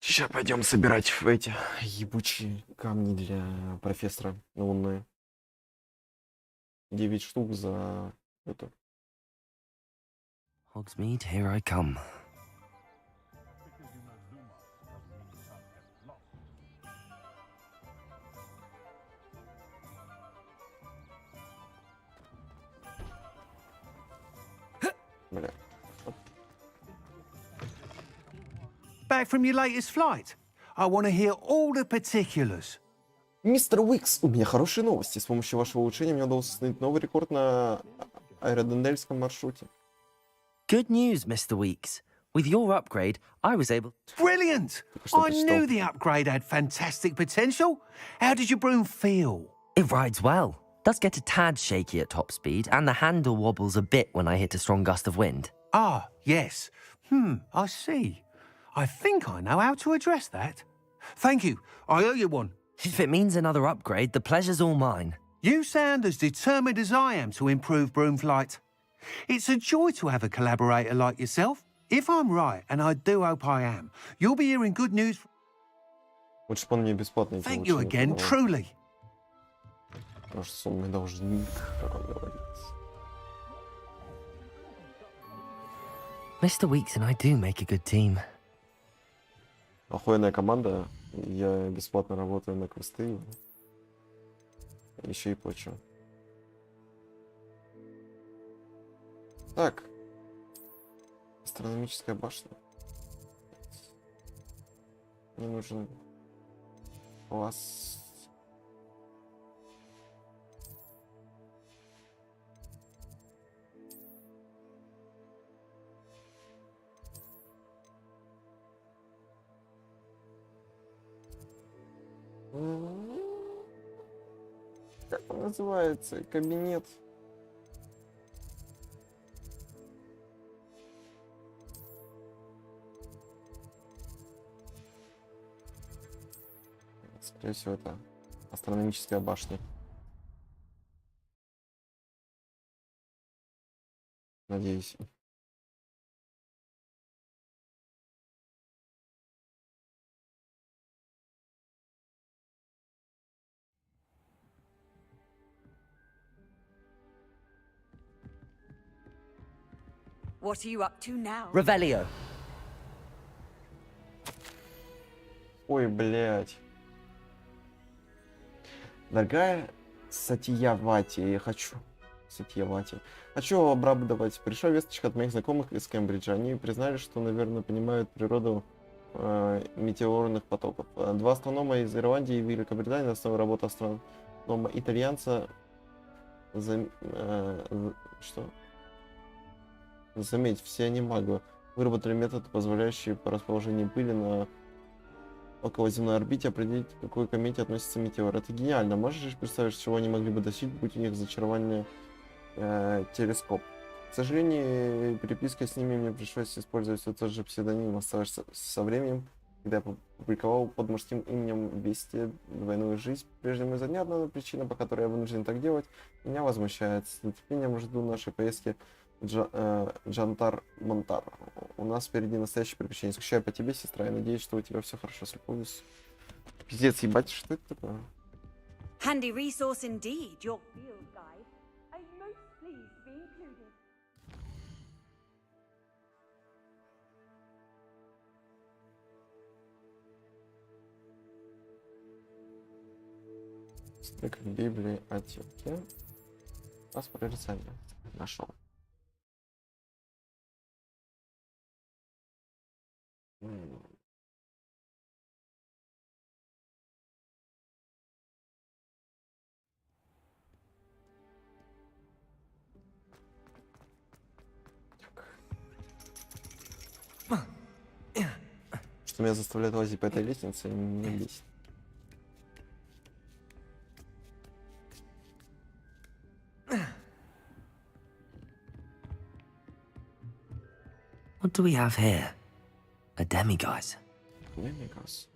Сейчас пойдем собирать эти ебучие камни для профессора лунные. 9 штук за эту. Hogsmeade, here I come. Бля. Back from your latest flight? I want to hear all the particulars. Мистер Уикс, у меня хорошие новости. С помощью вашего улучшения мне удалось установить новый рекорд на аэродендельском маршруте. Good news, Mr. Weeks. With your upgrade, I was able... Brilliant! I knew the upgrade had fantastic potential. How did your broom feel? It rides well. Does get a tad shaky at top speed, and the handle wobbles a bit when I hit a strong gust of wind. Ah, yes. I see. I think I know how to address that. Thank you. I owe you one. If it means another upgrade, the pleasure's all mine. You sound as determined as I am to improve broom flight. It's a joy to have a collaborator like yourself. If I'm right, and I do hope I am, you'll be hearing good news. Thank you again, truly. Наш сонный должник, как он говорится. Mr. Weeks and I do make a good team. Охуенная команда. Я бесплатно работаю на квесты. Еще и плачу. Так. Астрономическая башня. Мне нужен класс. Как он называется? Кабинет. Скорее всего, это астрономическая башня. Надеюсь. What are you up to now? Revelio. Ой, блядь. Дорогая Сатьявати, я хочу... Сатьявати. Хочу обрадовать. Пришла весточка от моих знакомых из Кембриджа. Они признали, что, наверное, понимают природу метеорных потоков. Два астронома из Ирландии и Великобритании на основе работы астронома итальянца что? Заметь, все они маглы. Выработали метод, позволяющий по расположению пыли на околоземной орбите определить, к какой комете относится метеор. Это гениально. Можешь представить, чего они могли бы достичь, будь у них зачарование телескоп? К сожалению, перепиской с ними мне пришлось использовать все тот же псевдоним. Осталось со временем, когда я публиковал под мужским именем «Вести двойную жизнь». Прежнему из-за дня одна причина, по которой я вынужден так делать, меня возмущает. С нетерпением жду нашей поездки Джантар-Монтар. У нас впереди настоящее приключение. Скучаю по тебе, сестра, и надеюсь, что у тебя все хорошо с любовью. Пиздец, ебать, что это такое? Handy resource indeed, your field guide. I'm most pleased to be included. Стрик в библиотеке. Распоряжение. Нашел. Что меня заставляет лазить по этой лестнице, меня бесит. What do we have here? A demiguise. Demiguise.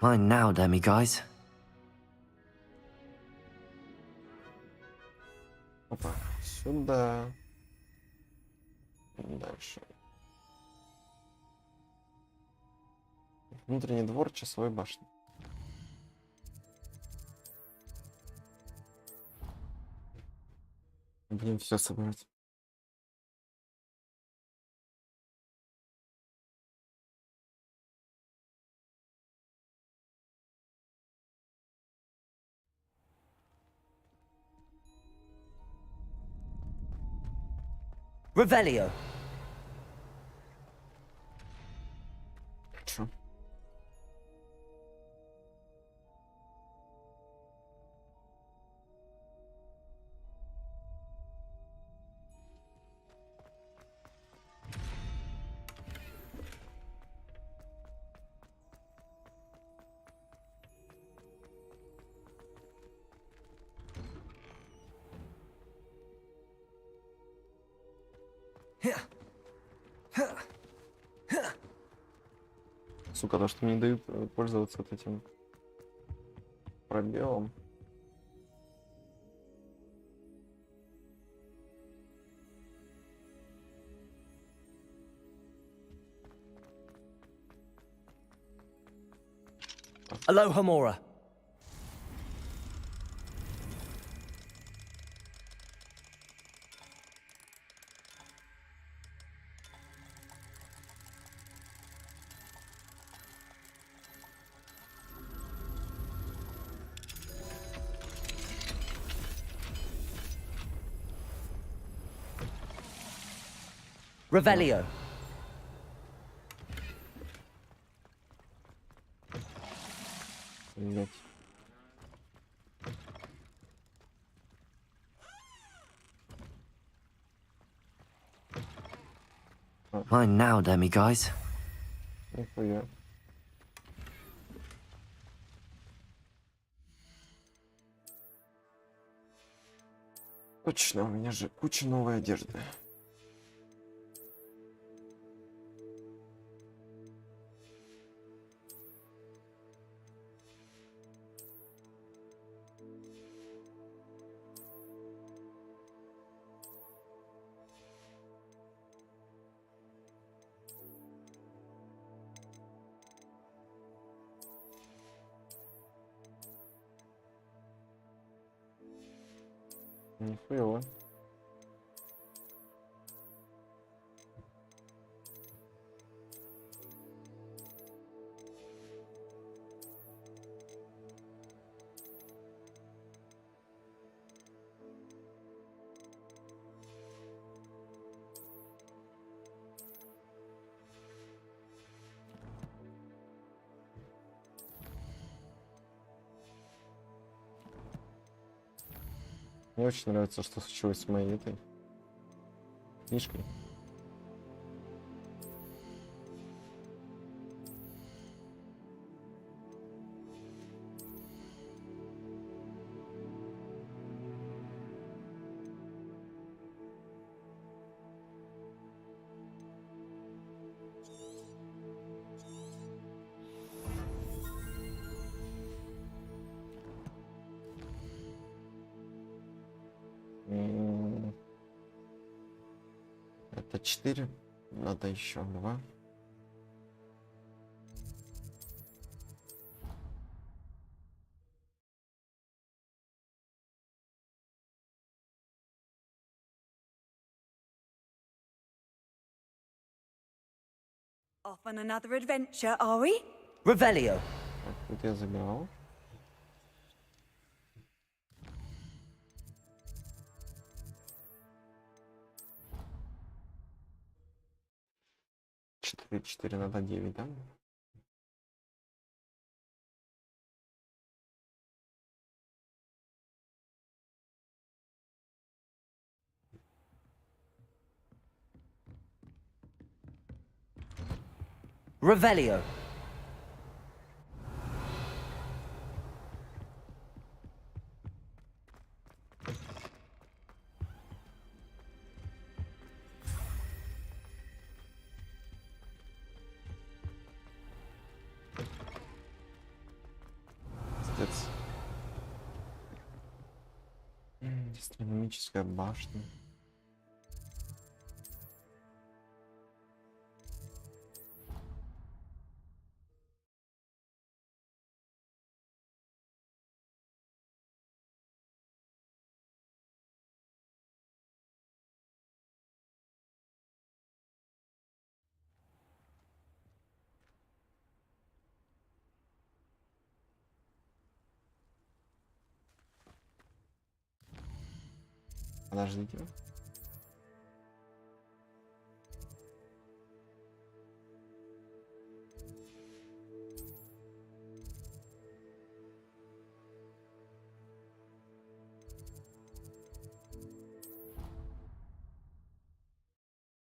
Mine now, demiguise. Опа, сюда. Дальше. Внутренний двор часовой башни. Будем все собрать. Revelio. Хорошо. Сука, то, что мне не дают пользоваться вот этим пробелом. Aloha Mora. Revelio. Блять. Mine now, demi-guys. Нихуя. Точно, у меня же куча новой одежды. Нихуево. Мне очень нравится, что случилось с моей этой книжкой. Это 4. Надо еще 2. Off on another adventure, are we? Revelio. Так, тут я забирал. Четыре надо 9, да? Revelio. Пиздец. Астрономическая башня. Подождите.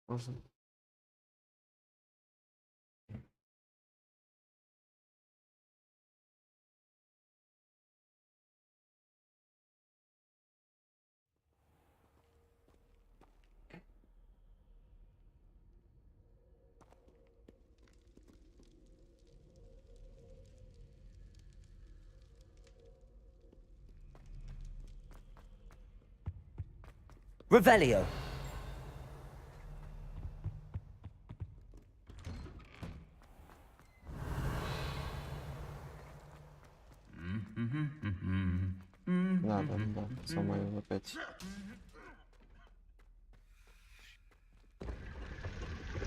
Можно? Revelio. Надо, да, самое опять.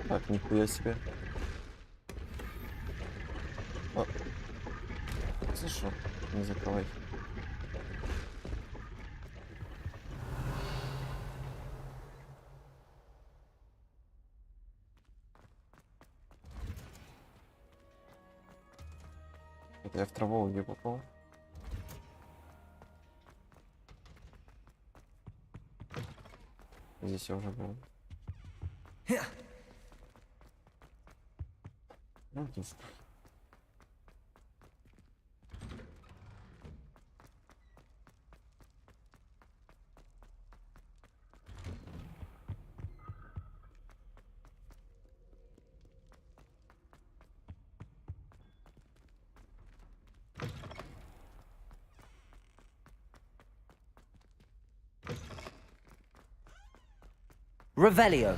Так, нихуя себе. О. Слышал? Не закрывай. Это я в травологию попал. Здесь я уже был. Ну, здесь. Revelio.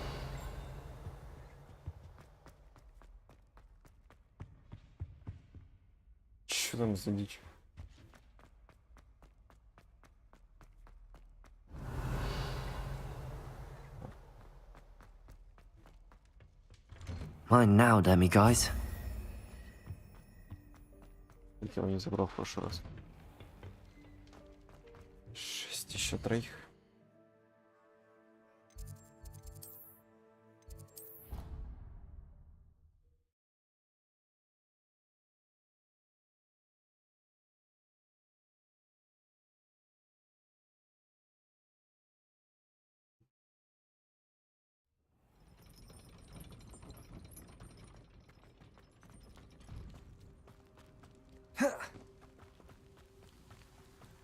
Что там за дичь? Mine now, demi guys. Я его не забрал в прошлый раз. 6 еще троих.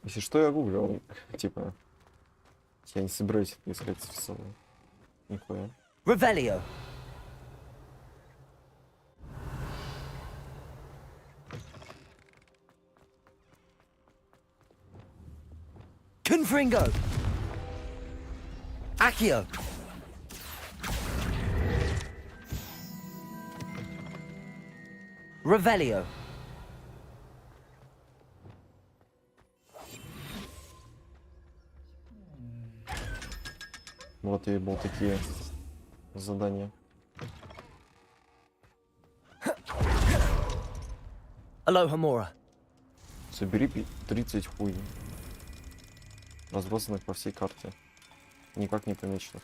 Если что, я гуглил, типа, я не собираюсь это искать в нихуя. Revelio. Confringo. Accio. Revelio. Вот и был такие задания. Aloha Mora. Собери 30 хуй, разбросанных по всей карте, никак не помеченных.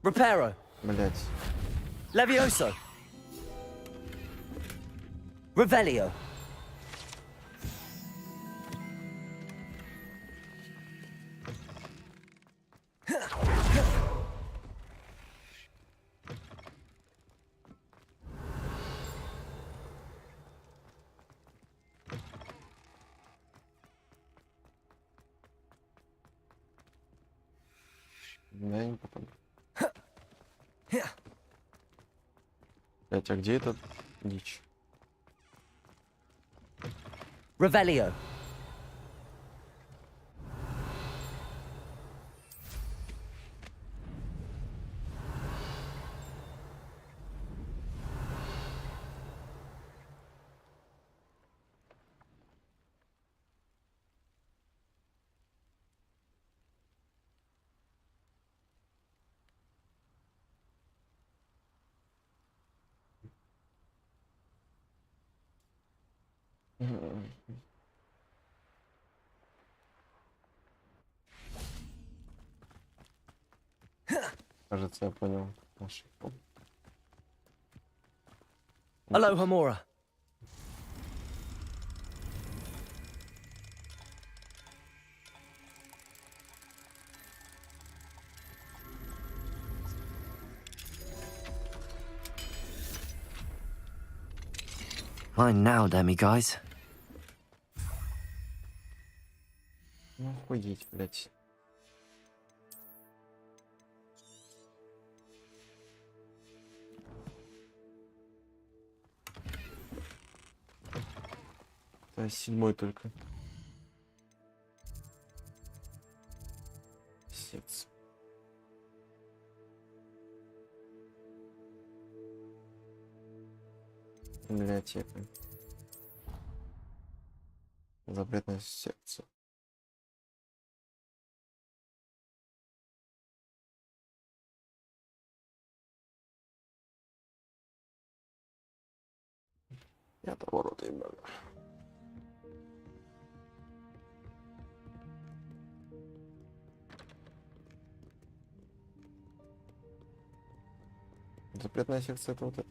Reparo. Блять. Levioso. Revelio. Я не попаду. Блять, а где этот дичь? Revelio. Кажется, я понял ошибку. Aloha Mora. Mine now, demi guys. Ну, охуеть, блять. Это 7 только. Пиздец. Библиотека. Запретная секция. Это ворота, ебать. Запретная секция — это вот это.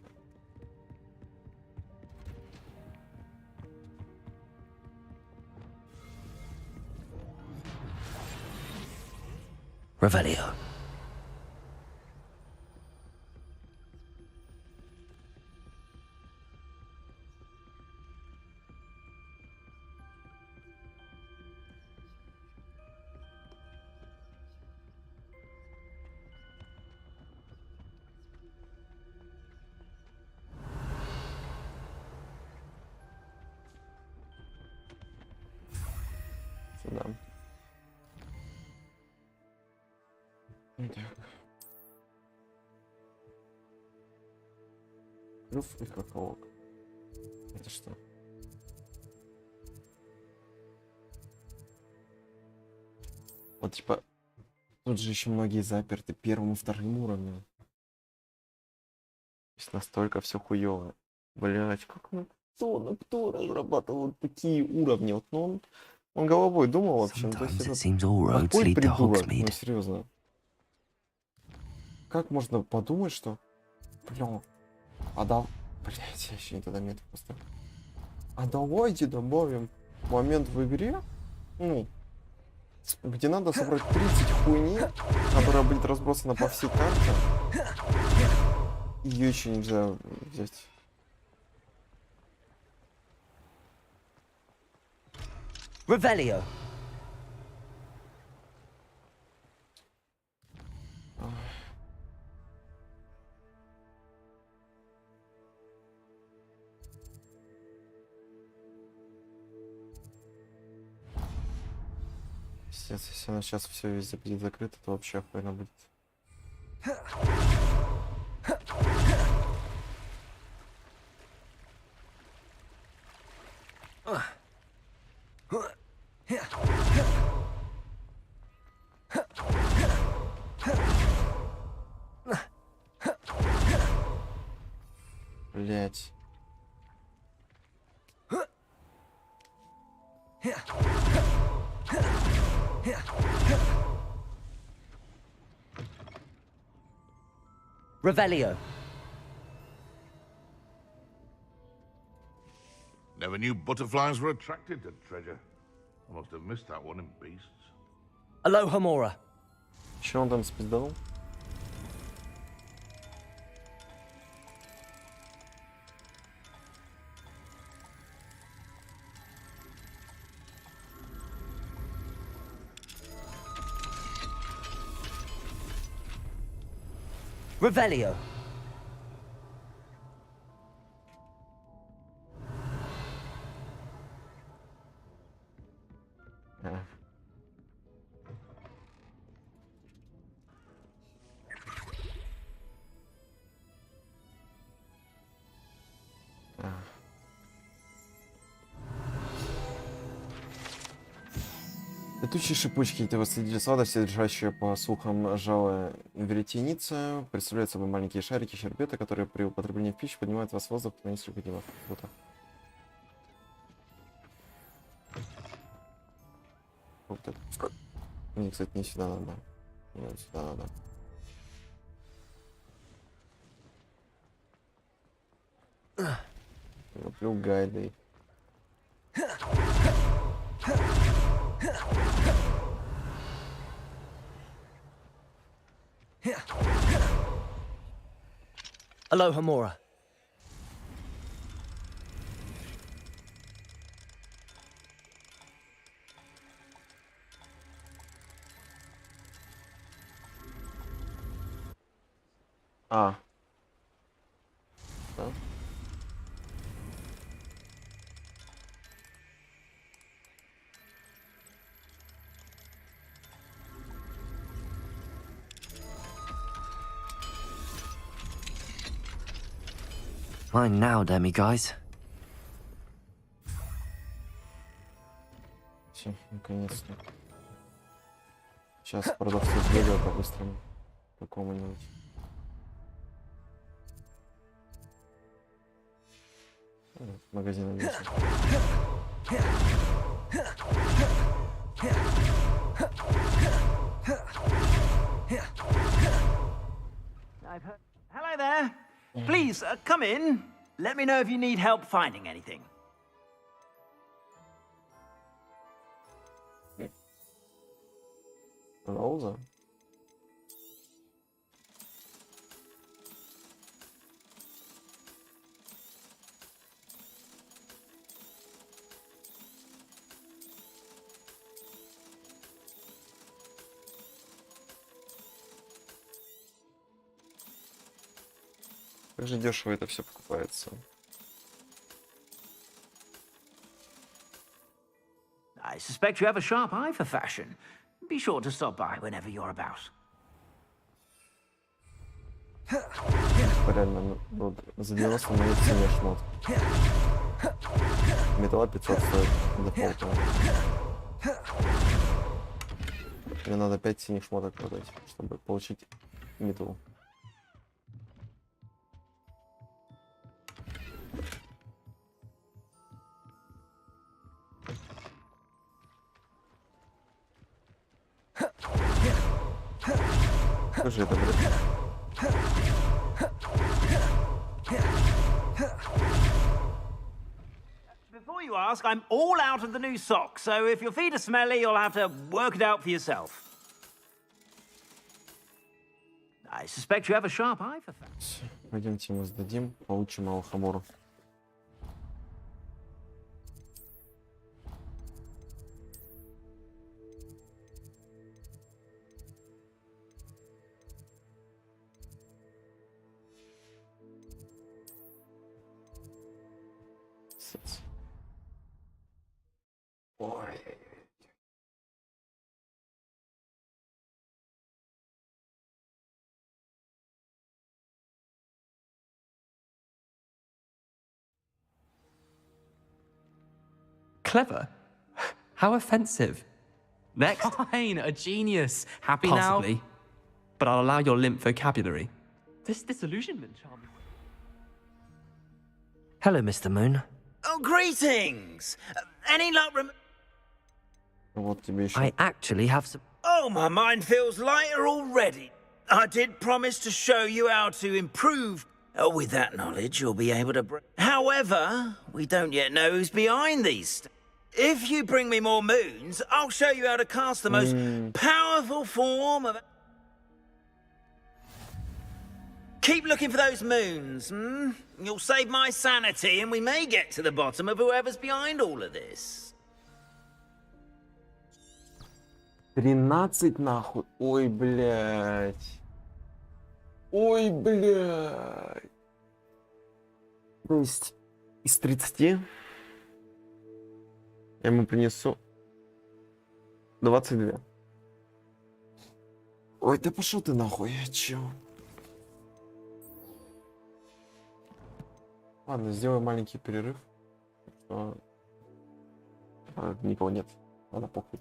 Revelio. Сюда. Так. Клюв и хохолок. Это что? Вот типа, тут же еще многие заперты первым и вторым уровнем. То есть настолько все хуево. Блять, как кто разрабатывал вот такие уровни? Вот, ну, он головой думал вообще. Ну, то есть это такой придурок, ну серьезно. Как можно подумать, что... Бля, блять, я еще не туда метку поставил. А давайте добавим момент в игре, ну, где надо собрать 30 хуйни, которая будет разбросана по всей карте. Ее еще нельзя взять. Revelio. Если она сейчас все везде будет закрыто, то вообще охуенно будет. Блять. Revelio. Never knew butterflies were attracted to treasure. I must have missed that one in Beasts. Aloha Mora. Че он там спиздал? Revelio. Летучие шипучки, это воссоединили сладости, содержащие, по слухам, жало веретеницы, представляют собой маленькие шарики щербета, которые при употреблении в пищу поднимают вас в воздух на несколько дней. Круто. Вот это. Мне, кстати, не сюда надо. Мне сюда надо. Люблю гайды. Aloha Mora. А. Да? Mine now, demi-guys. Все, наконец-то. Сейчас продавцу сбегаю по-быстрому. Какому-нибудь. Магазин есть. Hello there. Please, come in. Let me know if you need help finding anything. Роза? Как же дешево это все покупается. I suspect you have a sharp eye for fashion. Be sure to stop by whenever you're about. Реально, ну, за 90 монет цене шмот. Металла 500 стоит дефолта. Мне надо 5 синих шмоток продать, чтобы получить металл. Что же это, блядь? Before you ask, I'm all out of the new socks, so if your feet are smelly, you'll have to work it out for yourself. I suspect you have a sharp eye for fashion. Пойдемте мы сдадим, получим алхамору. Ой. Clever? How offensive. Next. Fine, a genius. Happy Possibly. Now? But I'll allow your limp vocabulary. This disillusionment charm. Hello, Mr. Moon. Oh, greetings! Any luck Вот тебе еще. I actually have some... Oh, my mind feels lighter already. I did promise to show you how to improve. With that knowledge, you'll be able to... However, we don't yet know who's behind these. If you bring me more moons, I'll show you how to cast the most powerful form of... Keep looking for those moons, hmm? You'll save my sanity, and we may get to the bottom of whoever's behind all of this. 13 нахуй. Ой, блядь. Ой, блядь. То есть из 30 я ему принесу 22. Ой, да пошел ты нахуй, чё? Ладно, сделаю маленький перерыв. Никого нет. Ладно, похуй.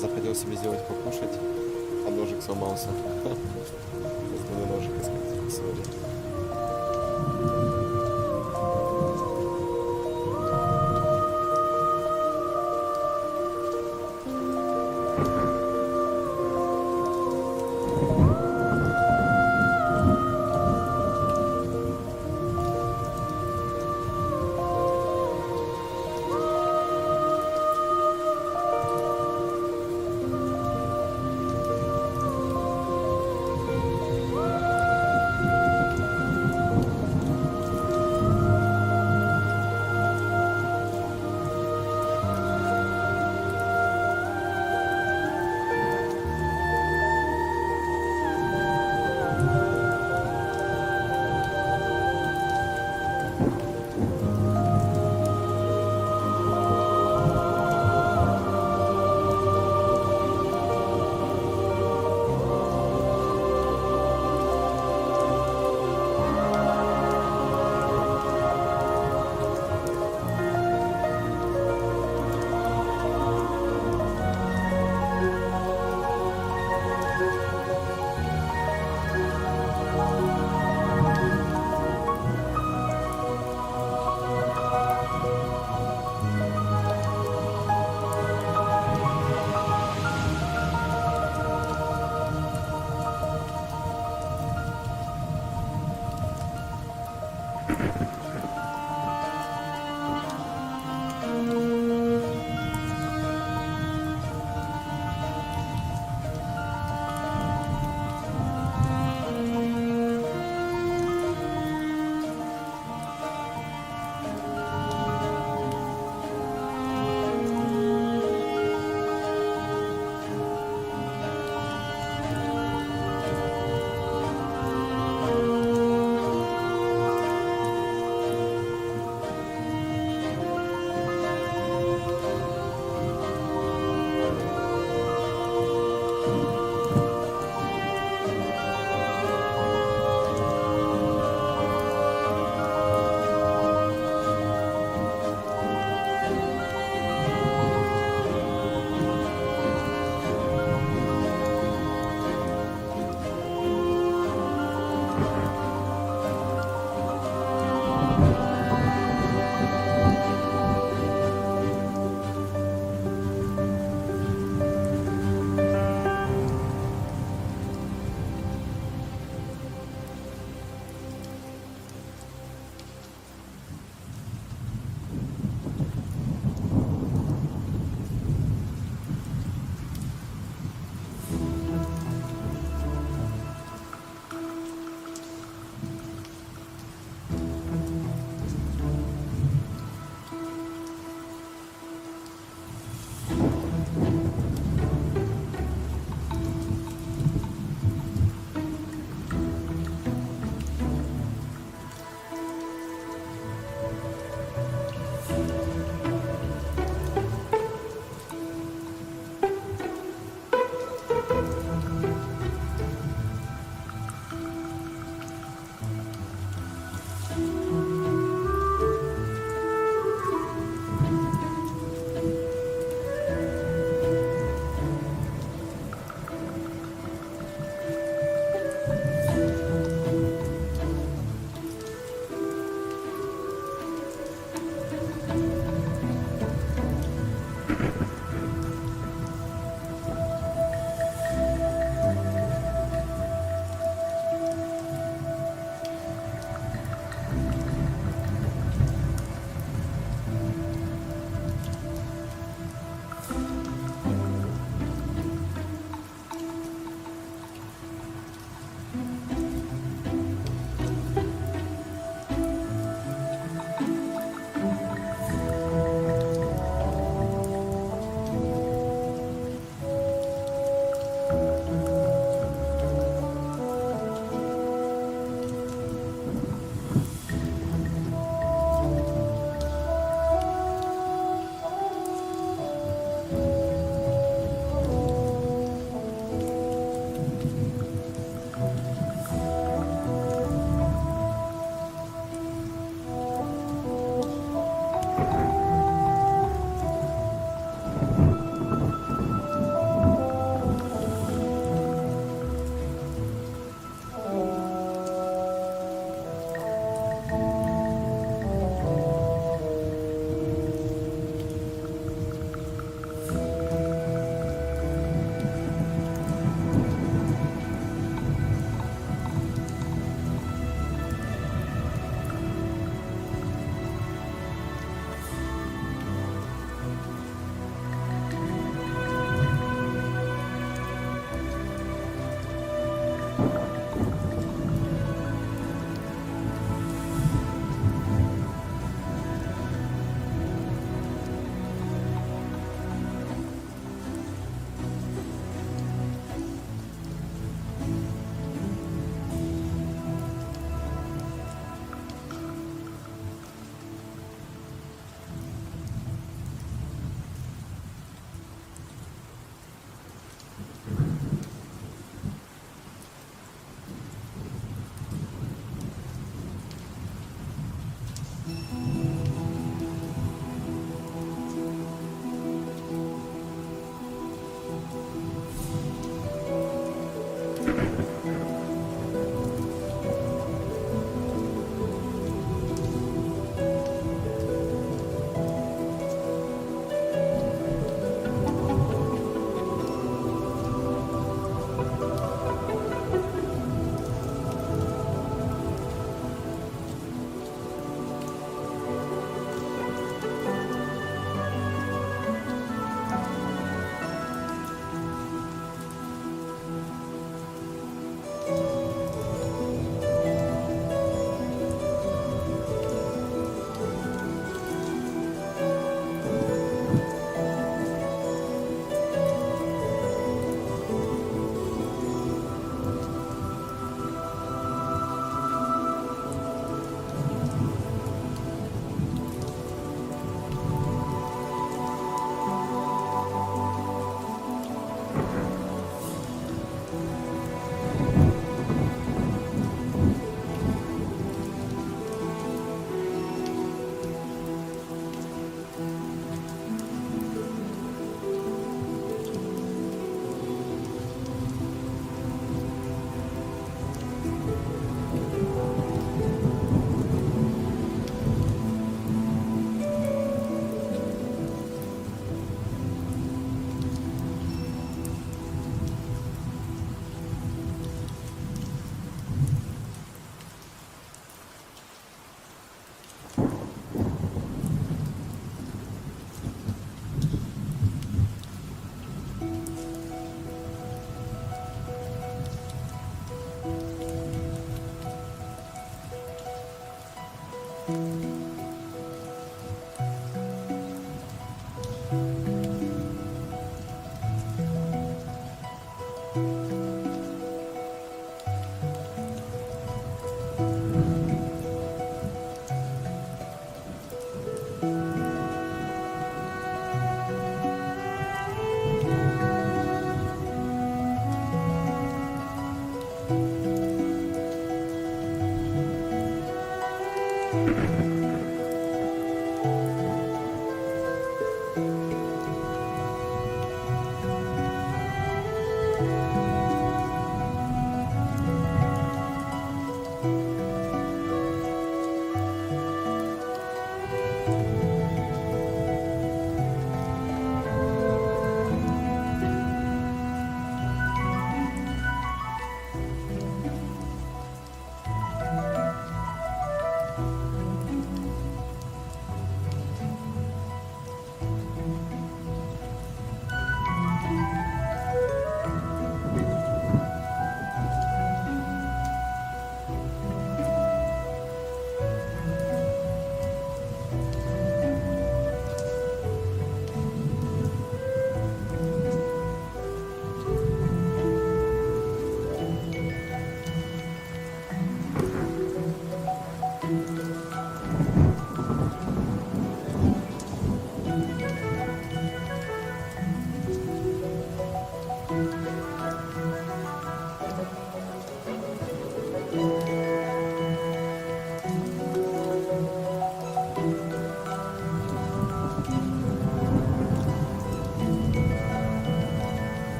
Захотел себе сделать покушать, а ножик сломался. Нужно ножик искать сегодня.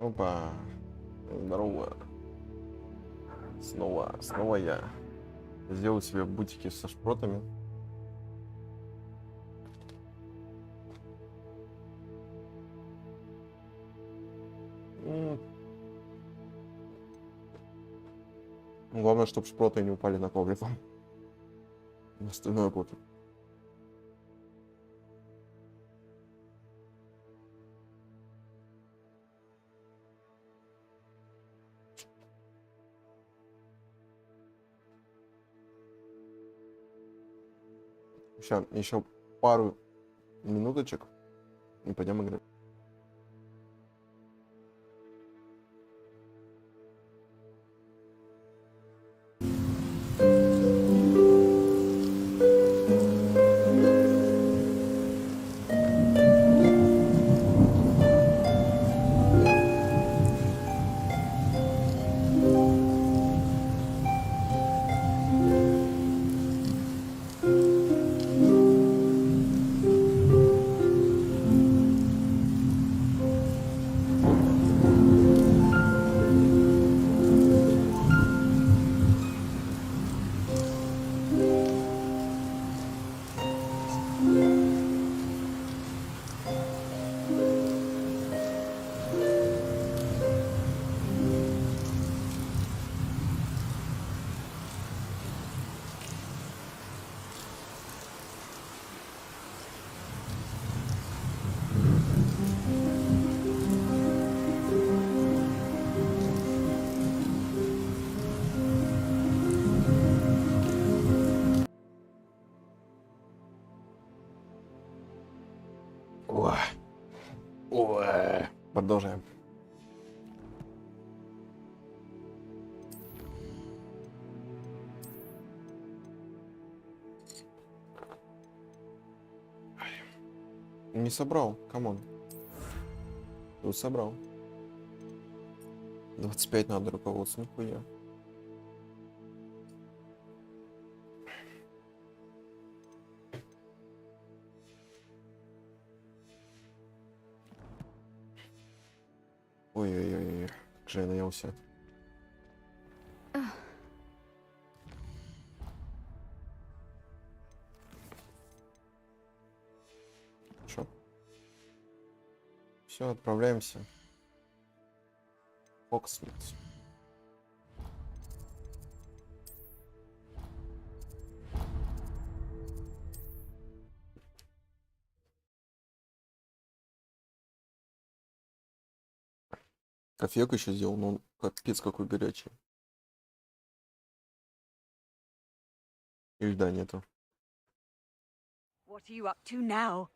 Опа. Здорово. Снова я. Сделал себе бутики со шпротами. Главное, чтобы шпроты не упали на коврик. Остальное пофиг. Сейчас еще пару минуточек и пойдем играть. Продолжаем. Не собрал, камон. Тут собрал. 25 надо руководству, нихуя. Ой-ой-ой, как же я наелся. Чё? Все, отправляемся. Hogwarts. Кофейку еще сделал, но он капец какой горячий. И льда нету. What are you up to now?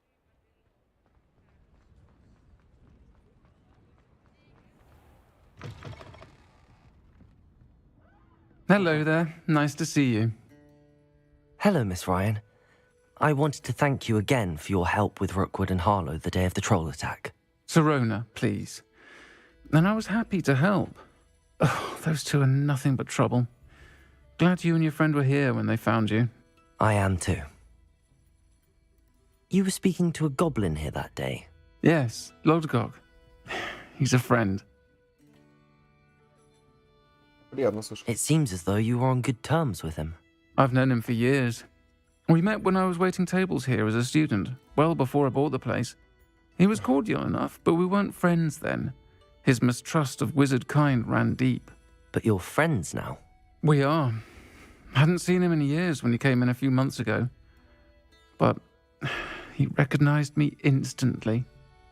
Hello there. Nice to see you. Hello, Miss Ryan. I wanted to thank you again for your help with Rookwood and Harlow the day of the troll attack. Serona, please. And I was happy to help. Oh, those two are nothing but trouble. Glad you and your friend were here when they found you. I am too. You were speaking to a goblin here that day. Yes, Lodgok. He's a friend. It seems as though you were on good terms with him. I've known him for years. We met when I was waiting tables here as a student, well before I bought the place. He was cordial enough, but we weren't friends then. His mistrust of wizard kind ran deep. But you're friends now? We are. Hadn't seen him in years when he came in a few months ago. But he recognized me instantly,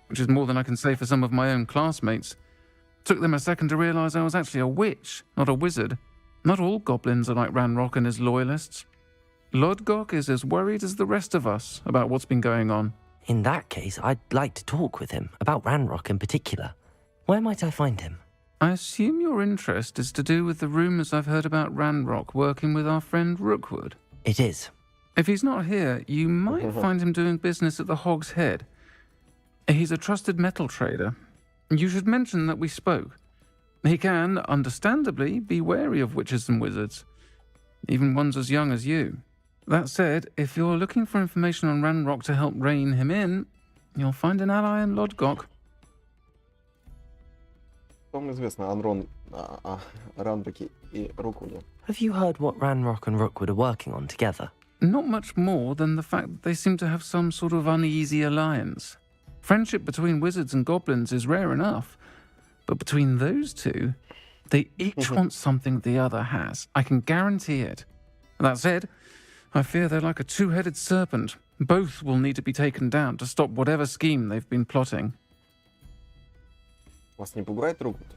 which is more than I can say for some of my own classmates. Took them a second to realize I was actually a witch, not a wizard. Not all goblins are like Ranrock and his loyalists. Lodgok is as worried as the rest of us about what's been going on. In that case, I'd like to talk with him, about Ranrock in particular. Where might I find him? I assume your interest is to do with the rumors I've heard about Ranrock working with our friend Rookwood. It is. If he's not here, you might find him doing business at the Hog's Head. He's a trusted metal trader. You should mention that we spoke. He can, understandably, be wary of witches and wizards, even ones as young as you. That said, if you're looking for information on Ranrock to help rein him in, you'll find an ally in Lodgok. Вам известно Ранроке и Роквуде. Have you heard what Ranrock and Rookwood are working on together? Not much more than the fact that they seem to have some sort of uneasy alliance. Friendship between wizards and goblins is rare enough, but between those two, they each want something the other has. I can guarantee it. That said, I fear they're like a two-headed serpent. Both will need to be taken down to stop whatever scheme they've been plotting. Вас не пугает Роквуд?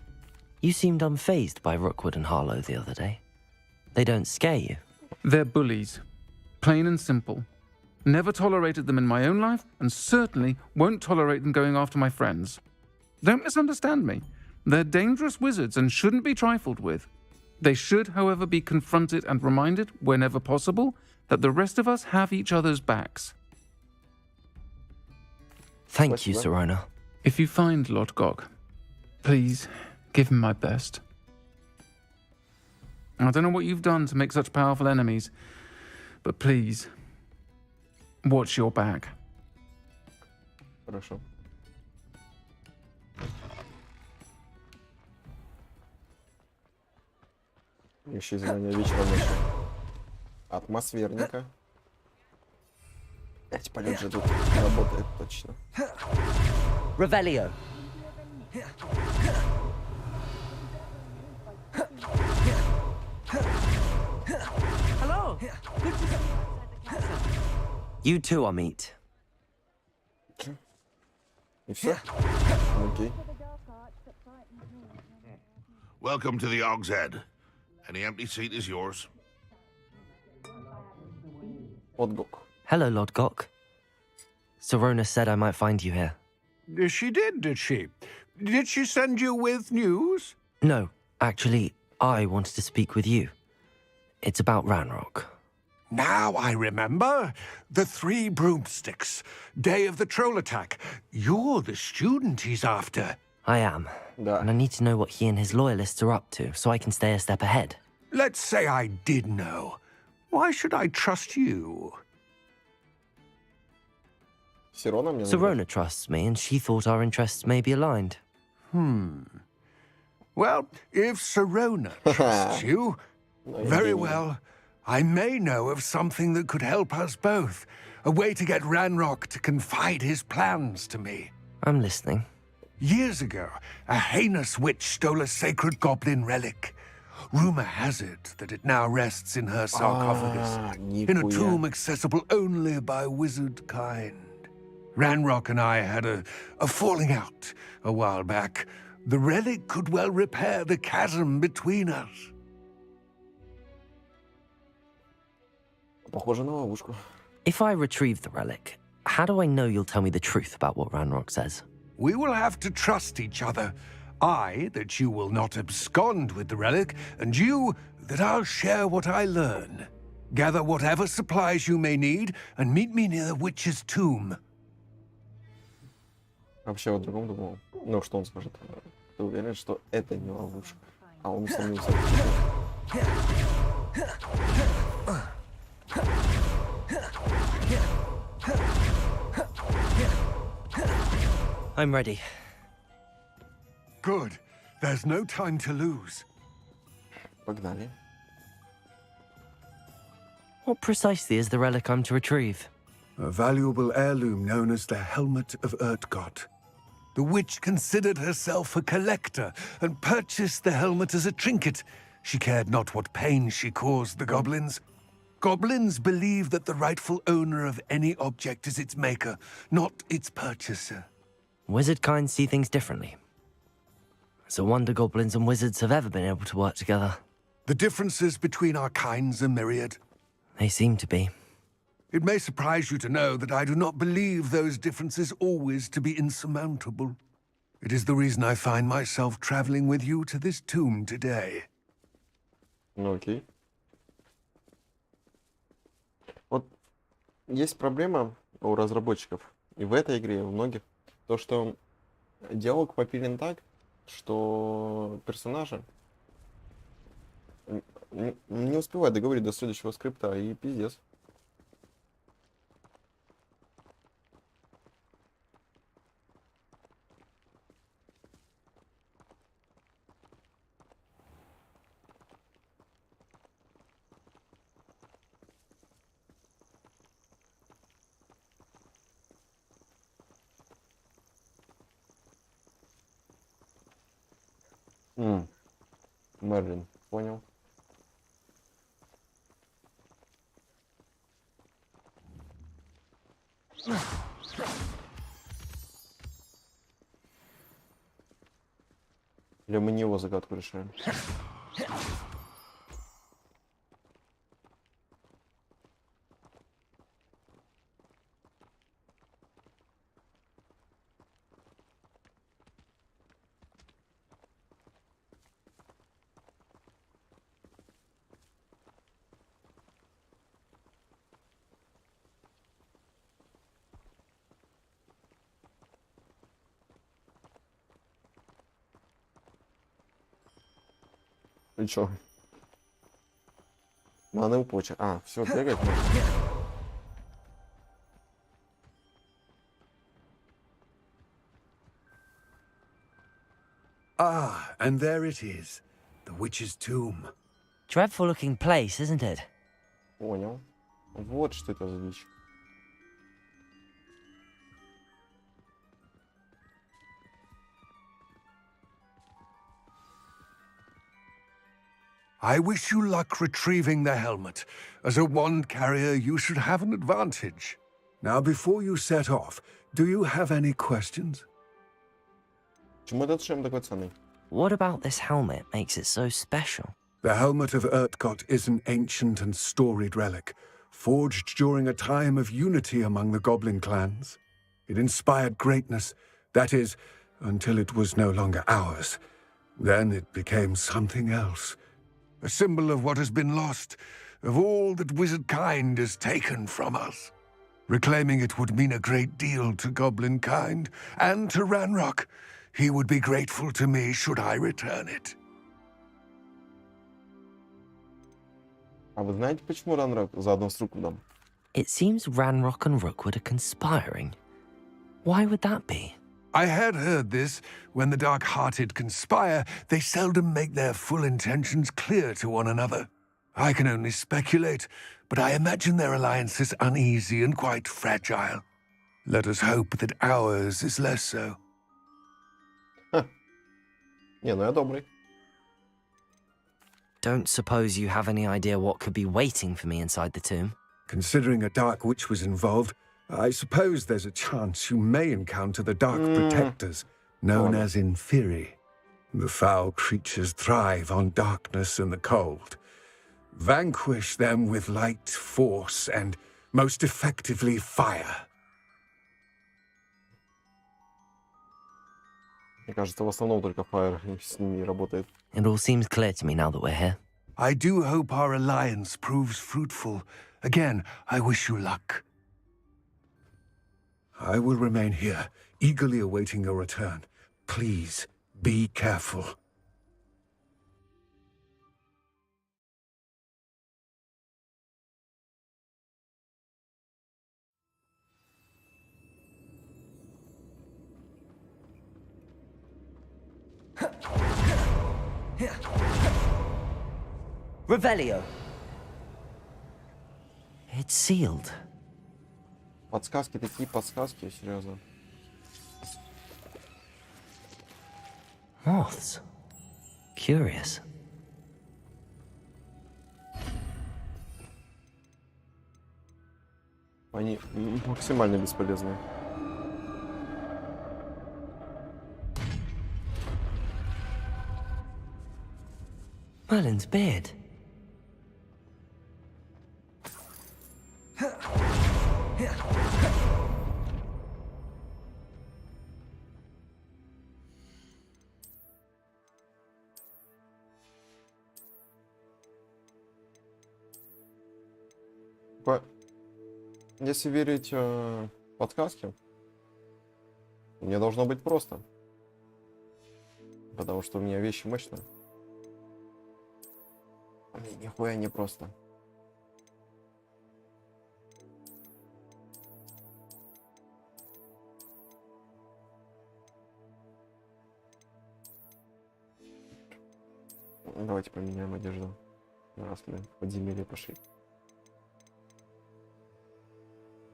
You seemed unfazed by Rookwood and Harlow the other day. They don't scare you. They're bullies. Plain and simple. Never tolerated them in my own life, and certainly won't tolerate them going after my friends. Don't misunderstand me. They're dangerous wizards and shouldn't be trifled with. They should, however, be confronted and reminded, whenever possible, that the rest of us have each other's backs. Thank you, Sirona. If you find Lord Gog, please give him my best. I don't know what you've done to make such powerful enemies, but please, watch your back. Хорошо. Исчезновение вечера ночи. Атмосферника. Эти полет же тут работает точно. Revelio. Hello. Good to see you outside the castle. You too, Amit. И все? Окей. Welcome to the Og's Head. Any empty seat is yours. Lord Gok. Hello, Lord Gok. Sirona said I might find you here. She did she? Did she send you with news? No, actually, I wanted to speak with you. It's about Ranrock. Now I remember. The 3 broomsticks. Day of the troll attack. You're the student he's after. I am. And I need to know what he and his loyalists are up to, so I can stay a step ahead. Let's say I did know. Why should I trust you? Sirona trusts me, and she thought our interests may be aligned. Well, if Sirona trusts you, very well. I may know of something that could help us both. A way to get Ranrock to confide his plans to me. I'm listening. Years ago, a heinous witch stole a sacred goblin relic. Rumor has it that it now rests in her sarcophagus, in a tomb accessible only by wizard kind. Ranrock and I had a falling out a while back. The relic could well repair the chasm between us. Похоже на ловушку. If I retrieve the relic, how do I know you'll tell me the truth about what Ranrock says? We will have to trust each other. I, that you will not abscond with the relic, and you, that I'll share what I learn. Gather whatever supplies you may need, and meet me near the witch's tomb. Вообще о другом думал. Ну, что он скажет? Ты уверен, что это не ловушка? А он усомнился. I'm ready. Good. There's no time to lose. Погнали. What precisely is the relic I'm to retrieve? A valuable heirloom known as the Helmet of Urtgott. The witch considered herself a collector and purchased the helmet as a trinket. She cared not what pain she caused the goblins. Goblins believe that the rightful owner of any object is its maker, not its purchaser. Wizard kind see things differently. It's a wonder goblins and wizards have ever been able to work together. The differences between our kinds are myriad. They seem to be. It may surprise you to know that I do not believe those differences always to be insurmountable. It is the reason I find myself traveling with you to this tomb today. Ну окей. Вот есть проблема у разработчиков, и в этой игре, и у многих, то что диалог попилен так, что персонажи не успевают договорить до следующего скрипта, и пиздец. Мерлин, понял. Или мы не его загадку решаем? И чё? Маны упочек. А, все, бегать можно. Ah, and there it is. The witch's tomb. Dreadful looking place, isn't it? Понял. Вот что это за дичь. I wish you luck retrieving the helmet. As a wand carrier, you should have an advantage. Now, before you set off, do you have any questions? Чему этот шлем такой ценный? What about this helmet makes it so special? The helmet of Urtkot is an ancient and storied relic, forged during a time of unity among the goblin clans. It inspired greatness, that is, until it was no longer ours. Then it became something else. A symbol of what has been lost, of all that wizard kind has taken from us. Reclaiming it would mean a great deal to goblin kind, and to Ranrock. He would be grateful to me should I return it. А вы знаете, почему Ранрок заодно с Руквудом? It seems Ranrock and Rookwood are conspiring. Why would that be? I had heard this. When the dark-hearted conspire, they seldom make their full intentions clear to one another. I can only speculate, but I imagine their alliance is uneasy and quite fragile. Let us hope that ours is less so. Не, ну я добрый. Don't suppose you have any idea what could be waiting for me inside the tomb? Considering a dark witch was involved, I suppose there's a chance you may encounter the Dark Protectors, known as Inferi. The foul creatures thrive on darkness and the cold. Vanquish them with light, force, and most effectively fire. Мне кажется, в основном только Fire с ними работает. It all seems clear to me now that we're here. I do hope our alliance proves fruitful. Again, I wish you luck. I will remain here, eagerly awaiting your return. Please, be careful. Revelio. It's sealed. Подсказки, такие подсказки, серьезно. Moths. Curious. Они максимально бесполезные. Merlin's beard. Если верить подсказке, мне должно быть просто. Потому что у меня вещи мощные. А мне нихуя не просто. Давайте поменяем одежду. Раз мы в подземелье пошли.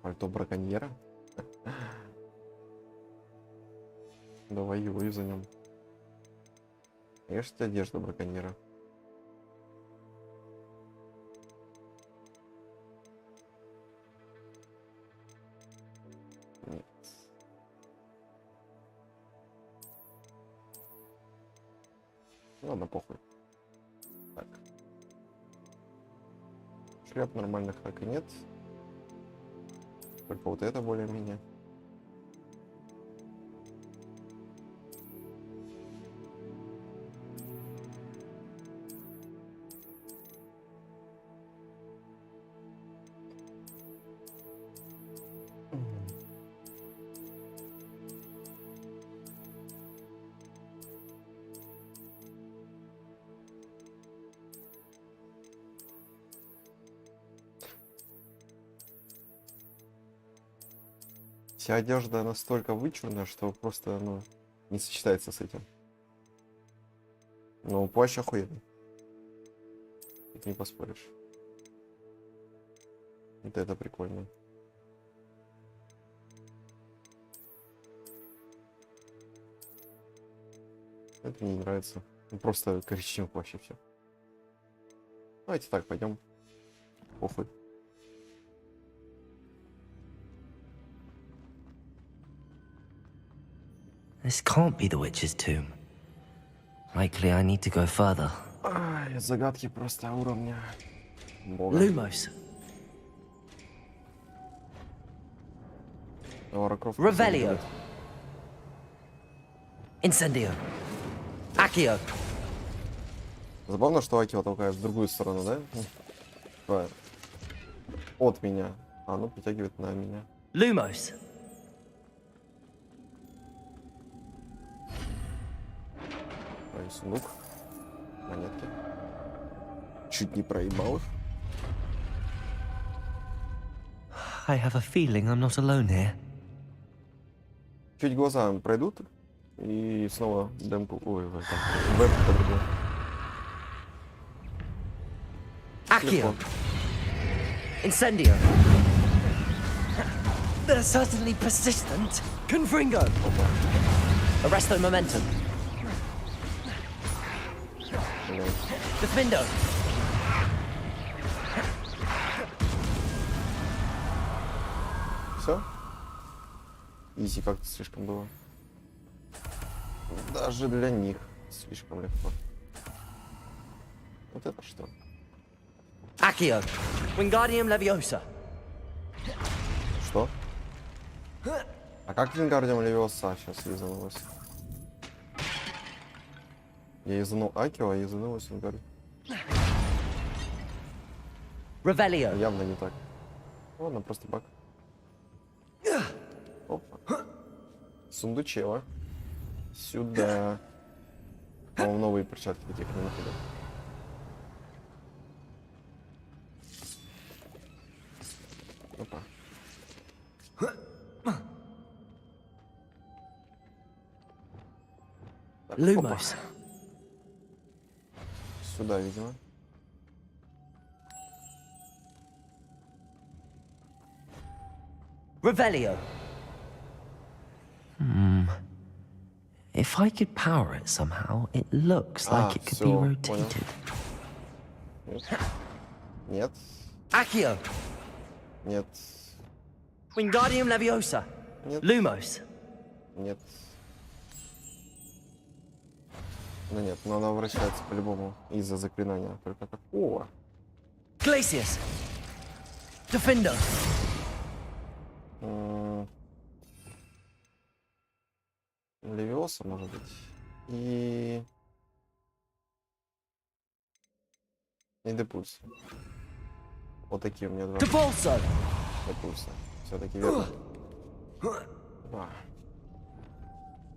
Пальто браконьера? Давай его и за ним. Есть одежда браконьера. Нет. Ладно, похуй. Так. Шляп нормальных так и нет. Только вот это более-менее. Вся одежда настолько вычурная, что просто, ну, не сочетается с этим. Ну, плащ охуенный. Тут не поспоришь. Вот это прикольно. Это мне не нравится. Ну, просто коричневый плащ и все. Давайте так, пойдем. Похуй. This can't be the witch's tomb. Likely I need to go further. Ай, загадки просто уровня бога. Lumos. Лара Крофт Revelio. Incendio. Accio. Забавно, что Акио толкает в другую сторону, да? Типа, от меня. А, ну, притягивает на меня. Lumos. Сундук. Монетки. Чуть не проебал их. I have a feeling I'm not alone here. Чуть глаза пройдут, и снова демку... Ой, веб по-другому. Accio. Incendio. They're certainly persistent. Confringo. Arresto momentum. Defendo. Все? Изи как-то слишком было. Даже для них слишком легко. Вот это что? Accio. Wingardium Leviosa. Что? А как Вингардиум Левиоса сейчас язанулась? Я язанул Акио, а язанулась Вингардиум. Revelio. Явно не так. Ладно, просто баг. Опа. Сундучева. Сюда. По-моему, новые перчатки таких не находят. Опа. Так, Lumos. опа. Сюда, видимо. Revelio. If I could power it somehow, it looks like it could be rotated. Нет. Accio. Нет. Wingardium Leviosa. Нет. Lumos. Нет. Да нет, но она вращается по-любому из-за заклинания. Только какого? Glacius. Defendo. Левиоса, может быть. И Депульс. Вот такие у меня два. Депульса. Депульса. Все-таки верно.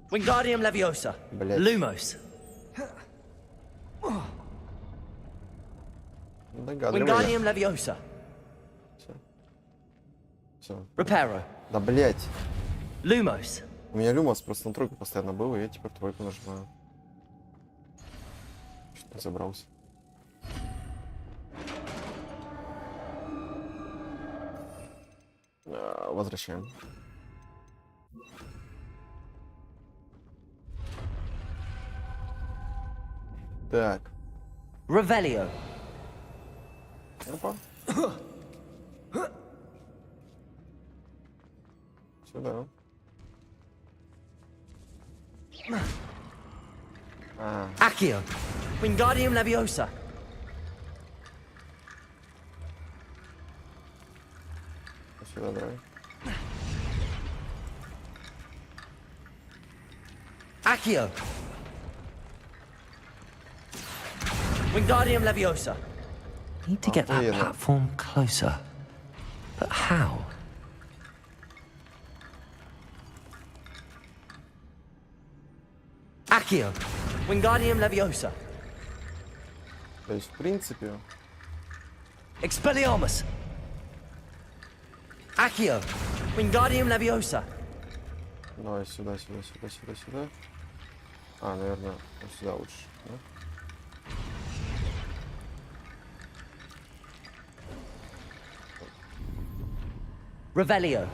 Wingardium Leviosa. Блять. Lumos. Wingardium Leviosa. Все. Reparo. Да блять. Lumos. У меня Люмос просто на тройку постоянно был, и я теперь тройку нажимаю. Что-то забрался. Возвращаем. Так. Revelio. Опа. Сюда. Accio. Wingardium Leviosa. Сюда давай. Accio. Wingardium Leviosa. Need to get that platform closer. But how? Accio. Wingardium Leviosa. То есть, в принципе... Expelliarmus. Accio. Wingardium Leviosa. Давай сюда, сюда, сюда, сюда, сюда. Наверное, вот сюда лучше. Да? Revelio.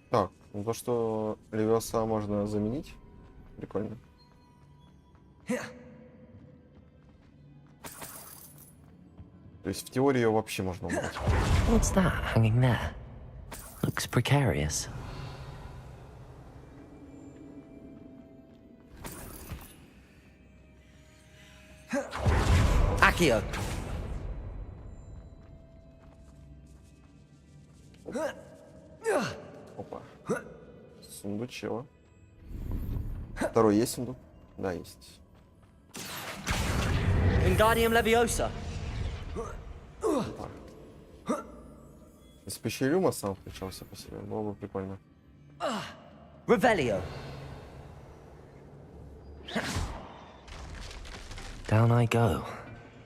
Так, ну то, что Левиоса можно заменить. Прикольно. То есть в теории ее вообще можно убрать. What's that hanging there? Looks precarious. Accio. Опа. Сундучево. Второй есть сундук? Да, есть. Wingardium Leviosa. Если бы еще и Люма сам включался по себе, было бы прикольно. Revelio. Down I go.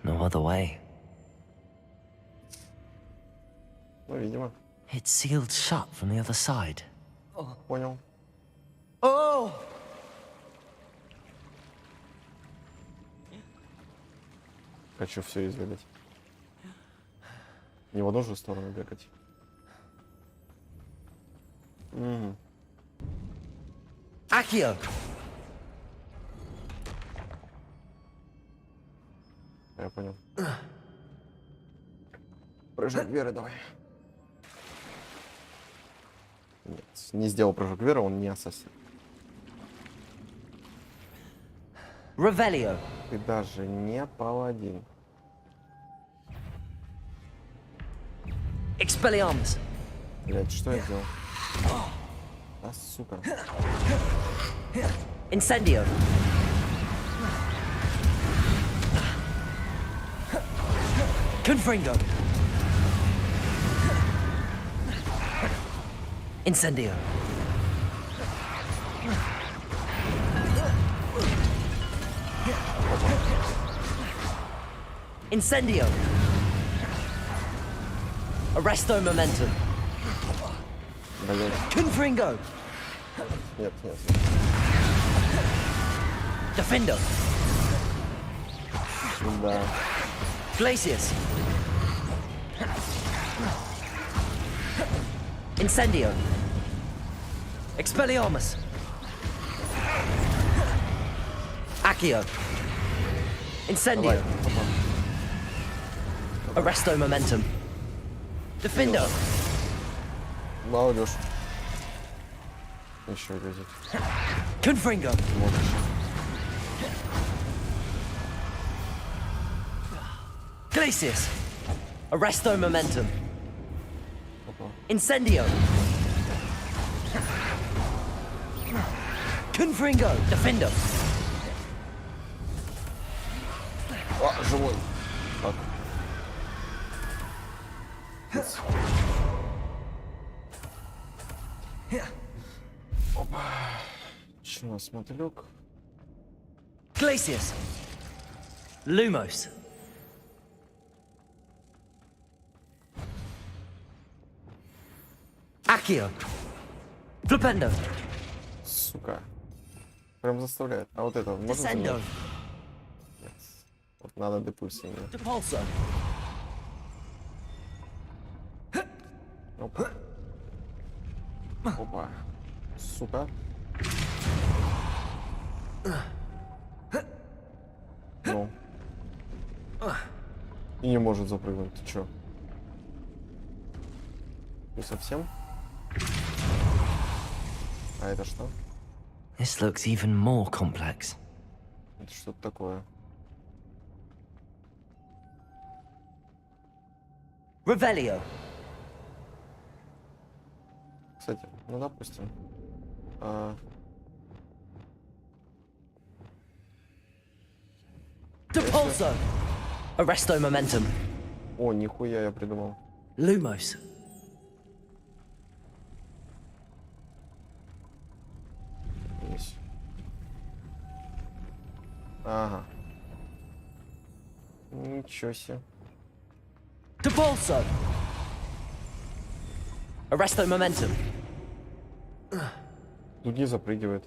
No other way. Ну, видимо. It's sealed shut from the other side. Понял. Oh! Хочу все изведать. Не в одну же сторону бегать. Accio. Я понял. Прыжок веры давай. Нет, не сделал прыжок веры, он не ассасин. Revelio. Ты даже не паладин. Expelliarmus. Блять, что я сделал? А, сука. Incendio. Confringo. Incendio. Incendio. Arresto momentum. Блять. Confringo. Нет, нет. Defender. Да. Glacius. Incendio. Expelliarmus. Accio. Incendio. Arresto momentum. Defender. Молодежь. Еще лезет. Confringo. Glacius. Arresto momentum. Incendio. Confringo. Defender. О, живой. Так. Опа. Че у нас, мотылек? Glacius. Lumos. Accio. Flipendo. Сука. Прям заставляет. А вот это можно заменить? Descendo. Нет. Вот надо депульсию. Depulso. Опа. Опа. Сука. Ну. И не может запрыгнуть. Ты чё? Ты совсем? А это что? This looks even more complex. Это что-то такое. Revelio. Кстати, ну допустим. Depulso. Arresto momentum. О, нихуя я придумал. Lumos. Есть. Ага. Ничего себе. Depulso. Arresto momentum. Тут не запрыгивает.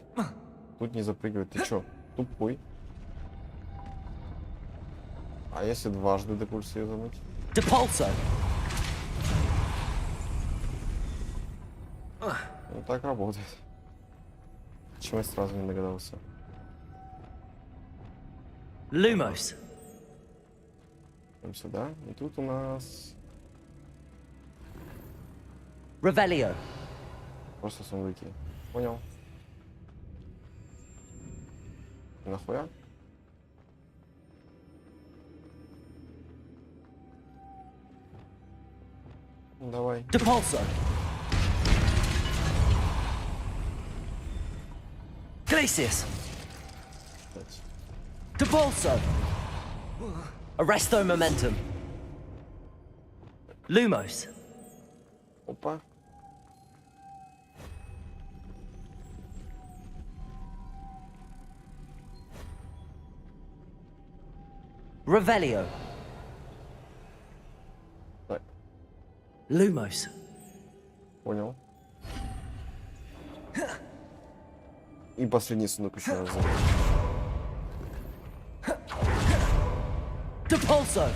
Тут не запрыгивает. Ты чё? Тупой. А если дважды депульсировать? Depulso. Ну так работает. Почему я сразу не догадался? Lumos. Идем сюда. И тут у нас Revelio. просто сундуки. Понял. Нахуя? Ну, давай. Depulso. Glacius. Depulso. Arresto momentum. Lumos. Опа. Revelio. Так, Lumos. понял. И последний сундук еще раз. Depulso.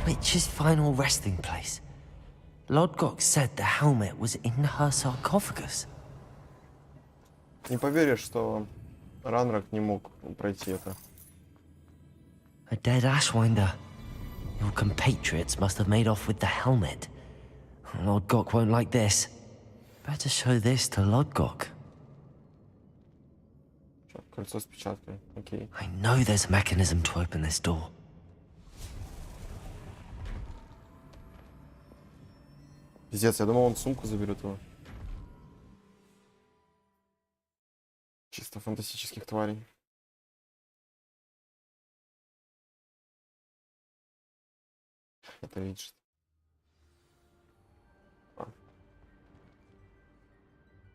Witch's final resting place. Lodgok said the helmet was in her sarcophagus. Не поверишь, что Ранрак не мог пройти это. A dead Ashwinder. Your compatriots must have made off with the helmet. Lodgok won't like this. Better show this to Lodgok. Кольцо с печаткой. Окей. I know there's a mechanism to open this door. Пиздец, я думал, он сумку заберет его. Чисто фантастических тварей. Это видишь.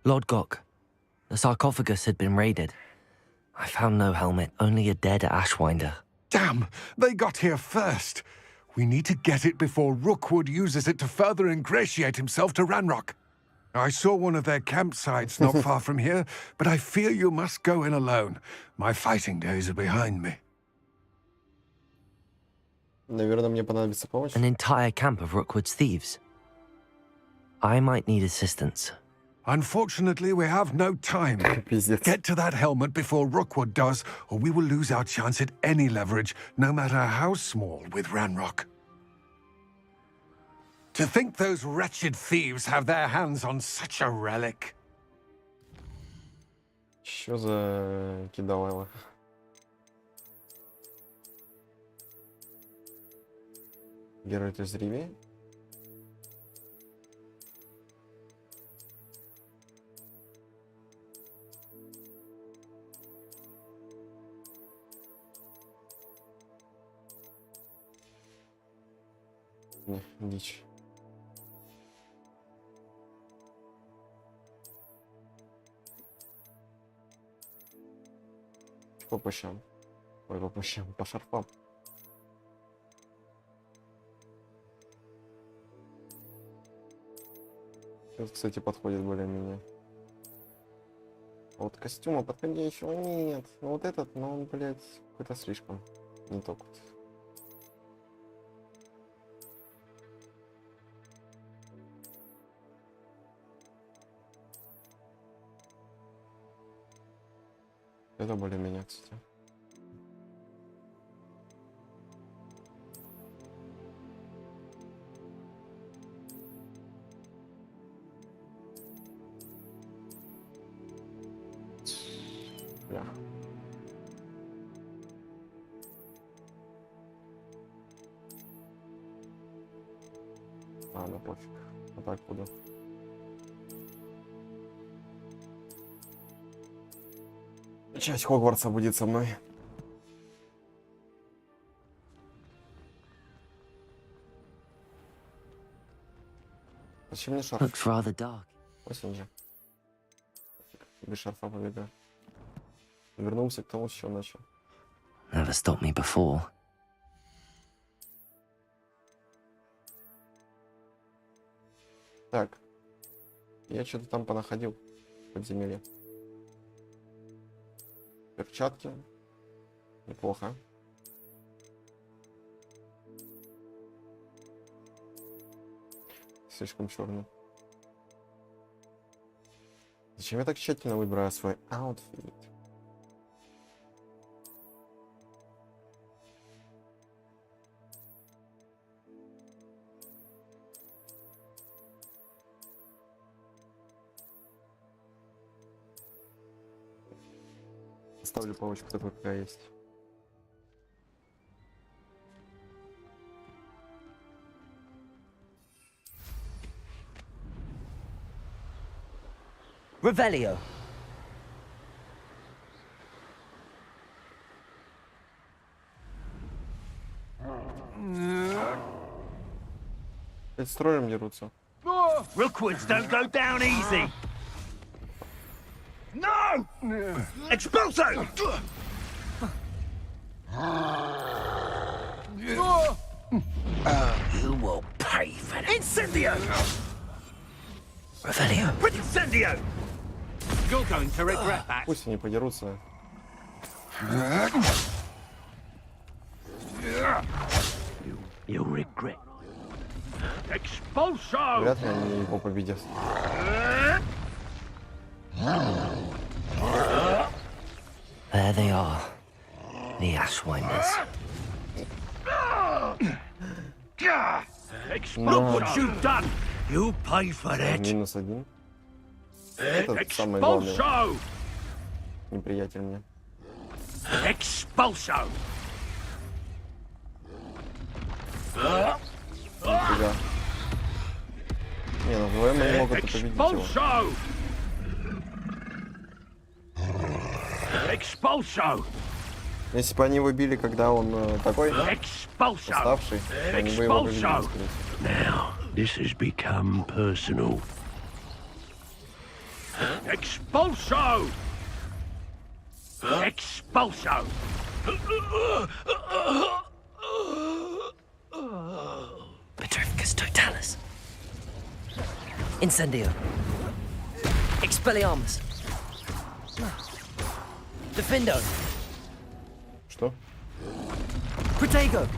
Lodgok, the sarcophagus had been raided. I found no helmet, only a dead Ashwinder. Damn! They got here first. We need to get it before Rookwood uses it to further ingratiate himself to Ranrock. I saw one of their campsites not far from here, but I fear you must go in alone. My fighting days are behind me. Наверное, мне понадобится помощь. An entire camp of Rookwood's thieves. I might need assistance. Unfortunately, we have no time. Get to that helmet before Rookwood does, or we will lose our chance at any leverage, no matter how small, with Ranrock. To think those wretched thieves have their hands on such a relic. Что за кидалово? Герой из Риви. Не, дичь. По пущам. Ой, по пущам, по шарфам. Этот, кстати, подходит более-менее. А вот костюма подходящего нет. Ну вот этот, но он, блядь, какой-то слишком. Не тот. Это более-менее, кстати. Бля. Ладно, пофиг. Вот так буду. Часть Хогвартса будет со мной. Зачем мне шарф? Looks rather dark. Осень же. Без шарфа побегаю. Вернулся к тому, с чего начал. Never stopped me before. Так. Я что-то там понаходил в подземелье. Перчатки. Неплохо. Слишком черный. Зачем я так тщательно выбираю свой аутфит? Ставлю палочку такой, какая есть. Revelio. С троллем дерутся. Rookwoods don't go down easy. No! Expulso! You will pay for that. Incendio! Revelio. Incendio! You're going to regret that. Пусть они подерутся. You'll regret. Expulso! Вряд ли они его победят. There they are. The Ashwinders. Look what you've done! You pay for it! Минус один. Это самое главное. Неприятель мне. Expulso! Нифига. Не, ну вдвоем они могут и победить его. Expulso! Если бы они его били, когда он такой уставший, они бы его победили, скорее всего. Now, this has become personal. Expulso! Expulso! Petrificus totalis. Incendio. Expelliarmus. Defendo. Что? Protego.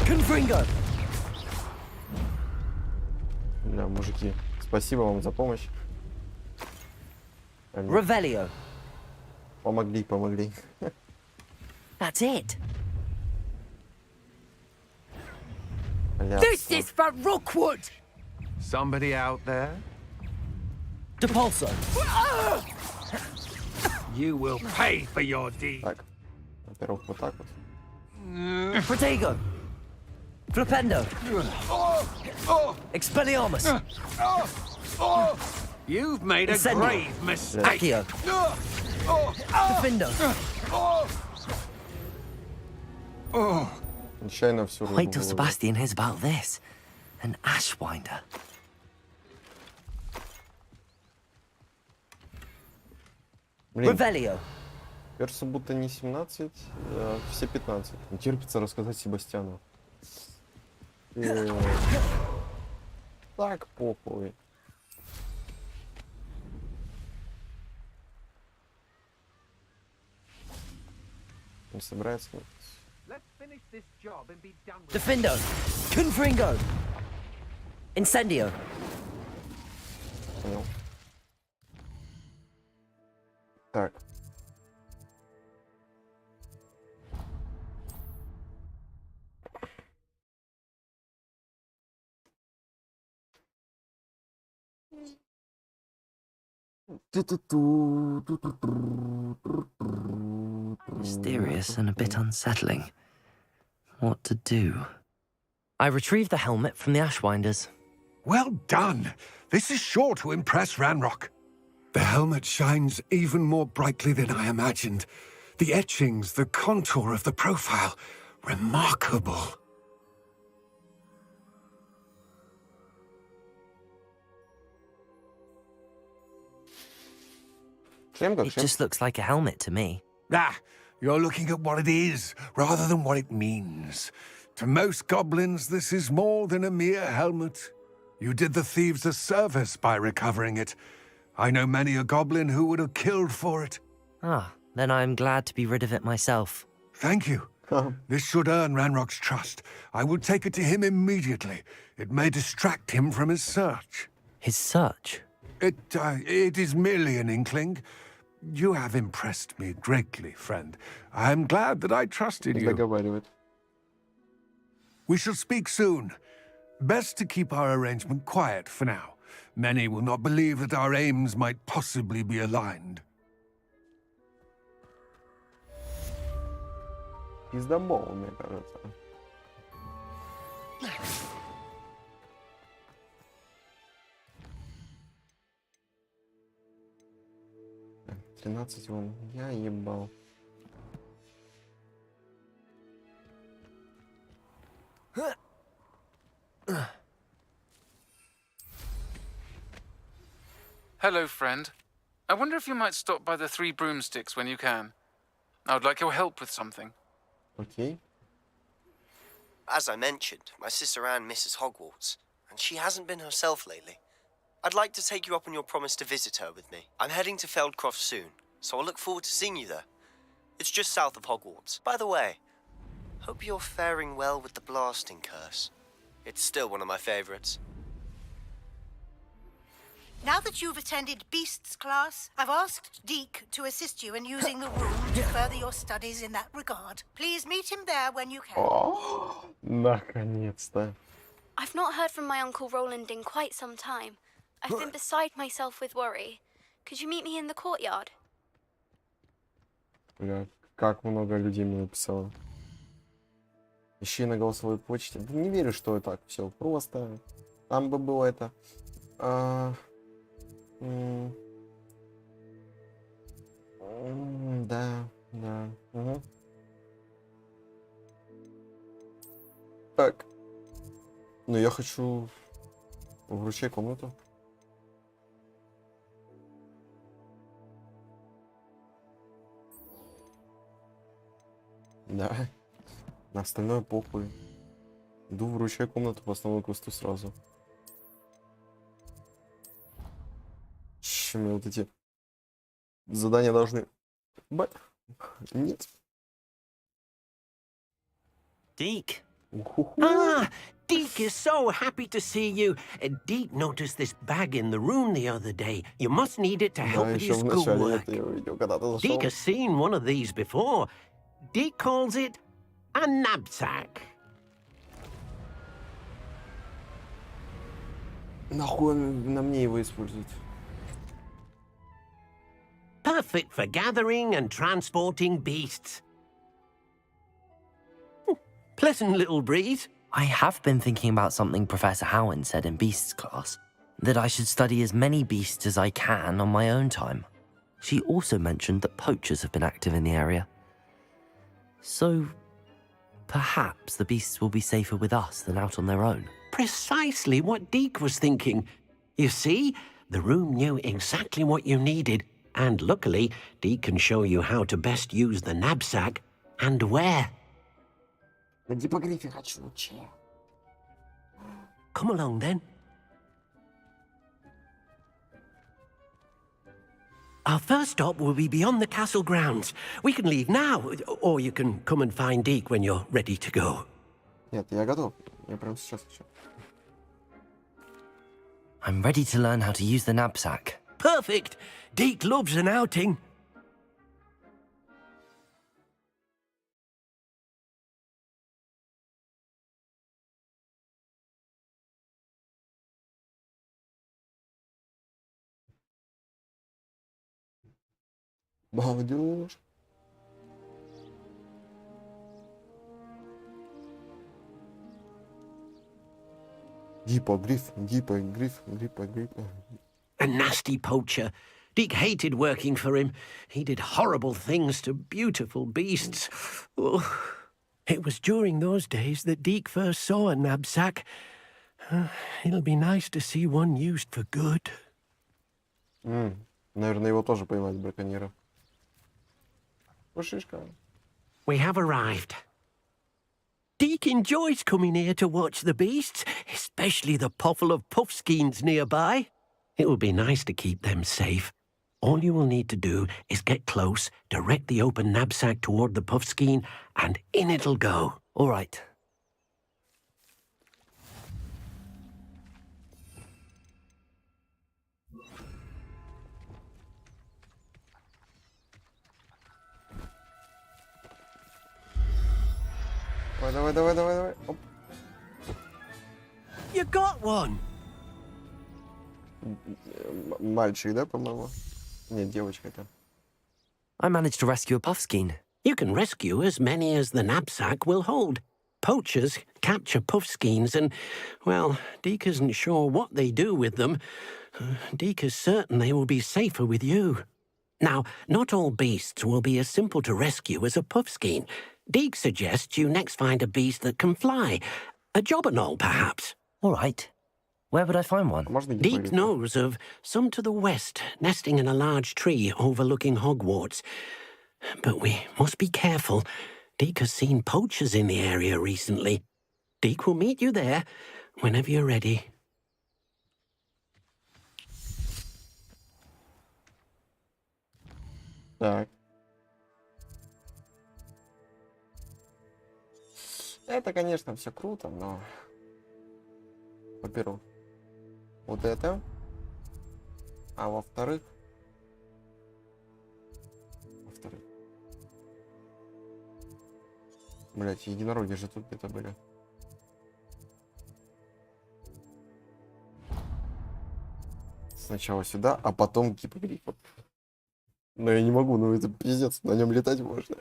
Confringo. Бля, мужики, спасибо вам за помощь. Revelio. Помогли. That's it. This is for Rookwood! Somebody out there? Depulso. You will pay for your deed. Так, во-первых, вот так вот. Protego. Flipendo. Expelliarmus. You've made a Incendio. grave mistake. Accio. Defendo. Нечаянно всю руку Wait till выложил. Sebastian hears about this. An Ashwinder. Блин, Revelio. кажется, будто не 17, а все 15. Не терпится рассказать Себастьяну. Так, похуй. Не собирается? Defendo. Confringo. Incendio. Понял. Так. Mysterious and a bit unsettling. What to do? I retrieved the helmet from the Ashwinders. Well done. This is sure to impress Ranrock. The helmet shines even more brightly than I imagined. The etchings, the contour of the profile. Remarkable. It just looks like a helmet to me. Ah, you're looking at what it is, rather than what it means. To most goblins, this is more than a mere helmet. You did the thieves a service by recovering it. I know many a goblin who would have killed for it. Ah, then I'm glad to be rid of it myself. Thank you. This should earn Ranrock's trust. I will take it to him immediately. It may distract him from his search. His search? It is merely an inkling. You have impressed me greatly, friend. I am glad that I trusted you. We shall speak soon. Best to keep our arrangement quiet for now. Many will not believe that our aims might possibly be aligned. Пиздобол, мне кажется. Так, 13 вон. Я ебал. Hello, friend. I wonder if you might stop by the Three Broomsticks when you can. I would like your help with something. Okay. As I mentioned, my sister Anne misses Hogwarts, and she hasn't been herself lately. I'd like to take you up on your promise to visit her with me. I'm heading to Feldcroft soon, so I'll look forward to seeing you there. It's just south of Hogwarts. By the way, hope you're faring well with the blasting curse. It's still one of my favorites. Now that you've attended Beasts class, I've asked Deke to assist you in using the room to further your studies in that regard. Please meet him there when you can. Oh, наконец-то. I've not heard from my Uncle Roland in quite some time. I've been beside myself with worry. Could you meet me in the courtyard? Бля, как много людей мне написало. Ищи на голосовой почте. Да не верю, что так все просто. Там бы было это. Да. Угу. Так. Ну я хочу вручай комнату. Да. На остальное похуй. Иду вручай комнату по основному квесту сразу. Мне вот эти задания должны... Нет. Deke. Ah, Deke is so happy to see you. Deke noticed this bag in the room the other day. You must need it to help with your schoolwork. Deke has seen one of these before. Deke calls it a knapsack. Нахуй он на мне его использует? Perfect for gathering and transporting beasts. Pleasant little breeze. I have been thinking about something Professor Howin said in Beasts class, that I should study as many beasts as I can on my own time. She also mentioned that poachers have been active in the area. So, perhaps the beasts will be safer with us than out on their own. Precisely what Deke was thinking. You see, the room knew exactly what you needed, and luckily, Deke can show you how to best use the knapsack and where. Come along then. Our first stop will be beyond the castle grounds. We can leave now, or you can come and find Deke when you're ready to go. Нет, я готов. Я прямо сейчас хочу. I'm ready to learn how to use the knapsack. Perfect. Deke loves an outing. Балдеж. Гиппогриф. A nasty poacher. Deke hated working for him. He did horrible things to beautiful beasts. Oh. It was during those days that Deke first saw a knapsack. It'll be nice to see one used for good. Наверное, его тоже поймать, браконьера. Пушишка. We have arrived. Deke enjoys coming here to watch the beasts, especially the potful of puffskeins nearby. It will be nice to keep them safe. All you will need to do is get close, direct the open knapsack toward the puffskein, and in it'll go. All right. Давай. Оп. You got one. Мальчик, да, по-моему? Нет, девочка это. I managed to rescue a puffskein. You can rescue as many as the knapsack will hold. Poachers capture puffskeins and, well, Deke isn't sure what they do with them. Deke is certain they will be safer with you. Now, not all beasts will be as simple to rescue as a puffskein. Deke suggests you next find a beast that can fly. A jobberknoll, perhaps. All right. Where would I find one? Deke knows of some to the west, nesting in a large tree overlooking Hogwarts. But we must be careful. Deke has seen poachers in the area recently. Deke will meet you there whenever you're ready. Так. Это, конечно, все круто, но... Во-первых, вот это. А во-вторых... Блять, единороги же тут где-то были. Сначала сюда, а потом гиппогриф. Но я не могу, ну это пиздец, на нем летать можно.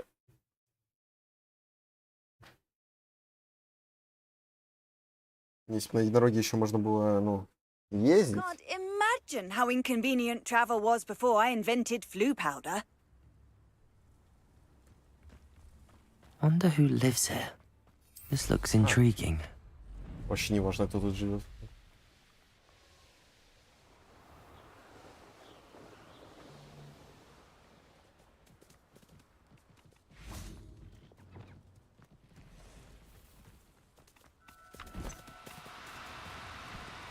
Если бы на единороге еще можно было, ну, ездить. Can't imagine how inconvenient travel was before I invented flu powder. Wonder who lives here. This looks intriguing. Вообще не важно, кто тут живет.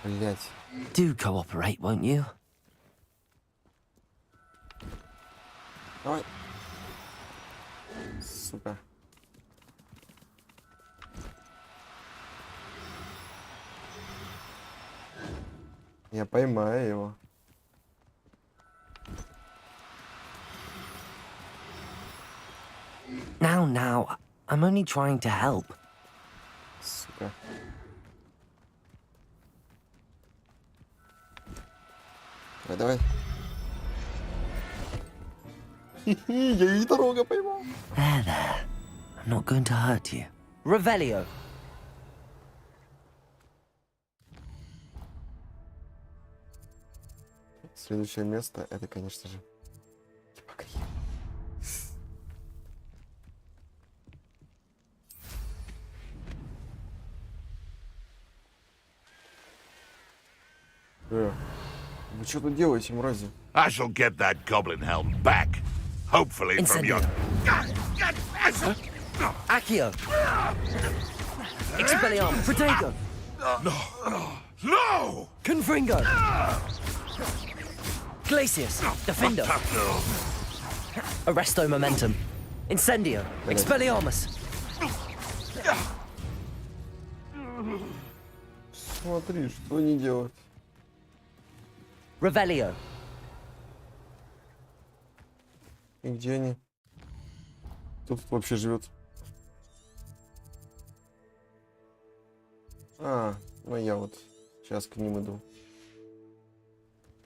Блять. Do cooperate, won't you? Давай. Сука. Я поймаю его. Now, I'm only trying to help. Сука. Давай. Хи-хи, я единорога поймал. There. I'm not going to hurt you. Revelio. Следующее место, это, конечно же, гиппогриф. Вы что тут делаете, мрази? I shall get that goblin helm back. Hopefully from your... Accio. Expelliarmus. Protego. No! Confringo. Glacius. Defendo. Arresto Momentum. Incendio. Expelliarmus. Смотри, что не делать. Revelio. И где они? Кто тут вообще живет? А, ну я вот сейчас к ним иду.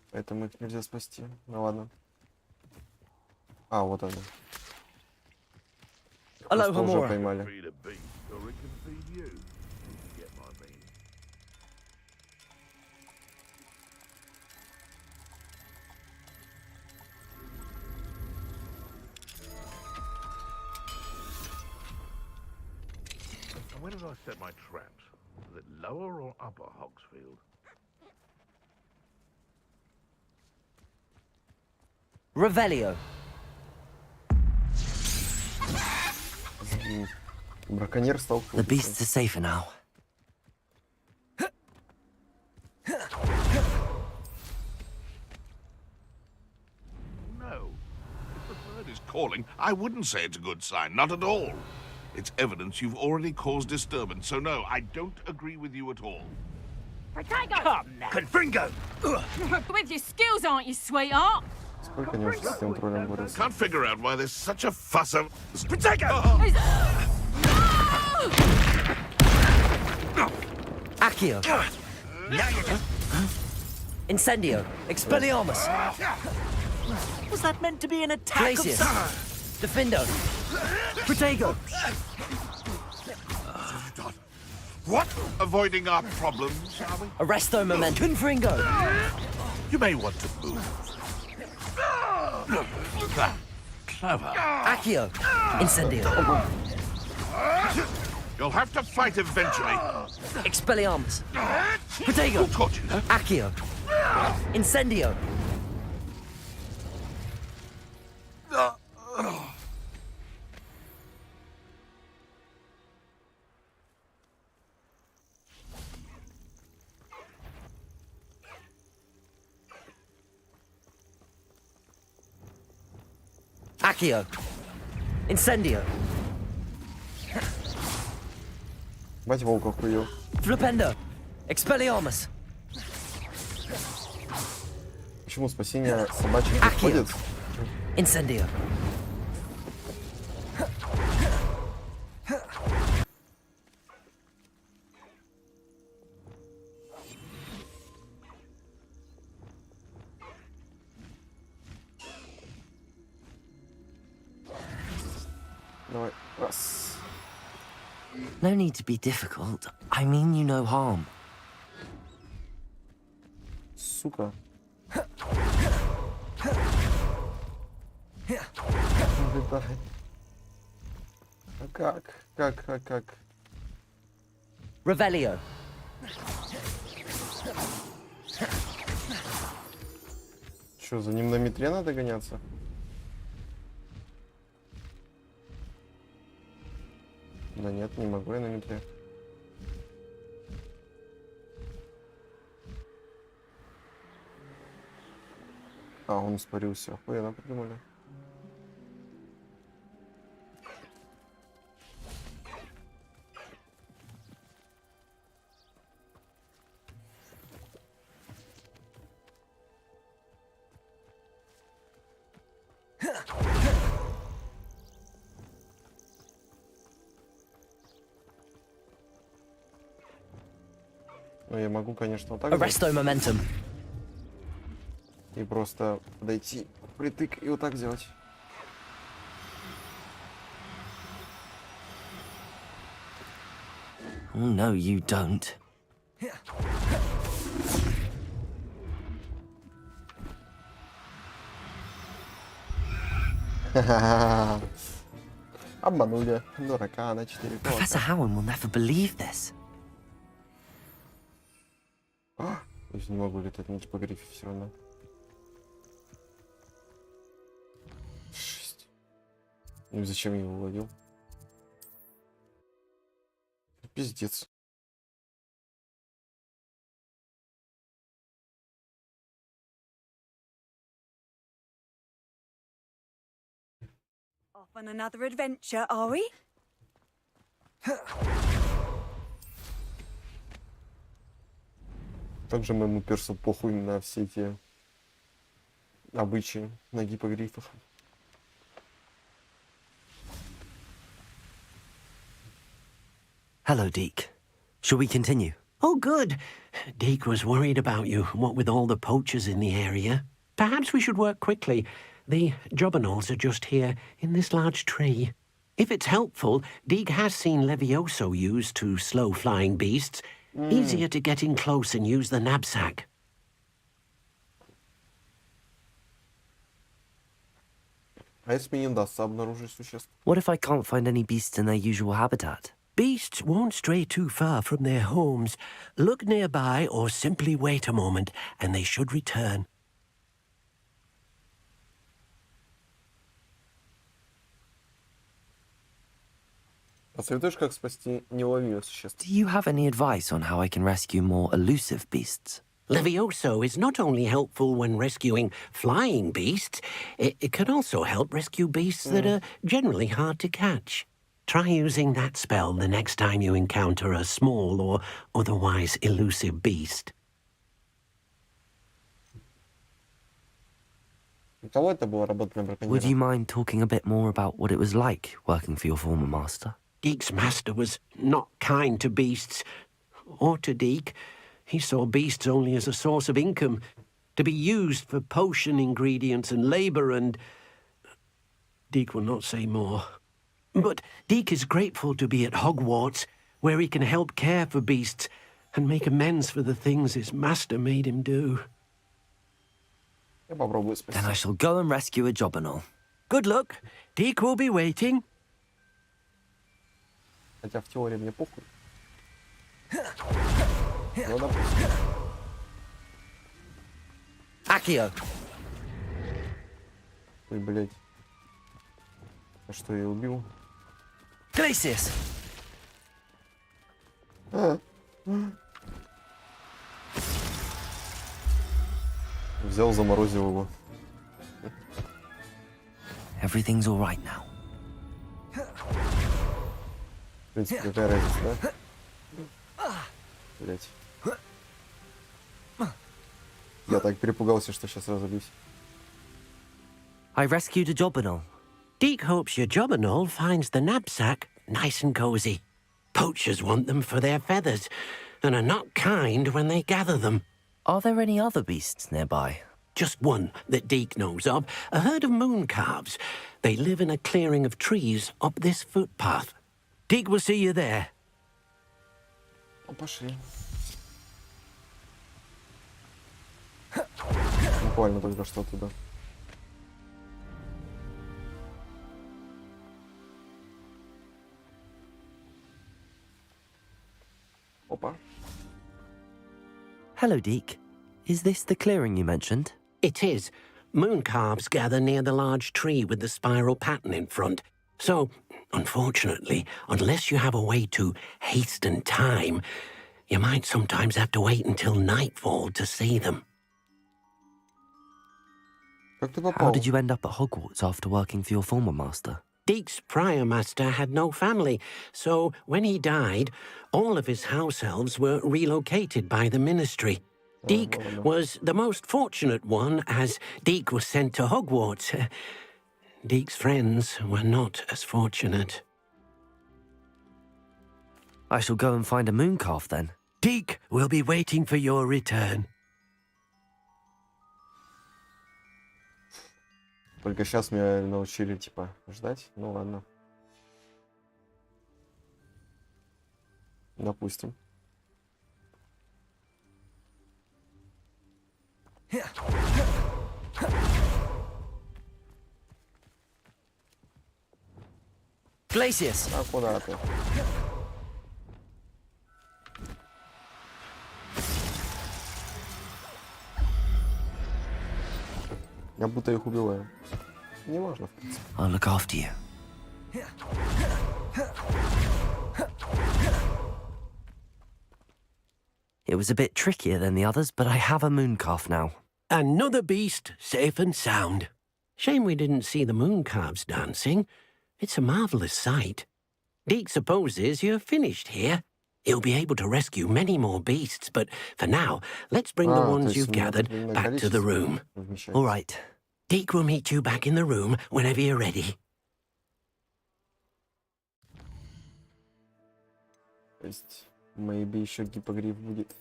Поэтому их нельзя спасти. Ну ладно. А, вот она. Aloha, Просто уже Mora. поймали. Feed a beast, or it can feed you. You get my meaning. And where did I set my traps? Was it lower or upper Hogsfield? Revelio. Браконьер столкнулся. The beasts are safer now. No. If the bird is calling, I wouldn't say it's a good sign. Not at all. It's evidence you've already caused disturbance, so no, I don't agree with you at all. Protego! Come now. Confringo! With your skills, aren't you, sweetheart? Сколько они уже с этим троллем борются? Can't figure out why there's such a fuss of... Protego! Accio. Incendio. Expelliarmus. Was that meant to be an attack Glacius. of... Defindo. Protego. What? Avoiding our problems, are we? Arresto Momentum. Confringo. You may want to move. Clever. Accio. Incendio. You'll have to fight eventually. Expelliarmus. Protego. Who caught you? Accio. Incendio. Accio. Incendio. Бать волка охуел. Flipendo. Expelliarmus. Почему спасение собачьих Accio. подходит? Incendio. Давай, раз. No need to be difficult. I mean you no harm. Сука. Летай. А как? Как? Revelio. Что, за ним на метре надо гоняться? Да нет, не могу я на метре. А, он испарился. Охуенно придумали. Ну, я могу, конечно, вот так Arresto Momentum. и просто подойти впритык и вот так сделать. Oh, no, you don't. Обманули дурака на 4 года. Professor Howard will never believe this. То есть не могу летать на гипогрифе все равно. 6. Ну и зачем я его выводил? Пиздец. Off on another adventure, are we? Также моему персу похуй на все эти обычаи на гипогрифах. Hello, Deke. Shall we continue? Oh, good. Deke was worried about you, what with all the poachers in the area. Perhaps we should work quickly. The Jobberknolls are just here, in this large tree. If it's helpful, Deek has seen Levioso used to slow flying beasts. Easier to get in close and use the knapsack. What if I can't find any beasts in their usual habitat? Beasts won't stray too far from their homes. Look nearby or simply wait a moment, and they should return. Посоветуешь, как спасти неуловимых существ? Do you have any advice on how I can rescue more elusive beasts? Levioso is not only helpful when rescuing flying beasts, it can also help rescue beasts that are generally hard to catch. Try using that spell the next time you encounter a small or otherwise elusive beast. Would you mind talking a bit more about what it was like working for your former master? Deek's master was not kind to beasts, or to Deek. He saw beasts only as a source of income, to be used for potion ingredients and labor, and Deek will not say more. But Deek is grateful to be at Hogwarts, where he can help care for beasts and make amends for the things his master made him do. Then I shall go and rescue a Jobberknoll. Good luck. Deek will be waiting. Хотя в теории мне похуй. Ну, допустим. Accio. Ой, блядь. А что, я убил? Glacius. Взял, заморозил его. Everything's all right now. В принципе, какая разница, да? Блять. Я так перепугался, что сейчас разобьюсь. I rescued a Jobberknoll. Deek hopes your Jobberknoll finds the knapsack nice and cozy. Poachers want them for their feathers, and are not kind when they gather them. Are there any other beasts nearby? Just one that Deek knows of, a herd of moon calves. They live in a clearing of trees up this footpath. Deek will see you there. Ну, пошли. Буквально только что туда. Опа. Hello, Deek. Is this the clearing you mentioned? It is. Moon calves gather near the large tree with the spiral pattern in front. So, unfortunately, unless you have a way to hasten time, you might sometimes have to wait until nightfall to see them. How did you end up at Hogwarts after working for your former master? Deek's prior master had no family, so when he died, all of his house elves were relocated by the ministry. Deek was the most fortunate one, as Deek was sent to Hogwarts. Deek's friends were not as fortunate. I shall go and find a mooncalf then. Deek will be waiting for your return. Только сейчас меня научили, типа, ждать. Ну ладно. Допустим. Glacius. А куда ты? Я будто их убиваю. Не важно, в принципе. I'll look after you. It was a bit trickier than the others, but I have a mooncalf now. Another beast, safe and sound. Shame we didn't see the mooncalves dancing. It's a marvellous sight. Deek supposes you're finished here. He'll be able to rescue many more beasts, but for now, let's bring the ones you've gathered back to the room. All right. Deek will meet you back in the room whenever you're ready. То есть, maybe еще гипогриф будет.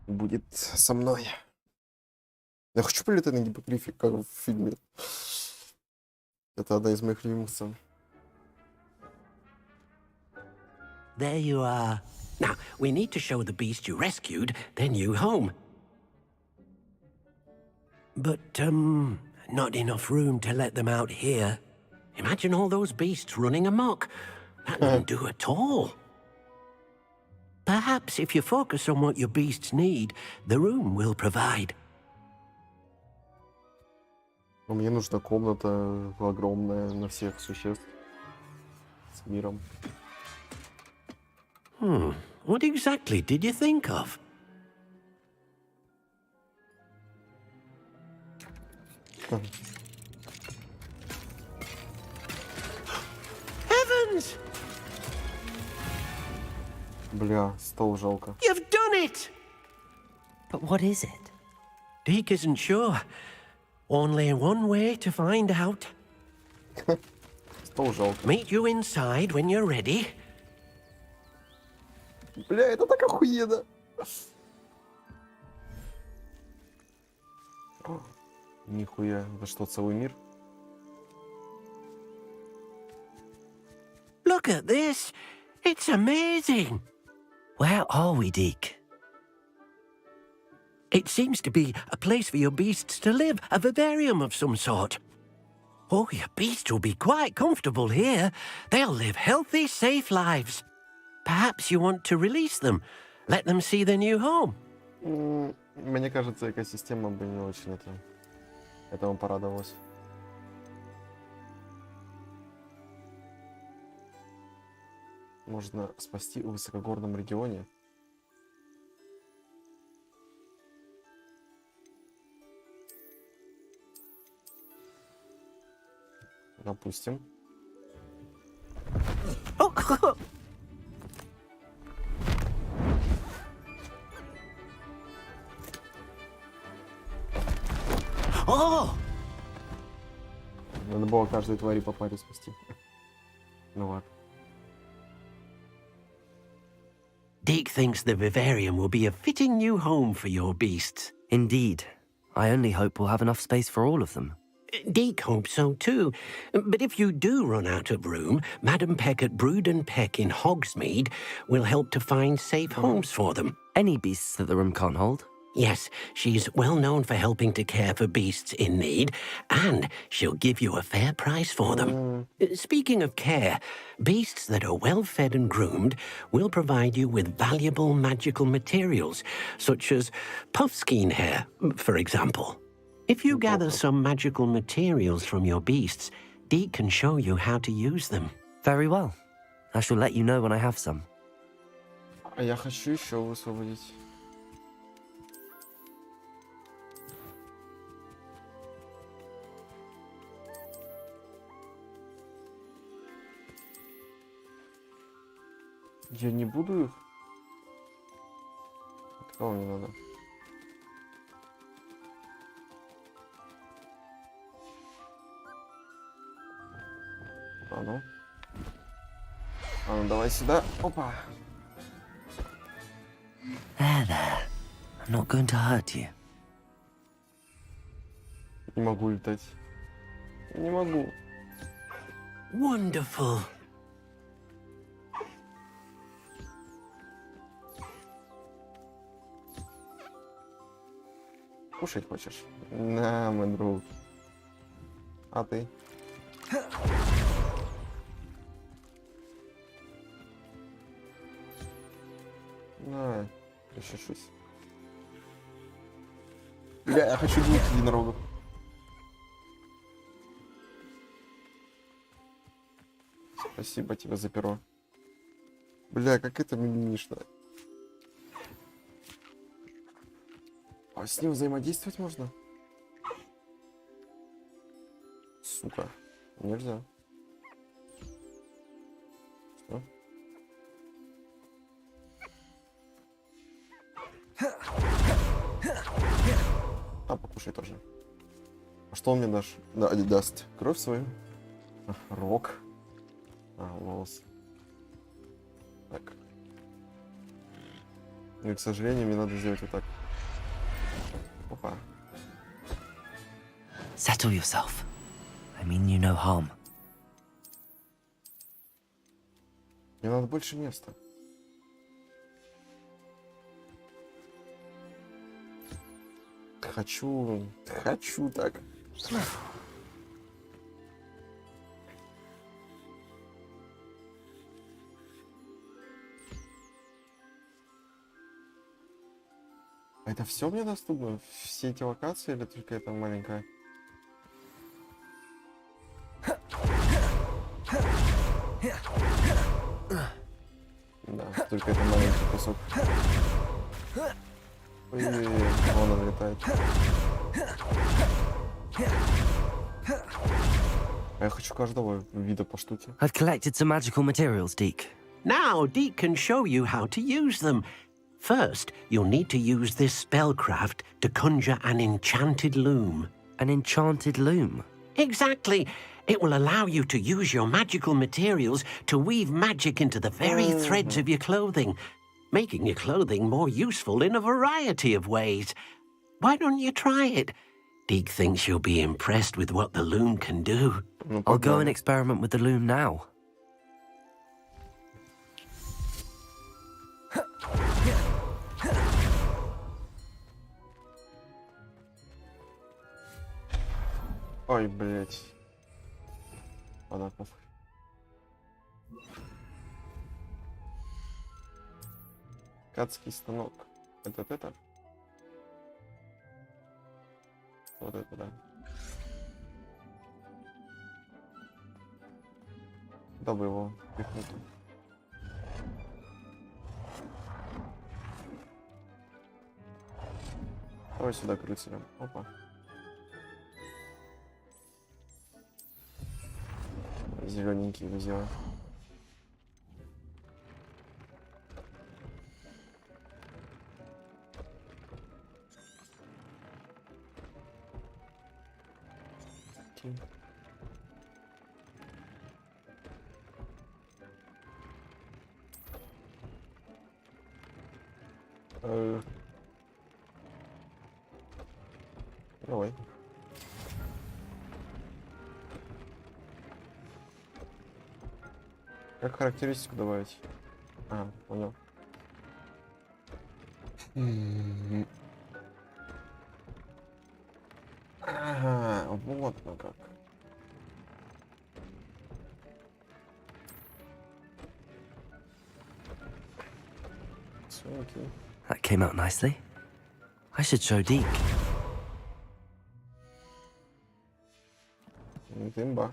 Будет со мной. Я хочу полетать на гипогрифе, как в фильме. Это одна из моих любимых сцен. There you are. Now, we need to show the beast you rescued their new home. But, not enough room to let them out here. Imagine all those beasts running amok. That wouldn't do at all. Perhaps if you focus on what your beasts need, the room will provide. Мне нужна комната огромная на всех существ с миром. What exactly did you think of? Heavens! Бля, стол жалко. You've done it! But what is it? Deke isn't sure. Only one way to find out. Стол жалко. Meet you inside when you're ready. Бля, это так охуенно. Нихуя, это что, целый мир? Look at this. It's amazing. Where are we, Deke? It seems to be a place for your beasts to live, a vivarium of some sort. Oh, your beasts will be quite comfortable here. They'll live healthy, safe lives. Perhaps you want to release them, let them see their new home. Мне кажется, экосистема бы не очень этому порадовалась. Можно спасти в высокогорном регионе. Допустим. Oh! Надо было каждой твари по паре спасти. Ну ладно. Deke thinks the vivarium will be a fitting new home for your beasts. Indeed. I only hope we'll have enough space for all of them. Deke hopes so too. But if you do run out of room, Madam Peck at Brood and Peck in Hogsmeade will help to find safe homes for them. Any beasts that the room can't hold? Yes, she's well known for helping to care for beasts in need, and she'll give you a fair price for them. Speaking of care, beasts that are well fed and groomed will provide you with valuable magical materials, such as puffskein hair, for example. If you gather some magical materials from your beasts, Deke can show you how to use them. Very well. I shall let you know when I have some. А я хочу еще высвободить. Я не буду их. Кого мне надо? А ну. А ну давай сюда. Опа. There. I'm not going to hurt you. Не могу летать. Не могу. Wonderful. Кушать хочешь? На, мой друг. А ты? На, прищешусь. Бля, я хочу двух единорогов. Спасибо тебе за перо. Бля, как это мимишно. А с ним взаимодействовать можно? Сука, нельзя. Что? А, покушай тоже. А что он мне дашь? Да, даст кровь свою. Рог. Волос. Так. Ну и, к сожалению, мне надо сделать вот так. Опа. Settle yourself. I mean you no harm. Мне надо больше места. Хочу так. А это все мне доступно? Все эти локации или только эта маленькая? Да, только это маленький кусок. Ой-ой-ой, вон он летает. А я хочу каждого вида по штуке. I've collected some magical materials, Deke. Now, Deke can show you how to use them. First, you'll need to use this spellcraft to conjure an enchanted loom. An enchanted loom? Exactly. It will allow you to use your magical materials to weave magic into the very threads of your clothing, making your clothing more useful in a variety of ways. Why don't you try it? Deke thinks you'll be impressed with what the loom can do. I'll go and experiment with the loom now. Ой, блять. Ладно, похуй. Ткацкий станок. Это? Вот это, да. Дабы его пихнуть. Давай сюда к рыцарям. Опа. Зелененький взял. Давай. Как характеристику добавить? А, понял. Ага, вот ну как. Окей. That came out nicely. I should show Deke. Имба.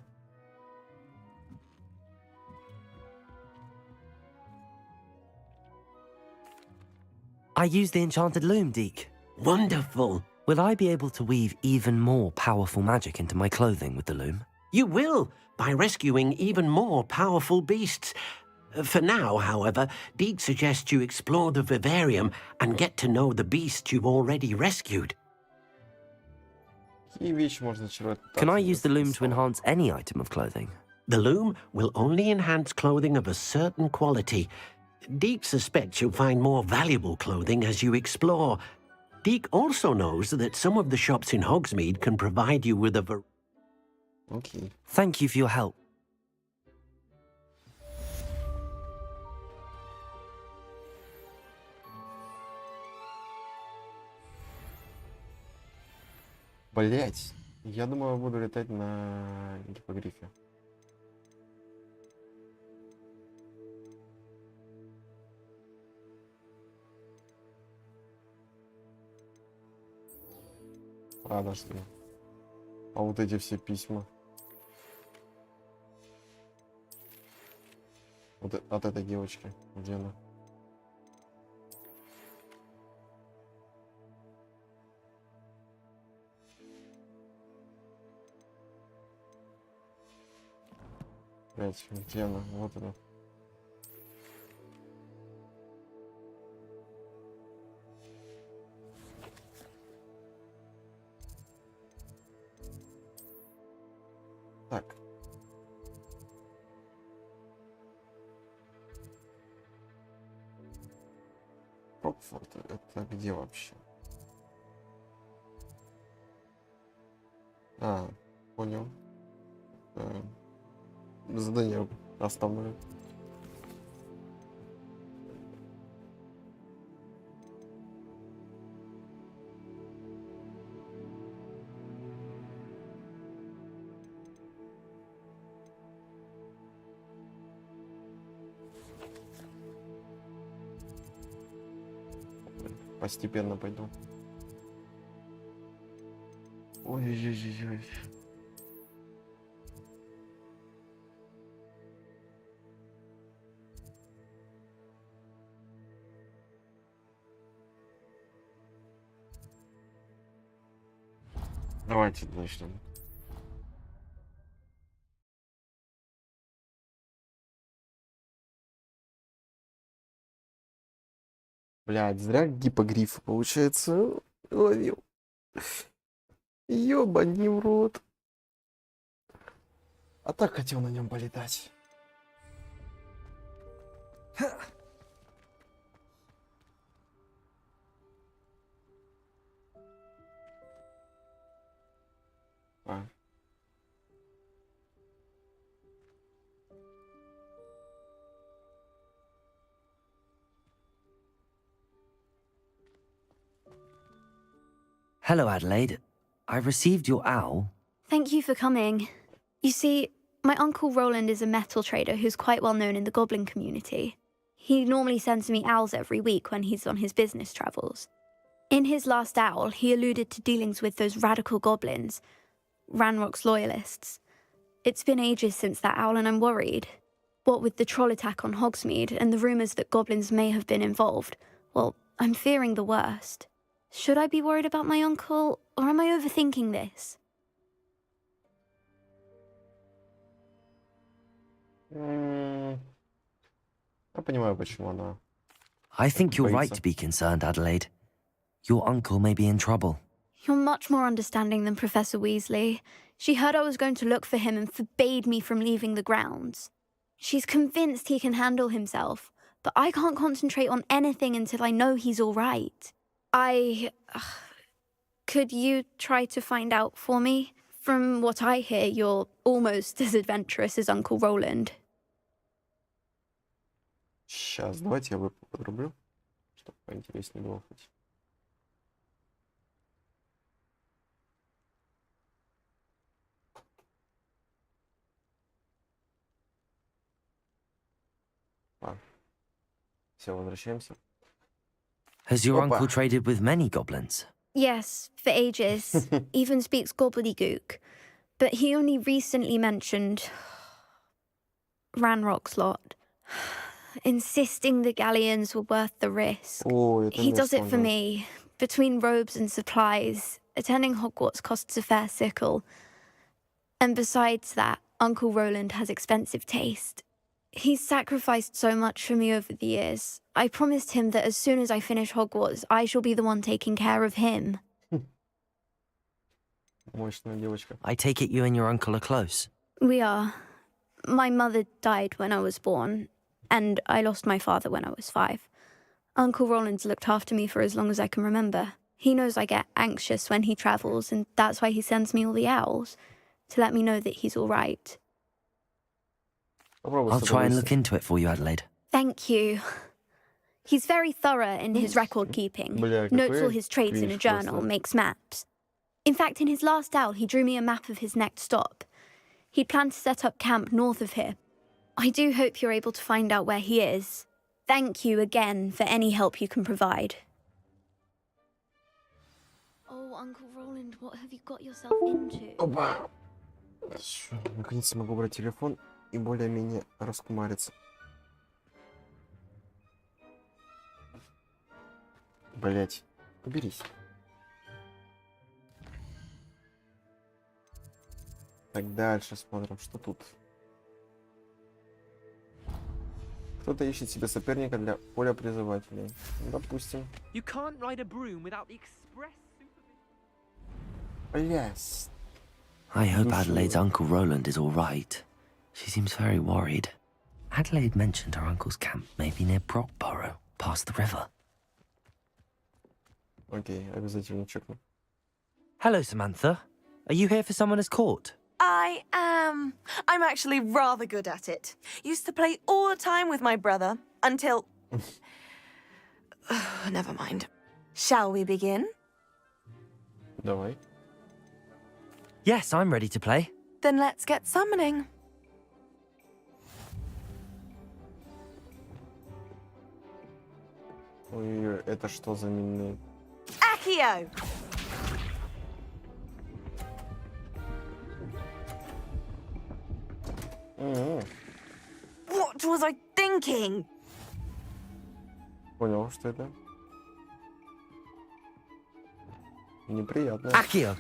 I use the enchanted loom, Deke. Wonderful. Will I be able to weave even more powerful magic into my clothing with the loom? You will, by rescuing even more powerful beasts. For now, however, Deke suggests you explore the vivarium and get to know the beasts you've already rescued. Can I use the loom to enhance any item of clothing? The loom will only enhance clothing of a certain quality. Deke suspects you'll find more valuable clothing as you explore. Deke also knows that some of the shops in Hogsmeade can provide you with a Okay. Thank you for your help. Блять. Я думаю, буду летать на гиппогрифе. Подожди. А вот эти все письма. Вот от этой девочки. Где она? Блять, где она? Вот она. Так. Рокфорд, это где вообще? А, понял. Задание основное. Постепенно пойду. Ой-ой-ой-ой. Давайте начнем. Блядь, зря гипогриф, получается, ловил. Ёбаный в рот. А так хотел на нем полетать. А. Hello, Adelaide. I received your owl. Thank you for coming. You see, my uncle Roland is a metal trader who's quite well known in the goblin community. He normally sends me owls every week when he's on his business travels. In his last owl, he alluded to dealings with those radical goblins, Ranrock's loyalists. It's been ages since that owl and I'm worried. What with the troll attack on Hogsmeade and the rumours that goblins may have been involved, well, I'm fearing the worst. Should I be worried about my uncle, or am I overthinking this? Я понимаю, почему она. I think you're right боится. to be concerned, Adelaide. Your uncle may be in trouble. You're much more understanding than Professor Weasley. She heard I was going to look for him and forbade me from leaving the grounds. She's convinced he can handle himself, but I can't concentrate on anything until I know he's all right. Could you try to find out for me? From what I hear, you're almost as adventurous as Uncle Roland. Сейчас, давайте я выпал подрублю, чтобы поинтереснее было хоть. Ладно. Все, возвращаемся. Has your Опа. uncle traded with many goblins? Yes, for ages. Even speaks gobbledygook. But he only recently mentioned Ranrock's lot, insisting the galleons were worth the risk. Ой, это He does it местно, for да. me. Between robes and supplies, attending Hogwarts costs a fair sickle. And besides that, Uncle Roland has expensive taste. He's sacrificed so much for me over the years. I promised him that as soon as I finish Hogwarts, I shall be the one taking care of him. Мощная девочка. I take it you and your uncle are close. We are. My mother died when I was born, and I lost my father when I was 5. Uncle Roland's looked after me for as long as I can remember. He knows I get anxious when he travels, and that's why he sends me all the owls, to let me know that he's all right. I'll try and look into it for you, Adelaide. Thank you. He's very thorough in his record keeping. Бля, Notes all какой his trades in a кринж journal, просто. makes maps. In fact, in his last owl, he drew me a map of his next stop. He planned to set up camp north of here. I do hope you're able to find out where he is. Thank you again for any help you can provide. Oh, Uncle Roland, what have you got yourself into? Опа. Всё, наконец-то могу брать телефон и более-менее раскумариться. Блять, уберись. Так, дальше смотрим, что тут. Кто-то ищет себе соперника для поля призывателей. Допустим. You can't ride a broom without the express Блять. I hope Слушай. Adelaide's Uncle Roland is all right. She seems very worried. Adelaide mentioned her uncle's camp may be near Brockborough, past the river. Окей, обязательно чекну. Hello, Samantha. Are you here for Summoner's Court? I am. I'm actually rather good at it. Used to play all the time with my brother, until... Never mind. Shall we begin? Давай. Yes, I'm ready to play. Then let's get summoning. Ой, это что за минные? Accio! What was I thinking? Понял, что это? Неприятно. Accio!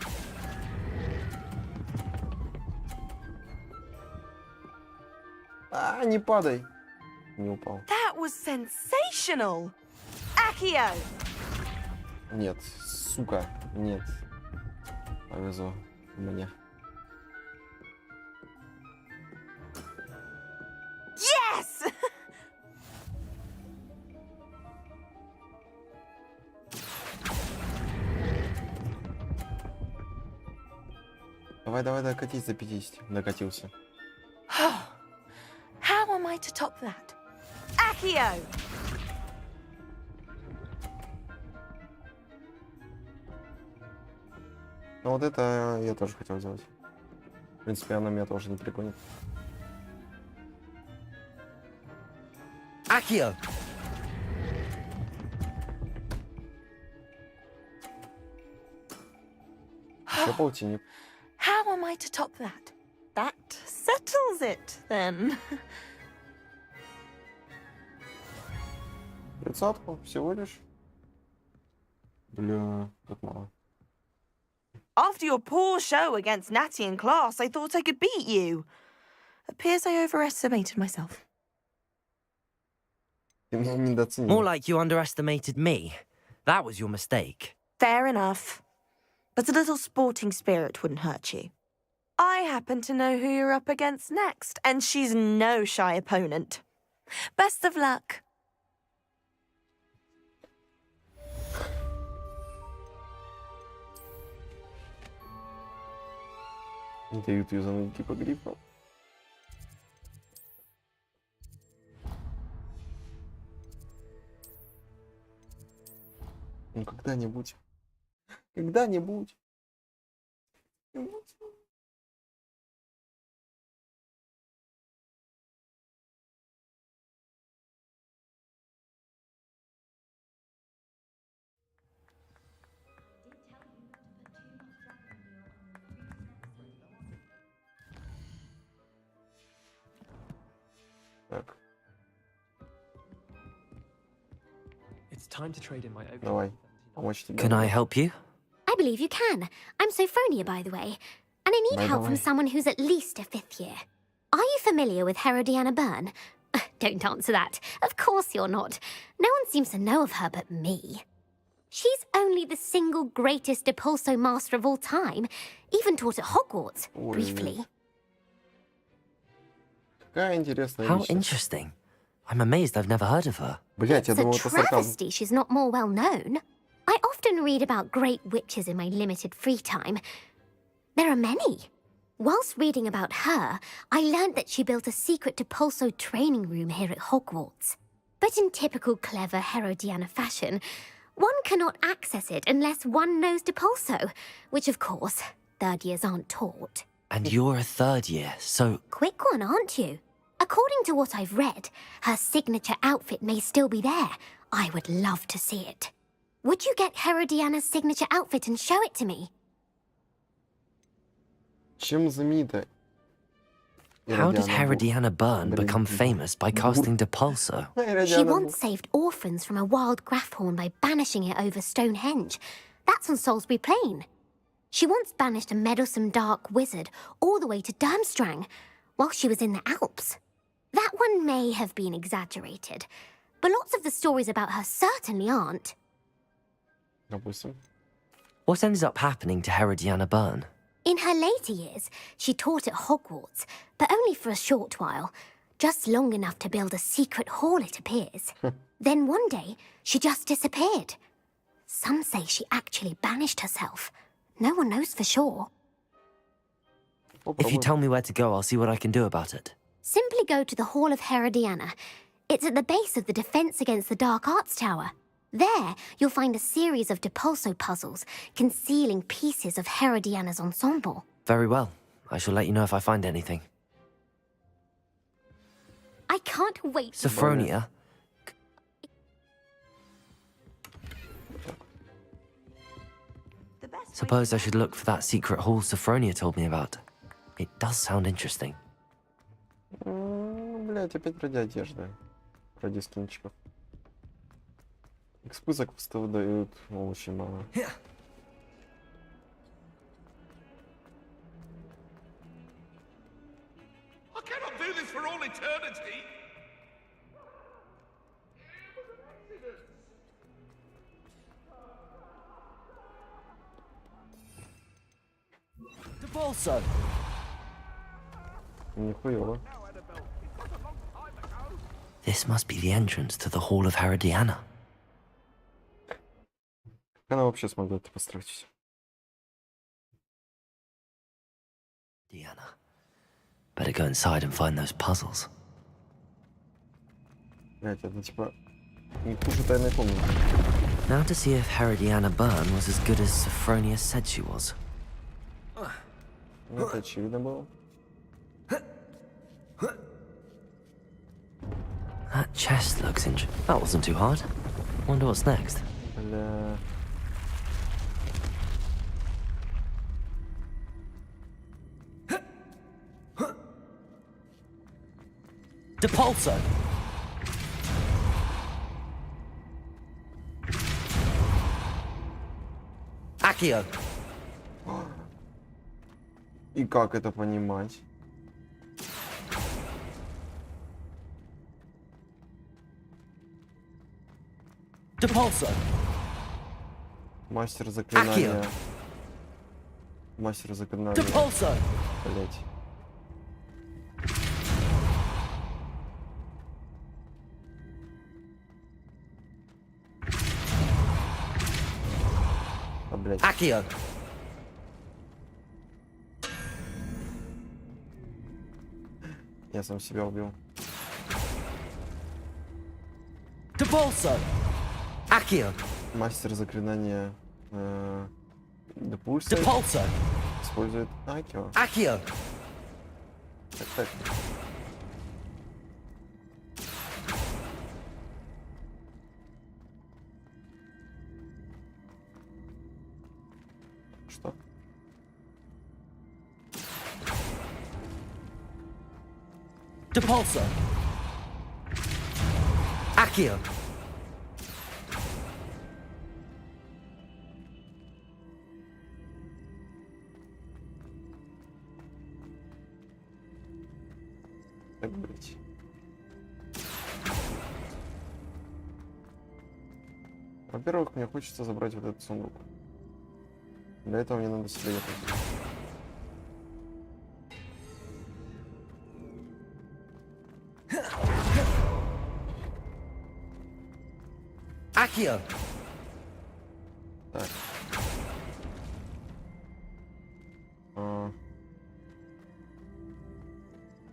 А, не падай. Не упал. That was sensational! Accio! Нет, сука, нет. Повезло мне. Yes! Давай, давай, докатись до 50. Докатился. How am I to top that? Accio! Ну вот это я тоже хотел сделать. В принципе, она меня тоже не пригонит. Accio! Еще полтинник. How am I to top that? That settles it, then. 30-ку всего лишь. Бля, как мало. After your poor show against Natty in class, I thought I could beat you. Appears I overestimated myself. Ты меня недооценил. More like you underestimated me. That was your mistake. Fair enough. But a little sporting spirit wouldn't hurt you. I happen to know who you're up against next, and she's no shy opponent. Best of luck. Не дают юзануть типа грифа. Ну когда-нибудь. Когда-нибудь. Так, It's time to trade in my oak. давай. Помочь тебе. Can I help you? I believe you can. I'm Sophronia, by the way. And I need help from someone who's at least a 5th year. Are you familiar with Herodiana Byrne? Don't answer that. Of course you're not. No one seems to know of her but me. She's only the single greatest Depulso master of all time. Even taught at Hogwarts, briefly. Какая интересная How личность. interesting. I'm amazed I've never heard of her. Блять, я It's a думал, это сарказм. travesty she's not more well known. I often read about great witches in my limited free time. There are many. Whilst reading about her, I learned that she built a secret Depulso training room here at Hogwarts. But in typical clever Herodiana fashion, one cannot access it unless one knows Depulso, which of course, 3rd years aren't taught. And you're a 3rd year, so... Quick one, aren't you? According to what I've read, her signature outfit may still be there. I would love to see it. Would you get Herodiana's signature outfit and show it to me? Чем знаменита? How did Herodiana Byrne become famous by casting Depulso? She once saved orphans from a wild Grafhorn by banishing it over Stonehenge. That's on Salisbury Plain. She once banished a meddlesome dark wizard all the way to Durmstrang while she was in the Alps. That one may have been exaggerated, but lots of the stories about her certainly aren't. Допустим. What ended up happening to Herodiana Byrne? In her later years, she taught at Hogwarts, but only for a short while. Just long enough to build a secret hall, it appears. Then one day, she just disappeared. Some say she actually banished herself. No one knows for sure. If you tell me where to go, I'll see what I can do about it. Simply go to the Hall of Herodiana. It's at the base of the Defense Against the Dark Arts Tower. There, you'll find a series of Depulso puzzles concealing pieces of Herodiana's ensemble. Very well. I shall let you know if I find anything. I can't wait. Sophronia? Suppose I should look for that secret hall Sophronia told me about. It does sound interesting. Блять, опять ради одежды. Ради скинчиков. Экспы за квесты выдают очень мало. I cannot do this for all eternity. Depulso! Нихуево. This must be the entrance to the Hall of Herodiana. Как она вообще смогла это построить? Diana. Better go inside and find those puzzles. Блять, это типа не хуже тайной комнаты. Now to see if Herodiana Byrne was as good as Sophronia said she was. Ну, это очевидно было. That chest looks That wasn't too hard. Wonder what's next. Бля. Depulso! Accio! И как это понимать? Depulso! Мастер заклинания. Accio! Мастер заклинания. Depulso! Блять. А, блять. Accio! Я сам себя убил. Depulso! Accio! Мастер заклинания Depulso Depulso! использует Акио. Accio! Так. Что? Depulso! Accio! Так, блять. Во-первых, мне хочется забрать вот этот сундук. Для этого мне надо себе ехать. Accio! Так.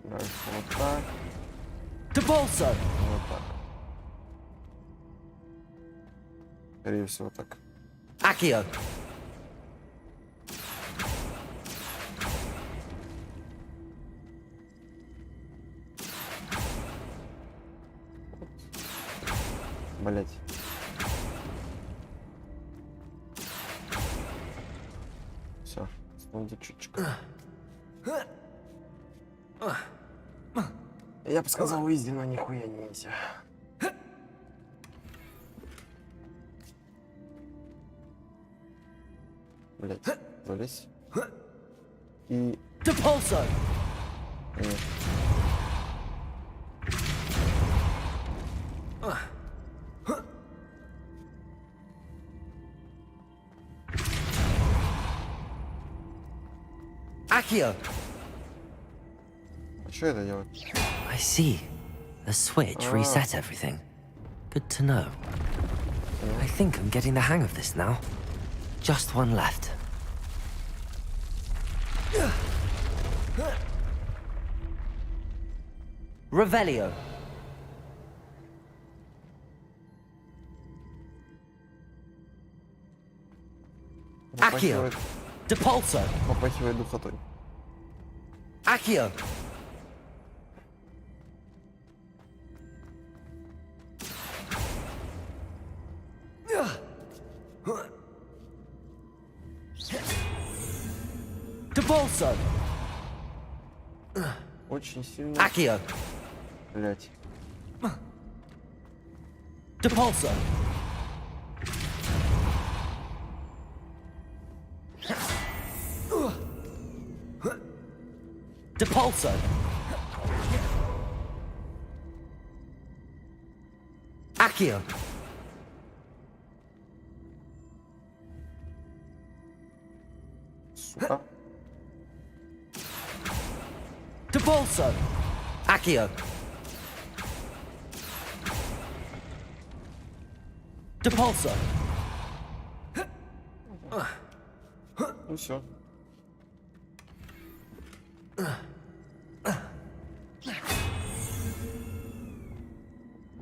Дальше вот так. Depulso! Вот так. Скорее всего так. Accio! Блять. Все, сундучечек. Я бы сказал, уизди, но нихуя нельзя. Блять, залезь. И... Depulso! Нет. Accio! А что это делает? I see. The switch reset everything. Good to know. I think I'm getting the hang of this now. Just one left. Revelio. Accio. Depulso. Попахивает духотой. Accio. Depulso. Очень сильно. Accio. Блять. Depulso. Depulso. Accio. Сука. Depulso. Accio. Depulso. Ну все.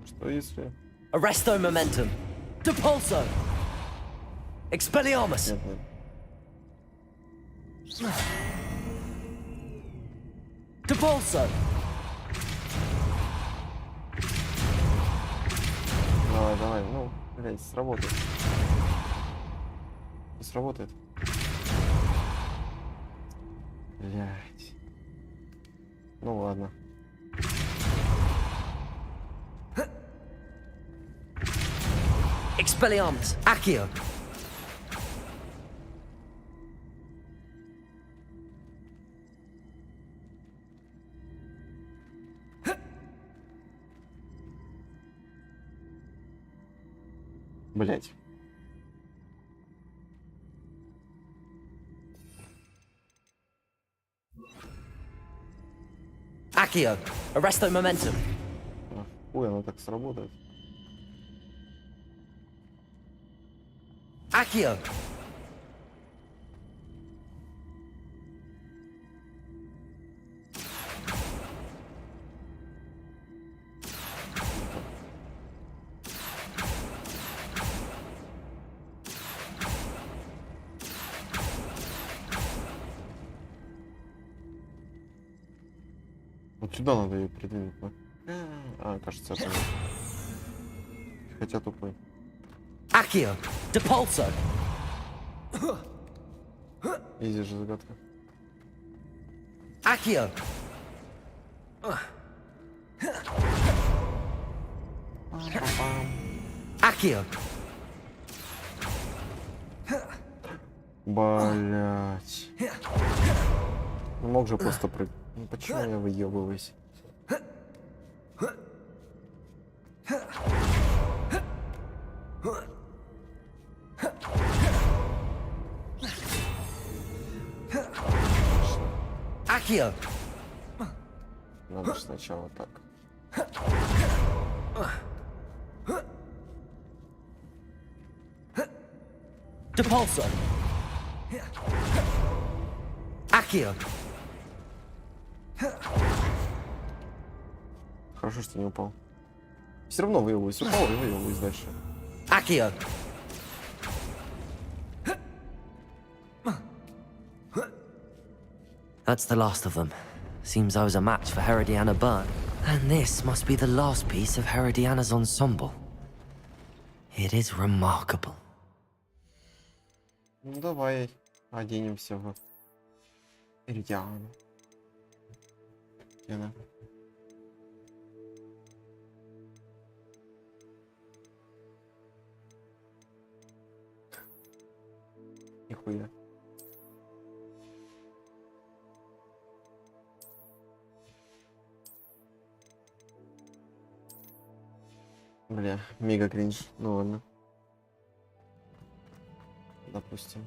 Что если... Arresto momentum. Depulso. Expelliarmus. Нет, нет. Depulso. Давай, давай, ну, блядь, сработает. Не сработает. Блядь. Ну ладно. Expelliarmus. Accio. Блядь. Accio. Arresto momentum. Ой, оно так сработает. Accio. Вот сюда надо ее придвинуть. Да? А, кажется, это... Хотя тупой. Accio. Depulso. Изи же загадка. Accio. Accio. Блять. Ну, мог же просто прыгать. Ну почему я выебываюсь? Accio. Надо же сначала так. Depulso. Accio. Хорошо, что не упал. Все равно выебываюсь. Упал и выебываюсь дальше. Accio. That's the last of them. Seems I was a match for Herodiana Byrne. And this must be the last piece of Herodiana's ensemble. It is remarkable. Ну давай оденемся в Эридиану. Где-то. Нихуя. Бля, мега кринж. Ну ладно. Допустим.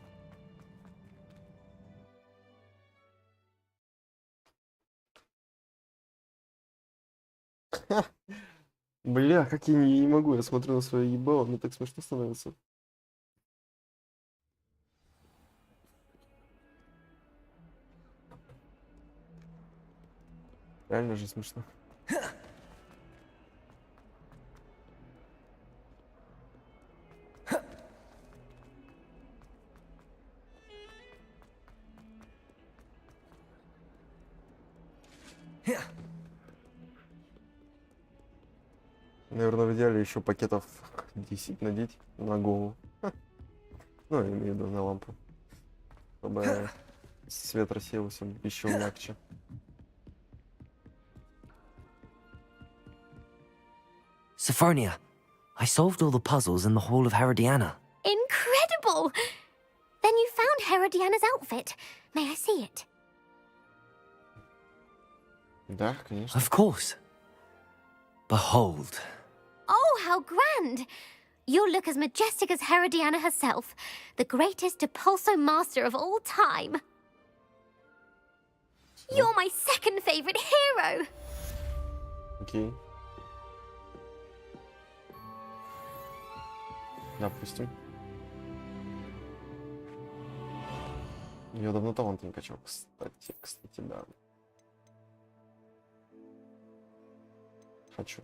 Бля, как я не могу, я смотрю на свое ебало, мне так смешно становится. Реально же смешно. Наверное, в идеале еще пакетов 10 надеть на голову. Ну, я имею в виду на лампу. Чтобы свет рассеялся еще мягче. Sophronia, I solved all the puzzles in the Hall of Herodiana. Incredible! Then you found Herodiana's outfit. May I see it? Да, конечно. Of course. Behold. Oh, how grand! You'll look as majestic as Herodiana herself, the greatest Depulso master of all time. You're my second favorite hero! Окей. Допустим. Я давно талант не качал, кстати, да. Хочу.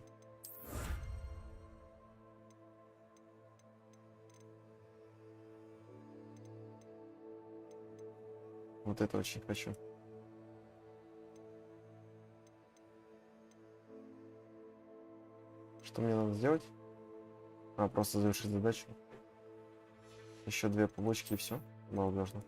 Вот это очень хочу. Что мне надо сделать? Просто завершить задачу. Еще 2 побочки и все. Мало должно.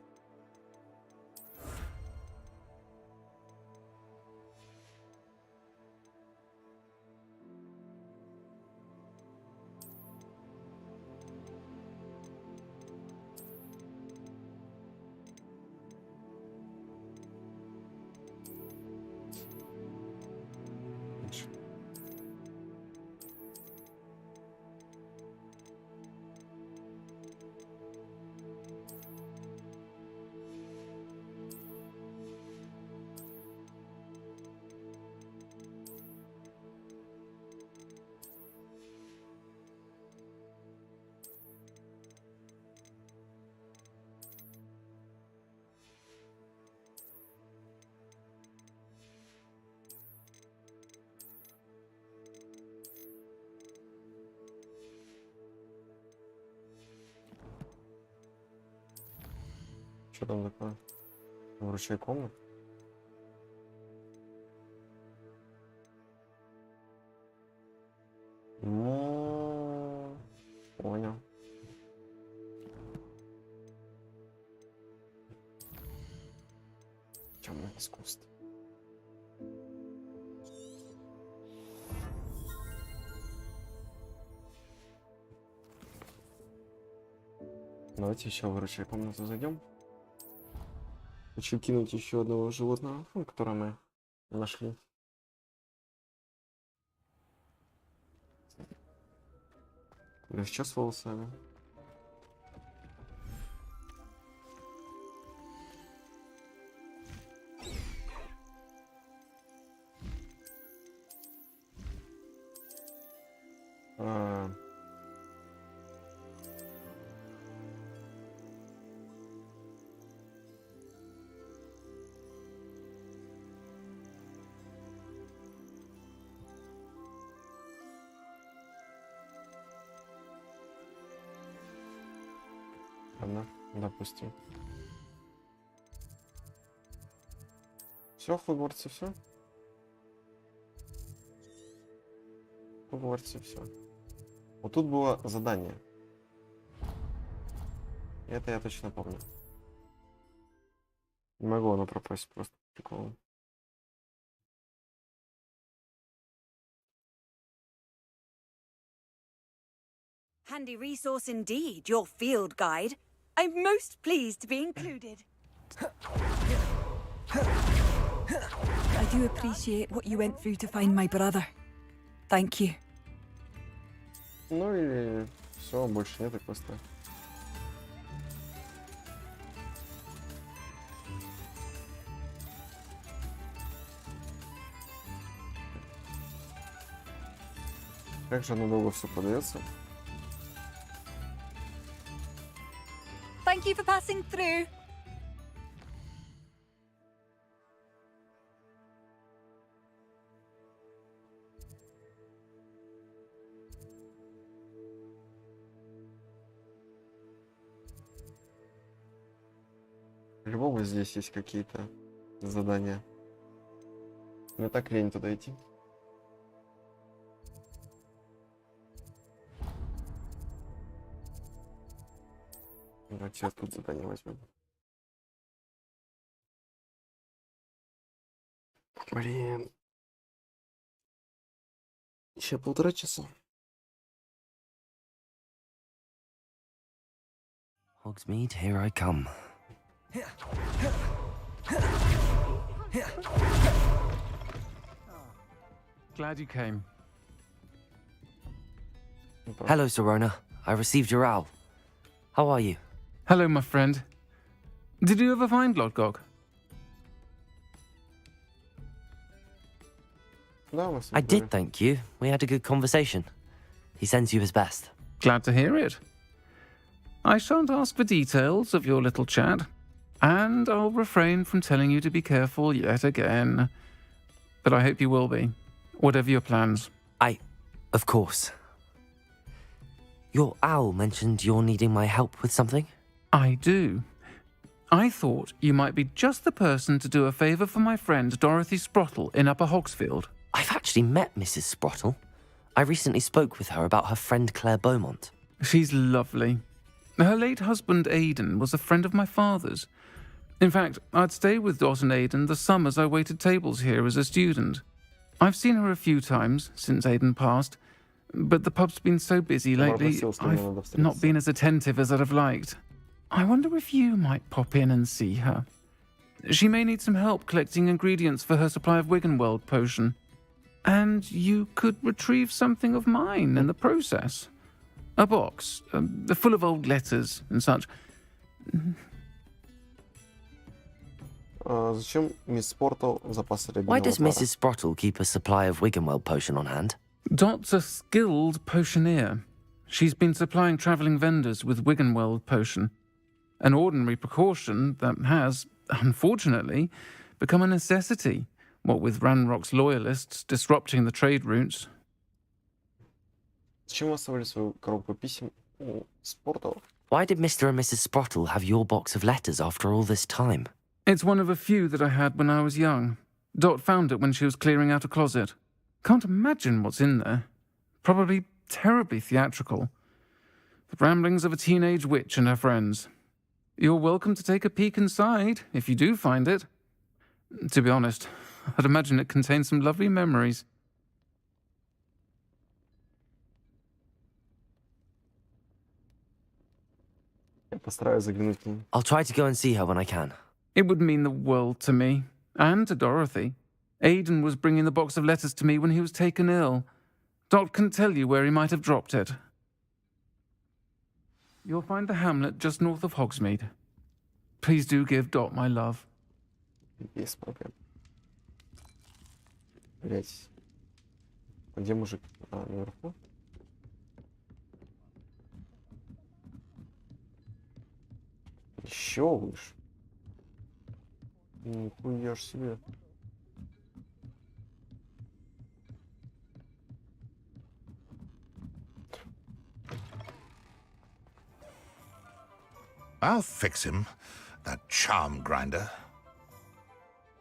Что там такое? Вручай комнату. Ну, понял. Темное искусство. Давайте еще в вручай комнату зайдем. Хочу кинуть еще одного животного, которое мы нашли. Да что с волосами? Ладно, допустим. Все, в Хогвартсе все. В Хогвартсе все. Вот тут было задание. Это я точно помню. Не могу оно пропасть просто приколом. Handy resource indeed, your field guide. I'm most pleased to be included. I do appreciate what you went through to find my brother. Thank you. Ну или все, больше нет, и просто. Как же оно долго все подается? Thank you for passing through. По-любому здесь есть какие-то задания. Мне так лень туда идти. Давайте тут задание возьмем. Блин. Еще 1,5 часа. Hogsmeade, here I come. Glad you came. Hello, Serona. I received your owl. How are you? Hello, my friend. Did you ever find Lodgok? I did, thank you. We had a good conversation. He sends you his best. Glad to hear it. I shan't ask for details of your little chat, and I'll refrain from telling you to be careful yet again. But I hope you will be, whatever your plans. Of course. Your owl mentioned you're needing my help with something? I do. I thought you might be just the person to do a favour for my friend Dorothy Sprottle in Upper Hogsfield. I've actually met Mrs. Sprottle. I recently spoke with her about her friend Claire Beaumont. She's lovely. Her late husband Aidan was a friend of my father's. In fact, I'd stay with Dot and Aidan the summers I waited tables here as a student. I've seen her a few times since Aidan passed, but the pub's been so busy lately, I've not been as attentive as I'd have liked. I wonder if you might pop in and see her. She may need some help collecting ingredients for her supply of Wiggenweld potion. And you could retrieve something of mine in the process. A box, full of old letters and such. Why does Mrs. Sprottle keep a supply of Wiggenweld potion on hand? Dot's a skilled potioneer. She's been supplying travelling vendors with Wiggenweld potion. An ordinary precaution that has, unfortunately, become a necessity, what with Ranrock's loyalists disrupting the trade routes. Зачем вы оставили свою коробку писем у Спортала? Why did Mr. and Mrs. Sprottle have your box of letters after all this time? It's one of a few that I had when I was young. Dot found it when she was clearing out a closet. Can't imagine what's in there. Probably terribly theatrical. The ramblings of a teenage witch and her friends. You're welcome to take a peek inside, if you do find it. To be honest, I'd imagine it contains some lovely memories. I'll try to go and see her when I can. It would mean the world to me, and to Dorothy. Aidan was bringing the box of letters to me when he was taken ill. Dot can tell you where he might have dropped it. You'll find the hamlet just north of Hogsmeade. Please do give Dot my love. Без проблем. Блять. Где мужик? Наверху? Еще выше. Нихуя ж себе. I'll fix him, that charm grinder.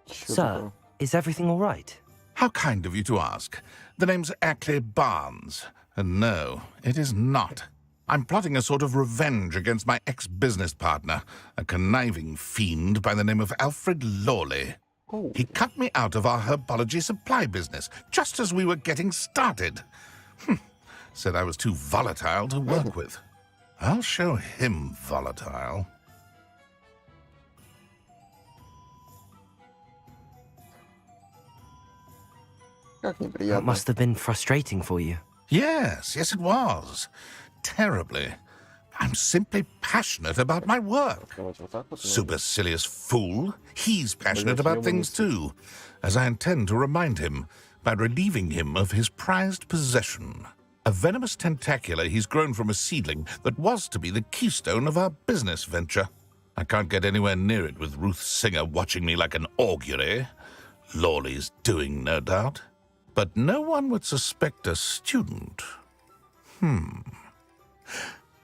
Sir, is everything all right? How kind of you to ask. The name's Ackley Barnes. And no, it is not. I'm plotting a sort of revenge against my ex-business partner, a conniving fiend by the name of Alfred Lawley. Oh. He cut me out of our herbology supply business, just as we were getting started. Said I was too volatile to work with. I'll show him volatile. That must have been frustrating for you. Yes, it was. Terribly. I'm simply passionate about my work. Supercilious fool. He's passionate about things too, as I intend to remind him by relieving him of his prized possession. A venomous tentacula he's grown from a seedling that was to be the keystone of our business venture. I can't get anywhere near it with Ruth Singer watching me like an augury. Lawley's doing, no doubt. But no one would suspect a student.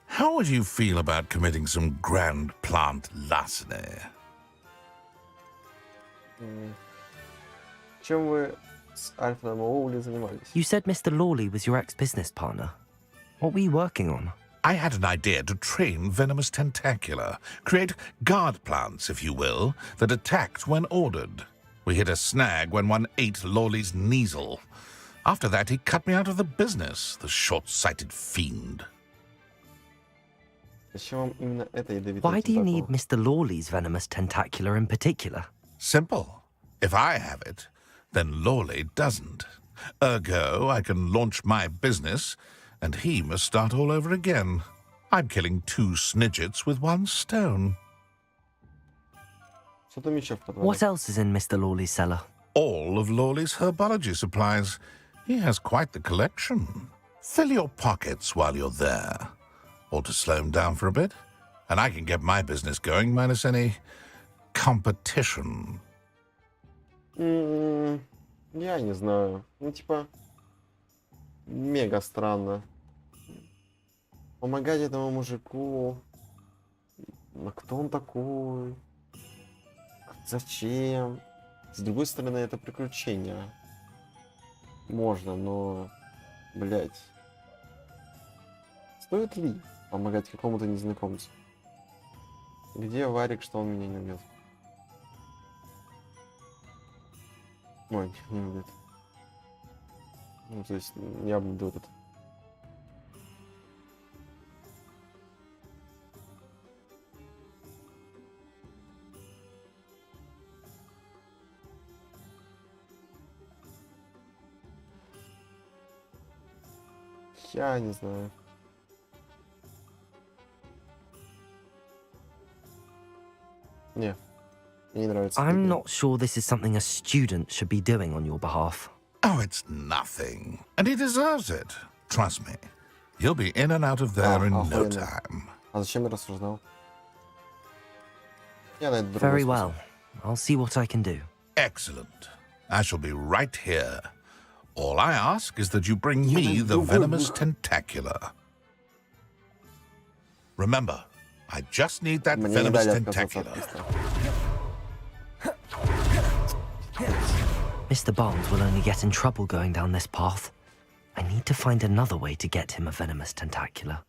How would you feel about committing some grand plant larceny? Чем вы с Альфредом Лоули занимались? You said Mr. Lawley was your ex-business partner. What were you working on? I had an idea to train venomous tentacula, create guard plants, if you will, that attacked when ordered. We hit a snag when one ate Lawley's Kneasel. After that, he cut me out of the business, the short-sighted fiend. Why do you need Mr. Lawley's venomous tentacula in particular? Simple. If I have it, then Lawley doesn't. Ergo, I can launch my business, and he must start all over again. I'm killing 2 snidgets with 1 stone. What else is in Mr. Lawley's cellar? All of Lawley's herbology supplies. He has quite the collection. Fill your pockets while you're there. Or to slow him down for a bit, and I can get my business going minus any competition. Я не знаю. Ну, типа, мега странно. Помогать этому мужику. А кто он такой? Зачем? С другой стороны, это приключение. Можно, но... Блять. Стоит ли помогать какому-то незнакомцу? Где Варик, что он меня не убьет? Ой, не убьет. Ну, то есть, я буду этот. Я не знаю. Не, мне не нравится. I'm not sure this is something a student should be doing on your behalf. Oh, it's nothing. And he deserves it. Trust me. He'll be in and out of there in no time. А зачем я рассуждал? Я найду другой Very способ. well. I'll see what I can do. Excellent. I shall be right here. All I ask is that you bring me the venomous tentacula. Remember, I just need that Мне не venomous дали отказаться от tentacula. квеста. Mr. Barnes will only get in trouble going down this path. I need to find another way to get him a venomous tentacula.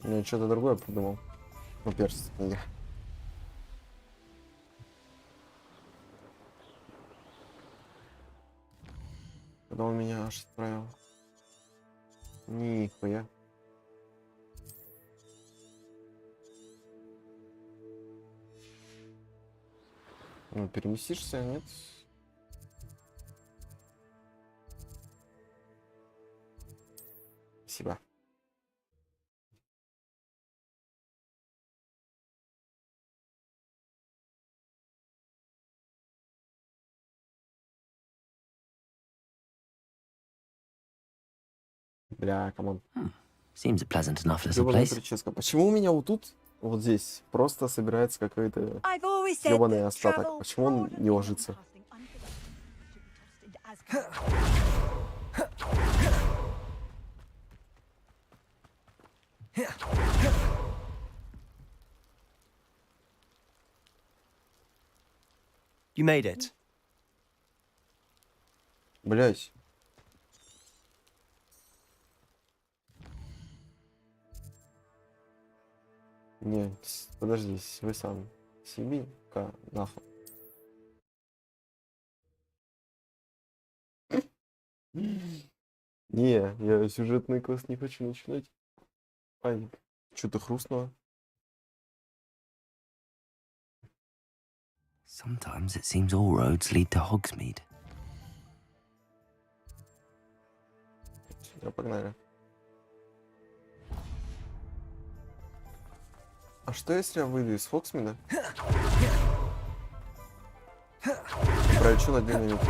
Я что-то другое придумал. Ну, перс, я. Куда он меня аж отправил? Нихуя. Ну, переместишься, нет? Спасибо. Бля, камон. Seems pleasant enough as a Ёбаная place. прическа. Почему у меня вот тут, вот здесь, просто собирается какой-то I've always said ёбаный that остаток? travel Почему он не ложится? You made it. Блять. Не, подожди, вы сам. Себе-ка нахуй. Не, я сюжетный квест не хочу начинать. Ай, что-то хрустнуло. Sometimes it seems all roads lead to Hogsmeade. Сюда погнали. А что если я выйду из Фоксмина? Пролечу на 2 минуты.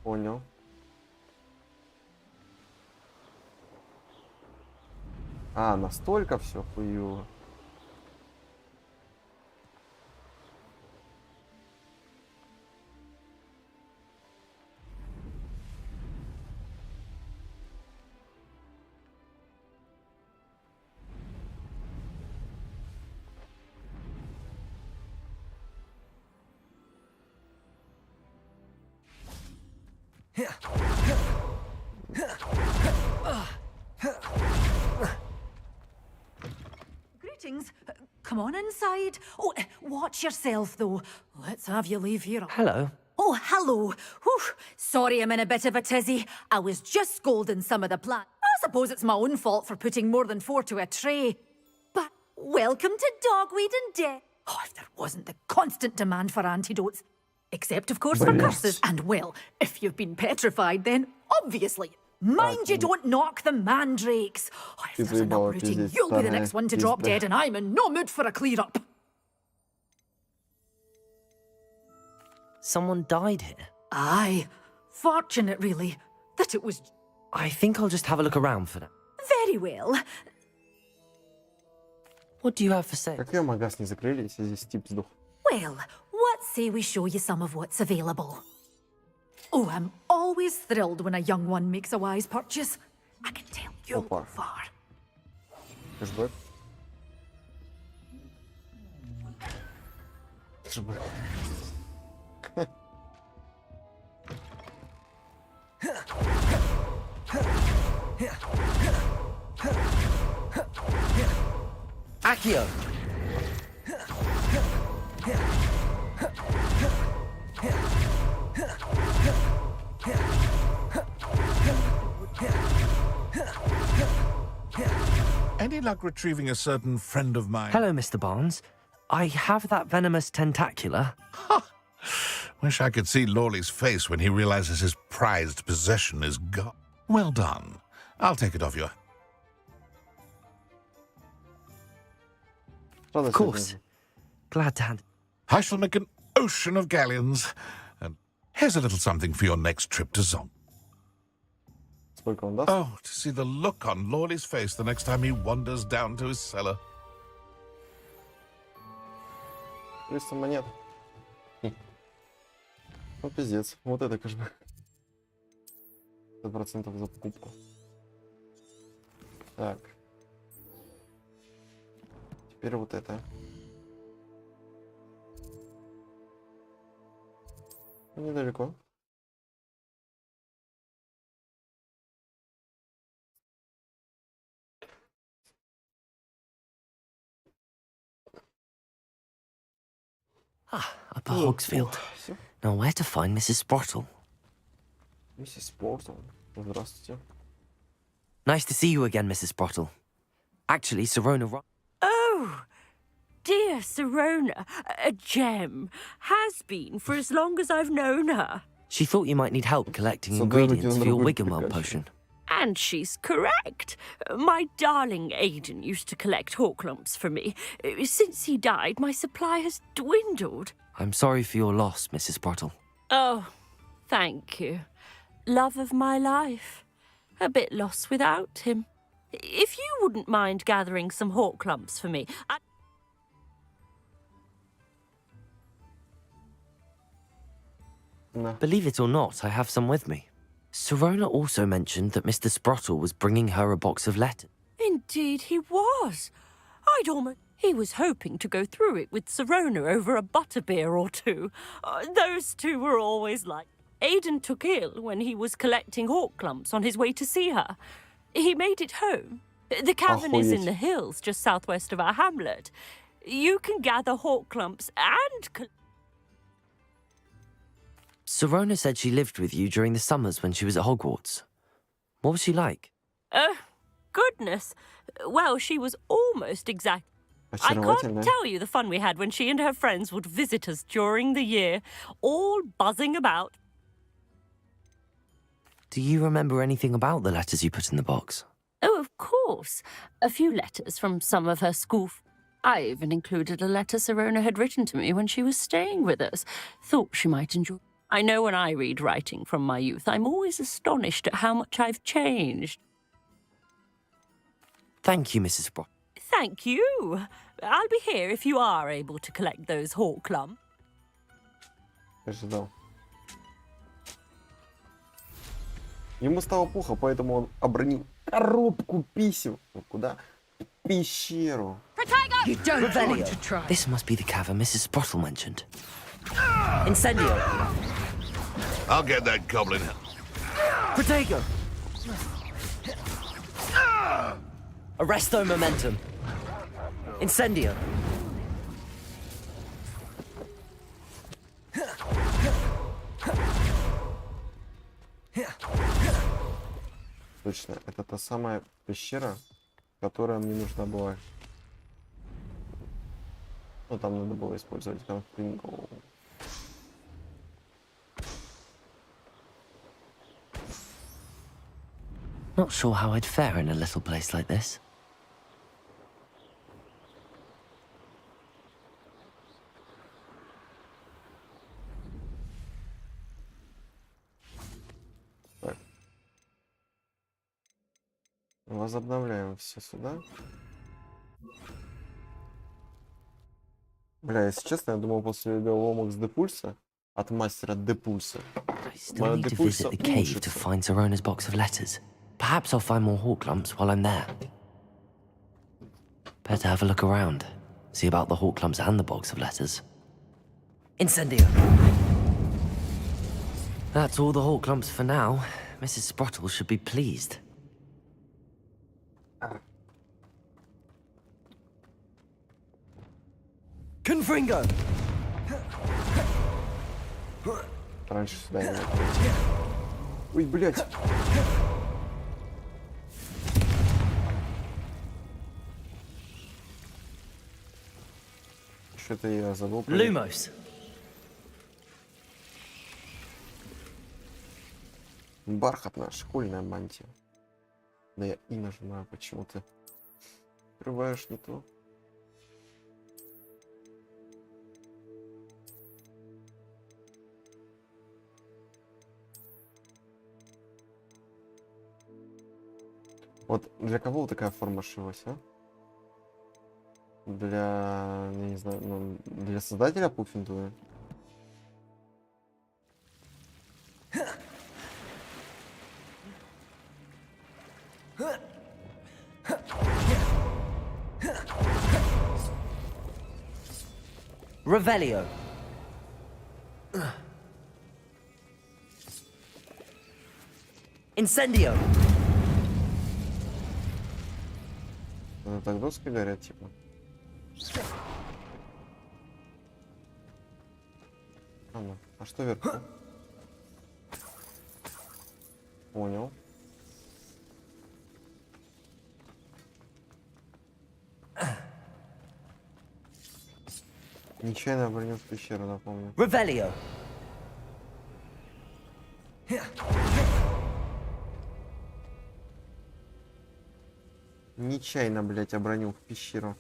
Понял. А, настолько все хуёво. Greetings. Come on inside. Oh, watch yourself, though. Let's have you leave here. Hello. Oh, hello. Whew. Sorry I'm in a bit of a tizzy. I was just scolding some of the plant. I suppose it's my own fault for putting more than 4 to a tray. But welcome to Dogweed and Death. Oh, if there wasn't the constant demand for antidotes. Except, of course, for curses. And, well, if you've been petrified, then obviously. Mind you don't knock the mandrakes. Oh, if there's an uprooting, you'll be the next one to drop dead, and I'm in no mood for a clear-up. Someone died here. Aye. Fortunate, really, that it was... I think I'll just have a look around for now. Very well. What do you have for sale? Как ее магаз не закрыли, если здесь тип сдох? Well, what say we show you some of what's available? Oh, I'm always thrilled when a young one makes a wise purchase. I can tell you'll go far. Кэшбэк. Кэшбэк. Accio! Any luck retrieving a certain friend of mine? Hello, Mr. Barnes. I have that venomous tentacula. Wish I could see Lawley's face when he realizes his prized possession is gone. Well done. I'll take it off you. Of course. Glad to hand. I shall make an ocean of galleons. And here's a little something for your next trip to Zon. Oh, to see the look on Lawley's face the next time he wanders down to his cellar. 300 монет. Ну, пиздец. Вот это кэшбэк. 100% за покупку. Так. Теперь вот это. Недалеко. Up at Hogsfield. Now, where to find Mrs. Sprottle? Mrs. Sprottle. Здравствуйте. Nice to see you again, Mrs. Sprottle. Actually, Sirona... Oh, dear Sirona, a gem. Has been for as long as I've known her. She thought you might need help collecting ingredients for your Wiggenweld potion. And she's correct. My darling Aidan used to collect hawk lumps for me. Since he died, my supply has dwindled. I'm sorry for your loss, Mrs. Sprottle. Oh, thank you. Love of my life. A bit lost without him. If you wouldn't mind gathering some hawk lumps for me, Believe it or not, I have some with me. Sirona also mentioned that Mr. Sprottle was bringing her a box of letters. Indeed he was. I'd almost... He was hoping to go through it with Sirona over a butterbeer or two. Those two were always like... Aidan took ill when he was collecting hawk clumps on his way to see her. He made it home. The cavern is in the hills just southwest of our hamlet. You can gather hawk clumps and... Sirona said she lived with you during the summers when she was at Hogwarts. What was she like? Goodness. Well, she was almost exact. I can't tell you the fun we had when she and her friends would visit us during the year, all buzzing about. Do you remember anything about the letters you put in the box? Oh, of course. A few letters from some of her school... I even included a letter Sirona had written to me when she was staying with us. Thought she might enjoy... I know when I read writing from my youth, I'm always astonished at how much I've changed. Thank you, Mrs. Sprott. Thank you. I'll be here if you are able to collect those hawk clumps. Ожидал. Ему стало плохо, поэтому он обронил коробку писем. Куда? Пещеру. You don't want to try. This must be the cavern Mrs. Sprottle mentioned. Incendio. I'll get that goblin. Protego. Arresto momentum. Incendio. Точно, это та самая пещера, которая мне нужна была. Ну, там надо было использовать конфлингл. Not sure how I'd fare in a little place like this. Так. Возобновляем все сюда. Бля, если честно, я думал после головоломок с Депульса, от мастера Депульса, Still need to visit the cave to find Zerona's box of letters. Perhaps I'll find more hawk lumps while I'm there. Better have a look around. See about the hawk lumps and the box of letters. Incendio. That's all the hawk lumps for now. Mrs. Sprottle should be pleased. Confringo. Раньше сюда не надо. Ой, блядь. Что-то я забыл. Lumos. Бархатная школьная мантия. Да я и нажимаю почему-то. Открываешь не то. Вот для кого такая форма шилась, а? Для, я не знаю, ну, для создателя Пуффиндуя? Revelio. Incendio. Это так доски горят, типа. А что вверху? Понял. Нечаянно обронил в пещеру, напомню. Revelio. Нечаянно, блять, обронил в пещеру.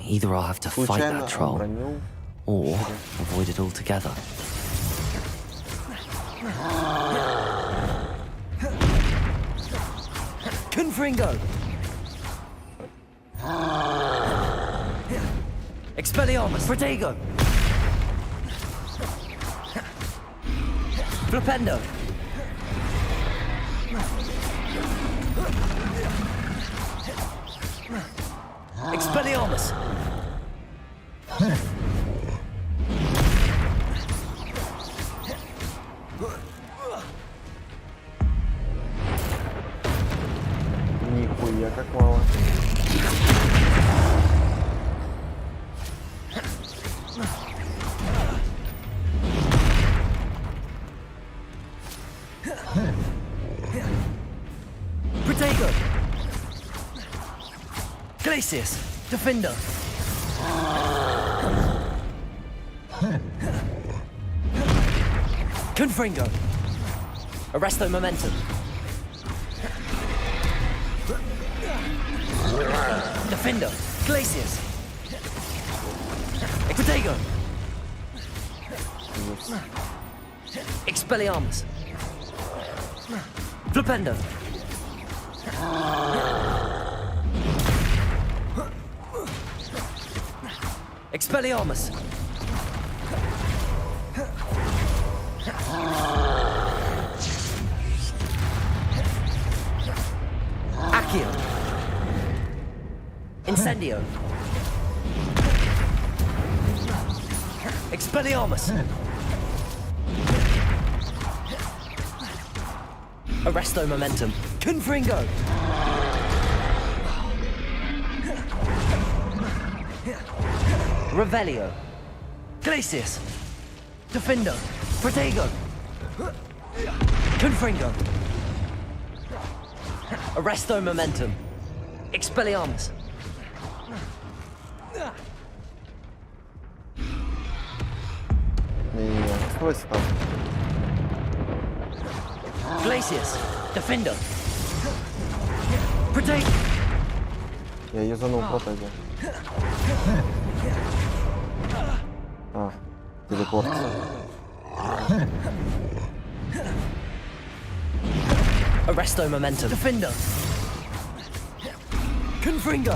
Either I'll have to fight that troll, or avoid it altogether. Confringo. Expelliarmus. Protego. Flipendo. Expelliarmus. Нихуя как мало. Protego. Glacius, Defender. Confringo. Arresto Momentum. Defender. Glacius. Protego. Expelliarmus. Flipendo. Expelliarmus. Accio. Incendio. Expelliarmus. Arresto Momentum. Confringo. Revelio. Glacius. Defendo. Protego. Confringo. Arresto Momentum. Expelliarmus. Стой там. Glacius. Defender. Protego. Я юзанул протеги. А, телепорт. Arresto Momentum. Defender. Confringo.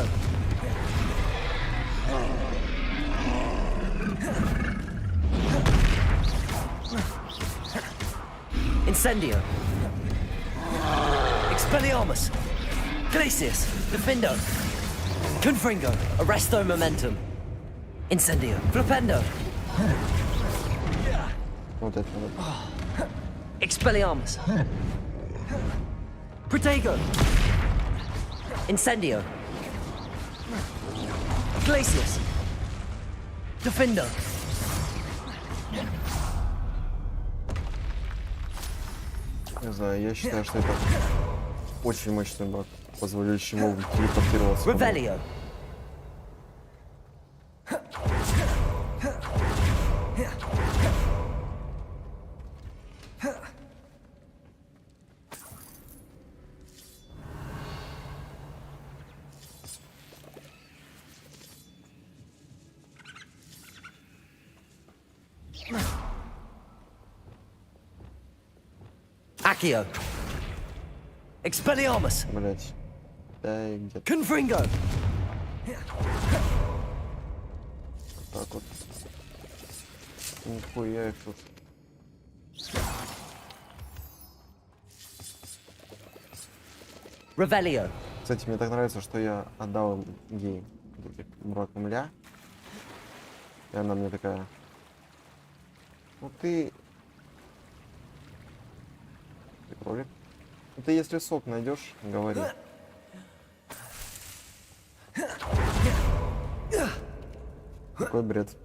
Incendio. Expelliarmus. Glacius. Defendo. Confringo. Arresto Momentum. Incendio. Flipendo. Вот это вот. Expelliarmus. Protego. Incendio. Glacius. Defender. Не знаю, я считаю, что это очень мощный баг, позволяющий ему телепортироваться. Revelio. Accio. Expelliarmus. Блять. Да и где-то. Confringo. Так вот. Нихуя их тут. Revelio. Кстати, мне так нравится, что я отдал ей мраком ля. И она мне такая. Ну ты... Ты кролик. Ну ты если сок найдешь, говори. Какой бред.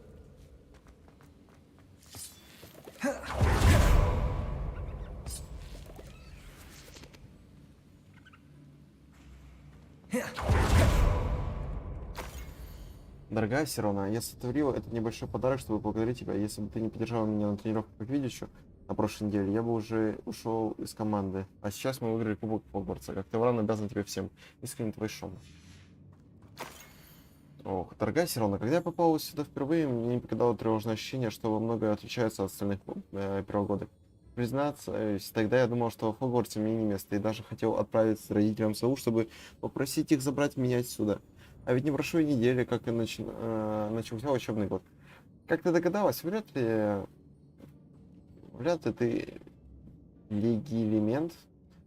Дорогая Сирона, я сотворил этот небольшой подарок, чтобы поблагодарить тебя. Если бы ты не поддержала меня на тренировках по квиддичу на прошлой неделе, я бы уже ушел из команды. А сейчас мы выиграли Кубок Хогвартса. Как Тавран обязан тебе всем. Искренне твой Шон. Ох, дорогая Сирона, когда я попал сюда впервые, мне не покидало тревожное ощущение, что во многое отличается от остальных первогодок. Признаться, тогда я думал, что в Хогвартсе мне не место, и даже хотел отправиться родителям в Сеул, чтобы попросить их забрать меня отсюда. А ведь не прошло и недели, как и начался учебный год. Как ты догадалась, вряд ли ты легилимент,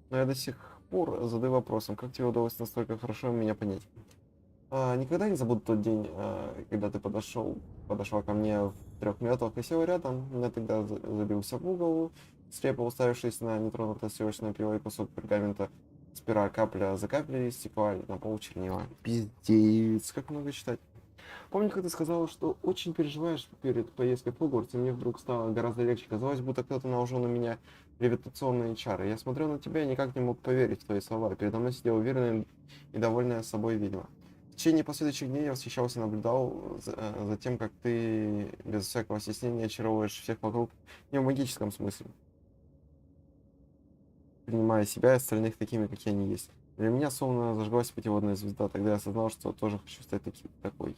но я до сих пор задаю вопросом, как тебе удалось настолько хорошо меня понять. Никогда не забуду тот день, когда ты подошла ко мне в 3 метрах и села рядом. Я тогда забился в угол, слепо уставившись на нетронутое сливочное пиво и кусок пергамента. С пера капля за каплей стекла на пол чернила. Пиздец, как много читать. Помню, как ты сказала, что очень переживаешь перед поездкой в Hogwarts, и мне вдруг стало гораздо легче. Казалось, будто кто-то наложил на меня левитационные чары. Я смотрел на тебя и никак не мог поверить в твои слова. Передо мной сидела уверенная и довольная собой ведьма. В течение последующих дней я восхищался и наблюдал за тем, как ты без всякого стеснения очаровываешь всех вокруг, не в магическом смысле, принимая себя и остальных такими, какие они есть. Для меня словно зажглась путеводная звезда, тогда я осознал, что тоже хочу стать такой.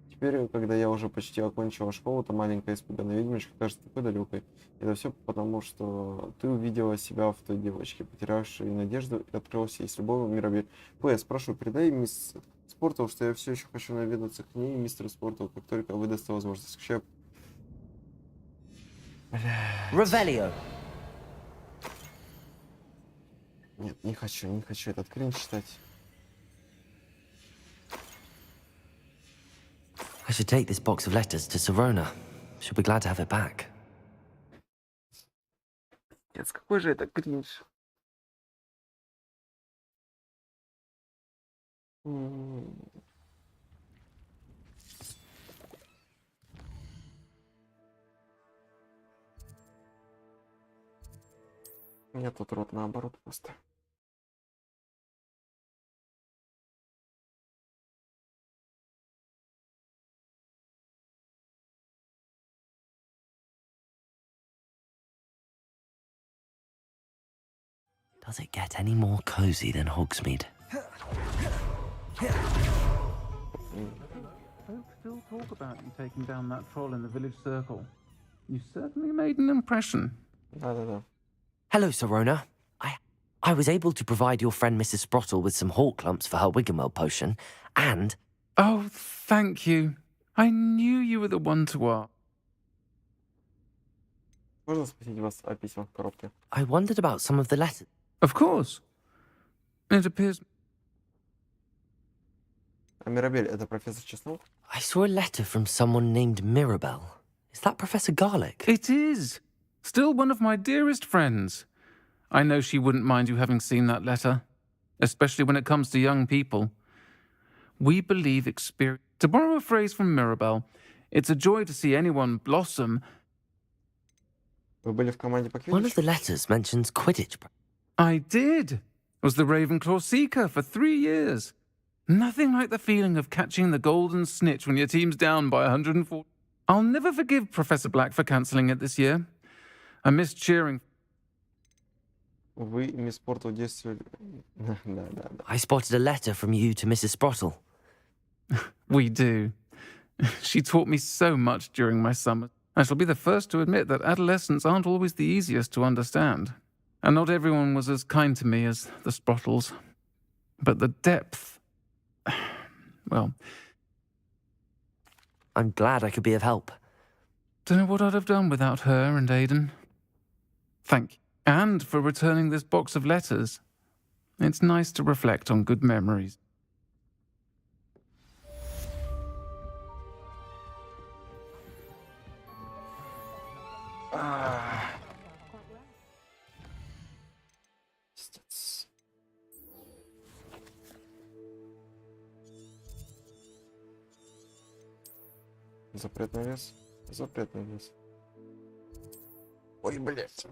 Теперь, когда я уже почти окончила школу, то маленькая испуганная ведьмочка кажется такой далекой. Это все потому, что ты увидела себя в той девочке, потерявшей надежду, и открылся ей с любовью Миробель. П.С. Прошу, передай мисс Спорту, что я все еще хочу наведаться к ней, мистеру Спорту, как только выдастся возможность. К счастью... Revelio. Нет, не хочу этот кринж читать. I should take this box of letters to Serona. She'll be glad to have it back. Нет, какой же это кринж? Нет, тут рот наоборот просто. Does it get any more cozy than Hogsmeade? Folks still talk about you taking down that troll in the village circle. You certainly made an impression. Hello, Serona. I was able to provide your friend Mrs. Sprottle with some hawk lumps for her Wiggenweld potion, and... Oh, thank you. I knew you were the one to ask. Можно спросить вас о письмах в коробке? I wondered about some of the letters. Of course. It appears... А Мирабель, это профессор Чеснок? I saw a letter from someone named Mirabelle. Is that Professor Garlick? It is. Still one of my dearest friends. I know she wouldn't mind you having seen that letter, especially when it comes to young people. We believe experience... To borrow a phrase from Mirabelle, it's a joy to see anyone blossom. Вы были в команде по Quidditch? One of the letters mentions Quidditch. I did. Was the Ravenclaw Seeker for 3 years. Nothing like the feeling of catching the golden snitch when your team's down by 140. I'll never forgive Professor Black for cancelling it this year. I missed cheering. Вы, мисс Спорту, действовали... Да. I spotted a letter from you to Mrs. Sprottle. We do. She taught me so much during my summer. I shall be the first to admit that adolescents aren't always the easiest to understand. And not everyone was as kind to me as the Sprottles. But the depth... Well... I'm glad I could be of help. Don't know what I'd have done without her and Aidan. Thank you. And for returning this box of letters. It's nice to reflect on good memories. Запретный лес. Запретный лес. Ой, блядь.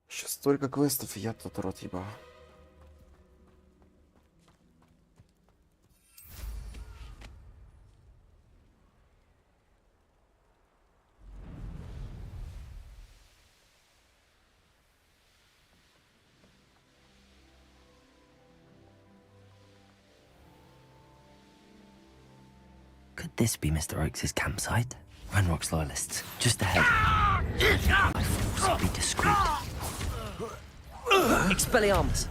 Сейчас столько квестов, я тут рот ебал. Could this be Mr. Oakes' campsite? Ranrock's loyalists, just ahead. I force be discreet. Expelliarmus!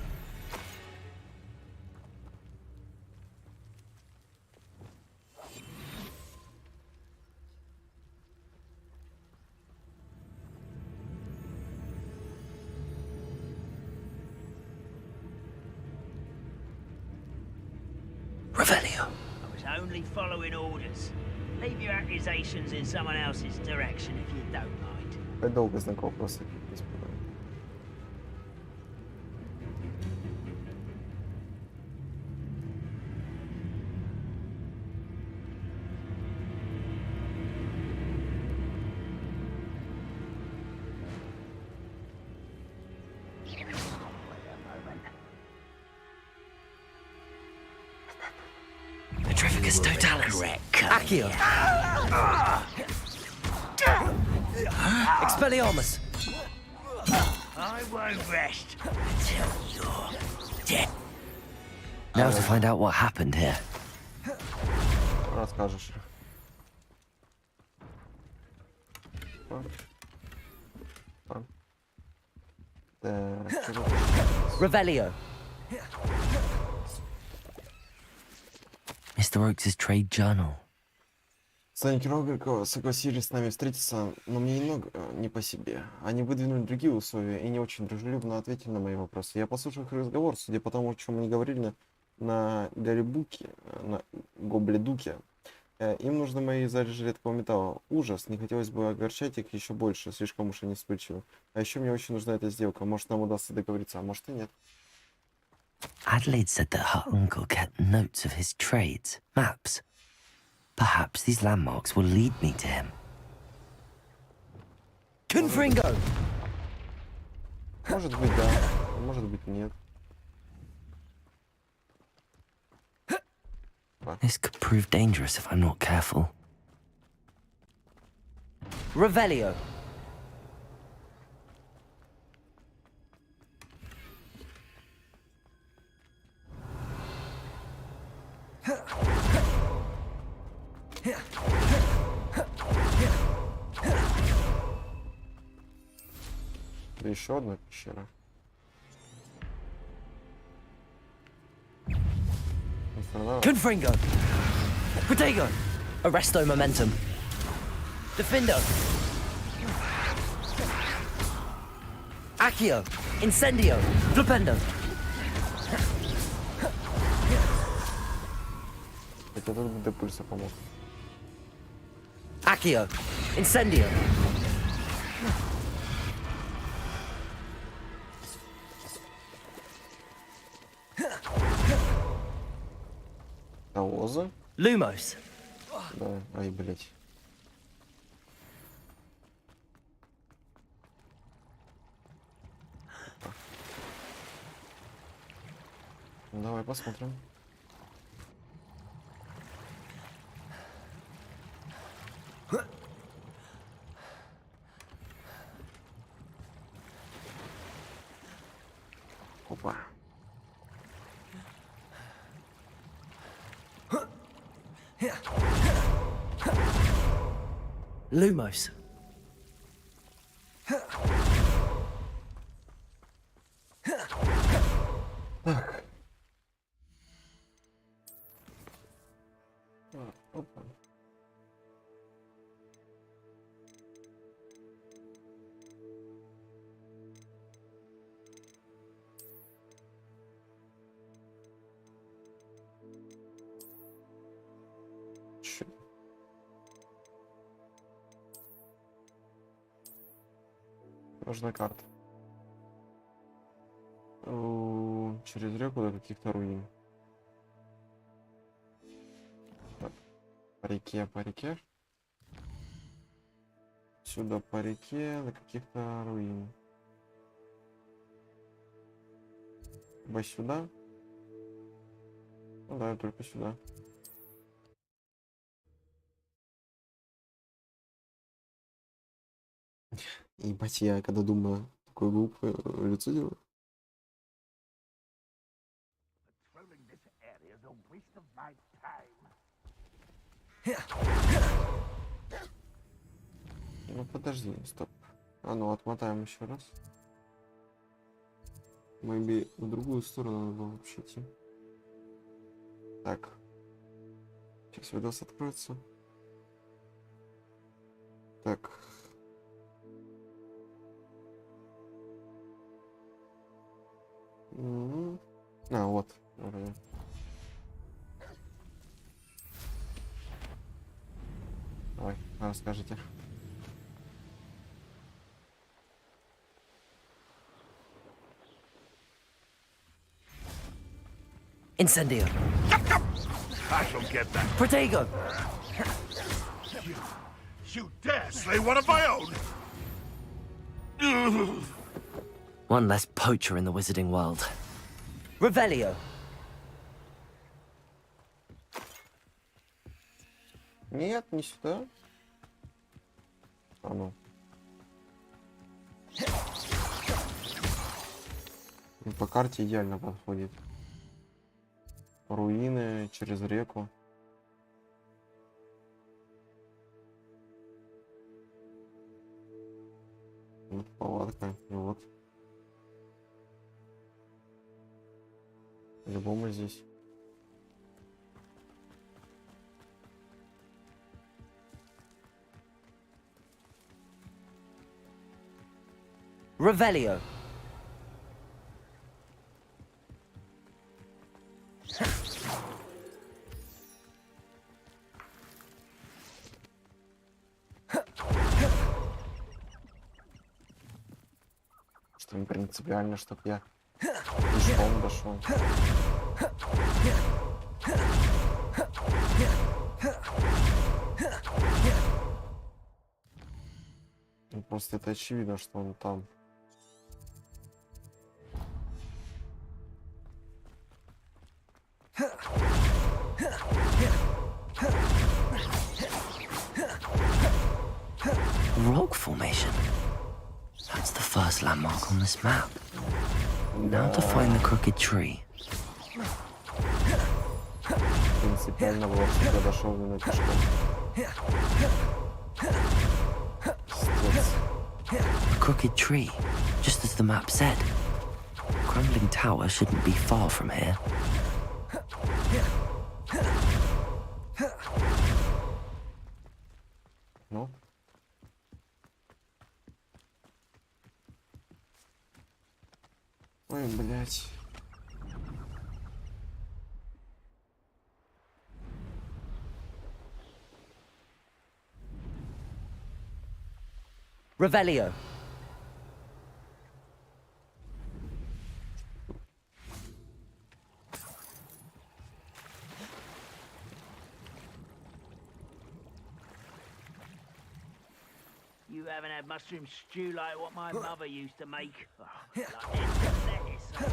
Revelio. I was only following orders. Leave your accusations in someone else's direction if you don't mind. Я долго знаком просто без проблем. Focus Totalis. Accio. Expelliarmus. I won't rest until you're dead. Now to find out what happened here. Расскажешь. Revelio. Mr. Oakes' trade journal. Союзники Рогрика согласились с нами встретиться, но мне немного не по себе. Они выдвинули другие условия и не очень дружелюбно ответили на мои вопросы. Я послушал их разговор, судя по тому, о чем они говорили на Гарибуке, на Гобледуке. Им нужны мои залежи редкого металла. Ужас, не хотелось бы огорчать их еще больше, слишком уж они вспыльчивы. А еще мне очень нужна эта сделка. Может, нам удастся договориться, а может и нет. Adelaide said that her uncle kept notes of his trades, maps. Perhaps these landmarks will lead me to him. Confringo! Может быть, да. Может быть, нет. This could prove dangerous if I'm not careful. Revelio. Да еще одна пещера. Confringo. Protego. Arresto momentum. Defindo. Accio. Incendio. Flipendo. Это тут до пульса помог. Accio. Incendio. Таоза? Lumos. Да, ай, блять. Давай посмотрим. Опа. Lumos. Так. Опа. Чё? Нужна карта. Через реку до каких-то руин. Так. По реке. Сюда по реке до каких-то руин. Либо сюда. Ну да, только сюда. Ебать, я когда думаю, такое глупое лицо делаю. Ну подожди, стоп. А ну отмотаем еще раз. Maybe в другую сторону надо было вообще идти. Так. Сейчас видос откроется. Так. А, вот. Давай, расскажите. Incendio. I shall get that. Protego. You dare slay one of my own? One less poacher in the wizarding world. Revelio. Нет, не сюда. А ну. По карте идеально подходит. Руины через реку. Вот палатка. И вот. По-любому здесь. Revelio. Что не принципиально, чтоб я пешком дошел. Ну, просто это очевидно, что он там. Rock formation. That's the first landmark on this map. Now to find the crooked tree. Принципиально было, что я дошел именно пешком. A crooked tree, just as the map said. Crumbling tower shouldn't be far from here. Ну. Ой, блядь. Revelio. You haven't had mushroom stew like what my mother used to make. Oh, like extra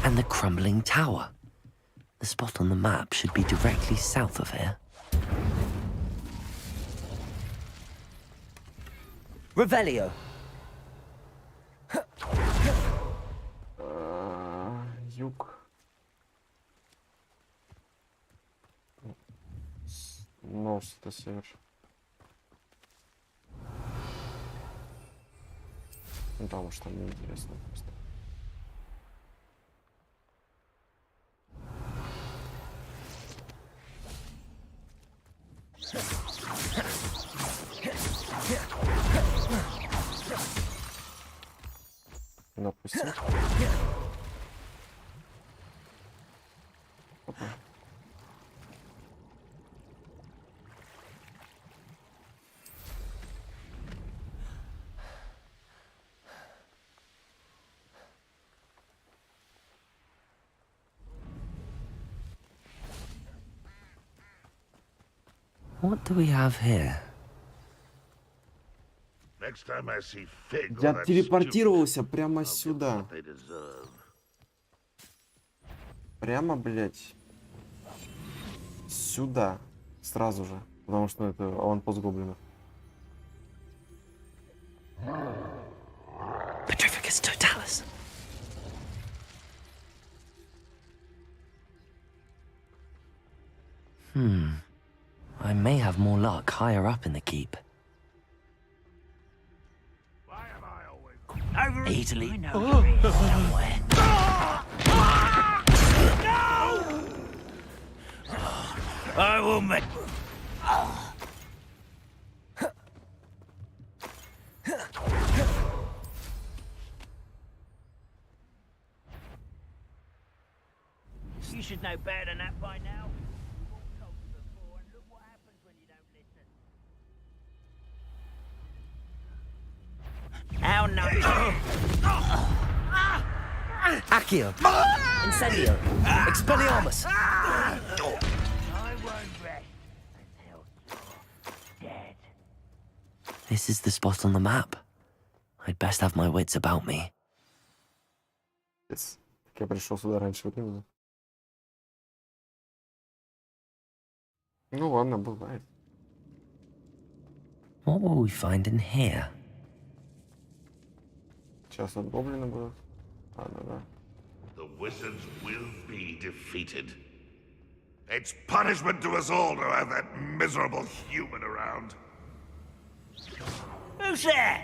And the crumbling tower. The spot on the map should be directly south of here. Revelio. Юг. Нос, это север. Ну там уж там неинтересно просто. Допустим. Опа. What do we have here? Я телепортировался прямо сюда. Прямо, блять. Сюда. Сразу же. Потому что это аванпост гоблинов. Petrificus totalis. I may have more luck higher up in the keep. Over Easily. I know there is somewhere. No! I will make. You should know better than that by now. You've all told me before, and look what happens when you don't listen. How nice. Accio. Incendio. Expelliarmus. I won't rest until you're dead. This is the spot on the map. I'd best have my wits about me. Yes. Так я пришел сюда раньше времени. Ну ладно, бывает. What will we find in here? Сейчас от гоблина будут. Ладно, да. The wizards will be defeated. It's punishment to us all to have that miserable human around. Who's there?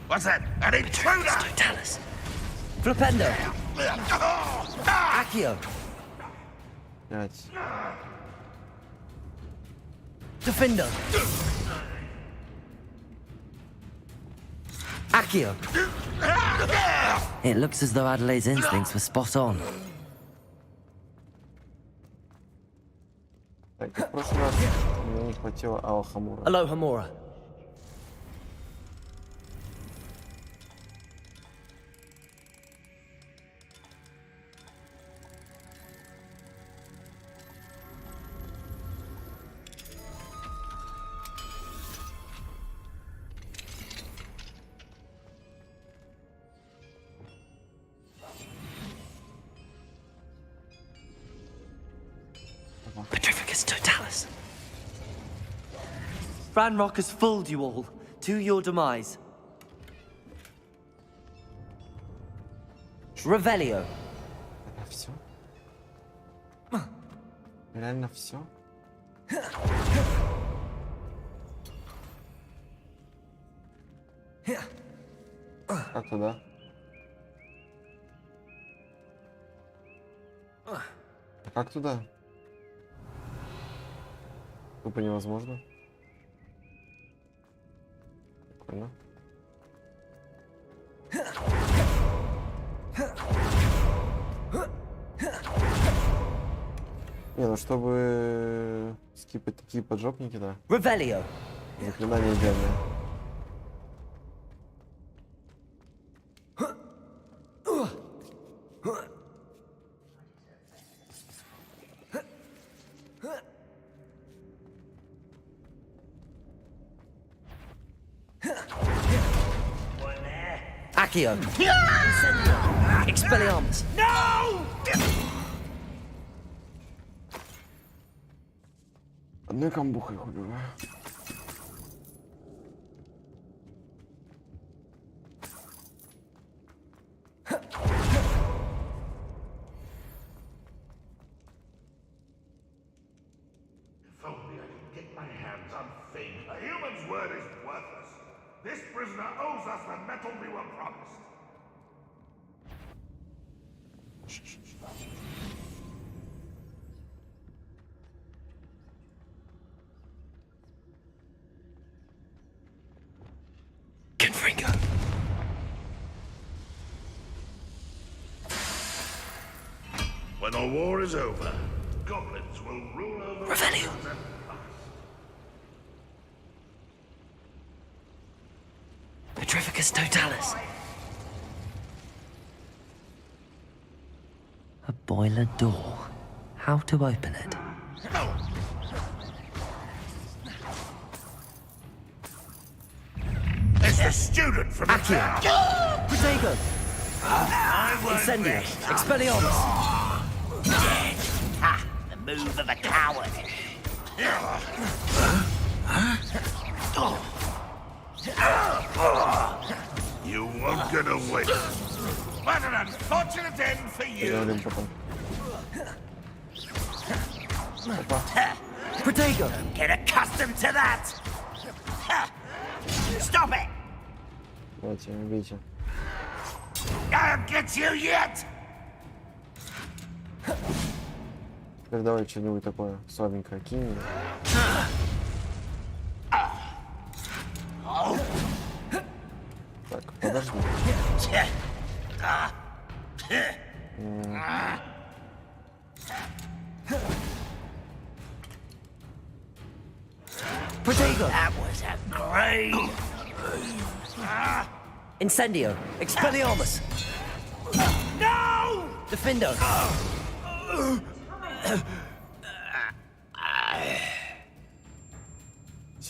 What's that? An intruder! Tell us. Flipendo! Accio! 5. Defender! Accio! It looks as though Adelaide's instincts were spot on. Так, в прошлый раз мне не хватило Алхамура. Alohomora. Petrificus totalis. Ranrock has fooled you all, to your demise. Revelio. Это все? Реально все? Как туда? Как туда? Тупо невозможно. Прикольно. Не, ну чтобы скипать такие поджопники, да. Revelio. Заклинание идеальное. Accio. Expelliarmus. No! Одной камбухой хоть бы. If only I could get my hands on Fate. A human's word is worthless. This prisoner owes us the metal we were promised. Confringo. When the war is over, goblins will rule over Revelio. us and Petrificus totalis. A boiler door. How to open it? It's the student from the town. Protego. I won't Incendio. vex. Expelliarmus. Dead. Ha! The move of a coward. You won't get away. What an unfortunate end for you. Перевалим потом. Опа. Protego. Get accustomed to that. Ha! Stop it! Давайте, убейте. I'll get you yet! Теперь давай что-нибудь такое слабенькое кинем. Так, подожди. Protego. That was a great... Incendio. Expelliarmus. No! Defendo.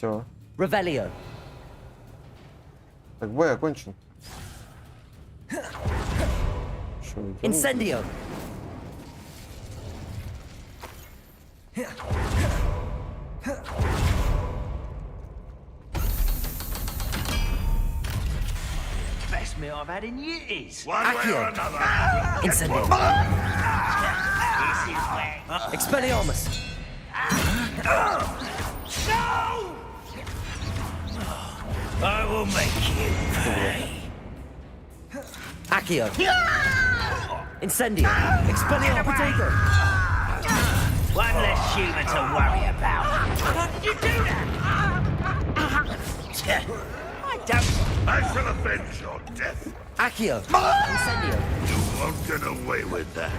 Все. Revelio. Так, бой окончен. Incendio. Best meal I've had in years. One way or another. Incendio. This is where... Expelliarmus. No! I will make you pay. Accio. Incendio. Expelliarmus. Potato. One less human to worry about. How did you do that? I don't... I shall avenge your death. Accio. Incendio. You won't get away with that.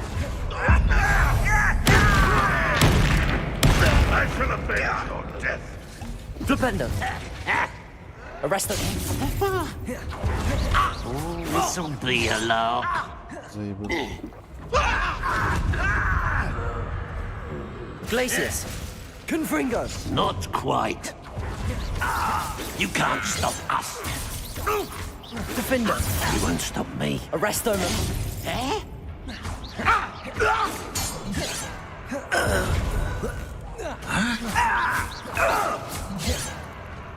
I shall avenge your death. Flipendo. Arresto. This'll be a lark. Glacius. Confringo. Not quite. You can't stop us. Defender. You won't stop me. Arresto. Eh?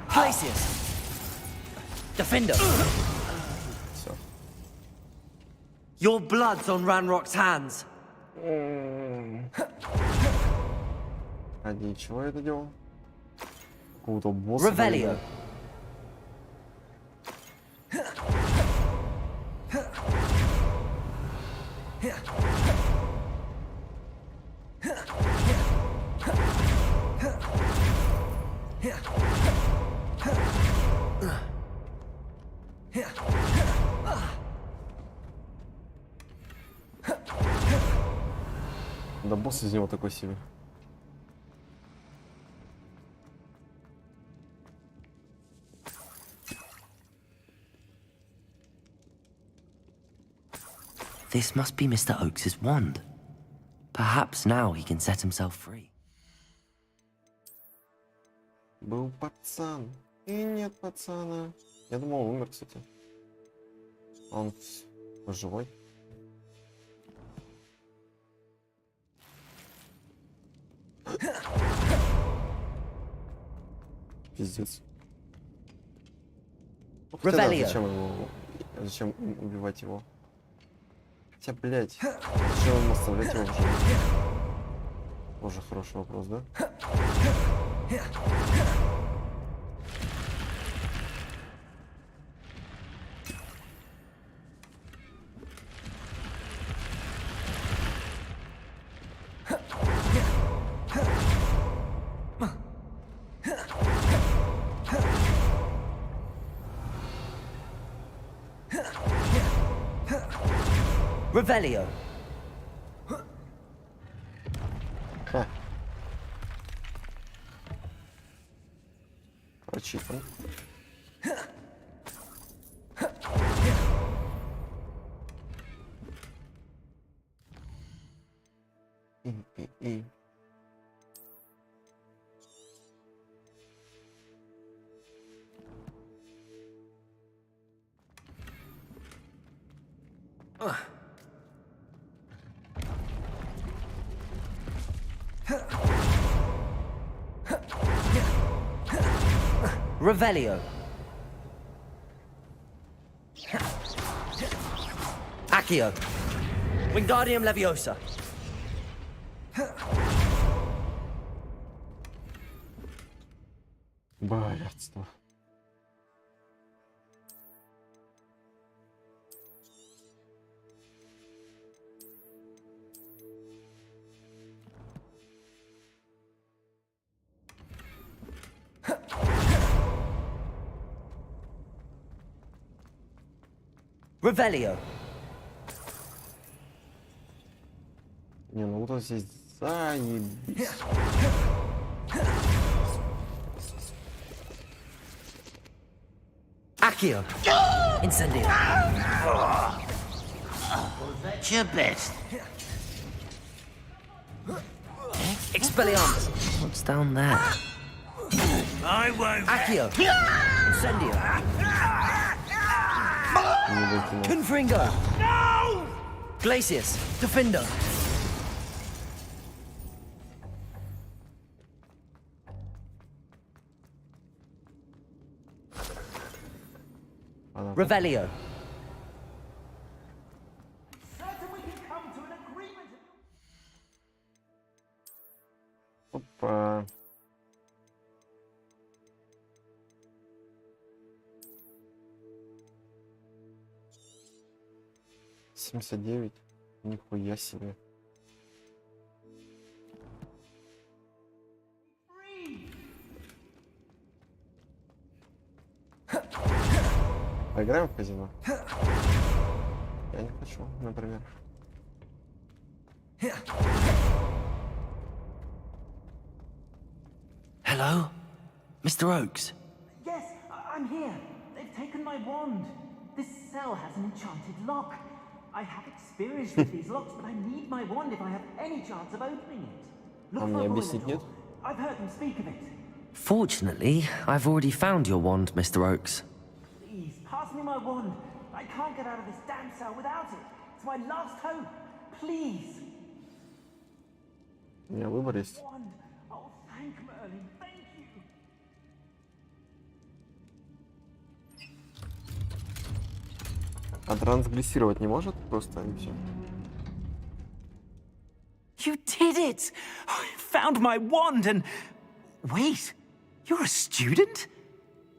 Glacius. Defender. Your blood's on Ranrock's hands. Ради чего я это делал? Какого-то босса. Revelio. Да босс из него такой себе. This must be Mr. Oakes's wand. Perhaps now he can set himself free. Был пацан. И нет пацана. Я думал, он умер, кстати. Он живой. Пиздец. Хотя, зачем убивать его? Хотя, блядь, зачем оставлять его в живых? Тоже хороший вопрос, да? Revelio. Прочитан. И. Revelio. Accio. Wingardium Leviosa. Блядство. Revelio. Не, ну вот здесь заебись. Accio. Incendio. That's your best. Expelliarmus. What's down there? I won't. Accio. Incendio. Confringo. No! Glacius. Defender. Revelio. Опа. $79. Нихуя себе. Поиграем в казино? Я не хочу, например. Hello? Mr. Oakes? Yes, I'm here. They've taken my wand. This cell has an enchanted lock. I have experience with these locks, but I need my wand if I have any chance of opening it. Look for a door. I've heard them speak of it. Fortunately, I've already found your wand, Mr. Oakes. Please, pass me my wand. I can't get out of this damn cell without it. It's my last hope. Please. У меня выбор есть. Wand. Oh, thank Merlin. Thank you. А трансгрессировать не может? Просто и все. You did it! I found my wand and... Wait, you're a student?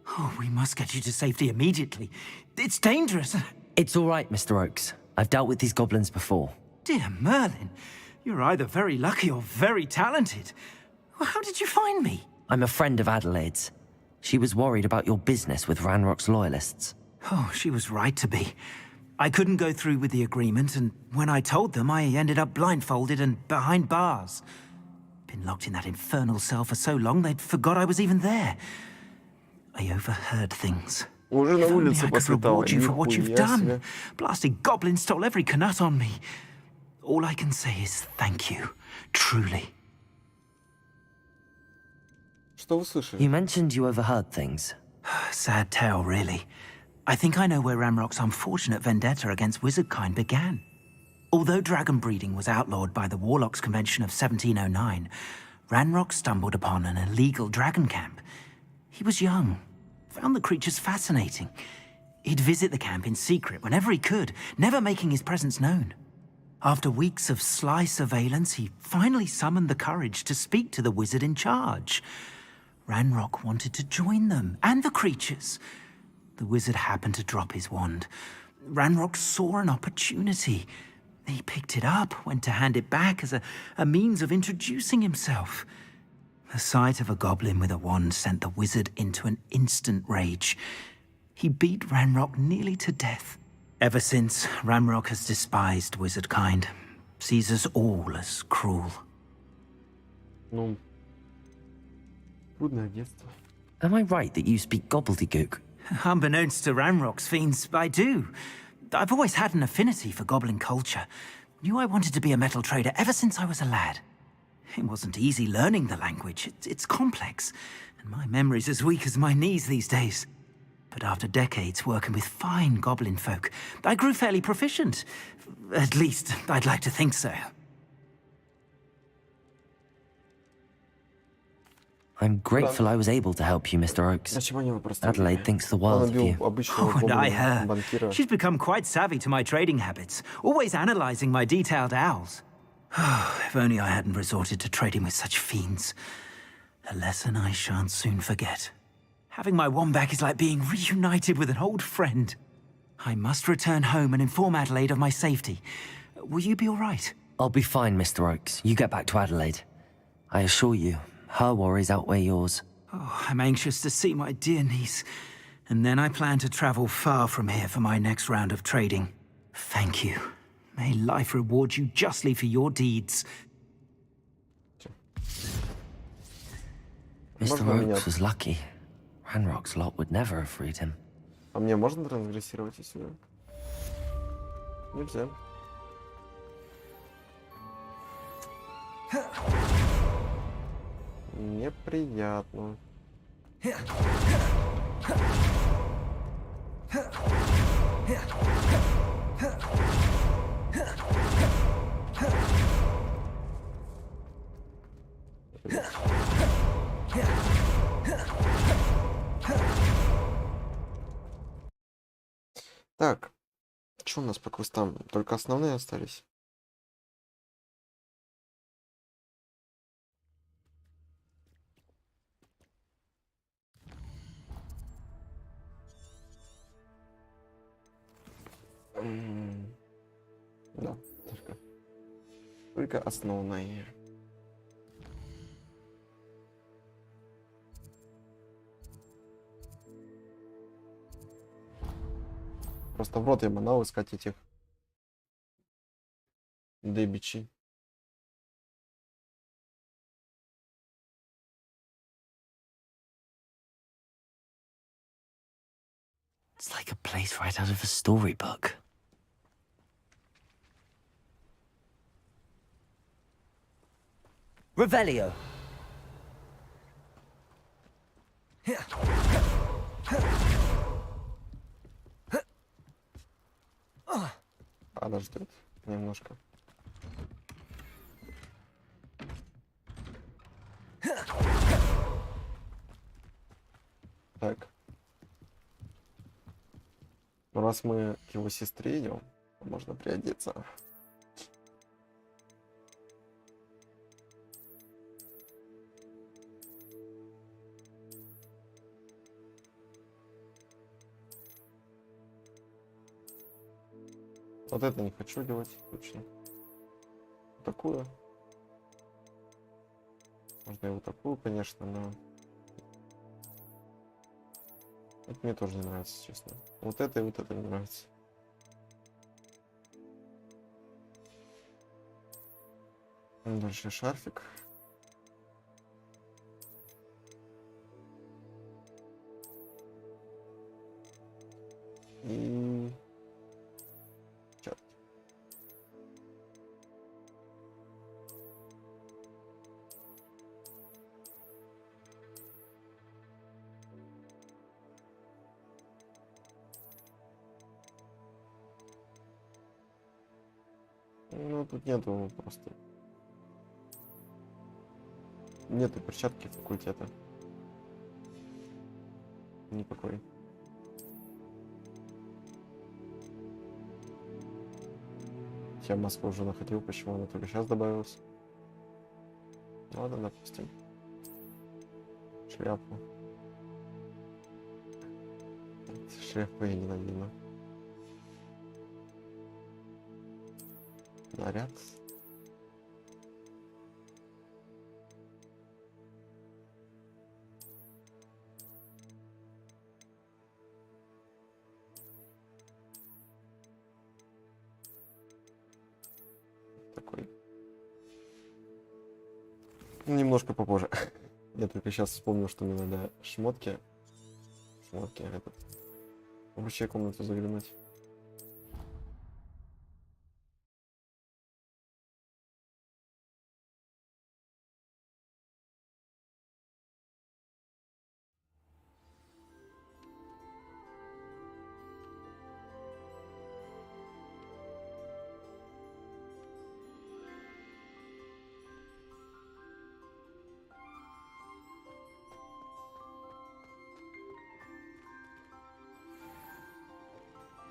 Oh, we must get you to safety immediately. It's dangerous. It's all right, Mr. Oakes. I've dealt with these goblins before. Dear Merlin, you're either very lucky or very talented. How did you find me? I'm a friend of Adelaide's. She was worried about your business with Ranrock's loyalists. Oh, she was right to be. I couldn't go through with the agreement, and when I told them, I ended up blindfolded and behind bars. Been locked in that infernal cell for so long, they'd forgot I was even there. I overheard things. Уже на улице I could reward you for what you've Нихуя done. себе. Blasted goblin stole every canut on me. All I can say is thank you, truly. Что вы слышали? You mentioned you overheard things. Sad tale, really. I think I know where Ranrock's unfortunate vendetta against wizardkind began. Although dragon breeding was outlawed by the Warlocks Convention of 1709, Ranrock stumbled upon an illegal dragon camp. He was young, found the creatures fascinating. He'd visit the camp in secret whenever he could, never making his presence known. After weeks of sly surveillance, he finally summoned the courage to speak to the wizard in charge. Ranrock wanted to join them, and the creatures. The wizard happened to drop his wand. Ranrock saw an opportunity. He picked it up, went to hand it back as a means of introducing himself. The sight of a goblin with a wand sent the wizard into an instant rage. He beat Ranrock nearly to death. Ever since, Ranrock has despised wizardkind, sees us all as cruel. Ну, трудное детство. Am I right that you speak gobbledygook? Unbeknownst to Ranrock's fiends, I do. I've always had an affinity for goblin culture. Knew I wanted to be a metal trader ever since I was a lad. It wasn't easy learning the language. It's complex, and my memory's as weak as my knees these days. But after decades working with fine goblin folk, I grew fairly proficient. At least, I'd like to think so. I'm grateful I was able to help you, Mr. Oakes. Adelaide thinks the world of you. Oh, and I her. She's become quite savvy to my trading habits, always analyzing my detailed owls. If only I hadn't resorted to trading with such fiends. A lesson I shan't soon forget. Having my wand back is like being reunited with an old friend. I must return home and inform Adelaide of my safety. Will you be all right? I'll be fine, Mr. Oakes. You get back to Adelaide. I assure you, her worries outweigh yours. Oh, I'm anxious to see my dear niece. And then I plan to travel far from here for my next round of trading. Thank you. May life reward you justly for your deeds. Mr. Oakes was lucky. Ranrock's lot would never have freed him. А мне можно трансгрессировать из сюда? Нельзя. Неприятно. Так, что у нас по квестам? Только основные остались. Да, только основные. Просто в рот я манал искать этих дебичи. It's like a place right out of a storybook. Revelio. Подождет немножко. Так. Ну, раз мы к его сестре идем, можно приодеться. Вот это не хочу делать, точно. Такую. Можно и вот такую, конечно, но... Это мне тоже не нравится, честно. Вот это и вот это не нравится. Дальше шарфик. И... Чат. Ну, тут нету просто... Нету перчатки факультета. Никакой. Я маску уже находил, почему она только сейчас добавилась. Ладно, допустим. Шляпу. Шляпу я ненавижу. Наряд. Такой. Немножко попозже. Я только сейчас вспомнил, что мне надо шмотки. Шмотки, этот. В общую комнату заглянуть.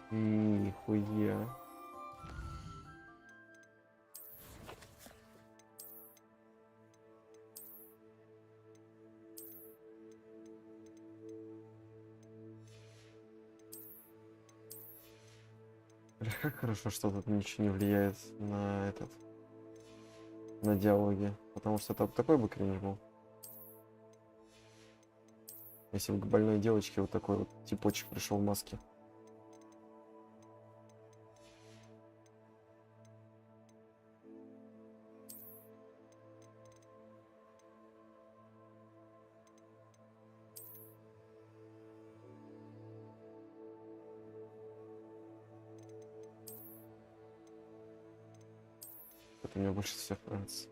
Нихуя. Как хорошо, что тут ничего не влияет на этот, на диалоги, потому что это такой бы кринж был. Если бы к больной девочке вот такой вот типочек пришел в маске. Это мне больше всех нравится.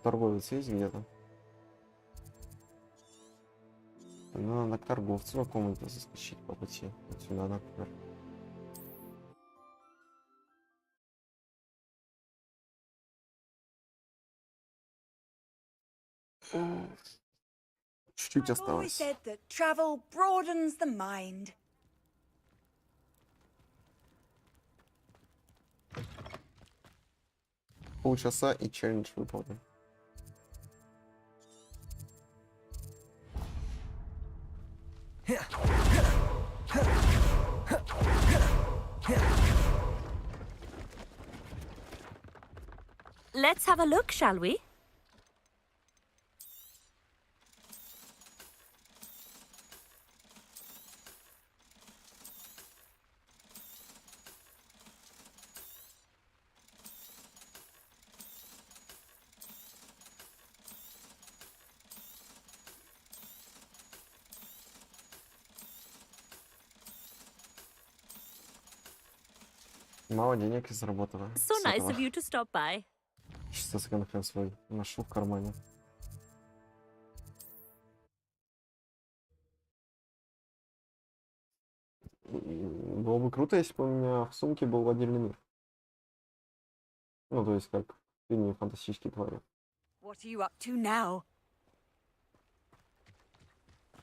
Торговец есть где-то? Ну, надо к торговцу какому-то заскочить по пути. Вот сюда, например. Чуть-чуть I've always осталось. said that travel broadens the mind. Полчаса и челлендж выполнен. Let's have a look, shall we? Мало денег заработала. So с nice этого. of you to stop by. Сейчас секонд-хенд свой ношу в кармане. Было бы круто, если бы у меня в сумке был отдельный мир. Ну, то есть, как в фильме «Фантастические твари». What are you up to now?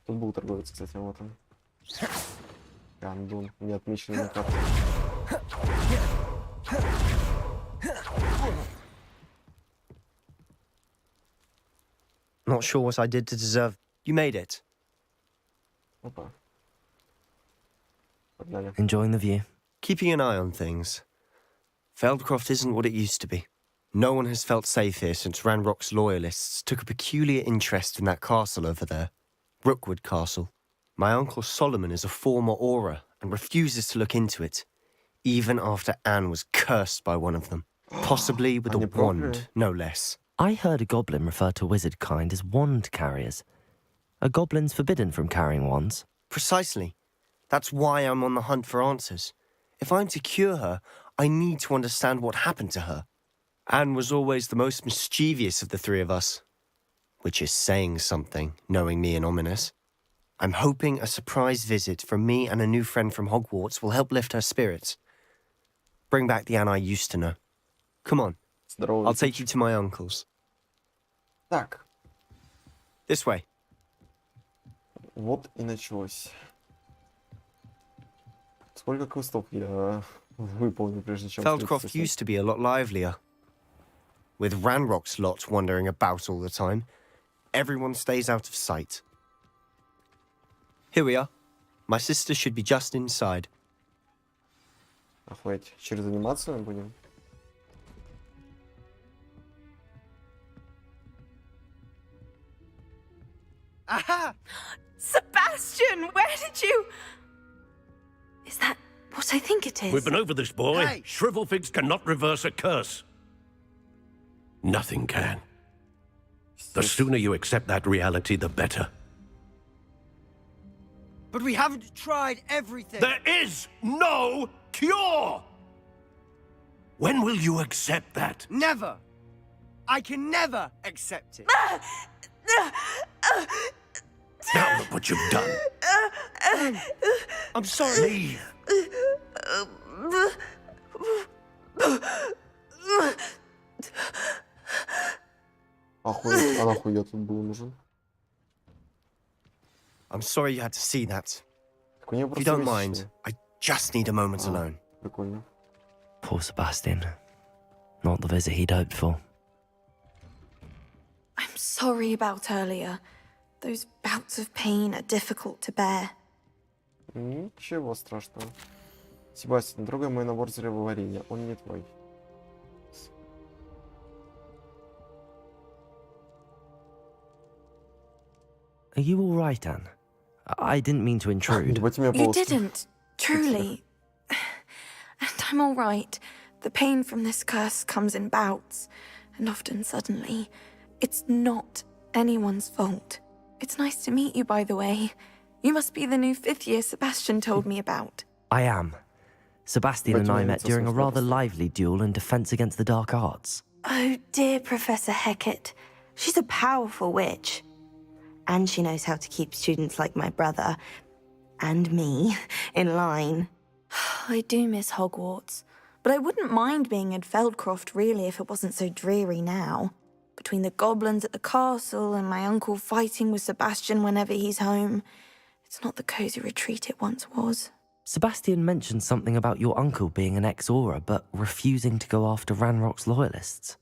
Тут был торговец, кстати, вот он. Гандун, не отмеченный на карте. Not sure what I did to deserve. You made it. Опа. Погнали. Enjoying the view? Keeping an eye on things. Feldcroft isn't what it used to be. No one has felt safe here since Ranrock's loyalists took a peculiar interest in that castle over there. Rookwood Castle. My uncle Solomon is a former Auror and refuses to look into it, even after Anne was cursed by one of them. Possibly with a wand, no less. I heard a goblin refer to wizard kind as wand carriers. Are goblins forbidden from carrying wands? Precisely. That's why I'm on the hunt for answers. If I'm to cure her, I need to understand what happened to her. Anne was always the most mischievous of the three of us. Which is saying something, knowing me and Ominous. I'm hoping a surprise visit from me and a new friend from Hogwarts will help lift her spirits. Bring back the Anne I used to know. Come on. I'll take you to my uncle's. Так. This way. Вот и началось. Сколько квестов я выполнил, прежде чем... Feldcroft used to be a lot livelier. With Ranrock's lot wandering about all the time, everyone stays out of sight. Here we are. My sister should be just inside. Охуеть, через анимацию будем? Aha! Sebastian, where did you... Is that what I think it is? We've been over this, boy. Hey. Shrivelfigs cannot reverse a curse. Nothing can. The sooner you accept that reality, the better. But we haven't tried everything. There is no cure! When will you accept that? Never. I can never accept it. Now look what you've done. I'm sorry. Leave. Охуеть, а нахуй я тут был нужен? I'm sorry you had to see that. Так у нее If you просто don't месячные. mind, I just need a moment alone. Прикольно. Poor Sebastian. Not the visit he'd hoped for. I'm sorry about earlier. Those bouts of pain are difficult to bear. Ничего страшного. Себастьян, не трогай мой набор зрелого варенья. Он не твой. Are you all right, Anne? I didn't mean to intrude. You didn't, truly. And I'm all right. The pain from this curse comes in bouts, and often suddenly. It's not anyone's fault. It's nice to meet you, by the way. You must be the new fifth year Sebastian told me about. I am. Sebastian and I met during a rather lively duel in Defense Against the Dark Arts. Oh dear, Professor Hecat. She's a powerful witch. And she knows how to keep students like my brother, and me, in line. I do miss Hogwarts, but I wouldn't mind being in Feldcroft, really, if it wasn't so dreary now. Between the goblins at the castle and my uncle fighting with Sebastian whenever he's home, it's not the cosy retreat it once was. Sebastian mentioned something about your uncle being an ex-Auror, but refusing to go after Ranrock's loyalists.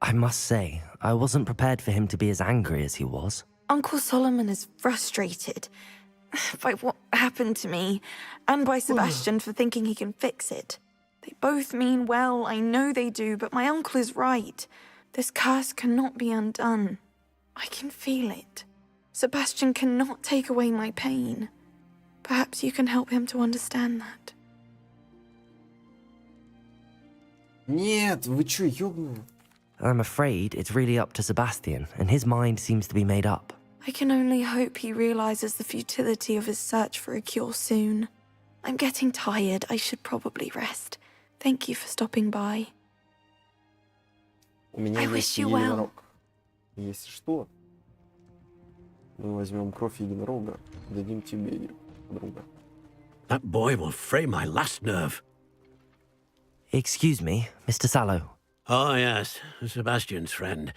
I must say, I wasn't prepared for him to be as angry as he was. Uncle Solomon is frustrated by what happened to me, and by Sebastian for thinking he can fix it. They both mean well, I know they do, but my uncle is right. This curse cannot be undone. I can feel it. Sebastian cannot take away my pain. Perhaps you can help him to understand that. Нет, вы чё, ёбаные? I'm afraid it's really up to Sebastian, and his mind seems to be made up. I can only hope he realizes the futility of his search for a cure soon. I'm getting tired. I should probably rest. Thank you for stopping by. У меня I есть wish you well. единорог. Если что, мы возьмем кровь единорога и дадим тебе ее, подруга. That boy will fray my last nerve. Excuse me, Mr. Sallow. Oh, yes, Sebastian's friend.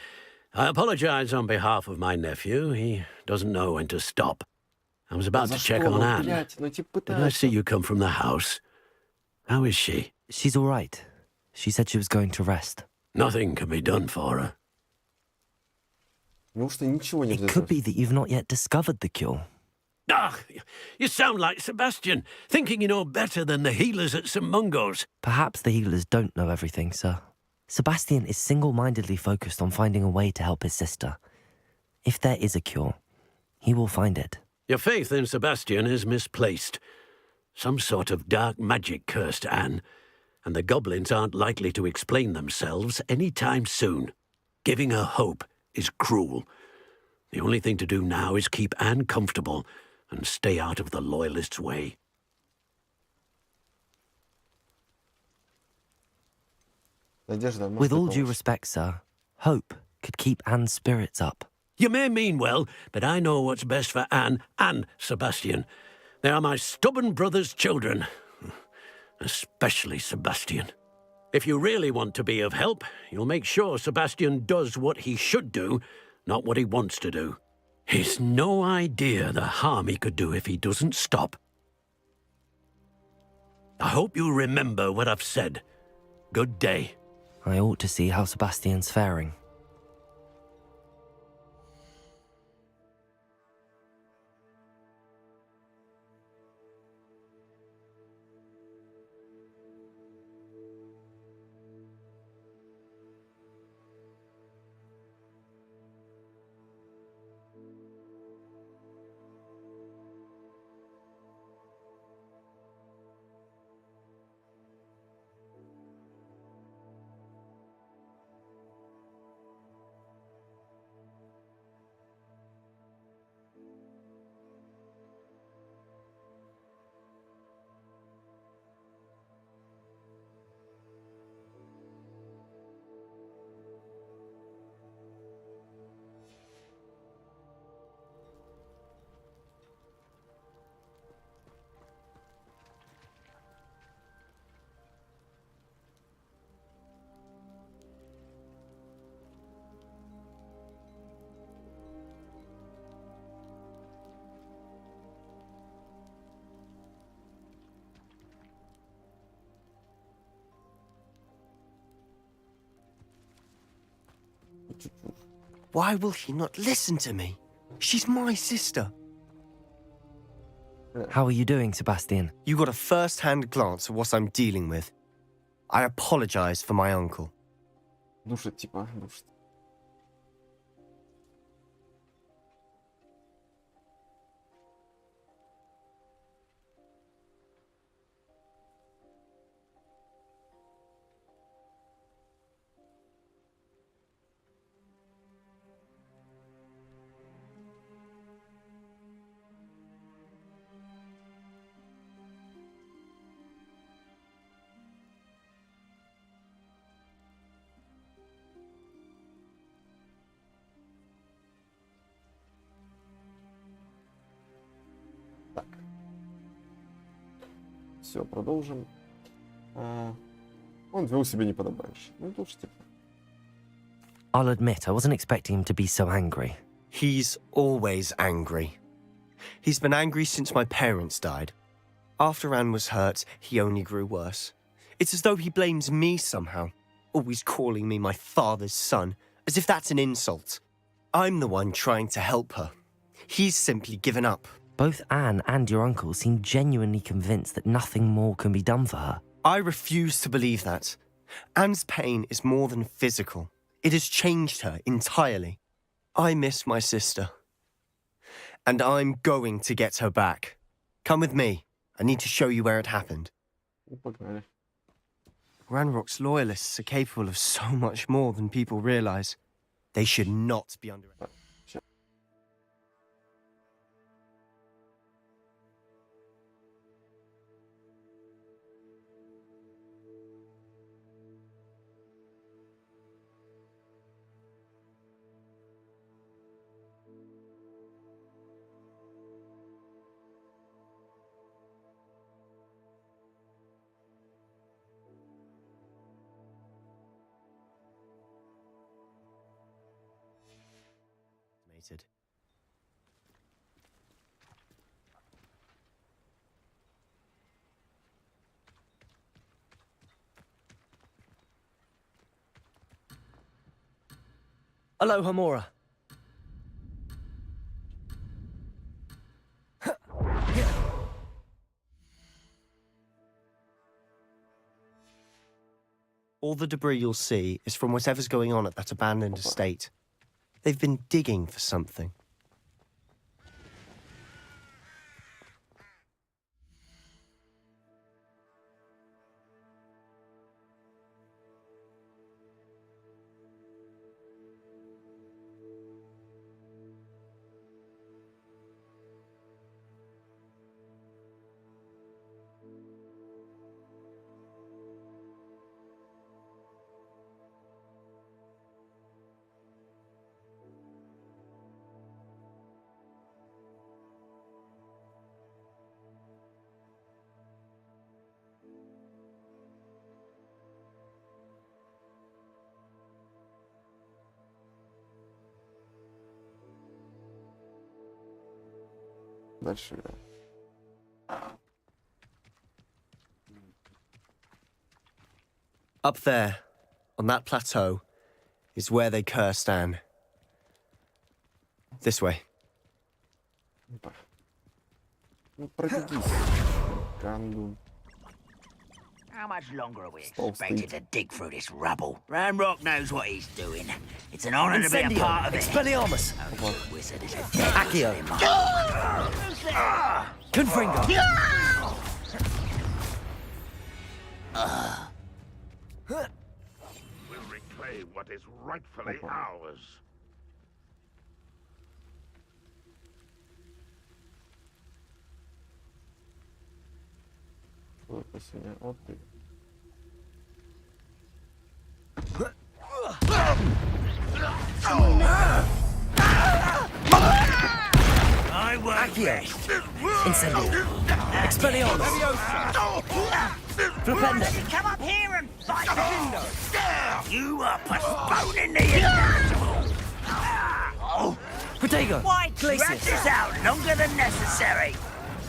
I apologize on behalf of my nephew. He doesn't know when to stop. I was about to check on Anne. Did I see you come from the house? How is she? She's all right. She said she was going to rest. Nothing can be done for her. It could be that you've not yet discovered the cure. Ah, you sound like Sebastian, thinking you know better than the healers at St. Mungo's. Perhaps the healers don't know everything, sir. Sebastian is single-mindedly focused on finding a way to help his sister. If there is a cure, he will find it. Your faith in Sebastian is misplaced. Some sort of dark magic cursed Anne, and the goblins aren't likely to explain themselves any time soon. Giving her hope is cruel. The only thing to do now is keep Anne comfortable and stay out of the Loyalists' way. With all due respect, sir, hope could keep Anne's spirits up. You may mean well, but I know what's best for Anne and Sebastian. They are my stubborn brother's children. Especially Sebastian. If you really want to be of help, you'll make sure Sebastian does what he should do, not what he wants to do. He's no idea the harm he could do if he doesn't stop. I hope you remember what I've said. Good day. I ought to see how Sebastian's faring. Why will he not listen to me? She's my sister. How are you doing, Sebastian? You got a first-hand glance at what I'm dealing with. I apologize for my uncle. Душит, типа, душит. Все, продолжим. Он вел себя неподобающе. Ну, тут типа. I'll admit, I wasn't expecting him to be so angry. He's always angry. He's been angry since my parents died. After Anne was hurt, he only grew worse. It's as though he blames me somehow, always calling me my father's son, as if that's an insult. I'm the one trying to help her. He's simply given up. Both Anne and your uncle seem genuinely convinced that nothing more can be done for her. I refuse to believe that. Anne's pain is more than physical. It has changed her entirely. I miss my sister. And I'm going to get her back. Come with me. I need to show you where it happened. Ranrock's loyalists are capable of so much more than people realize. They should not be underestimated. Aloha, Mora. All the debris you'll see is from whatever's going on at that abandoned estate. They've been digging for something. Дальше играем. Up there, on that plateau, is where they cursed Anne. This way. Ну, пробегись. Канду. How much longer are we expected to dig through this rubble? Ranrock knows what he's doing. It's an honor to be a part of it. Expelliarmus! Oh, wizard is a Accio! Confringo! We'll reclaim what is rightfully ours. Последний отдых. I won't rest. Incendio! Expelliarmus! Flipenda! Come up here and fight! You are postponing the inevitable! Protego! Why Glacius! drag this out longer than necessary?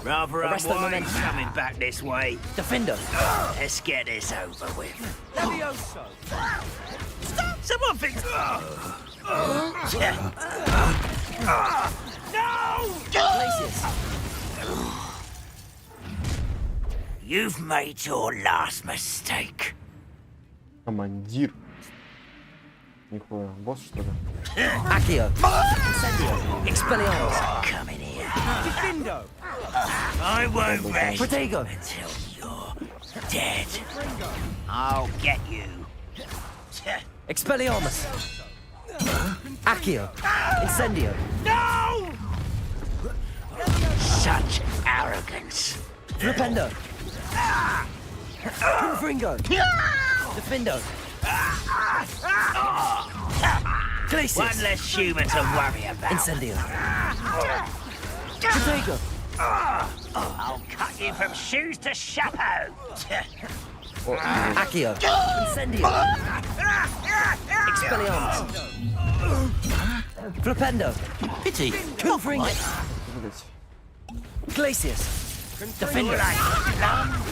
Rather Arrest the unwise momentum. coming back this way. Defender! Let's get this over with. Levioso! Stop! Someone fix... No! Glacius! You've made your last mistake. Командир. Нихуя, босс что ли? Accio! Incendio! Expelliarmus! Come in here. Defendo! I won't rest Protego! until you're dead. I'll get you. Expelliarmus! Accio! Incendio! No! Such arrogance. Flipendo! Confringo! Defendo! Glacius! One less human to worry about. Incendio! Protego! I'll cut you from shoes to chapeau. Accio. Incendio. Expelliarmus. Flipendo. Pity. Covering. Glacius. Defender.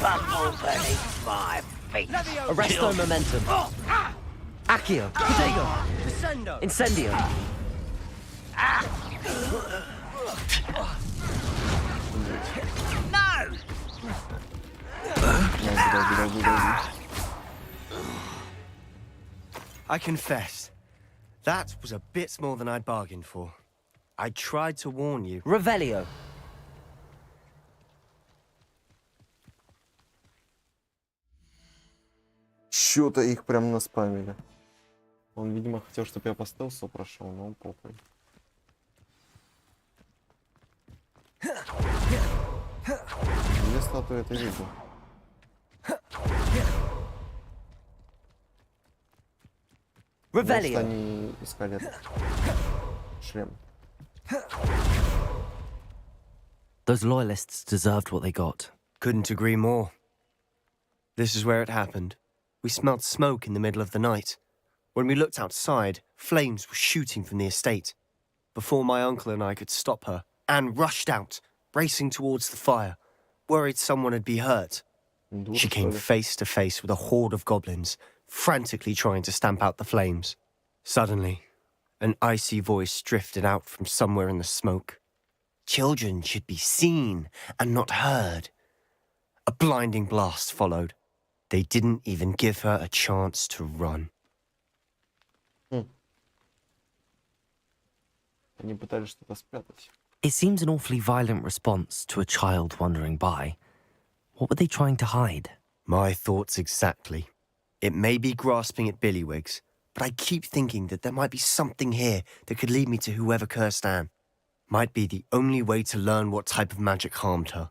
Bumble beneath my feet. Arresto Momentum. Accio. Protego. Incendio. No! I confess, that was a bit more than I'd bargained for. I tried to warn you. Revelio. Чё-то их прям наспамили. Он, видимо, хотел, чтобы я по стелсу прошел, но похуй. Где статуя это видел? Может, они искали этот шлем. Those loyalists deserved what they got. Couldn't agree more. This is where it happened. We smelled smoke in the middle of the night. When we looked outside, flames were shooting from the estate. Before my uncle and I could stop her, Anne rushed out, racing towards the fire, worried someone had been hurt. She came face to face with a horde of goblins, frantically trying to stamp out the flames. Suddenly, an icy voice drifted out from somewhere in the smoke. Children should be seen and not heard. A blinding blast followed. They didn't even give her a chance to run. Они пытались что-то спрятать. It seems an awfully violent response to a child wandering by. What were they trying to hide? My thoughts exactly. It may be grasping at Billywigs, but I keep thinking that there might be something here that could lead me to whoever cursed Anne. Might be the only way to learn what type of magic harmed her,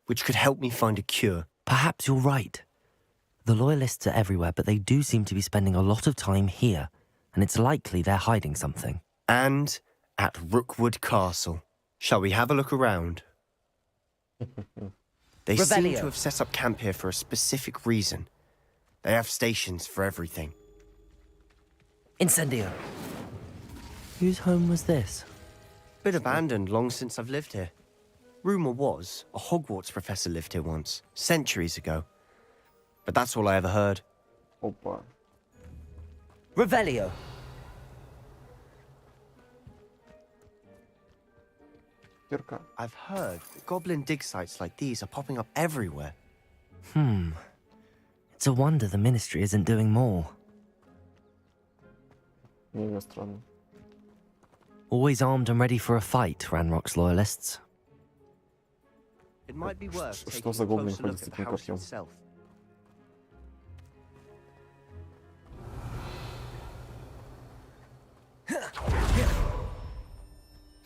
which could help me find a cure. Perhaps you're right. The loyalists are everywhere, but they do seem to be spending a lot of time here, and it's likely they're hiding something. And at Rookwood Castle. Shall we have a look around? They seem to have set up camp here for a specific reason. They have stations for everything. Incendio. Whose home was this? Been abandoned long since I've lived here. Rumour was a Hogwarts professor lived here once, centuries ago. But that's all I ever heard. Опа. Revelio. I've heard that goblin dig sites like these are popping up everywhere. It's a wonder the Ministry isn't doing more. Мега странно. Always armed and ready for a fight, Ranrock's loyalists. It might be worth taking Что за a гоблин closer look ходит с at the таким house копьем? itself.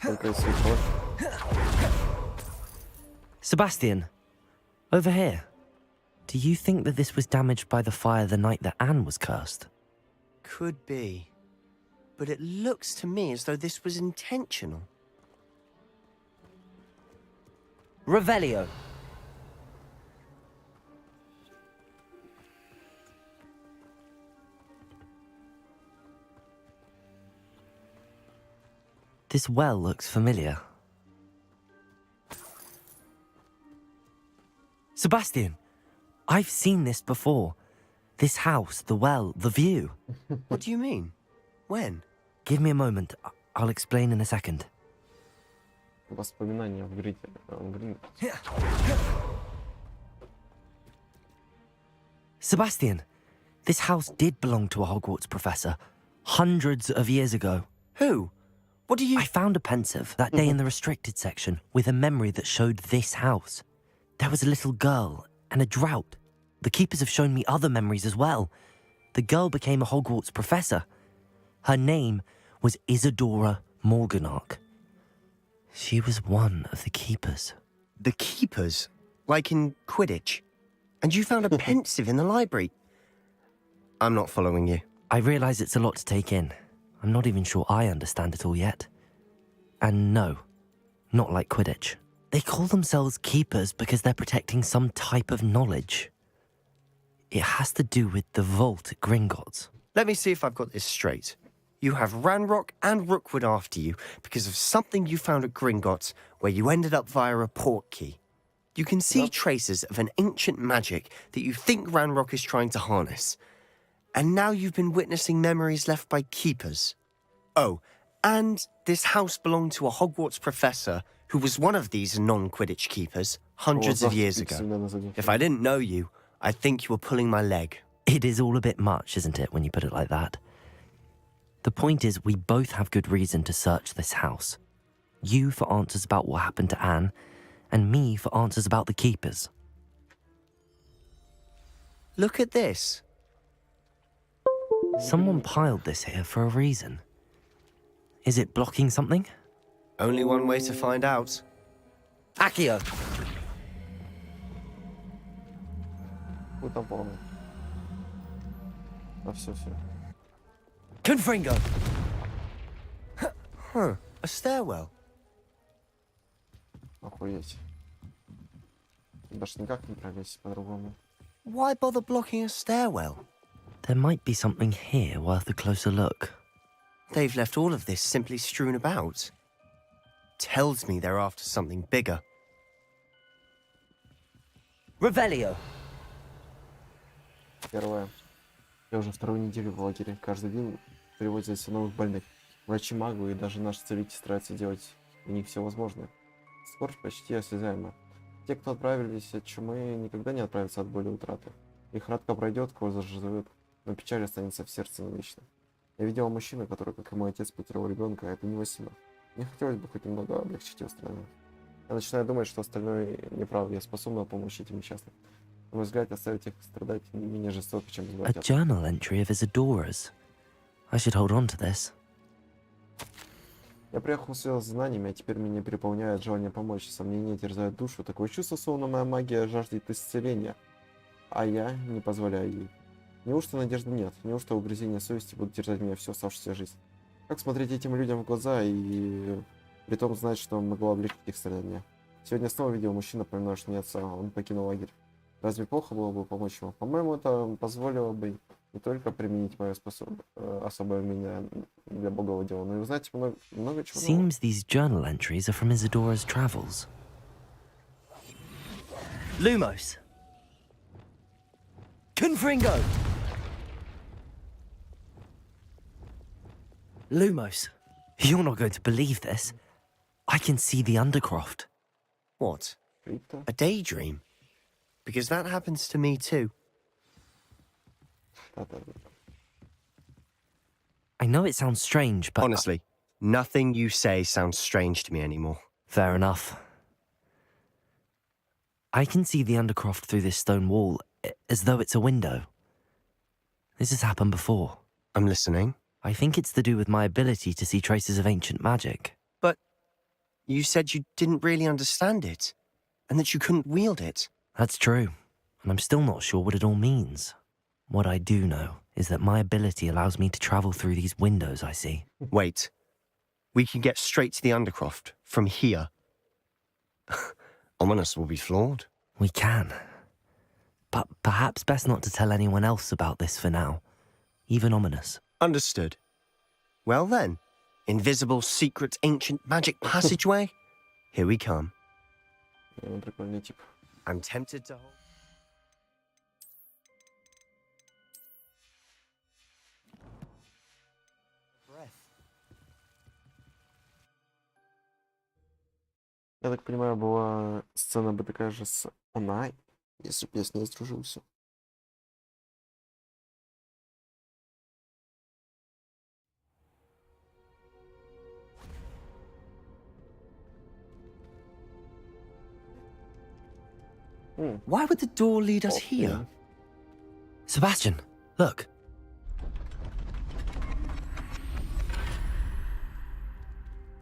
Только если кровь. Sebastian, over here. Do you think that this was damaged by the fire the night that Anne was cursed? Could be. But it looks to me as though this was intentional. Revelio. This well looks familiar. Sebastian, I've seen this before. This house, the well, the view. What do you mean? When? Give me a moment. I'll explain in a second. Воспоминания в Грите. Sebastian, this house did belong to a Hogwarts professor hundreds of years ago. Who? What do you... I found a pensive that day in the restricted section with a memory that showed this house. There was a little girl and a drought. The keepers have shown me other memories as well. The girl became a Hogwarts professor. Her name was Isadora Morganach. She was one of the keepers. The keepers? Like in Quidditch? And you found a pensive in the library? I'm not following you. I realise it's a lot to take in. I'm not even sure I understand it all yet. And no, not like Quidditch. They call themselves keepers because they're protecting some type of knowledge. It has to do with the vault at Gringotts. Let me see if I've got this straight. You have Ranrock and Rookwood after you because of something you found at Gringotts where you ended up via a port key. You can see traces of an ancient magic that you think Ranrock is trying to harness. And now you've been witnessing memories left by keepers. Oh, and this house belonged to a Hogwarts professor who was one of these non-Quidditch keepers hundreds of years ago. If I didn't know you, I'd think you were pulling my leg. It is all a bit much, isn't it, when you put it like that? The point is, we both have good reason to search this house. You for answers about what happened to Anne, and me for answers about the keepers. Look at this. Someone piled this here for a reason. Is it blocking something? Only one way to find out. Accio! Вот там полный. А все. Confringo! Huh, a stairwell. Охуеть. Даже никак не пролезть по-другому. Why bother blocking a stairwell? There might be something here worth a closer look. They've left all of this simply strewn about. Tells me they're after something bigger. Revelio. Первое. Я уже вторую неделю в лагере. Каждый день привозят все новых больных. Врачи магу и даже наши целители стараются делать у них все возможное. Скорость почти осязаема. Те, кто отправились от чумы, никогда не отправятся от боли и утраты. Их радка пройдет, кровь заживет, но печаль останется в сердце навечно. Я видел мужчину, который, как и мой отец, потерял ребенка, а это невыносимо. Мне хотелось бы хоть немного облегчить его страдания. Я начинаю думать, что остальное неправда. Я способна помочь этим несчастным. На мой взгляд, оставить их страдать менее жестоко, чем A избавить от... journal entry of Isadora's. I should hold on to this. Я приехал сюда с знаниями, а теперь меня переполняет желание помочь. Сомнения терзают душу. Такое чувство, словно моя магия жаждет исцеления, а я не позволяю ей. Неужто надежды нет? Неужто угрызения совести будут терзать меня всю оставшуюся жизнь? Как смотреть этим людям в глаза и при том знать, что могло облегчить их страдания? Сегодня снова видел мужчину, напоминающего мне отца. Он покинул лагерь. Разве плохо было бы помочь ему? По-моему, это позволило бы не только применить мое особое умение для богового дела, но и узнать много чего. Seems these journal entries are from Isadora's travels. Lumos. Confringo. Lumos. You're not going to believe this. I can see the Undercroft. What? A daydream? Because that happens to me too. I know it sounds strange, but... Honestly, nothing you say sounds strange to me anymore. Fair enough. I can see the Undercroft through this stone wall, as though it's a window. This has happened before. I'm listening. I think it's to do with my ability to see traces of ancient magic. But you said you didn't really understand it, and that you couldn't wield it. That's true, and I'm still not sure what it all means. What I do know is that my ability allows me to travel through these windows I see. Wait. We can get straight to the Undercroft from here. Ominous will be floored. We can. But perhaps best not to tell anyone else about this for now. Even Ominous. Understood. Well then, invisible, secret, ancient magic passageway? Here we come. I'm tempted to hold... Я так понимаю, была сцена бы такая же с Онай, если бы я с ней сдружился. Why would the door lead us here? Sebastian, look.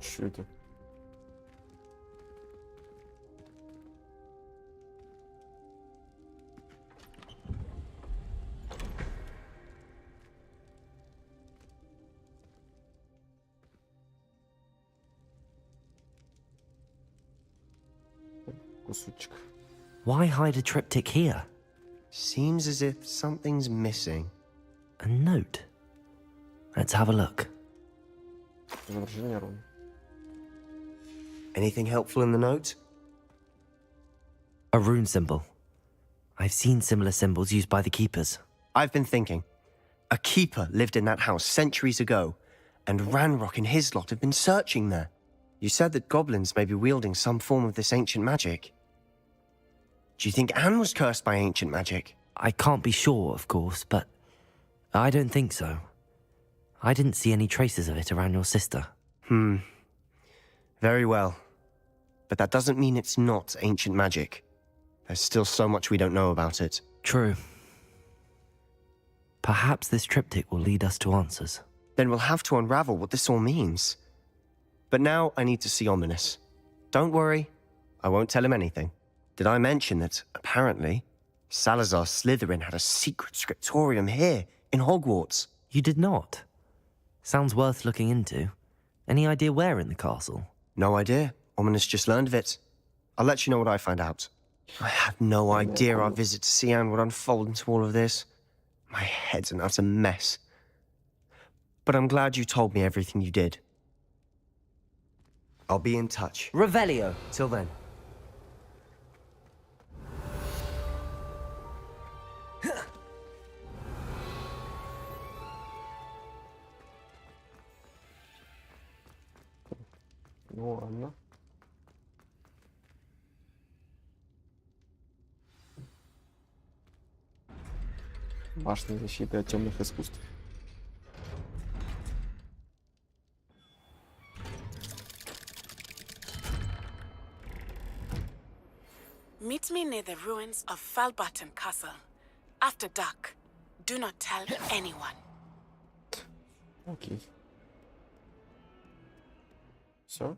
Что это? Кусочек. Why hide a triptych here? Seems as if something's missing. A note. Let's have a look. Изображение рун. Anything helpful in the note? A rune symbol. I've seen similar symbols used by the keepers. I've been thinking. A keeper lived in that house centuries ago, and Ranrock and his lot have been searching there. You said that goblins may be wielding some form of this ancient magic. Do you think Anne was cursed by ancient magic? I can't be sure, of course, but I don't think so. I didn't see any traces of it around your sister. Very well. But that doesn't mean it's not ancient magic. There's still so much we don't know about it. True. Perhaps this triptych will lead us to answers. Then we'll have to unravel what this all means. But now I need to see Ominous. Don't worry, I won't tell him anything. Did I mention that, apparently, Salazar Slytherin had a secret scriptorium here, in Hogwarts? You did not? Sounds worth looking into. Any idea where in the castle? No idea. Ominous just learned of it. I'll let you know what I find out. I had no idea our visit to Sian would unfold into all of this. My head's an utter mess. But I'm glad you told me everything you did. I'll be in touch. Revelio. Till then. Ну ладно. Башня защиты от темных искусств. Meet me near the ruins of Falbutton Castle. After dark. Do not tell anyone. Окей. Все.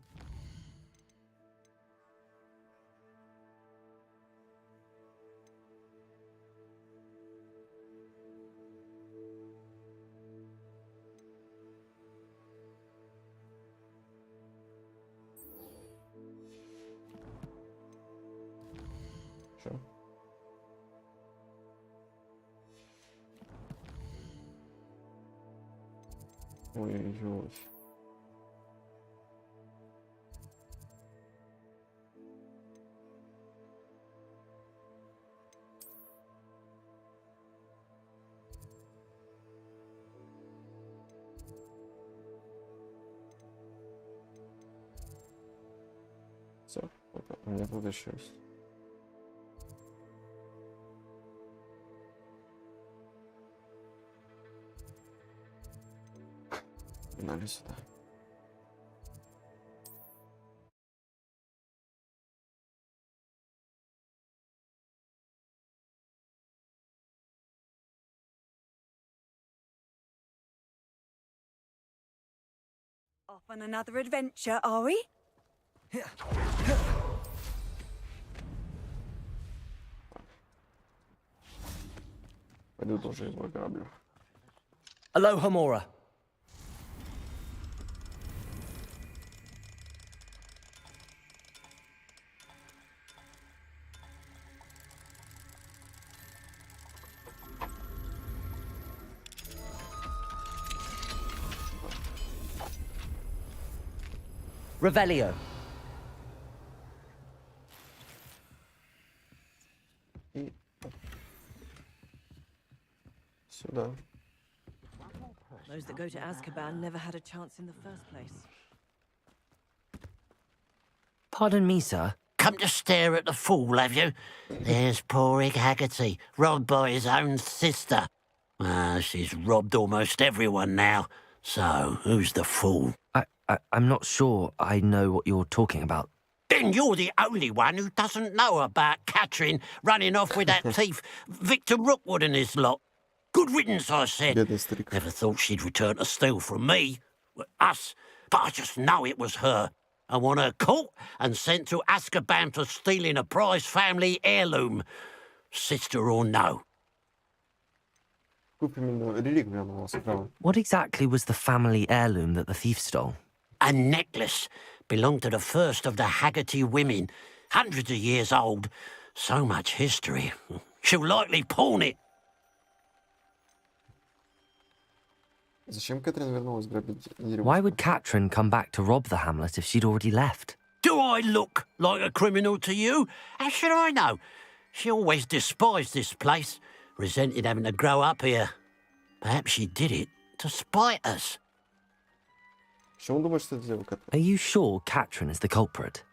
Все. Ой-ой-ой. Все, у меня тут еще есть. Погнали сюда. Off on another adventure, are we? Пойду тоже его ограблю. Aloha, Mora. Revelio. И сюда. Those that go to Azkaban never had a chance in the first place. Pardon me, sir. Come to stare at the fool, have you? There's poor Ig Haggerty, robbed by his own sister. She's robbed almost everyone now. So, who's the fool? I'm not sure I know what you're talking about. Then you're the only one who doesn't know about Catherine running off with that thief, Victor Rookwood and his lot. Good riddance, I said. Never thought she'd return to steal from me, us, but I just know it was her. I want her caught and sent to Azkaban for stealing a prize family heirloom, sister or no. What exactly was the family heirloom that the thief stole? A necklace belonged to the first of the Haggerty women. hundreds of years old. So much history. She'll likely pawn it. Зачем Кэтрин вернулась грабить деревушку? Why would Katrin come back to rob the hamlet if she'd already left? Do I look like a criminal to you? How should I know? She always despised this place, resented having to grow up here. Perhaps she did it to spite us. Почему думаешь, что это сделал Кэтрин? Are you sure Katrin is the culprit?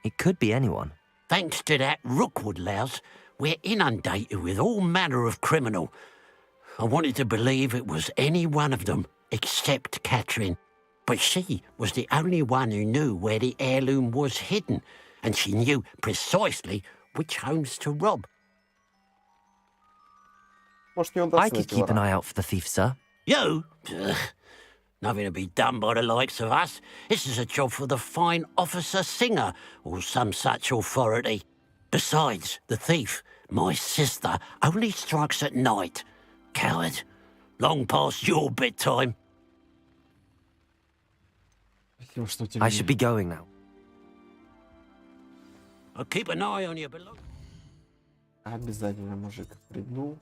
It could be anyone. Thanks to that Rookwood louse, we're inundated with all manner of criminal. I wanted to believe it was any one of them, except Katrin. But she was the only one who knew where the heirloom was hidden, and she knew precisely which homes to rob. Может, не I could keep an eye out for the thief, sir. You? Ugh. Nothing to be done by the likes of us. This is a job for the fine officer Singer, or some such authority. Besides, the thief, my sister, only strikes at night. Coward. Long past your bedtime. I should be going now. I'll keep an eye on you below. Обязательно, мужик, приду.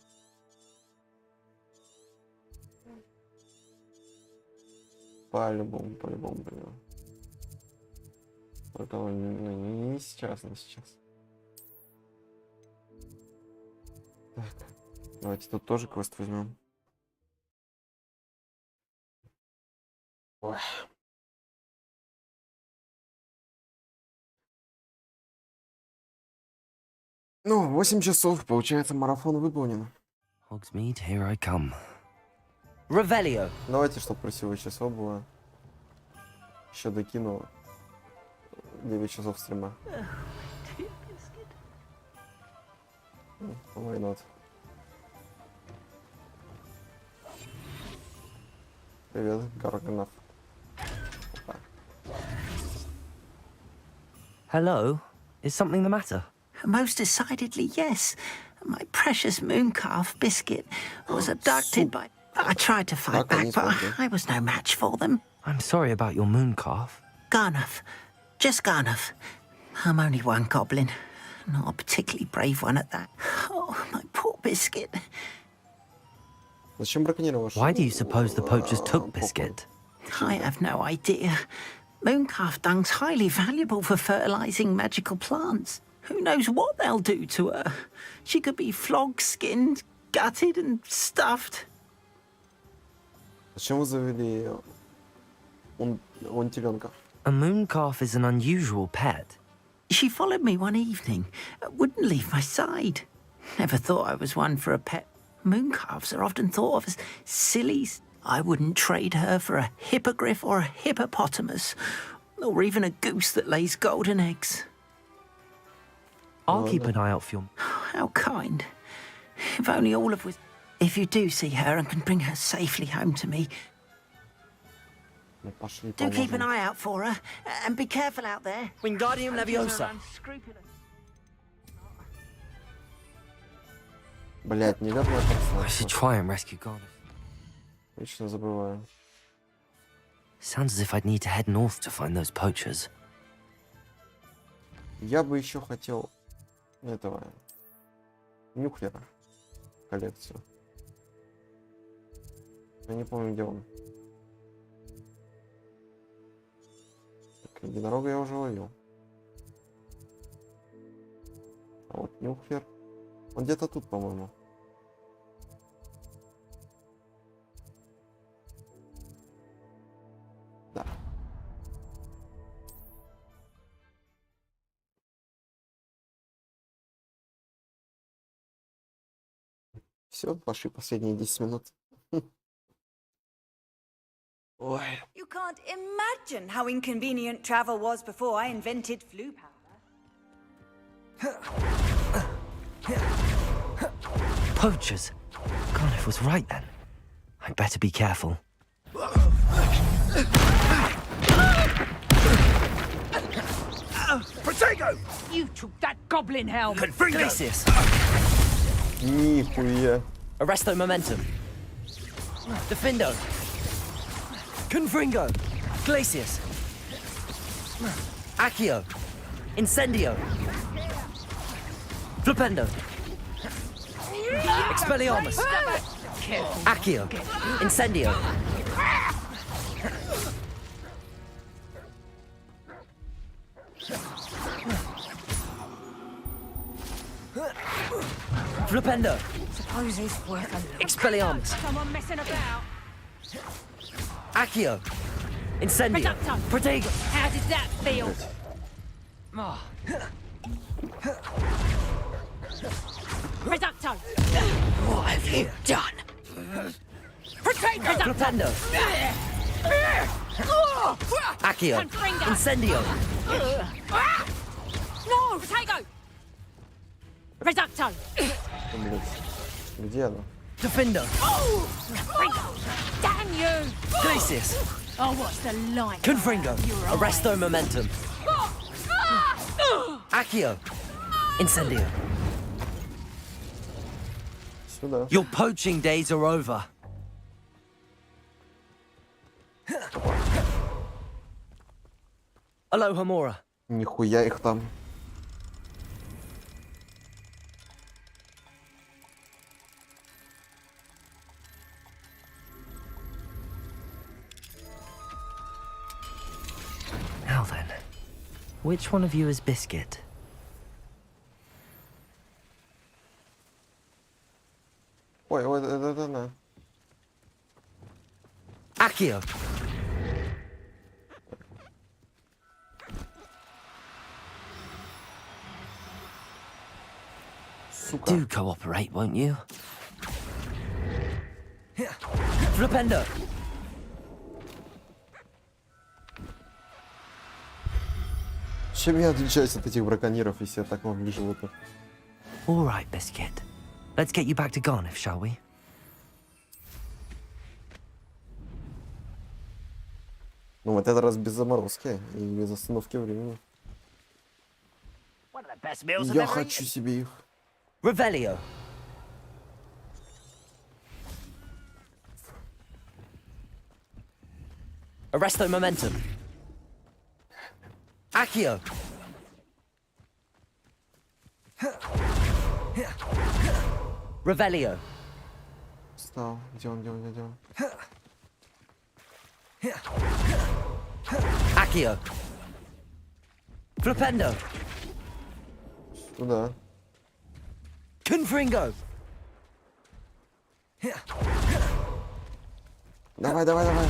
По-любому приду. Только не сейчас, не сейчас. Так, давайте тут тоже квест возьмем. Ой. Ну, 8 часов, получается, марафон выполнен. Hogsmeade, here I come. Revelio. Давайте, чтобы красивые часов было. Еще докину 9 часов стрима. Why not? Привет, Гарганов. Hello? Is something the matter? Most decidedly, yes. My precious mooncalf biscuit was abducted by... I tried to fight back, but I was no match for them. I'm sorry about your mooncalf. Garnuff. Just Garnuff. I'm only one goblin. Not a particularly brave one at that. Oh, my poor biscuit. Why do you suppose the poachers took Biscuit? I have no idea. Mooncalf dung's highly valuable for fertilizing magical plants. Who knows what they'll do to her? She could be flogged, skinned, gutted and stuffed. Зачем вы завели теленка? A mooncalf is an unusual pet. She followed me one evening, wouldn't leave my side. Never thought I was one for a pet. Mooncalves are often thought of as sillies. I wouldn't trade her for a hippogriff or a hippopotamus, or even a goose that lays golden eggs. I'll keep an eye out for you. How kind. If only all of us... If you do see her and can bring her safely home to me, do keep an eye out for her, and be careful out there. Wingardium Leviosa. Блять, не верно I should try and rescue Garnet. Вечно забываю. Sounds as if I'd need to head north to find those poachers. Я бы еще хотел этого Нюхлера коллекцию. Я не помню, где он. Так, единорога я уже ловил. А вот Нюхлер. Он где-то тут, по-моему. Да. Все, пошли последние 10 минут. Ой. You can't imagine how inconvenient travel was before I invented flu powder. Poachers? Garnet was right then. I'd better be careful. Protego! You took that goblin helm! Glacius! Нихуя. Arresto Momentum. Defindo. Confringo. Glacius. Accio. Incendio. Flipendo. Expelliarmus. Accio. Incendio. Flipendo. Suppose it's worth a look. Expelliarmus. Someone messing about. Accio. Incendio. Reducto. Protego. How did that feel? Reducto. What have you done? Reducto. Flipendo. Accio. Confringo. Incendio. No, Protego. Reducto. Где она? Defendo. Confringo. Damn you. Glacius. Oh, what's the line? Confringo. Your Arresto momentum. Accio. Incendio. Сюда. Your poaching days are over. Aloha Mora. Нихуя их там. Now then, which one of you is Biscuit? Ой, это она. Accio. Сука. Do cooperate, won't you? Flipendo. Чем я отличаюсь от этих браконьеров, если я так ловлю животных? All right, Biscuit. Let's get you back to Garniff, shall we? Ну, вот этот раз без заморозки и без остановки времени. One of the best meals I've Я ever хочу eaten. себе их. Revelio. Arresto momentum. Accio. Revelio. Встал. Где он, где он, где он? Accio. Flipendo. Сюда. Confringo. Давай, давай, давай.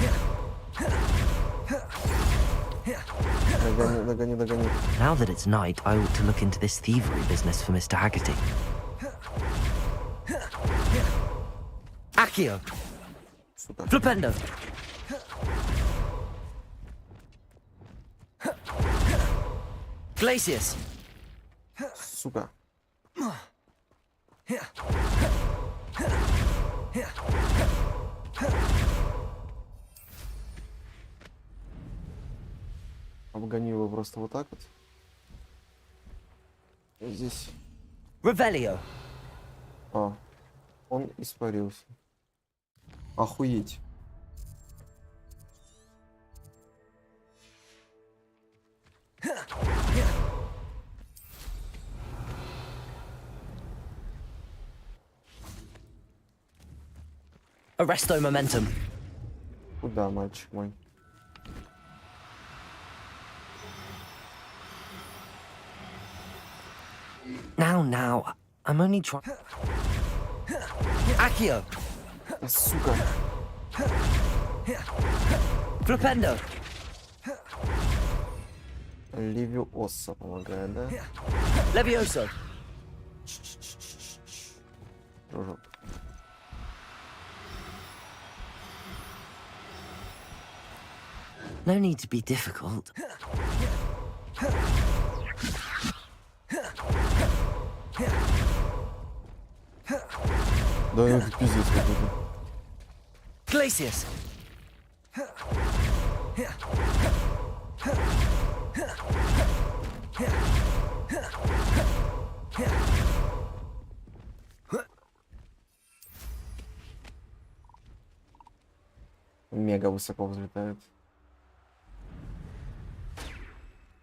Догони, догони, догони. Now that it's night, I ought to look into this thievery business for Mr. Haggerty. Accio. Сука. Flipendo. Glacius. Сука. Обгони его просто вот так вот. И здесь. Revelio. А, он испарился. Охуеть. Arresto momentum. Куда, мальчик мой? Now, I'm only trying. Accio. Сука. Flipendo. Левиоса помогает, да? Levioso. Дружок. No need to be difficult. Да это пиздец какой-то. Glacius. Мега высоко взлетает.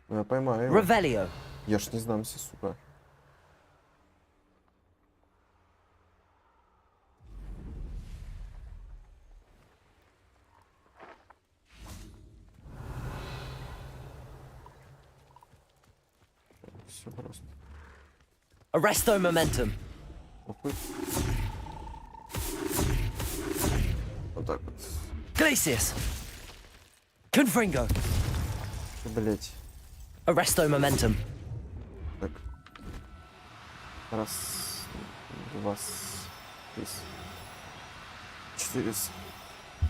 Я поймаю его. Revelio. Я ж не сдамся, сука. все просто. Arresto momentum. Опыт. Вот так вот. Glacius. Confringo. Блять. Arresto momentum. Так. Раз, два, три, 4,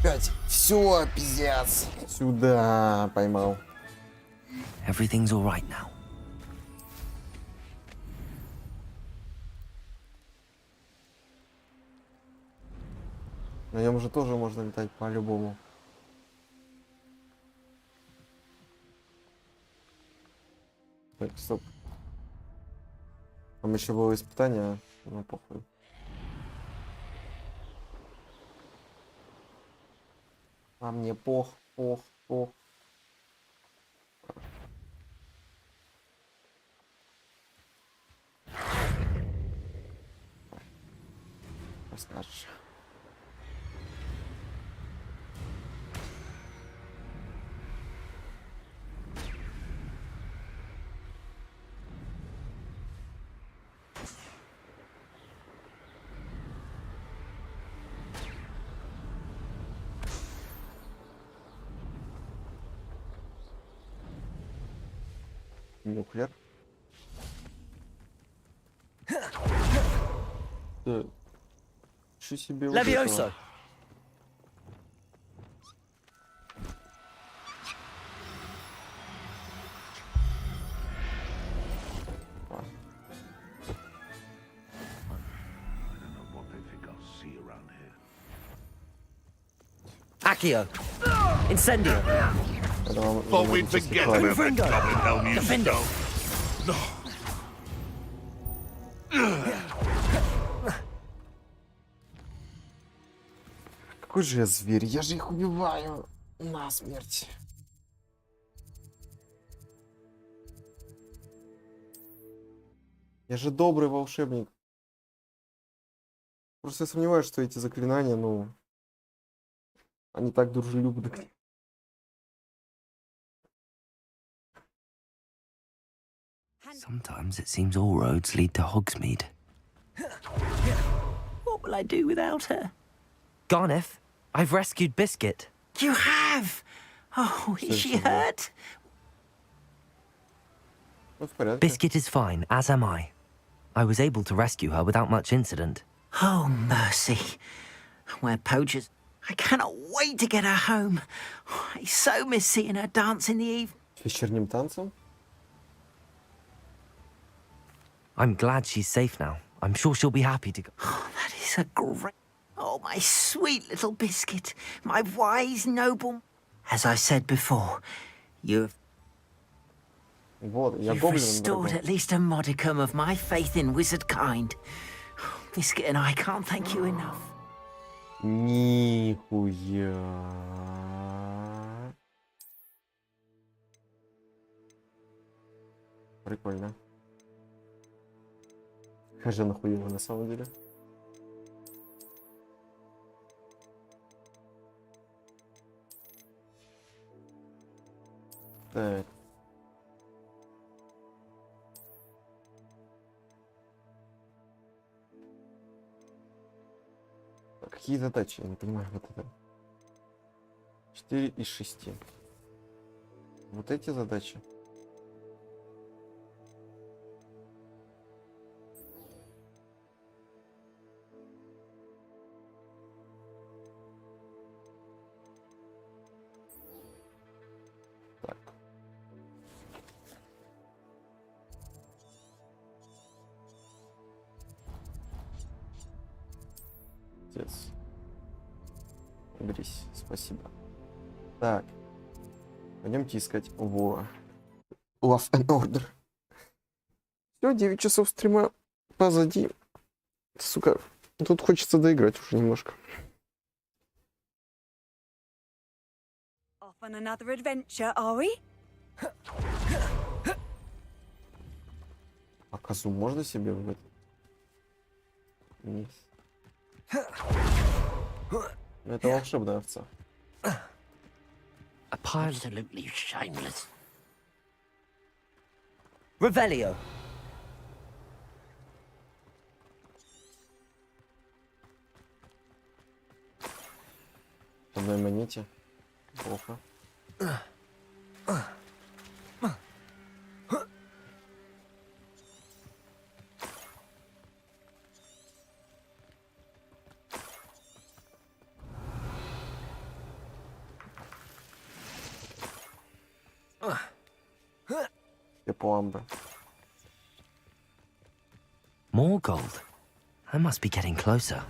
5. Все, пиздец. Сюда поймал. Everything's all right now. На нем же тоже можно летать по-любому. Так, стоп. Там еще было испытание, ну похуй. А мне пох. Расскажешь. Нюклер. Да. Что себе вот Levioso. этого? Accio. Incendio. Thought we'd forget about that Confringo. goblin hell you Defender. stole. Какой же я зверь? Я же их убиваю насмерть. Я же добрый волшебник. Просто я сомневаюсь, что эти заклинания, ну, они так дружелюбны. Sometimes it seems all roads lead to Hogsmeade. What will I do without her? Garneth, I've rescued Biscuit. You have? Oh, is she hurt? Biscuit is fine, as am I. I was able to rescue her without much incident. Oh, mercy. We're poachers. I cannot wait to get her home. I so miss seeing her dance in the evening. Вечерним танцем? I'm glad she's safe now. I'm sure she'll be happy to go. Oh, that is a great... Oh, my sweet little Biscuit. My wise, noble... As I said before, you've Вот, я You've гоблин, restored дорогой. at least a modicum of my faith in wizard kind. Biscuit and I can't thank you enough. Нихуя. Прикольно. Хаже нахуево на самом деле. Так. Какие задачи? Я не понимаю вот это. 4 из 6. Вот эти задачи. Так. Отец. Уберись, спасибо. Так. Пойдемте искать. Во. Love and Order. Все, 9 часов стрима позади. Сука, тут хочется доиграть уже немножко. Off on another adventure, are we? А козу можно себе в это? Нет. Ну, это волшебная овца. A pile. Absolutely shameless. Revelio. одной монете. Плохо. Амбра. More gold. I must be getting closer.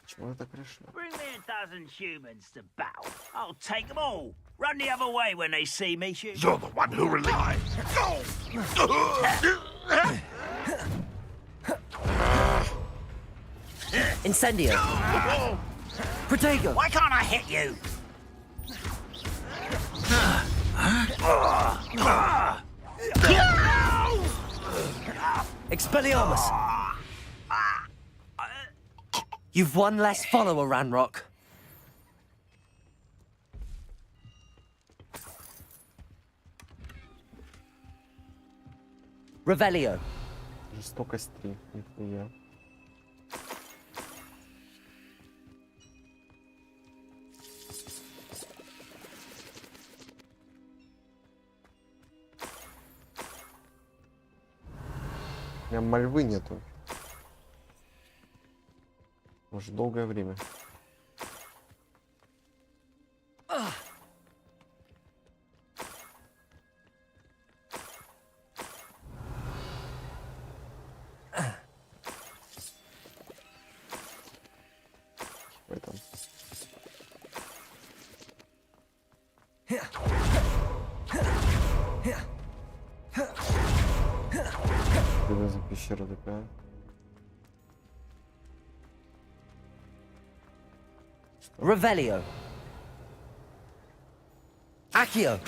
Почему я так решил? Bring me a dozen humans to battle. I'll take them all. Run the other way when they see me shoot. You're the one who relies. Incendio. Protego. Why can't I hit you? Expelliarmus! You've one less follower, Ranrock. Revelio. Жестокость 3. Нихуя. У меня мольвы нету. Уже долгое время. В этом. Что за пещера такая? Revelio. Accio.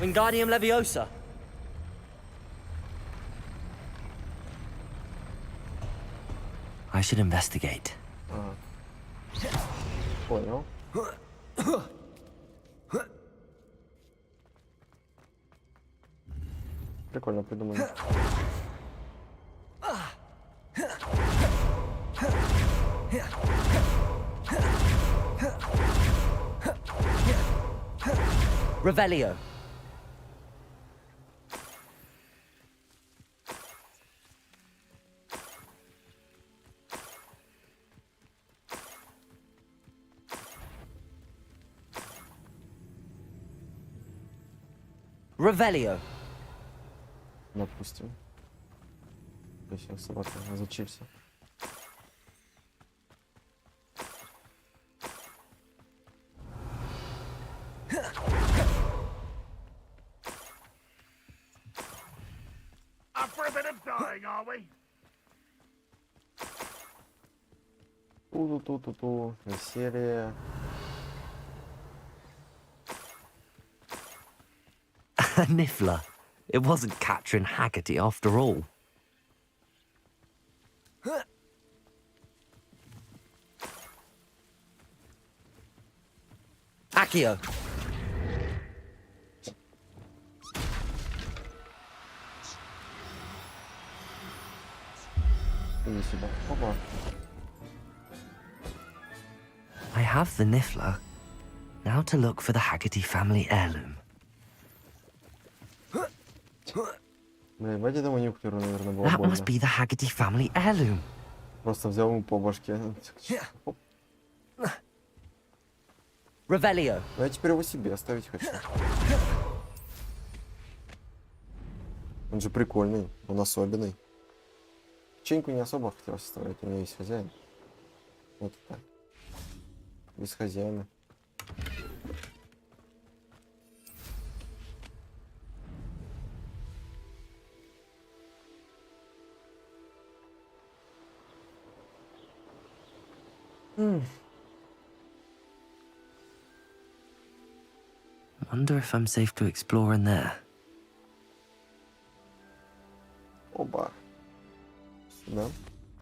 Wingardium Leviosa. I should investigate. Понял. Прикольно придумали. Revelio. Revelio. Допустим. Сейчас собака зачился. Up for a bit of dying, are we? Ту-ту-ту-ту-ту. Веселье. A Niffler. It wasn't Catherine Haggerty after all. Accio. Иди сюда. Опа. I have the Niffler. Now to look for the Haggerty family heirloom. Бля, ебать этому нюхлеру, наверное, было That больно. must be the Haggerty family heirloom. Просто взял ему по башке. Оп. Revelio. Ну я теперь его себе оставить хочу. Он же прикольный, он особенный. Печеньку не особо хотел составлять, у меня есть хозяин. Вот так. Без хозяина. Wonder if I'm safe to explore in there. Оба. Сюда.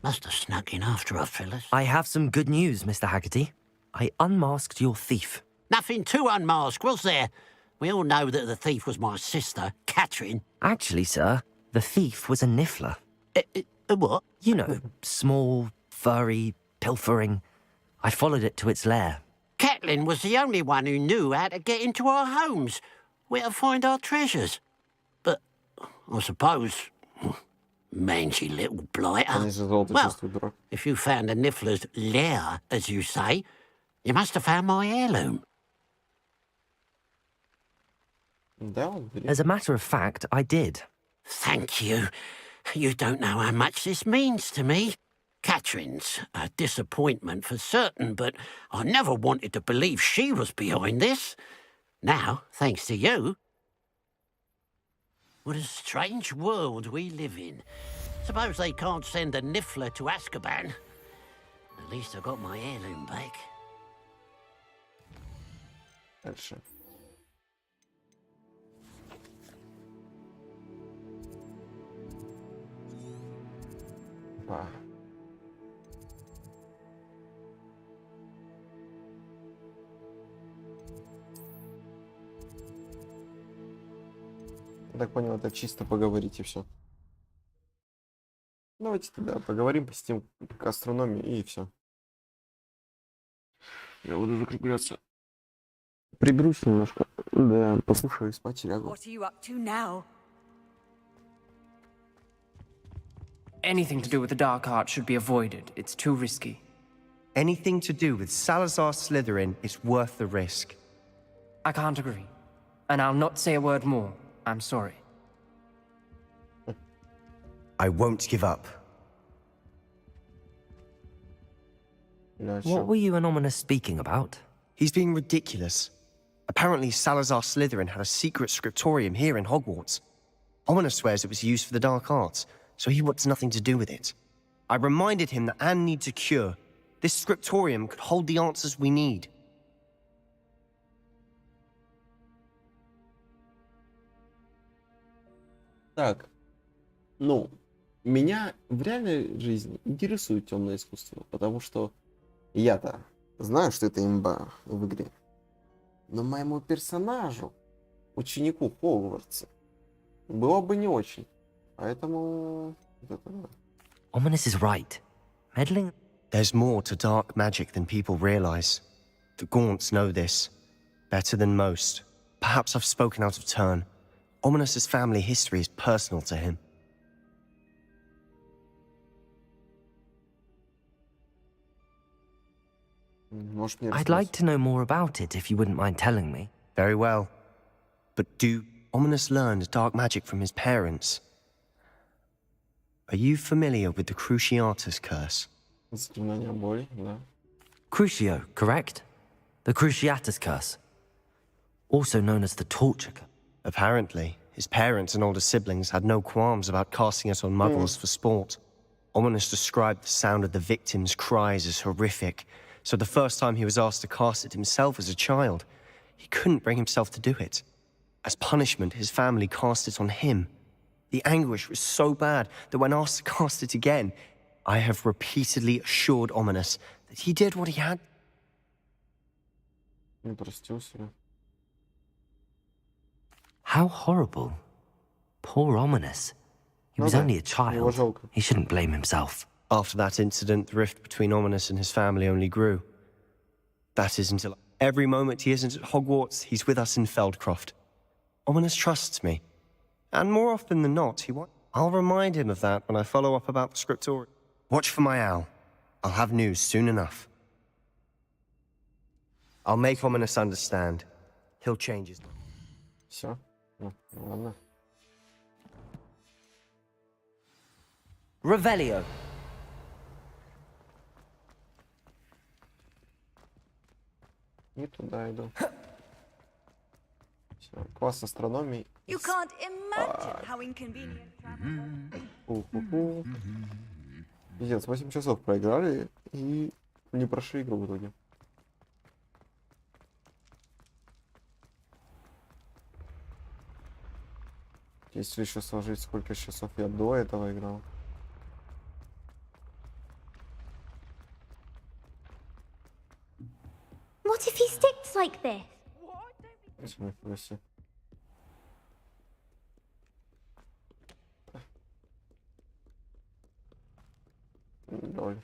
Must have snuck in after us, fellas. I have some good news, Mr. Haggerty. I unmasked your thief. Nothing to unmask, was there? We all know that the thief was my sister, Catherine. Actually, sir, the thief was a Niffler. A what? You know, small, furry, pilfering. I followed it to its lair. Catelyn was the only one who knew how to get into our homes, where to find our treasures. But I suppose, mangy little blighter. Well, if you found the Niffler's lair, as you say, you must have found my heirloom. As a matter of fact, I did. Thank you. You don't know how much this means to me. Catherine's a disappointment for certain, but I never wanted to believe she was behind this. Now, thanks to you. What a strange world we live in. Suppose they can't send a Niffler to Azkaban. At least I got my heirloom back. Дальше. Опа. Я так понял, это чисто поговорить и все. Давайте тогда поговорим, посетим астрономию и все. Я буду закругляться. Приберусь немножко, да, покушаю и спать лягу. What are you up to now? Anything to do with the dark art should be avoided. It's too risky. Anything to do with Salazar Slytherin is worth the risk. I can't agree. And I'll not say a word more. I'm sorry. I won't give up. What were you and Ominous speaking about? He's being ridiculous. Apparently, Salazar Slytherin had a secret scriptorium here in Hogwarts. Ominous swears it was used for the dark arts, so he wants nothing to do with it. I reminded him that Anne needs a cure. This scriptorium could hold the answers we need. Так, ну, меня в реальной жизни интересует темное искусство, потому что я-то знаю, что это имба в игре. Но моему персонажу, ученику Хогвартса, было бы не очень. Поэтому... Ominous is right. Meddling... There's more to dark magic than people realize. The Gaunts know this. Better than most. Perhaps I've spoken out of turn. Ominous's family history is personal to him. I'd like to know more about it if you wouldn't mind telling me. Very well. But Ominous learned dark magic from his parents. Are you familiar with the Cruciatus curse? Crucio, correct? The Cruciatus curse. Also known as the torture curse. Apparently, his parents and older siblings had no qualms about casting it on muggles for sport. Ominous described the sound of the victims' cries as horrific, so the first time he was asked to cast it himself as a child, he couldn't bring himself to do it. As punishment, his family cast it on him. The anguish was so bad that when asked to cast it again, I have repeatedly assured Ominous that he did what he had. How horrible. Poor Ominous. He was only a child. He shouldn't blame himself. After that incident, the rift between Ominous and his family only grew. That is until every moment he isn't at Hogwarts, he's with us in Feldcroft. Ominous trusts me. And more often than not, I'll remind him of that when I follow up about the scriptorium. Watch for my owl. I'll have news soon enough. I'll make Ominous understand. He'll change his mind. Все. Ладно. Revelio. И туда иду. Все. Класс астрономии. You can't imagine how inconvenient Ху-ху-ху. Пиздец, 8 часов проиграли и не прошли игру в итоге. Если еще сложить, сколько часов я до этого играл. What if he sticks like this? Нифига себе. Лоль.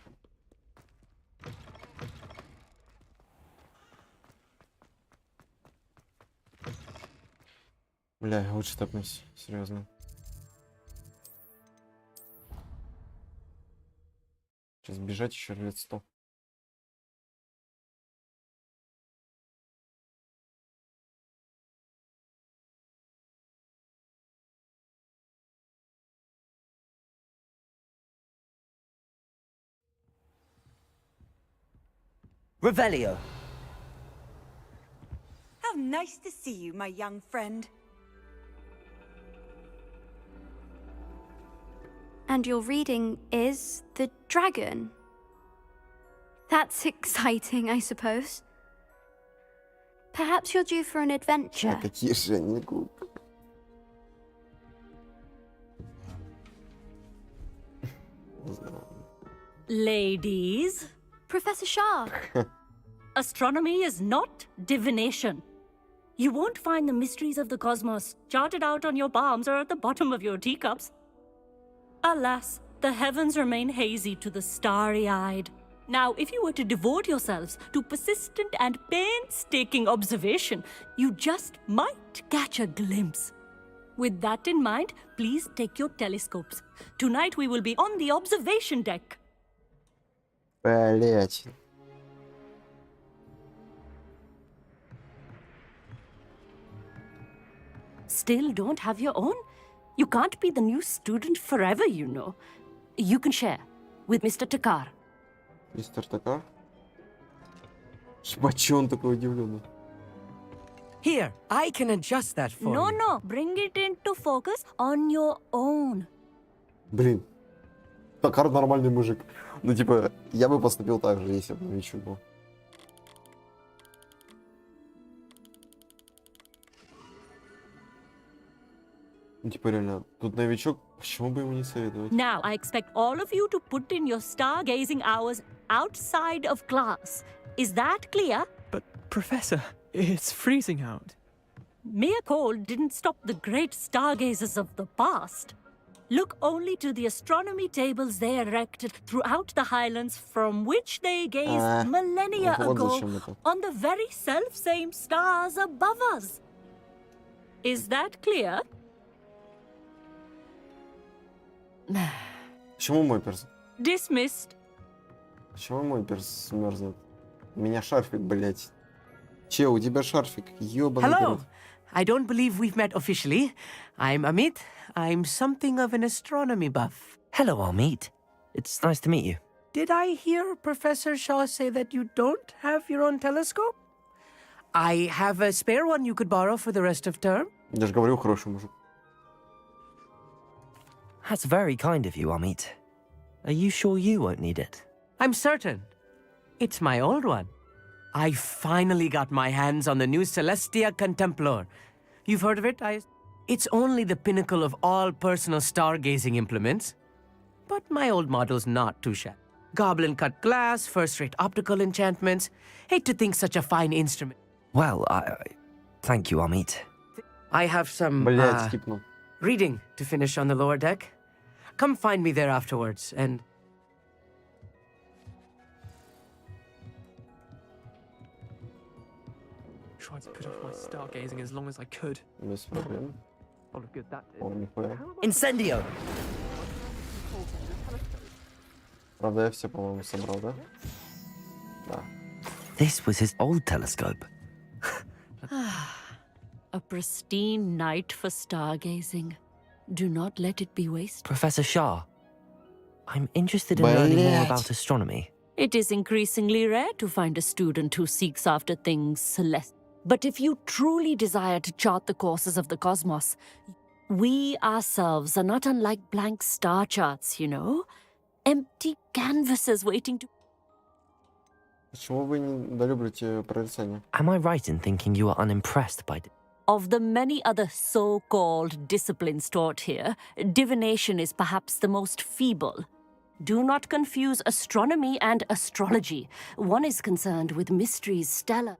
Бля, я лучше тапнусь, серьезно. Сейчас бежать еще лет 100. Revelio. How nice to see you, my young friend. And your reading is The Dragon. That's exciting, I suppose. Perhaps you're due for an adventure. Какие же они глупые. Ladies. Professor Shah. Astronomy is not divination. You won't find the mysteries of the cosmos charted out on your palms or at the bottom of your teacups. Alas, the heavens remain hazy to the starry-eyed. Now, if you were to devote yourselves to persistent and painstaking observation, you just might catch a glimpse. With that in mind, please take your telescopes. Tonight we will be on the observation deck. Блять. Still don't have your own? You can't be the new student forever, you know. You can share with Mr. Takar. Мистер Такар? Ебать, чё он такой удивленный? Here, I can adjust that for No, you. no, bring it into focus on your own. Блин. Такар нормальный мужик. Ну, типа, я бы поступил так же, если бы новичок был. Ну, типа, реально, тут новичок, почему бы ему не советовать? Now, I expect all of you to put in your stargazing hours outside of class. Is that clear? But, Professor, it's freezing out. Mere cold didn't stop the great stargazers of the past. Look only to the astronomy tables they erected throughout the highlands from which they gazed millennia ago on the very self-same stars above us. Is that clear? Почему мой перс? Dismissed. Почему мой перс мерзнет? У меня шарфик, блять. Че, у тебя шарфик? Ёбаный Hello. рот. I don't believe we've met officially. I'm Amit. I'm something of an astronomy buff. Hello, Amit. It's nice to meet you. Did I hear Professor Shaw say that you don't have your own telescope? I have a spare one you could borrow for the rest of term. Я же говорю, хороший мужик. That's very kind of you, Amit. Are you sure you won't need it? I'm certain. It's my old one. I finally got my hands on the new Celestia Contemplar. You've heard of it? It's only the pinnacle of all personal stargazing implements. But my old model's not too shabby. Goblin-cut glass, first-rate optical enchantments. Hate to think such a fine instrument. Well, thank you, Amit. I have some Блять, скипнул. reading to finish on the lower deck. Come find me there afterwards, and... Tried to put off my stargazing as long as I could. Без проблем. Lot of good that did. О, нихуя. Incendio! Правда, я все, по-моему, собрал, да? Да. This was his old telescope. A pristine night for stargazing. Do not let it be wasted. Professor Shah, I'm interested in learning more Блять. about astronomy. It is increasingly rare to find a student who seeks after things celestial. But if you truly desire to chart the courses of the cosmos, we ourselves are not unlike blank star charts, you know? Empty canvases waiting to... Почему вы не недолюбливаете прорицание? Am I right in thinking you are unimpressed by Of the many other so-called disciplines taught here, divination is perhaps the most feeble. Do not confuse astronomy and astrology. One is concerned with mysteries stellar.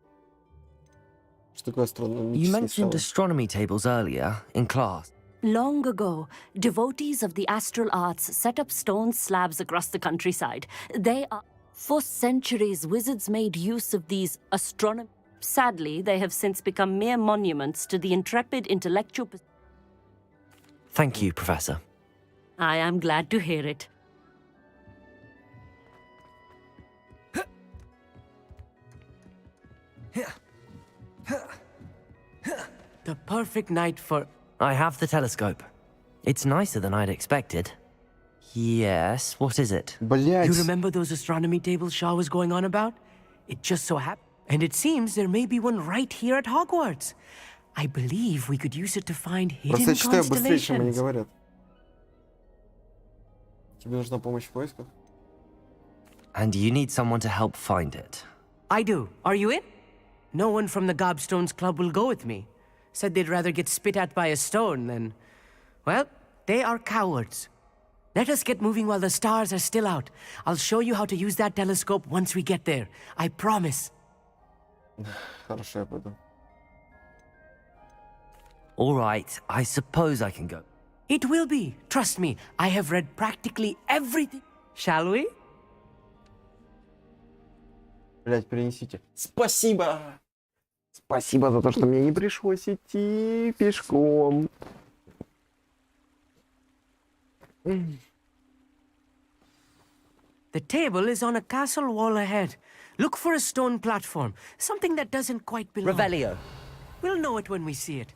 Что такое астрономический You mentioned стол? astronomy tables earlier in class. Long ago, devotees of the astral arts set up stone slabs across the countryside. They are... For centuries, wizards made use of these Sadly, they have since become mere monuments to the intrepid intellectual... Thank you, Professor. I am glad to hear it. The perfect night for... I have the telescope. It's nicer than I'd expected. Yes, what is it? You remember those astronomy tables Shaw was going on about? It just so happened. And it seems there may be one right here at Hogwarts. I believe we could use it to find hidden Просто я читаю быстрее, чем они constellations. говорят. Тебе нужна помощь в поисках? And you need someone to help find it. I do. Are you in? No one from the Gobstones Club will go with me. Said they'd rather get spit at by a stone than... Well, they are cowards. Let us get moving while the stars are still out. I'll show you how to use that telescope once we get there. I promise. Хорошо, я пойду. All right, I suppose I can go. It will be. Trust me, I have read practically everything. Shall we? Блять, принесите. Спасибо! Спасибо за то, что мне не пришлось идти пешком. The table is on a castle wall ahead. Look for a stone platform, something that doesn't quite belong. Revelio. We'll know it when we see it.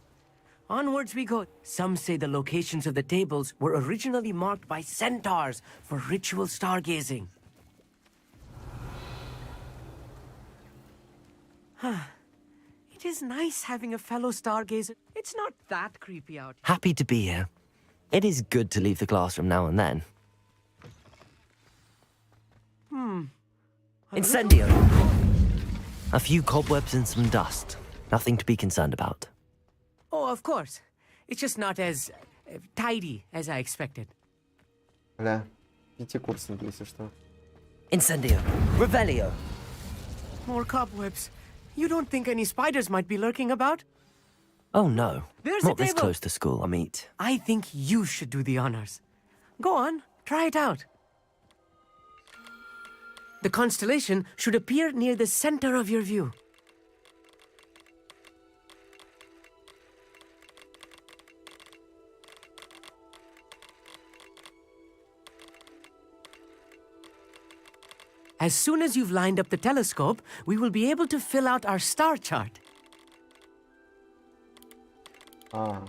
Onwards we go. Some say the locations of the tables were originally marked by centaurs for ritual stargazing. It is nice having a fellow stargazer. It's not that creepy out here. Happy to be here. It is good to leave the classroom now and then. Incendio! A few cobwebs and some dust. Nothing to be concerned about. Oh, of course. It's just not as tidy as I expected. Бля, пятикурсники, если что. Incendio! Revelio! More cobwebs. You don't think any spiders might be lurking about? Oh no. There's Not a this table. close to school, I meet. I think you should do the honors. Go on, try it out. The constellation should appear near the center of your view. As soon as you've lined up the telescope, we will be able to fill out our star chart. А,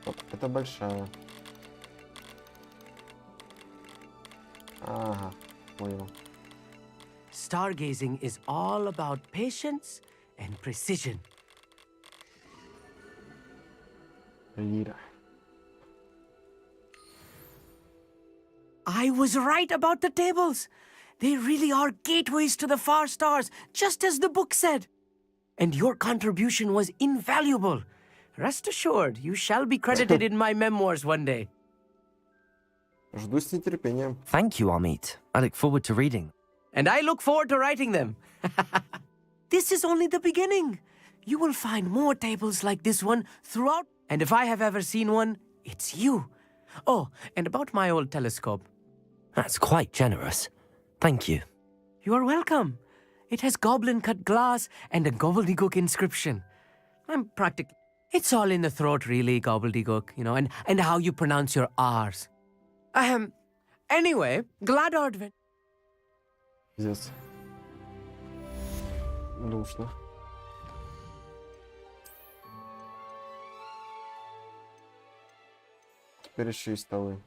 вот, это большая. Ага, понял. Stargazing is all about patience and precision. Лира. I was right about the tables. They really are gateways to the far stars, just as the book said. And your contribution was invaluable. Rest assured, you shall be credited in my memoirs one day. Жду с нетерпением. Thank you, Amit. I look forward to reading. And I look forward to writing them. This is only the beginning. You will find more tables like this one throughout. And if I have ever seen one, it's you. Oh, and about my old telescope. That's quite generous. Thank you. You are welcome. It has goblin-cut glass and a gobbledygook inscription. I'm practically... It's all in the throat, really, gobbledygook, you know, and how you pronounce your R's. Anyway, glad advent. Пиздец. Душно. Теперь еще и столы.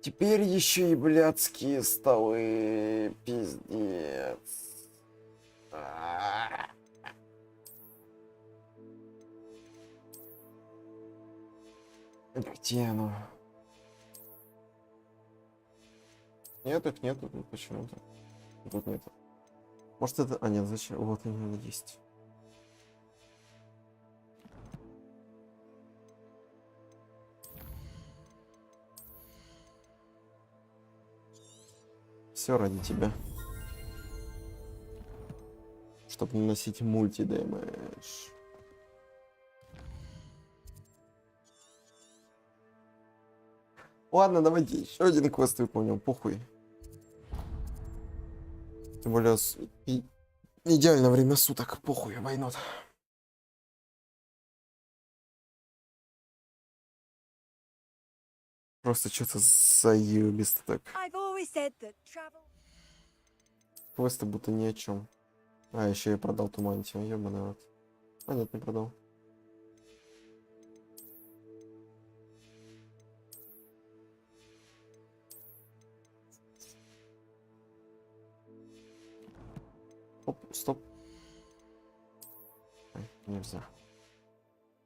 Теперь еще и блядские столы. Пиздец. Где оно? Нет, их нету тут почему-то. Тут нету. Может это... А, нет, зачем? Вот они есть. Все ради тебя. чтобы наносить мульти-дэмэдж. Ладно, давайте еще один квест выполним, похуй. Тем более идеальное время суток, похуй, войнот. Просто что-то заебисто так. Квесты будто ни о чем. А, еще я продал ту мантию, ёбаный рот. А, нет, не продал. Оп, стоп. Ай, нельзя.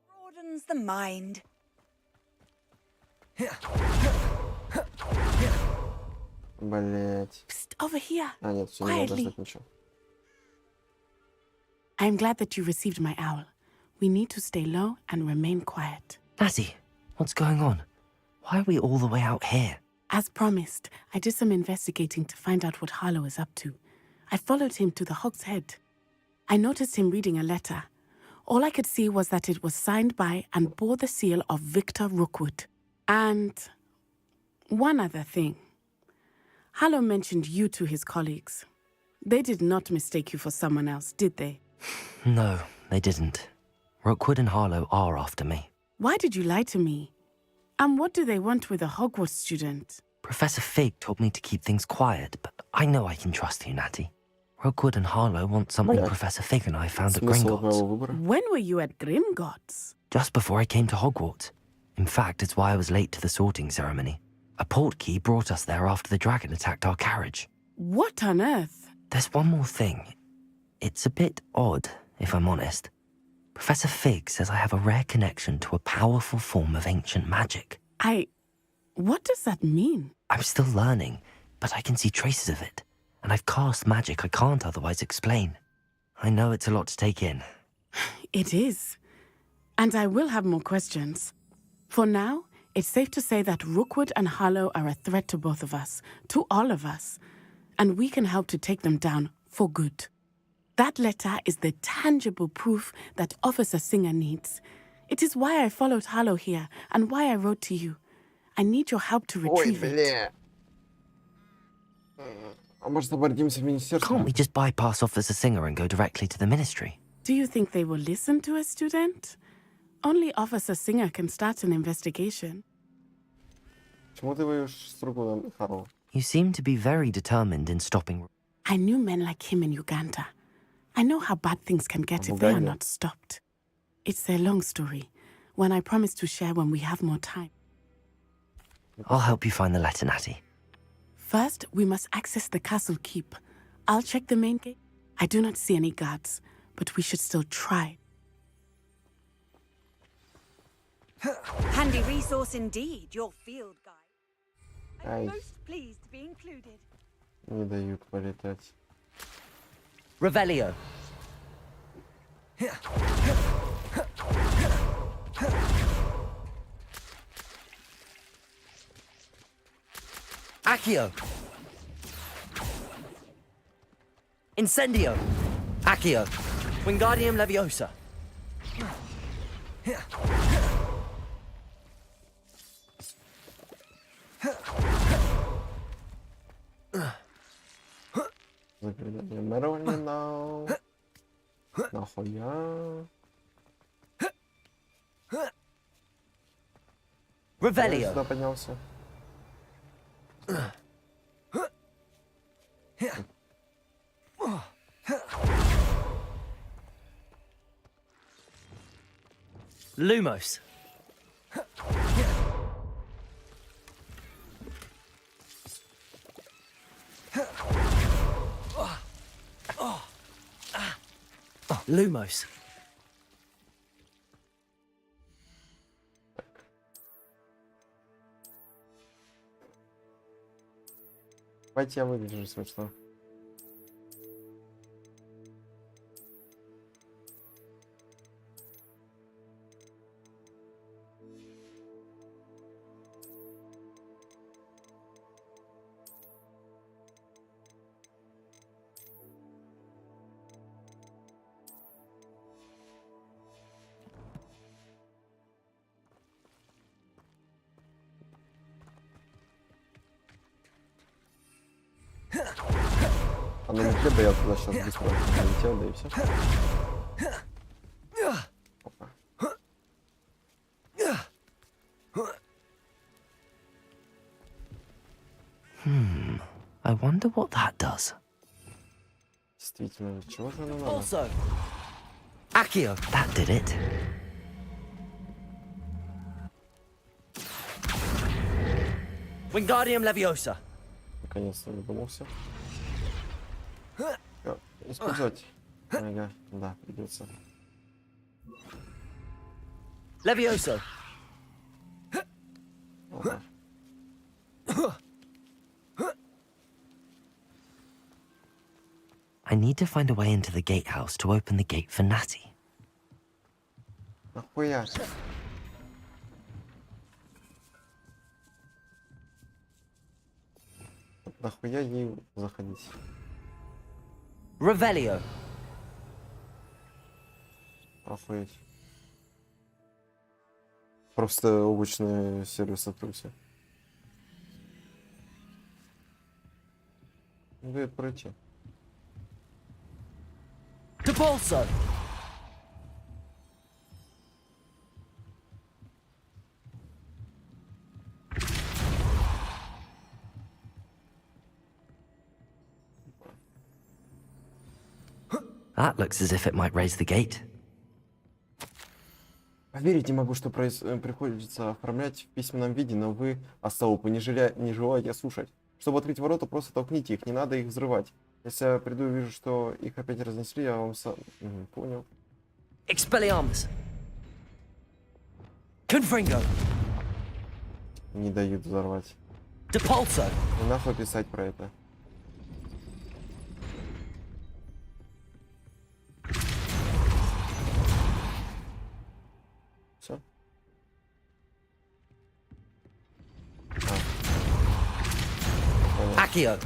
Broadens the mind. Блять. Over here. А, нет, все, не надо Quietly. ждать ничего. I'm glad that you received my owl. We need to stay low and remain quiet. Natty, what's going on? Why are we all the way out here? As promised, I did some investigating to find out what Harlow is up to. I followed him to the Hog's Head. I noticed him reading a letter. All I could see was that it was signed by and bore the seal of Victor Rookwood. And one other thing. Harlow mentioned you to his colleagues. They did not mistake you for someone else, did they? No, they didn't. Rookwood and Harlow are after me. Why did you lie to me? And what do they want with a Hogwarts student? Professor Fig told me to keep things quiet, but I know I can trust you, Natty. Rookwood and Harlow want something Yeah. Professor Fig and I found at Смысл от моего Gringotts. выбора? When were you at Gringotts? Just before I came to Hogwarts. In fact, it's why I was late to the sorting ceremony. A portkey brought us there after the dragon attacked our carriage. What on earth? There's one more thing. It's a bit odd, if I'm honest. Professor Fig says I have a rare connection to a powerful form of ancient magic. What does that mean? I'm still learning, but I can see traces of it. And I've cast magic I can't otherwise explain. I know it's a lot to take in. It is. And I will have more questions. For now, it's safe to say that Rookwood and Harlow are a threat to both of us, to all of us. And we can help to take them down for good. That letter is the tangible proof that Officer Singer needs. It is why I followed Harlow here and why I wrote to you. I need your help to Ой, retrieve it. бля. А может, обратимся в министерство? Can't we just bypass Officer Singer and go directly to the ministry? Do you think they will listen to a student? Only Officer Singer can start an investigation. Почему ты воюешь с Рукудом, Харл? You seem to be very determined in stopping. I knew men like him in Uganda. I know how bad things can get if they are not stopped. It's a long story, one I promise to share when we have more time. I'll help you find the letter, Natty. First, we must access the castle keep. I'll check the main gate. I do not see any guards, but we should still try. Handy resource indeed, your field guide. Ай, I'm most pleased to be included. не дают полетать. Revelio. Accio. Incendio. Accio. Wingardium Leviosa. Заклинание Мерлина. Нахуя? Я Revelio. сюда поднялся. Lumos. Lumos. Давайте я выгляжу смешно. А на метле бы я туда сейчас быстро полетел, да и все. Опа. I wonder what that does. Действительно, чего же оно надо? Also, Accio. That did it. Wingardium Leviosa. Наконец-то додумался. Использовать. Ага, да, придется. Levioso. Опа. I need to find a way into the gatehouse to open the gate for Natty. Нахуя? Нахуя ей заходить? Revelio. Охуеть. Просто облачный сервис открылся. Не дает пройти. Depulso. That looks as if it might raise the gate. Поверить не могу, что приходится оформлять в письменном виде, но вы, остолопы, не желаете слушать. Чтобы открыть ворота, просто толкните их, не надо их взрывать. Если я приду и вижу, что их опять разнесли, я вам сам... Понял. Expelliarmus. Confringo. Не дают взорвать. Depulso. Не нахуй писать про это. Все. Accio.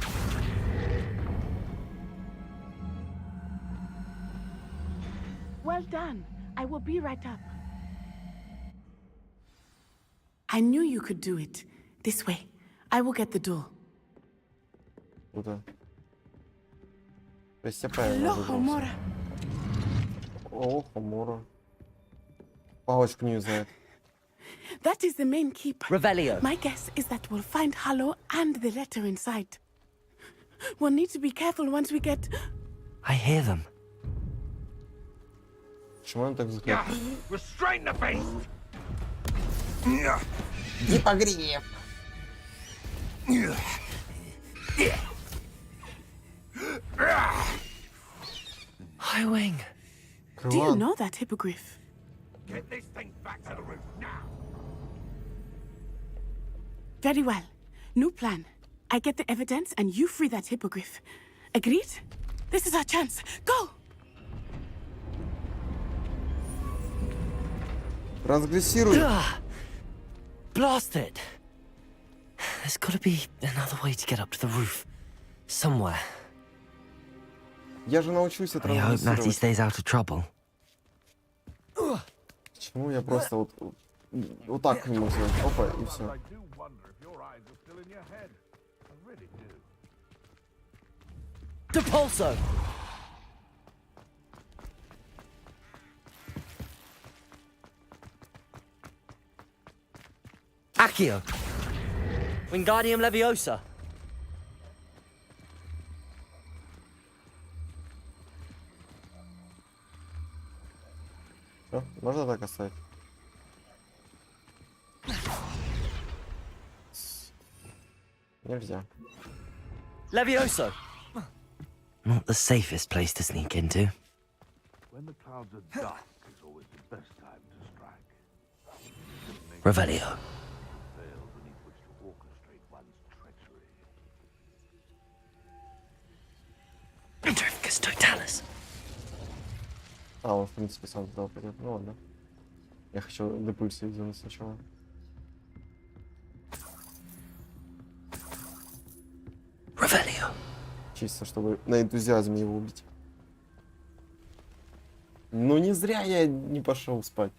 Well done. I will be right up. I knew you could do it. This way. I will get the door. Куда? То есть я правильно выбрался. О, Хомора. Палочку не знает. That is the main keeper. Revelio. My guess is that we'll find Hollow and the letter inside. We'll need to be careful once we get... I hear them. Почему он так взгляд? Restrain the beast! Не погреб! Highwing. Do you know that hippogriff? Get this thing back to the roof now! Very well. New plan. I get the evidence and you free that hippogriff. Agreed? This is our chance. Go! Трансгрессируй! Blast it! There's got to be another way to get up to the roof. Somewhere. Я же научился I hope Natty трансгрессировать. stays out of trouble. Почему я просто вот так к нему сделать? Опа, и все. I do wonder if your eyes are still in your head. I really do. Depulso. Accio. Wingardium Leviosa. Всё, можно так оставить? Нельзя. Levioso. Not the safest place to sneak into. When the clouds are dark, is always the best time to strike. Revelio. Veil beneath which to orchestrate one's treachery. Interficus Totalis. А, он в принципе сам туда пойдет. Ну ладно. Я хочу депульсию сделать сначала. Revelio. Чисто, чтобы на энтузиазме его убить. Ну не зря я не пошел спать.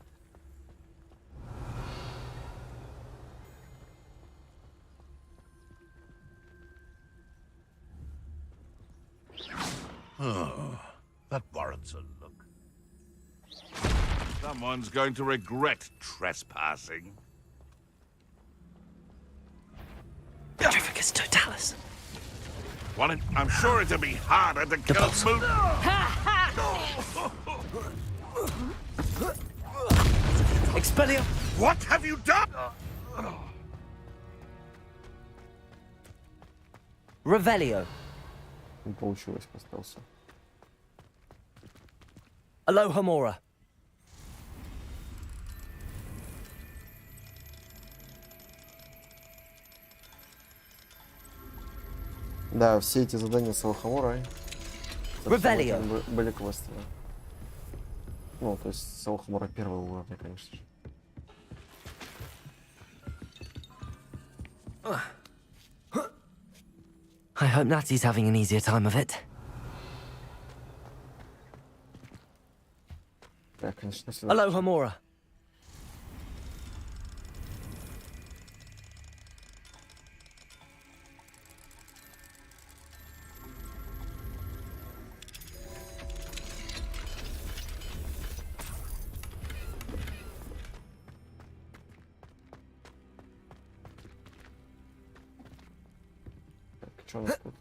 Oh, that warrants a look. Someone's going to regret trespassing. Petrificus totalis. Well, I'm sure it'll be harder to kill a moon. Expelliarm. What have you done? Revelio. Не получилось, остался. Alohomora. Да, все эти задания с Алхамора Ревелио. были квестовые. Ну, то есть с Алхамора первого уровня, конечно же. I hope Natty's having an easier time of it. Да, конечно, всегда. Alohomora. Что у нас тут?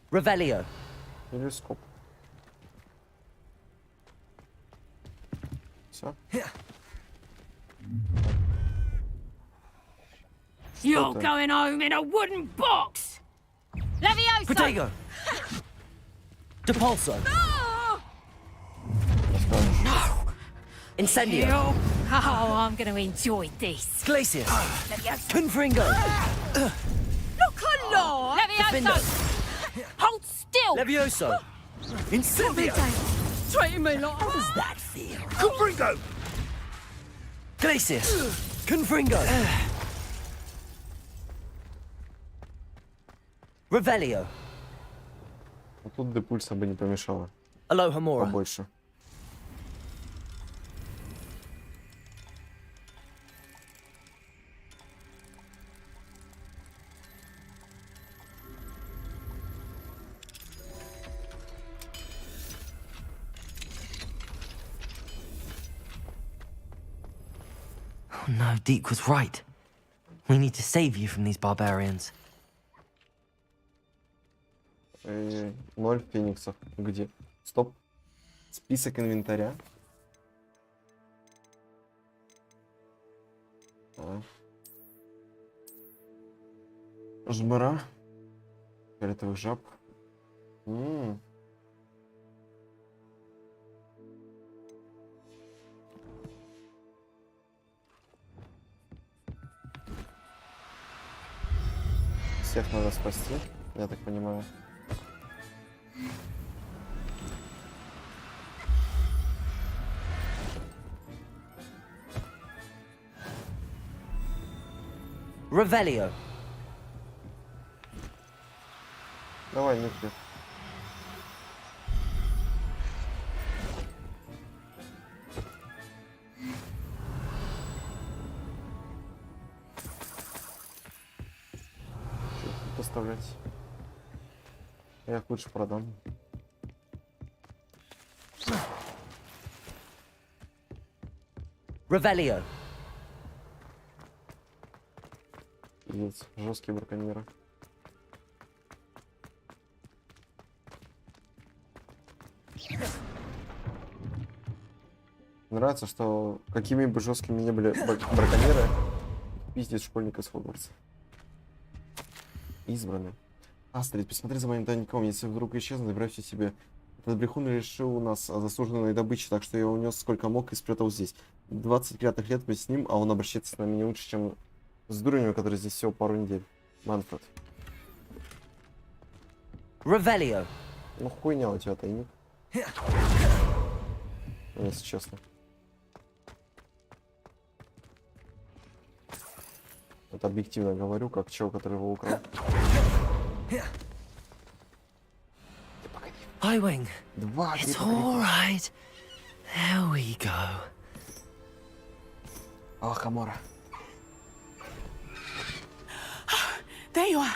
Revelio. Или скоп. Все. You're going home in a wooden box! Levioso! Protego. Depulso. No! Incendio. Oh, I'm going to enjoy this. Glacius. Levioso! Confringo. Look alive! Levioso! Hold still! Levioso. Incendio. Treating me like... How does that feel? Confringo! Glacius. Confringo. Revelio. Вот тут депульса бы не помешало. Alohomora. Побольше. Oh no, Deke was right. We need to save you from these barbarians. 0 фениксов. Где? Стоп. Список инвентаря. Жбара. Фиолетовых жаб. Всех надо спасти, я так понимаю. Revelio. Давай, Никки. Поставлять. Я их лучше продам. Revelio. Пиздец, жесткие браконьеры. Нравится, что какими бы жесткими ни были браконьеры, пиздец школьника с Хогвартса. Избранный. Астрид, посмотри за моим тайником. Если вдруг исчезну, забирай все себе. Этот брехун решил у нас о заслуженной добыче, так что я унес сколько мог и спрятал здесь. 25 лет мы с ним, а он обращается с нами не лучше, чем с дурнем, который здесь всего пару недель. Манфред. Revelio. Ну хуйня у тебя тайник. Если честно. Это объективно говорю, как чел, который его украл. Highwing. Два. It's all right. There we go. Алхамора. There you are.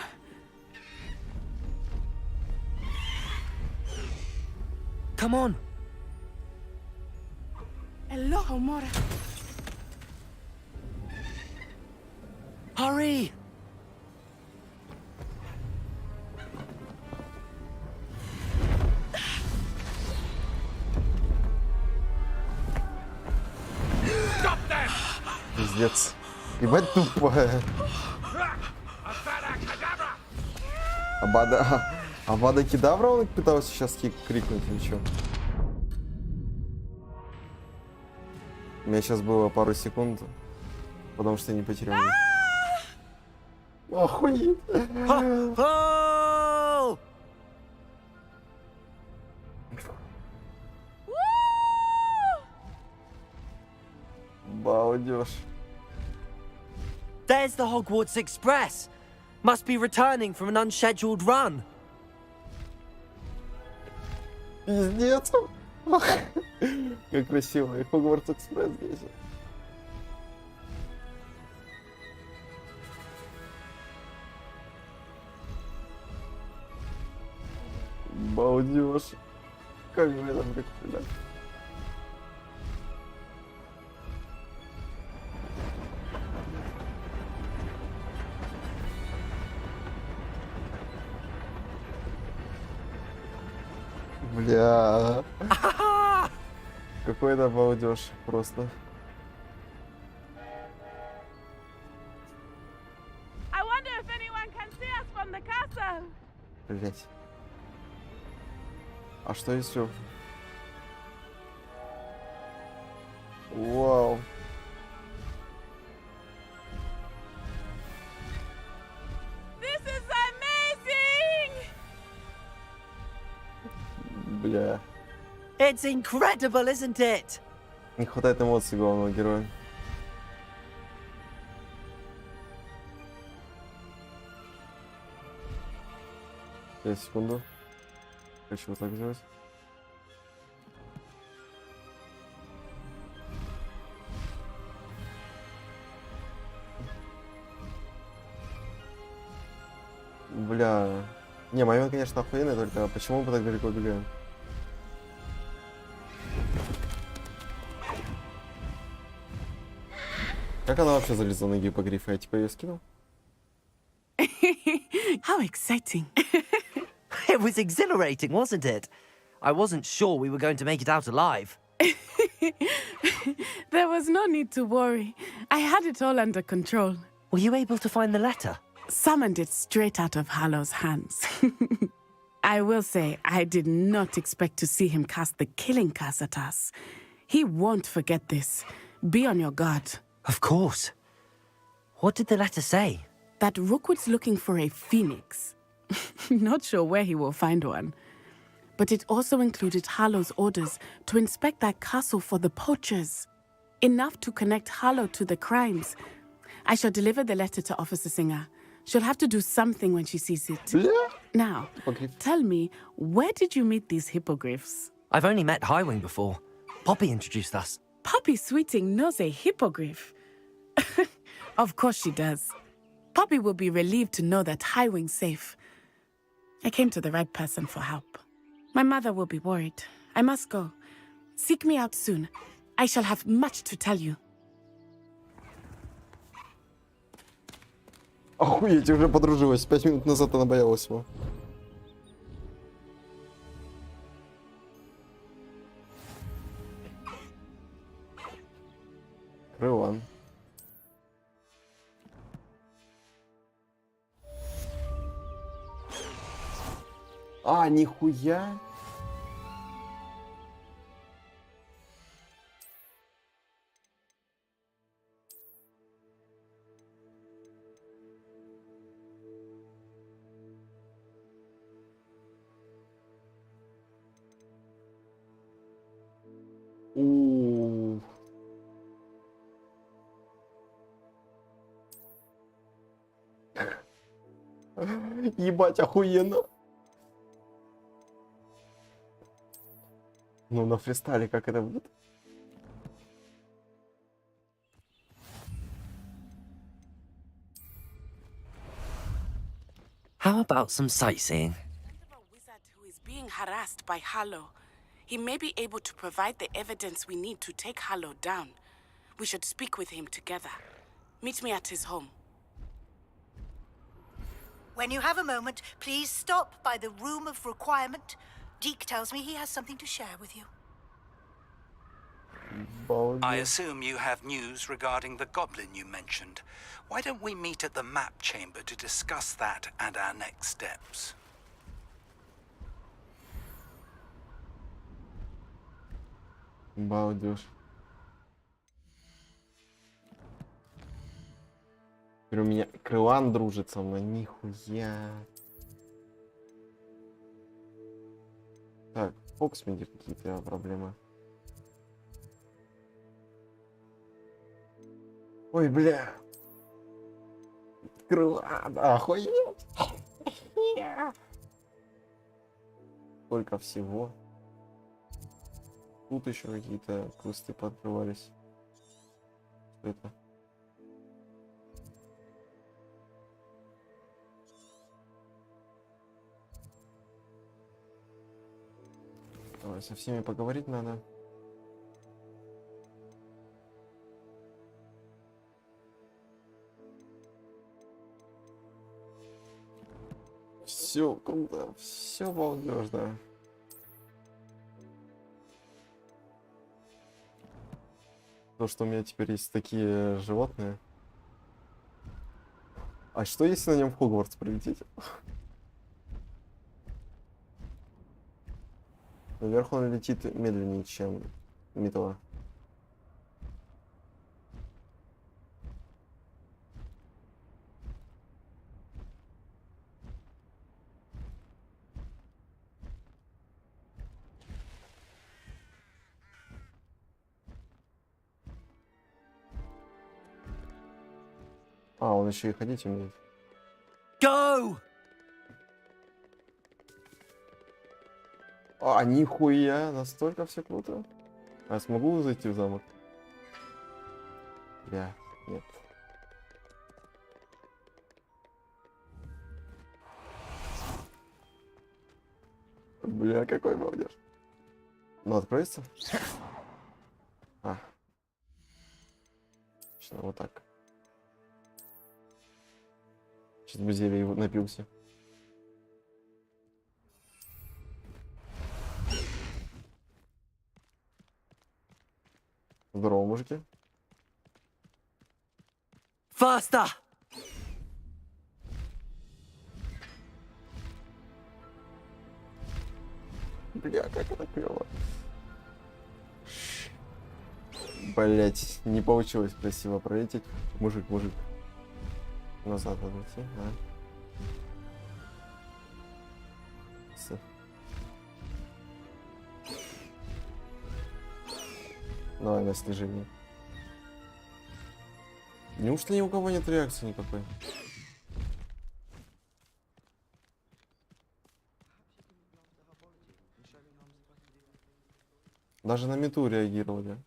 Come on. Hello, Mora. Hurry! Пиздец. Ебать тупая. Абада Кедавра он пытался сейчас крикнуть или что? У меня сейчас было пару секунд, потому что я не потерял. Охуеть. Балдеж. There's the Hogwarts Express. Must be returning from an unscheduled run. Пиздец. Как красиво. И Hogwarts Express здесь. Балдеж. Как же это прикольно. Бля. Какой-то балдеж просто. I wonder if anyone can see us from the castle. Блять. А что если... Вау. This is amazing! Бля. It's incredible, isn't it? Не хватает эмоций главного героя. Сейчас, секунду. Хочу вот так сделать. Бля. Не, момент, конечно, охуенный, только почему мы так далеко убегаем? Как она вообще залезла на гиппогриф? Я типа ее скинул? How exciting. It was exhilarating, wasn't it? I wasn't sure we were going to make it out alive. There was no need to worry. I had it all under control. Were you able to find the letter? Summoned it straight out of Hallow's hands. I will say, I did not expect to see him cast the killing curse at us. He won't forget this. Be on your guard. Of course. What did the letter say? That Rookwood's looking for a phoenix. Not sure where he will find one. But it also included Harlow's orders to inspect that castle for the poachers. Enough to connect Harlow to the crimes. I shall deliver the letter to Officer Singer. She'll have to do something when she sees it. Now, tell me, where did you meet these hippogriffs? I've only met Highwing before. Poppy introduced us. Poppy Sweeting knows a hippogriff. Of course she does. Poppy will be relieved to know that Highwing's safe. I came to the right person for help. My mother will be worried. I must go. Seek me out soon. I shall have much to tell you. Охуеть, уже подружилась. 5 минут назад она боялась его. Крылан. А, нихуя. Ебать, охуенно. Ну, на фристайле как это будет? How about some sightseeing? Who is being harassed by Harlow. He may be able to provide the evidence we need to take Harlow down. We should speak with him together. Meet me at his home. When you have a moment, please stop by the Room of Requirement. Deke tells me he has something to share with you. I assume you have news regarding the goblin you mentioned. Why don't we meet at the map chamber to discuss that and our next steps? Балдеж. Теперь у меня Крылан дружит со мной, нихуя. Так, в Фоксмиде какие-то проблемы. Ой, бля. Крылан, охуеть. Сколько всего. Тут еще какие-то квесты пооткрывались. Что это? Ой, со всеми поговорить надо. Все круто, все балдежно. То, что у меня теперь есть такие животные. А что если на нем в Хогвартс прилететь? Наверх он летит медленнее, чем металла. А, он еще и ходить умеет. Go! А, нихуя, настолько все круто. А смогу зайти в замок? Бля, нет. Бля, какой балдеж. Ну, откроется? А. Точно, вот так. Сейчас бы зелье напился. Здорово, мужики. Faster! Бля, как это клево. Блять, не получилось красиво пролететь. Мужик. Назад надо идти, а? Давай на снижение. Неужто ни у кого нет реакции никакой? Даже на мету реагировали.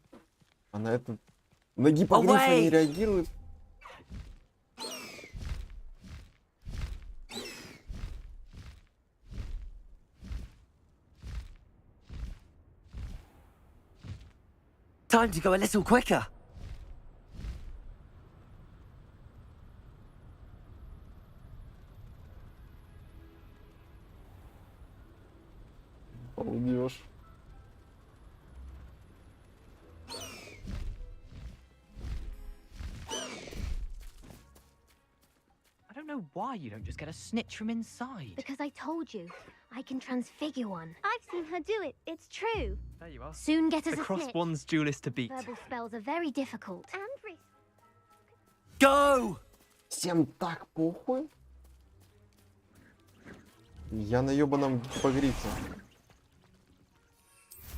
А на это... На гипогрифа не реагирует. Time to go a little quicker. Балдеж. I don't know why you don't just get a snitch from inside. Because I told you, I can transfigure one. I've seen her do it. It's true. There you are. Soon get us The a snitch. crossbone's duelist to beat. Verbal spells are very difficult. And Go! Всем так похуй. Я на ёбаном гипогрифе.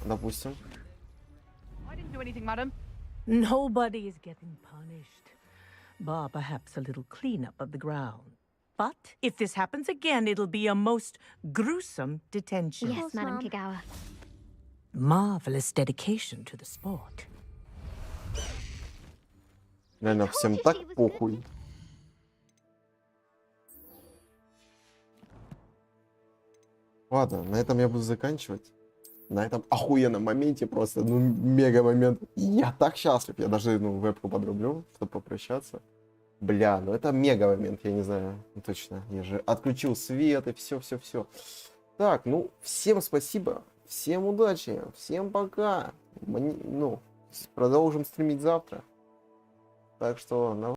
Допустим. I didn't do anything, madam. Nobody is getting punished. Bar perhaps a little cleanup of the ground. But if this happens again, it'll be a most gruesome detention. Yes, Madam Kagawa. Marvelous dedication to the sport. Реально, всем так похуй. Ладно, на этом я буду заканчивать. На этом охуенном моменте просто, ну, мега момент. Я так счастлив. Я даже, ну, вебку подрублю, чтобы попрощаться. Бля, ну это мега момент, я не знаю, точно. Я же отключил свет и все. Так, ну, всем спасибо, всем удачи, всем пока. Ну, продолжим стримить завтра. Так что,